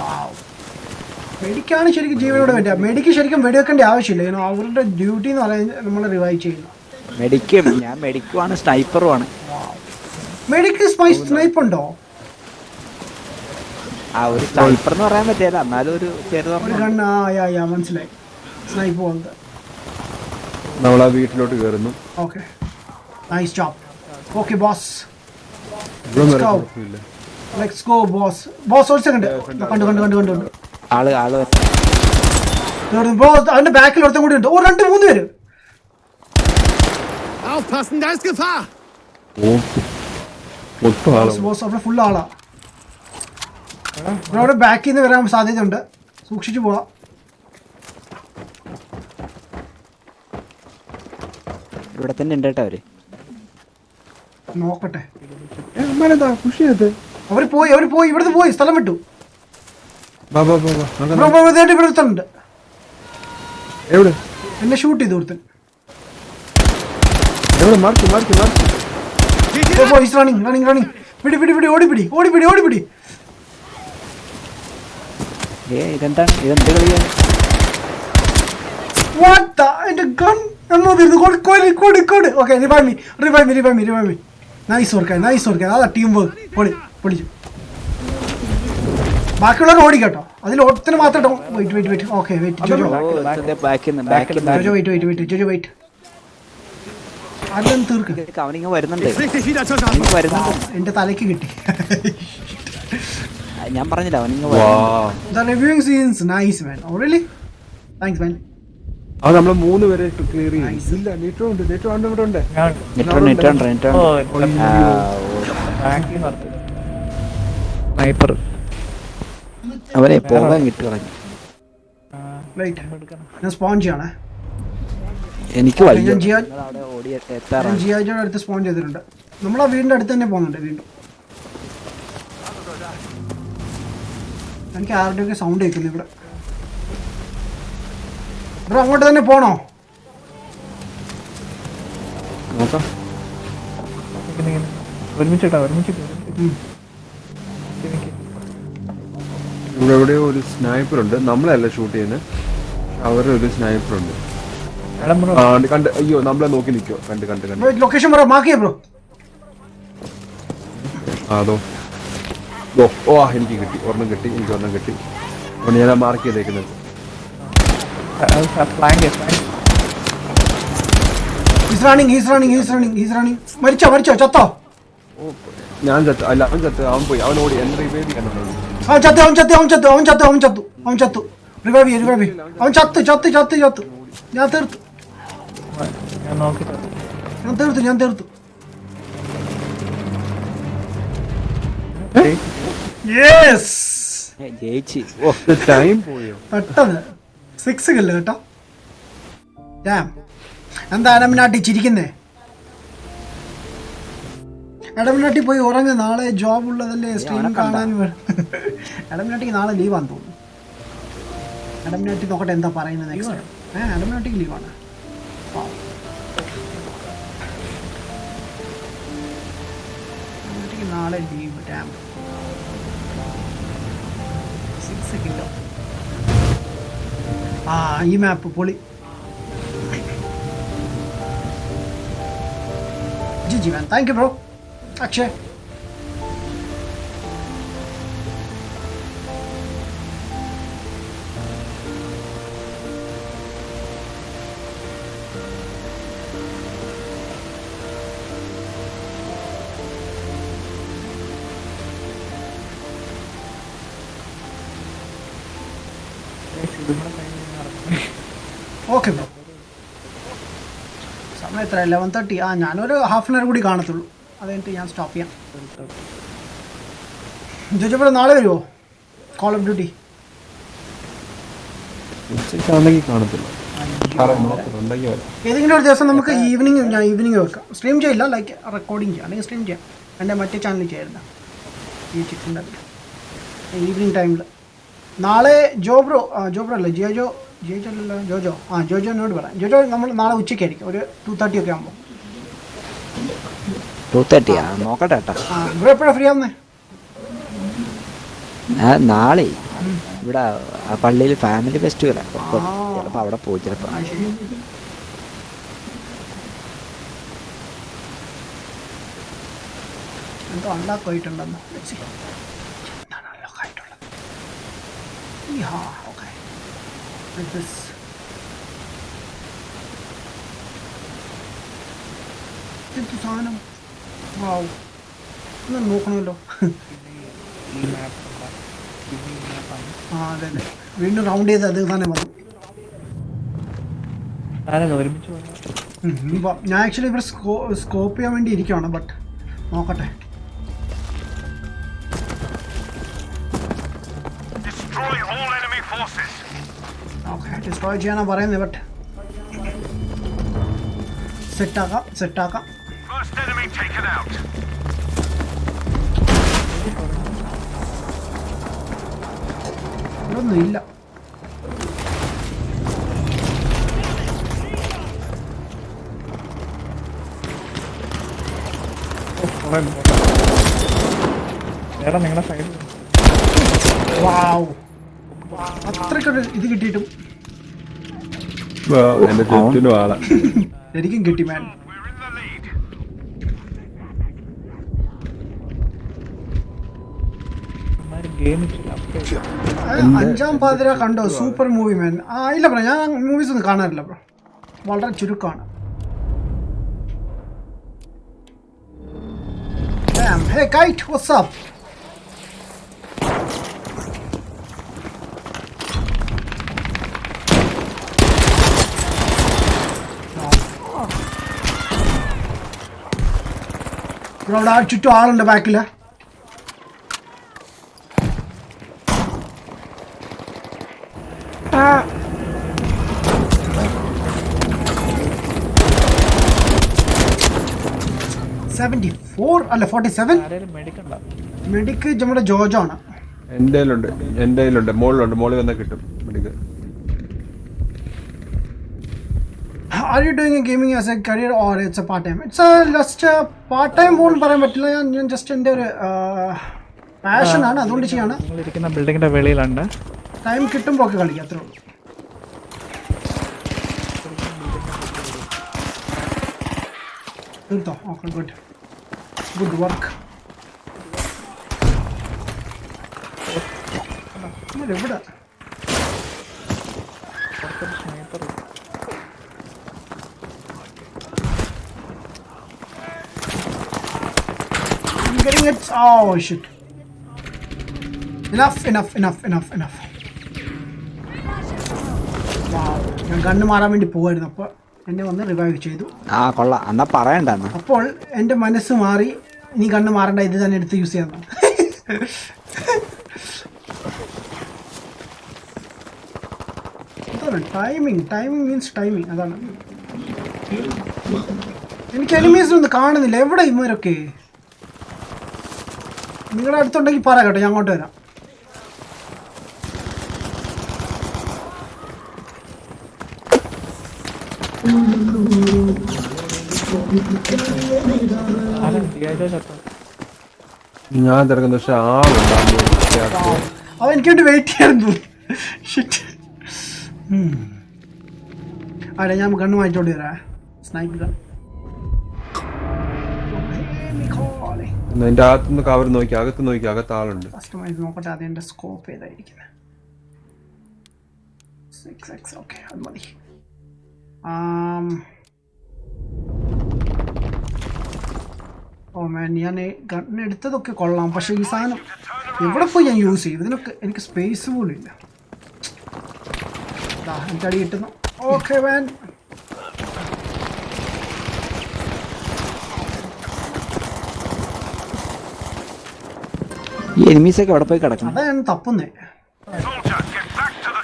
മെഡിക്കാണ് ശരിക്കും ജീവനോട് പറ്റുക. മെഡിക്ക് ശരിക്കും വെടിവെക്കേണ്ട ആവശ്യമില്ല. അവരുടെ ഡ്യൂട്ടി എന്ന് പറയുന്നത് നമ്മൾ റിവൈവ് ചെയ്യുന്നു. ഞാൻ മെഡിക്കുമാണ്, സ്നൈപ്പറുമാണ്. മെഡിക്ക് സ്നൈപ്പ് ഉണ്ടോ? ആ ഒരു സ്നൈപ്പർ എന്ന് പറയാൻ പറ്റില്ല, എന്നാലും ഒരു ഗണ്ണ്. മനസ്സിലായി, സ്നൈപ്പ് പോലത്തെ. നമ്മൾ ആ വീട്ടിലോട്ട് കയറുന്നു. Okay, nice job. Okay boss, let's go boss. ഒരു സെക്കൻഡ്. കണ്ടു. ആള് ബോസ് അവന്റെ ബാക്കിൽ ഒരുത്തം കൂടി ഉണ്ട്. 2-3 പേര്. Aufpassen, da ist Gefahr. Boss അവിടെ ഫുൾ ആളാ. അവിടെ ബാക്കിൽ നിന്ന് വരാൻ സാധ്യതയുണ്ട്, സൂക്ഷിച്ചു പോവാ. ഇവിടെ തന്നെ ഉണ്ട് കേട്ടോ. നോക്കട്ടെ. അവര് പോയി ഇവിടുന്ന് പോയി, സ്ഥലം വിട്ടു. ഇവിടെ എന്നെ ഷൂട്ട് ചെയ്തു കൊടുത്തൻ. റണ്ണിങ്. പിടി ഓടിപ്പിടി. ഇതെന്താണ്, ഇതെന്ത് കളിയാണ്? എന്റെ gun okay, revive me. Nice work. അതാ ടീം വർക്ക്. പൊളിച്ചു. ബാക്കിയുള്ളവർ ഓടി കേട്ടോ. അതിൽ ഓട്ടത്തിന് മാത്രം. വെയിറ്റ്. Okay, wait. ആരും തീർക്ക്. അവനിങ്ങ് വരുന്നുണ്ട്. എന്റെ തലയ്ക്ക് കിട്ടി. ഞാൻ പറഞ്ഞില്ല, അവനിങ്ങ് reviewing scenes nice man. Really thanks man. അത് നമ്മള് 3 പേരെ ക്ലിയർ ചെയ്യില്ല. നെറ്റ് സ്നൈപ്പർ അവനെ പോകാൻ കിട്ടുക. ഞാൻ സ്പോൺ ചെയ്യണേ. എനിക്ക് ജിയാജോയുടെ അടുത്ത് സ്പോൺ ചെയ്തിട്ടുണ്ട്. നമ്മളാ വീടിന്റെ അടുത്ത് തന്നെ പോകുന്നുണ്ട്. വീണ്ടും എനിക്ക് ആരുടെയൊക്കെ സൗണ്ട് കേൾക്കുന്നു ഇവിടെ. ബ്രോ അങ്ങോട്ട് തന്നെ പോണോ? ഇവിടെ എവിടെയോ ഒരു സ്നൈപ്പർ ഉണ്ട്. നമ്മളല്ല ഷൂട്ട് ചെയ്യുന്നത്, അവരുടെ ഒരു സ്നൈപ്പർ ഉണ്ട്. കണ്ട് അയ്യോ നമ്മളെ നോക്കി നിൽക്കോ. കണ്ട് ലൊക്കേഷൻ പറ, മാർക്ക് ചെയ്യാം ബ്രോ. അതോ ഓ എനിക്ക് കിട്ടി, ഒരെണ്ണം കിട്ടി. അതുകൊണ്ട് ഞാൻ മാർക്ക് ചെയ്തേക്കുന്നത്. He's running. മരിച്ചോ ചത്തോ? ഞാൻ ചത്തു. അല്ല അവൻ ചത്തു. അവൻ പോയി. അവൻ ഓടി. എന്നെ റിവൈവ് ചെയ്യാൻ അവൻ ചത്തു. റിവൈവ്. അവൻ ചത്തു. ഞാൻ തീർത്തു. യെസ്, ജയിച്ച്. ടൈം പോയോ പെട്ടെന്ന് 6 കില്ല് കേട്ടോ. എന്താ അഡമിനാട്ടി ചിരിക്കുന്നേ? അഡമിനാട്ടി പോയി ഉറങ്ങ്, നാളെ ജോബ് ഉള്ളതല്ലേ, സ്ട്രീം കാണാൻ. അഡമിനാട്ടിക്ക് നാളെ ലീവാന്ന് തോന്നുന്നു. അഡമിനാട്ടി നോക്കട്ടെ എന്താ പറയുന്നത് നെക്സ്റ്റ്. അഡമിനാട്ടിക്ക് ലീവാണ്. അഡമിനാട്ടിക്ക് നാളെ ലീവ്. 6 കിലോ. ഈ മാപ്പ് പൊളി. GG man, thank you bro. Akshay. Okay bro. സമയം എത്ര? 11:30. ഞാനൊരു ഹാഫ് ആൻ അവർ കൂടി കാണത്തുള്ളൂ, അത് കഴിഞ്ഞിട്ട് ഞാൻ സ്റ്റോപ്പ് ചെയ്യാം. ജോജോ നാളെ വരുമോ കോൾ ഓഫ് ഡ്യൂട്ടി? ഏതെങ്കിലും ഒരു ദിവസം നമുക്ക് ഈവനിങ് വെക്കാം. സ്ട്രീം ചെയ്യില്ല, ലൈക്ക് റെക്കോർഡിങ് ചെയ്യാം, അല്ലെങ്കിൽ സ്ട്രീം ചെയ്യാം. എൻ്റെ മറ്റേ ചാനലിൽ ചെയ്യാറുണ്ട് ഈ ചിക്കൻ്റെ ഈവനിങ് ടൈമിൽ. നാളെ ജോബ്രോ അല്ലേ ജോജോനോട് പറയാം. ജോജോ നമ്മൾ നാളെ ഉച്ചയ്ക്കായിരിക്കും, ഒരു 2:30 ഒക്കെ ആകുമ്പോൾ. 2:30 നോക്കട്ടെ കേട്ടോ. ബ്രോ എപ്പോഴാണ് ഫ്രീ ആവുന്നേ? നാളെ ഇവിടെ ആ പള്ളിയിൽ ഫാമിലി ഫെസ്റ്റിവലാണ്, ചിലപ്പോൾ അവിടെ പോയി. ചിലപ്പോൾ എന്തോ അൺലോക്ക് ആയിട്ടുണ്ടെന്ന്. സാധനം നോക്കണമല്ലോ. അതെ വീണ്ടും റൗണ്ട് ചെയ്ത് അത് തന്നെ വന്നു. ഞാൻ ആക്ച്വലി ഇവിടെ സ്കോപ്പ് ചെയ്യാൻ വേണ്ടി ഇരിക്കുവാണ്, ബട്ട് നോക്കട്ടെ. ഡിസ്ട്രോയ് ചെയ്യാനാണ് പറയുന്നത്, ബട്ട് സെറ്റാക്കാം. ഇതൊന്നും ഇല്ല. നിങ്ങളുടെ സൈഡിൽ അത്രയ്ക്കൊരു ഇത് കിട്ടിയിട്ടും എനിക്കും കിട്ടി മാൻ. 5-ാം പാതിര കണ്ടോ? സൂപ്പർ മൂവി മാൻ. ഇല്ല ബ്രോ, ഞാൻ മൂവീസ് ഒന്നും കാണാറില്ല ബ്രോ, വളരെ ചുരുക്കമാണ്. Hey Kite, what's up? Bro അവിടെ ചുറ്റും ആളുണ്ട് ബാക്കില്. അല്ല 47 മെഡിക്ക് നമ്മുടെ ജോജോ ആണ്. എൻ്റെ കയ്യിലുണ്ട്. മോളിൽ വന്നാൽ കിട്ടും മെഡിക്ക്. Are you doing a gaming as a career or it's a part time? It's just a part time പോലും പറയാൻ പറ്റില്ല. ഞാൻ ജസ്റ്റ് എൻ്റെ ഒരു പാഷനാണ്, അതുകൊണ്ട് ചെയ്യാണ്. നിങ്ങളിരിക്കുന്ന ബിൽഡിങ്ങിന്റെ വെളിയിലുണ്ട്. ടൈം കിട്ടുമ്പോൾ ഒക്കെ കളിക്കാം, അത്രേ ഉള്ളൂ. തീർത്തോ? Okay, good good work. എവിടെ getting it. Oh shit. Enough. Wow. ഞാൻ ഗണ്ണ് മാറാൻ വേണ്ടി പോവായിരുന്നു, അപ്പോൾ എന്നെ വന്ന് റിവൈവ് ചെയ്തു. ആ കൊള്ളാം, എന്നാ പറയണ്ട. അപ്പോൾ എൻ്റെ മനസ്സ് മാറി, നീ ഗണ്ണ് മാറണ്ട, ഇത് തന്നെ എടുത്ത് യൂസ് ചെയ്യാൻ. അതാണ് ടൈമിങ് മീൻസ് ടൈമിങ്. അതാണ് എനിക്ക് എനിമീസിനൊന്നും കാണുന്നില്ല. എവിടെ ഇവരൊക്കെ? നിങ്ങളുടെ അടുത്തുണ്ടെങ്കിൽ പറ കേട്ടോ, ഞാൻ അങ്ങോട്ട് വരാം. ഞാൻ തിരക്കുന്ന പക്ഷെ അവൻ എനിക്ക് വേണ്ടി വെയിറ്റ് ചെയ്യായിരുന്നു. അതെ, ഞാൻ കണ്ണ് വാങ്ങിച്ചോണ്ട് വരാ. സ്നൈപ്പർ എന്റെ അകത്തുനിന്ന് കവർ നോക്കി, അകത്ത് ആളുണ്ട്. കസ്റ്റമൈസ് നോക്കട്ടെ ആദ്യം. എൻ്റെ സ്കോപ്പ് ഏതായിരിക്കുന്നത്? 6x. ഓക്കെ, അത് മതി. ഓ മാൻ, ഞാൻ ഗണ്ണ് എടുത്തതൊക്കെ കൊള്ളാം, പക്ഷെ ഈ സാധനം എവിടെ പോയി ഞാൻ യൂസ് ചെയ്യും? ഇതിനൊക്കെ എനിക്ക് സ്പേസ് പോലും ഇല്ല. എനിക്ക് അടി കിട്ടുന്നു. ഓക്കെ മാൻ, ഈ എനിമീസൊക്കെ എവിടെ പോയി കിടക്കണം? അതാ ഞാൻ തപ്പുന്നേ.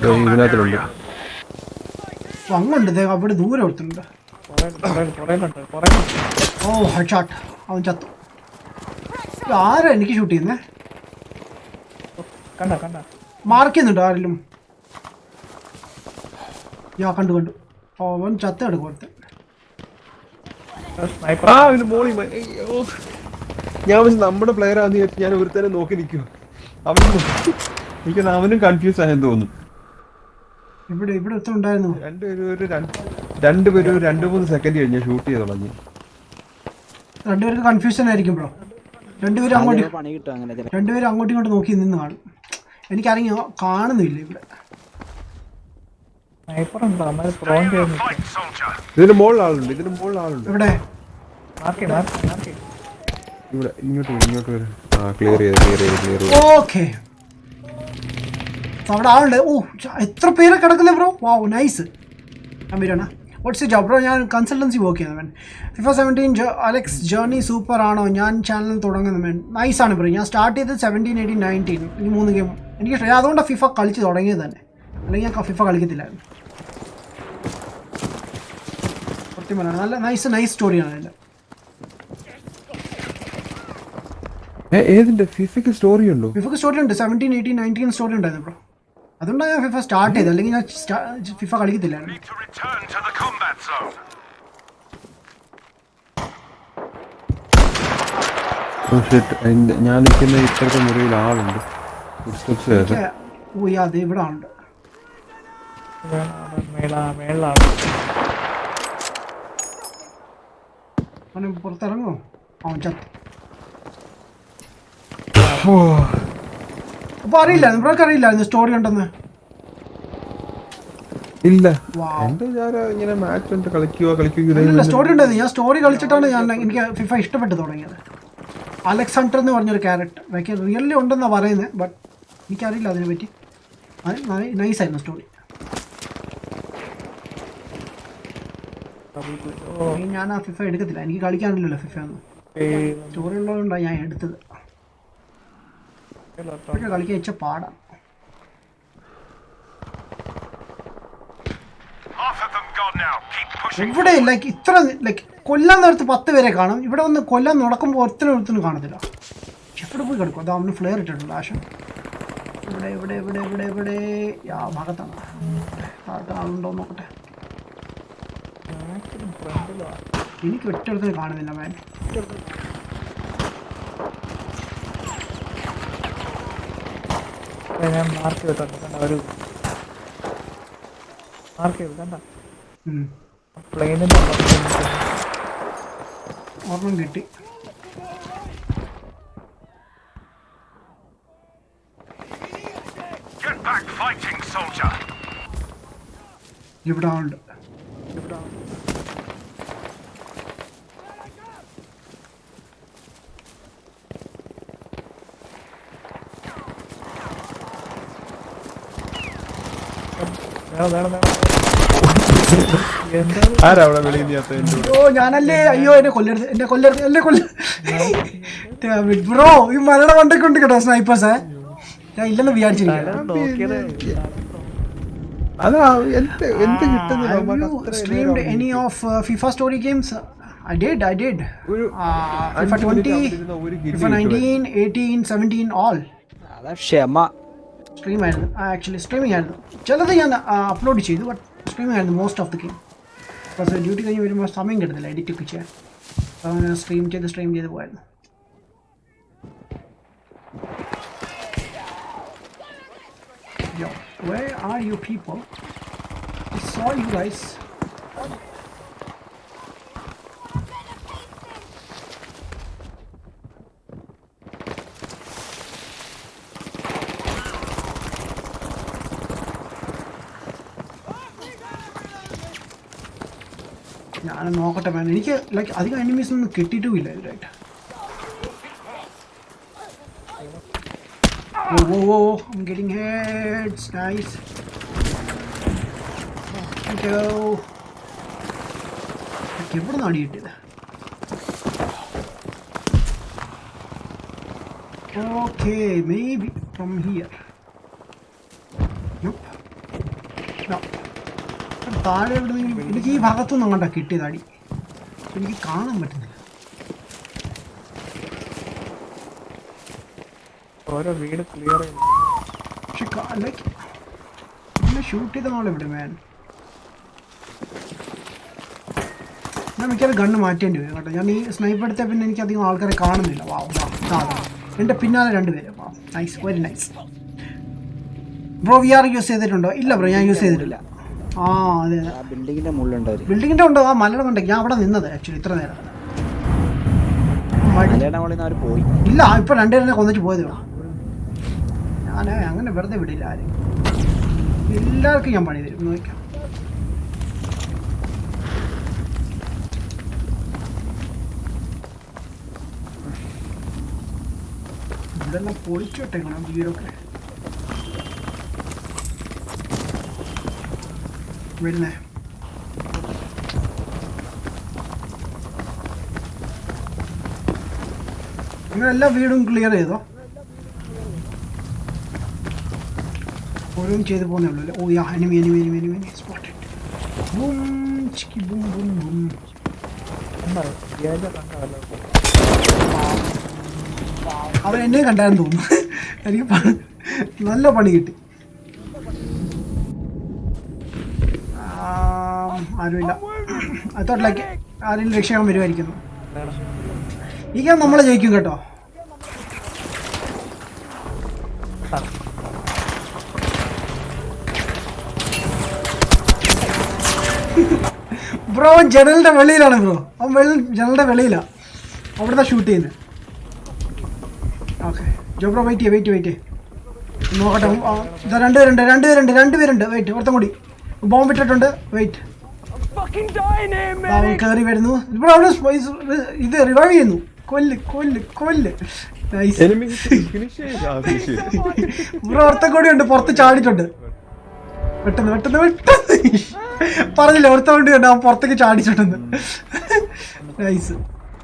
ഇതിനകത്തുണ്ട്. അങ്ങുണ്ട്, അവിടെ ദൂരെ എടുത്തിട്ടുണ്ട്. ഓ ഹെഡ് ഷോട്ട്, അവൻ ചത്തു. ആരാ എനിക്ക് ഷൂട്ട് ചെയ്യുന്നേ? മാർക്ക് ചെയ്യുന്നുണ്ടോ ആരെങ്കിലും? ഞാൻ കണ്ടു. അവൻ ചത്ത എടുക്കും കൊടുത്ത്. ഞാൻ നമ്മുടെ പ്ലെയർ ആണെന്ന് വിചാരിച്ചു ഞാൻ ഒരുത്തന്നെ നോക്കി നിൽക്കുക. അവനും കൺഫ്യൂസ് ആയെന്ന് തോന്നുന്നു. ഇവിടെ ഉണ്ടായിരുന്നു രണ്ടുപേരും 2-3 സെക്കൻഡ് കഴിഞ്ഞ് ഷൂട്ട് ചെയ്ത് തുടങ്ങി. രണ്ടുപേർക്ക് കൺഫ്യൂഷൻ ആയിരിക്കും ബ്രോ. രണ്ടുപേരും അങ്ങോട്ടും ഇങ്ങോട്ട് നോക്കി നിന്ന് കാണും. എനിക്കറിയാം, കാണുന്നില്ല ഇവിടെ. ഇതിന് മുകളിൽ ആളുണ്ട്. ഇവിടെ ഇവിടെ ഇങ്ങോട്ട് വരും. ക്ലിയർ ചെയ്ത്. ഓക്കെ, അവിടെ ആളുണ്ട്. ഓ, എത്ര പേരെ കിടക്കുന്നേ ബ്രോ. വാവ്, നൈസ്. ഞാൻ വരണ. What's job bro? ഞാൻ കൺസൾട്ടൻസി വർക്ക് ചെയ്യുന്നത്. FIFA 17 അലക്സ് ജേർണി സൂപ്പർ ആണോ? ഞാൻ ചാനൽ തുടങ്ങുന്നത്. നൈസാണ് ബ്രോ. ഞാൻ സ്റ്റാർട്ട് ചെയ്തത് 17, 18, 19 ഈ 3 ഗെയിം എനിക്ക് ഇഷ്ടം. അതുകൊണ്ടാണ് FIFA കളിച്ച് തുടങ്ങിയത് തന്നെ, അല്ലെങ്കിൽ ഞാൻ FIFA കളിക്കത്തില്ലായിരുന്നു. സത്യമാണ്, നല്ല നൈസ് സ്റ്റോറിയാണ് അതിൻ്റെ. ഏതിന്റെ ഫിഫയ്ക്ക് സ്റ്റോറി ഉണ്ടോ? ഫിഫയ്ക്ക് സ്റ്റോറി ഉണ്ട്. 17, 18, 19 സ്റ്റോറി ഉണ്ടായിരുന്നു ബ്രോ. അതുകൊണ്ടാണ് ഞാൻ FIFA സ്റ്റാർട്ട് ചെയ്തത്, അല്ലെങ്കിൽ ഞാൻ FIFA കളിക്കത്തില്ലായിരുന്നു. ഞാൻ നിൽക്കുന്ന ഇപ്പോഴത്തെ മുറിയിൽ ആളുണ്ട്. ഓ അതെ, ഇവിടെ ആളുണ്ട്. അവന് പുറത്തിറങ്ങോ? അവൻ ചത്തു. അപ്പൊ അറിയില്ലായിരുന്നു ബ്രോക്ക്? അറിയില്ലായിരുന്നു സ്റ്റോറി ഉണ്ടെന്ന്? ഇല്ല, ഇങ്ങനെ മാച്ച് ഉണ്ട്, കളിക്കുക. സ്റ്റോറി ഉണ്ടായിരുന്നു. ഞാൻ സ്റ്റോറി കളിച്ചിട്ടാണ് എനിക്ക് FIFA ഇഷ്ടപ്പെട്ട് തുടങ്ങിയത്. അലക്സാണ്ടർ എന്ന് പറഞ്ഞൊരു ക്യാരക്ടർ റിയലി ഉണ്ടെന്നാണ് പറയുന്നത്, ബട്ട് എനിക്കറിയില്ല അതിനെപ്പറ്റി. നൈസായിരുന്നു സ്റ്റോറി. ഞാൻ ആ FIFA എടുക്കത്തില്ല, എനിക്ക് കളിക്കാനില്ലല്ലോ FIFA ഒന്നും. സ്റ്റോറി ഉള്ളതുകൊണ്ടാണ് ഞാൻ എടുത്തത്. കളിക്കാൻ വെച്ച പാടാണ്. ഇവിടെ ഇത്ര കൊല്ലാൻ നേരത്ത് 10 പേരെ കാണും. ഇവിടെ വന്ന് കൊല്ലാൻ നടക്കുമ്പോൾ ഒരുത്തിനും കാണത്തില്ല. എവിടെ പോയി കിടക്കും? അത് അവന് ഫ്ലെയർ ഇട്ടിട്ടുണ്ട്. ആശം ഇവിടെ ആ ഭാഗത്താണ്. ആളുണ്ടോ നോക്കട്ടെ. എനിക്ക് ഒറ്റ കാണുന്നില്ല മാൻ. ഞാൻ മാർക്ക് ചെയ്തിട്ടുണ്ട് കണ്ട ഒരു മാർക്ക് ചെയ്തു കണ്ട പ്ലെയിനിന്റെ ഓർമ്മ കിട്ടി. ഇവിടെ ആളുണ്ട്. ആരവിടെ വെളിയിൽ ഓ ഞാനല്ലേ, അയ്യോ എന്നെ കൊല്ലരുത്, എന്നെ കൊല്ലരുത്, എന്നെ ബ്രോ. ഈ മലയുടെ വണ്ടൊക്കെ ഉണ്ട് കേട്ടോ സ്നൈപ്പേഴ്സ്. ഞാൻ ഇല്ലെന്ന് വിചാരിച്ചിരിക്കും. Streamed any of FIFA story games? I did. FIFA 20, FIFA 19, 18, 17, all. അതാ ക്ഷമ. സ്ട്രീം ആയിരുന്നു. ആക്ച്വലി സ്ട്രീമിംഗ് ആയിരുന്നു. ചിലത് ഞാൻ അപ്ലോഡ് ചെയ്തു, ബട്ട് സ്ട്രീമിംഗ് ആയിരുന്നു most of the game. Bus duty കഴിഞ്ഞ് വരുമ്പോൾ സമയം കിട്ടുന്നില്ല എഡിറ്റ് ഒക്കെ ചെയ്യാൻ. അങ്ങനെ സ്ട്രീം ചെയ്ത് പോയായിരുന്നു. Yo, where are you people? I saw you guys. ഞാൻ നോക്കട്ടെ മാൻ. എനിക്ക് ലൈക്ക് അധികം എനിമീസ് ഒന്നും കിട്ടിയിട്ടുമില്ല ഇതിലായിട്ട്. Oh, I'm getting heads. Nice. Thank you. എവിടെ നാടി കിട്ടിയത്? Okay, maybe from here. Nope. No. താഴെ എവിടെ നിന്ന്? എനിക്ക് ഈ ഭാഗത്തുനിന്ന് അങ്ങോട്ടാ കിട്ടിയതാടി. എനിക്ക് കാണാൻ പറ്റുന്നില്ല. ഓരോ വീട് ക്ലിയർ ചെയ്തു. പക്ഷെ ലൈക്ക് എന്നെ ഷൂട്ട് ചെയ്ത ആളെവിടെ മാൻ? ഞാൻ മിക്കവാറും ഗണ്ണ് മാറ്റേണ്ടി വരും കേട്ടോ. ഞാൻ ഈ സ്നൈപ്പ് എടുത്ത പിന്നെ എനിക്ക് അധികം ആൾക്കാരെ കാണുന്നില്ല. എൻ്റെ പിന്നാലെ 2 പേര്. Nice, very nice. Bro VR use ചെയ്തിട്ടുണ്ടോ? ഇല്ല ബ്രോ, ഞാൻ യൂസ് ചെയ്തിട്ടില്ല. അതെ ബിൽഡിങ്ങിന്റെ മുകളിലുണ്ടോ? ബിൽഡിങ്ങിൻ്റെ ഉണ്ട്. ആ മലയുടെ ഉണ്ട്. ഞാൻ അവിടെ നിന്നത് ആക്ച്വലി ഇത്ര നേരം. പോയി ഇല്ല, ഇപ്പൊ 2 പേരെ കൊന്നിട്ട് പോയതേ ഉള്ളൂ. ഞാൻ അങ്ങനെ വെറുതെ വിടില്ല ആരും. എല്ലാവർക്കും ഞാൻ പണി തരും. നോക്കാം. ഇതെല്ലാം പൊളിച്ചോട്ടേക്കണം വീടൊക്കെ. വരുന്നേ നിങ്ങൾ എല്ലാ വീടും ക്ലിയർ ചെയ്തോ? ഓരോന്നും ചെയ്ത് പോകുന്നേ ഉള്ളൂ അല്ലേ? ഓ യാ, എനിമി സ്പോട്ടഡ്. ബൂം ചിക്കി ബൂം ബൂം ബൂം. അവൻ എന്നെ കണ്ടായിരുന്നു തോന്നുന്നു. എനിക്ക് നല്ല പണി കിട്ടി. ആരുമില്ല. അതോട്ടിലേക്ക് ആരെങ്കിലും രക്ഷയാൻ വരുമായിരിക്കുന്നു. ഈ ഗെയിം നമ്മളെ ജയിക്കും കേട്ടോ. ബ്രോ ജനലിന്റെ വെളിയിലാണ് ബ്രോ. അവൻ ജനലിന്റെ വെളിയിലാണ്. അവിടുന്ന് ഷൂട്ട് ചെയ്യുന്നത്. ഓക്കെ ജോ ബ്രോ വെയിറ്റ് ചെയ്യേ നോക്കട്ടെ. 2 പേരുണ്ട്. വെയിറ്റ്, ഒരുത്തം കൂടി ബോംബ് ഇട്ടിട്ടുണ്ട്. വെയിറ്റ്, അവൻ കയറി വരുന്നു. ഇവിടെ അവിടെ ഇത് റിവൈവ് ചെയ്യുന്നു. കൊല്ല്. ബ്രോ ഒരുത്തം കൂടി ഉണ്ട്, പുറത്ത് ചാടിയിട്ടുണ്ട്. പെട്ടെന്ന് പറഞ്ഞില്ല, ഒരുത്തം കൂടി ഉണ്ട്, അവൻ പുറത്തേക്ക് ചാടിച്ചിട്ടുണ്ട്. നൈസ്.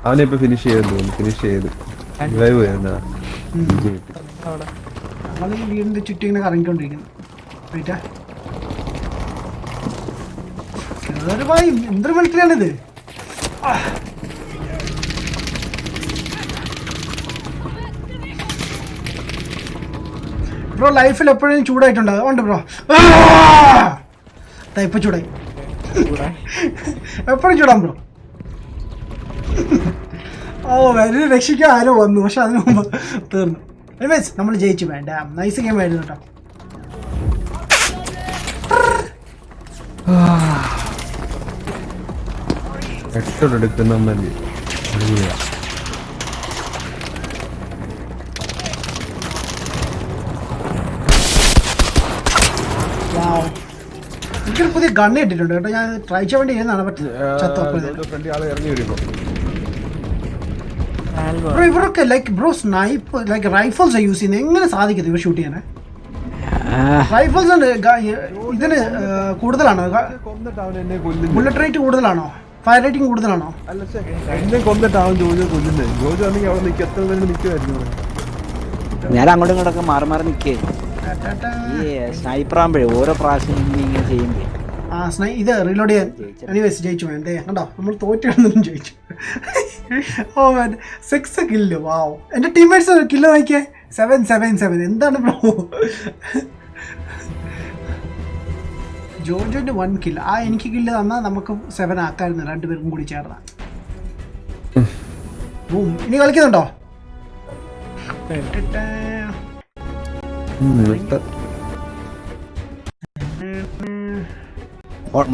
അവനിപ്പോ ഫിനിഷ് ചെയ്ത് ഞങ്ങൾ ഈ വീടിന്റെ ചുറ്റും ഇങ്ങനെ കറങ്ങിക്കൊണ്ടിരിക്കുന്നു. വെയിറ്റാ, എന്തൊരു മിലിറ്ററിയാണിത്? ബ്രോ ലൈഫിൽ എപ്പോഴും ചൂടായിട്ടുണ്ടോ? ഉണ്ട് ബ്രോ. ഇപ്പൊ ചൂടായി. എപ്പോഴും ചൂടാം ബ്രോ. ഓ വലിയ രക്ഷിക്കാൻ ആരോ വന്നു, പക്ഷെ അതിനു മുമ്പ് തീർന്നു. എനിവേസ് നമ്മൾ ജയിച്ചു വേണ്ട നൈസ് ഗെയിം ആയിരുന്നു കേട്ടോ. എടുക്കുന്ന എനിക്കൊരു പുതിയ ഗണ്ണ് കിട്ടിയിട്ടുണ്ട് കേട്ടോ. ഞാൻ ട്രൈ ചെയ്യാൻ വേണ്ടി ഇരുന്നാണ് ബ്രോ. ഇവരൊക്കെ like bro snipe like rifles use ചെയ്യുന്നത് എങ്ങനെ സാധിക്കുന്നത് ഇവർ ഷൂട്ട് ചെയ്യാൻ? റൈഫിൾസ് ഇതിന് കൂടുതലാണോ? ബുള്ളറ്റ് റേറ്റ് കൂടുതലാണോ? ഫയർ റേറ്റിംഗ് കൂടുതലാണോ? എന്നെ കൊന്നിട്ടാവും ജോജോ കൊല്ലുന്നത്. ജോജോ ആണെങ്കിൽ അവിടെ നിൽക്കുക, എത്ര നേരം നിൽക്കുമായിരുന്നു. ഞാൻ അങ്ങോട്ടും ഇങ്ങോട്ടൊക്കെ മാറി മാറി നിൽക്കേ. ഈ സ്നൈപ്പർ ആകുമ്പോഴേ ഓരോ പ്രാവശ്യം ഇങ്ങനെ ചെയ്യുമ്പോ ഇത് റീലോഡ് ചെയ്യാൻ എനിവേസ് ജയിച്ചു വേണ്ടേ. കണ്ടോ നമ്മൾ തോറ്റാണെന്നും ജയിച്ചു. Oh man 6 kill. വാവ്. എൻ്റെ ടീംമേറ്റ്സ് കില്ല് നോക്കിയേ 777. എന്താണ് ബ്രോ? ജോജോൻ്റെ 1 കില്ല്. എനിക്ക് കില്ല് തന്നാൽ നമുക്ക് 7 ആക്കായിരുന്നു രണ്ടുപേർക്കും കൂടി ചേർന്ന. ഇനി കളിക്കുന്നുണ്ടോ?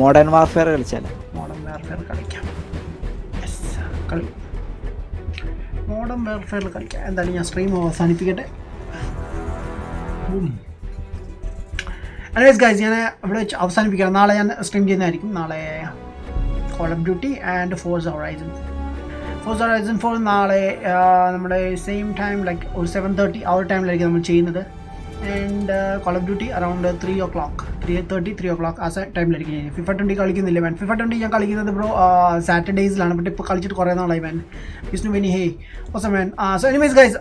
മോഡേൺ വാർഫെയർ കളിച്ചാലേ. മോഡേൺ വാർഫെയർ കളിക്കാം. മോഡേൺ വാർഫെയറിൽ കളിക്കാം. എന്തായാലും ഞാൻ സ്ട്രീം അവസാനിപ്പിക്കട്ടെ. anyways guys, ഞാൻ ഇവിടെ വെച്ച് അവസാനിപ്പിക്കാം. നാളെ ഞാൻ സ്ട്രീം ചെയ്യുന്നതായിരിക്കും. നാളെ call of duty and Forza horizon 4 നാളെ നമ്മുടെ സെയിം ടൈം ലൈക്ക് ഒരു 7:30 ആ ഒരു ടൈമിലായിരിക്കും നമ്മൾ ചെയ്യുന്നത്. And call of duty around 3:30 ആ ടൈമിലായിരിക്കും ഞാൻ FIFA 20 കളിക്കുന്നില്ല മാൻ. FIFA 20 ഞാൻ കളിക്കുന്നത് ബ്രോ സാറ്റർഡേയ്സിലാണ്. ബട്ട് ഇപ്പോൾ കളിച്ചിട്ട് കുറേ നാളായി മാൻ. വിഷ്ണു വെനി ഹേ ഓസം മാൻ. സോ എനിവേസ് ഗൈസ്,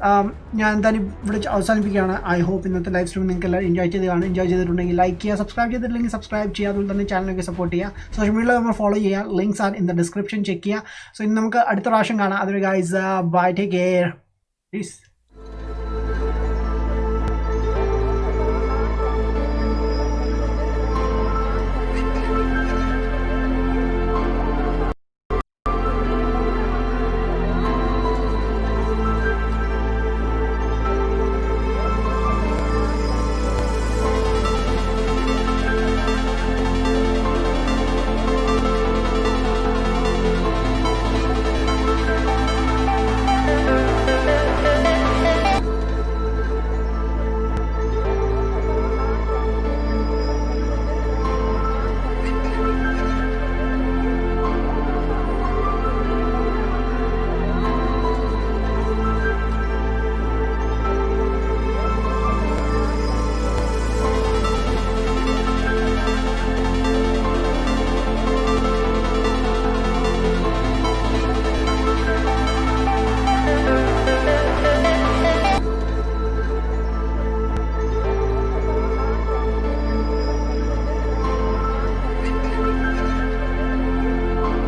ഞാൻ എന്തായാലും ഇവിടെ അവസാനിപ്പിക്കുകയാണ്. ഐ ഹോപ്പ് ഇന്നത്തെ ലൈവ് സ്ട്രീം നിങ്ങൾക്ക് എല്ലാം എൻജോയ് ചെയ്തിട്ടുണ്ടെങ്കിൽ ലൈക്ക് ചെയ്യുക, സബ്സ്ക്രൈബ് ചെയ്തിട്ടില്ലെങ്കിൽ സബ്സ്ക്രൈബ് ചെയ്യുക, അതുപോലെ തന്നെ ചാനലൊക്കെ സപ്പോർട്ട് ചെയ്യുക. സോഷ്യൽ മീഡിയയിൽ നമ്മൾ ഫോളോ ചെയ്യുക. Links are in the description, check ചെയ്യുക. സോ ഇന്ന് നമുക്ക് അടുത്ത പ്രാവശ്യം കാണാം. അതൊരു guys bye, take care, piece.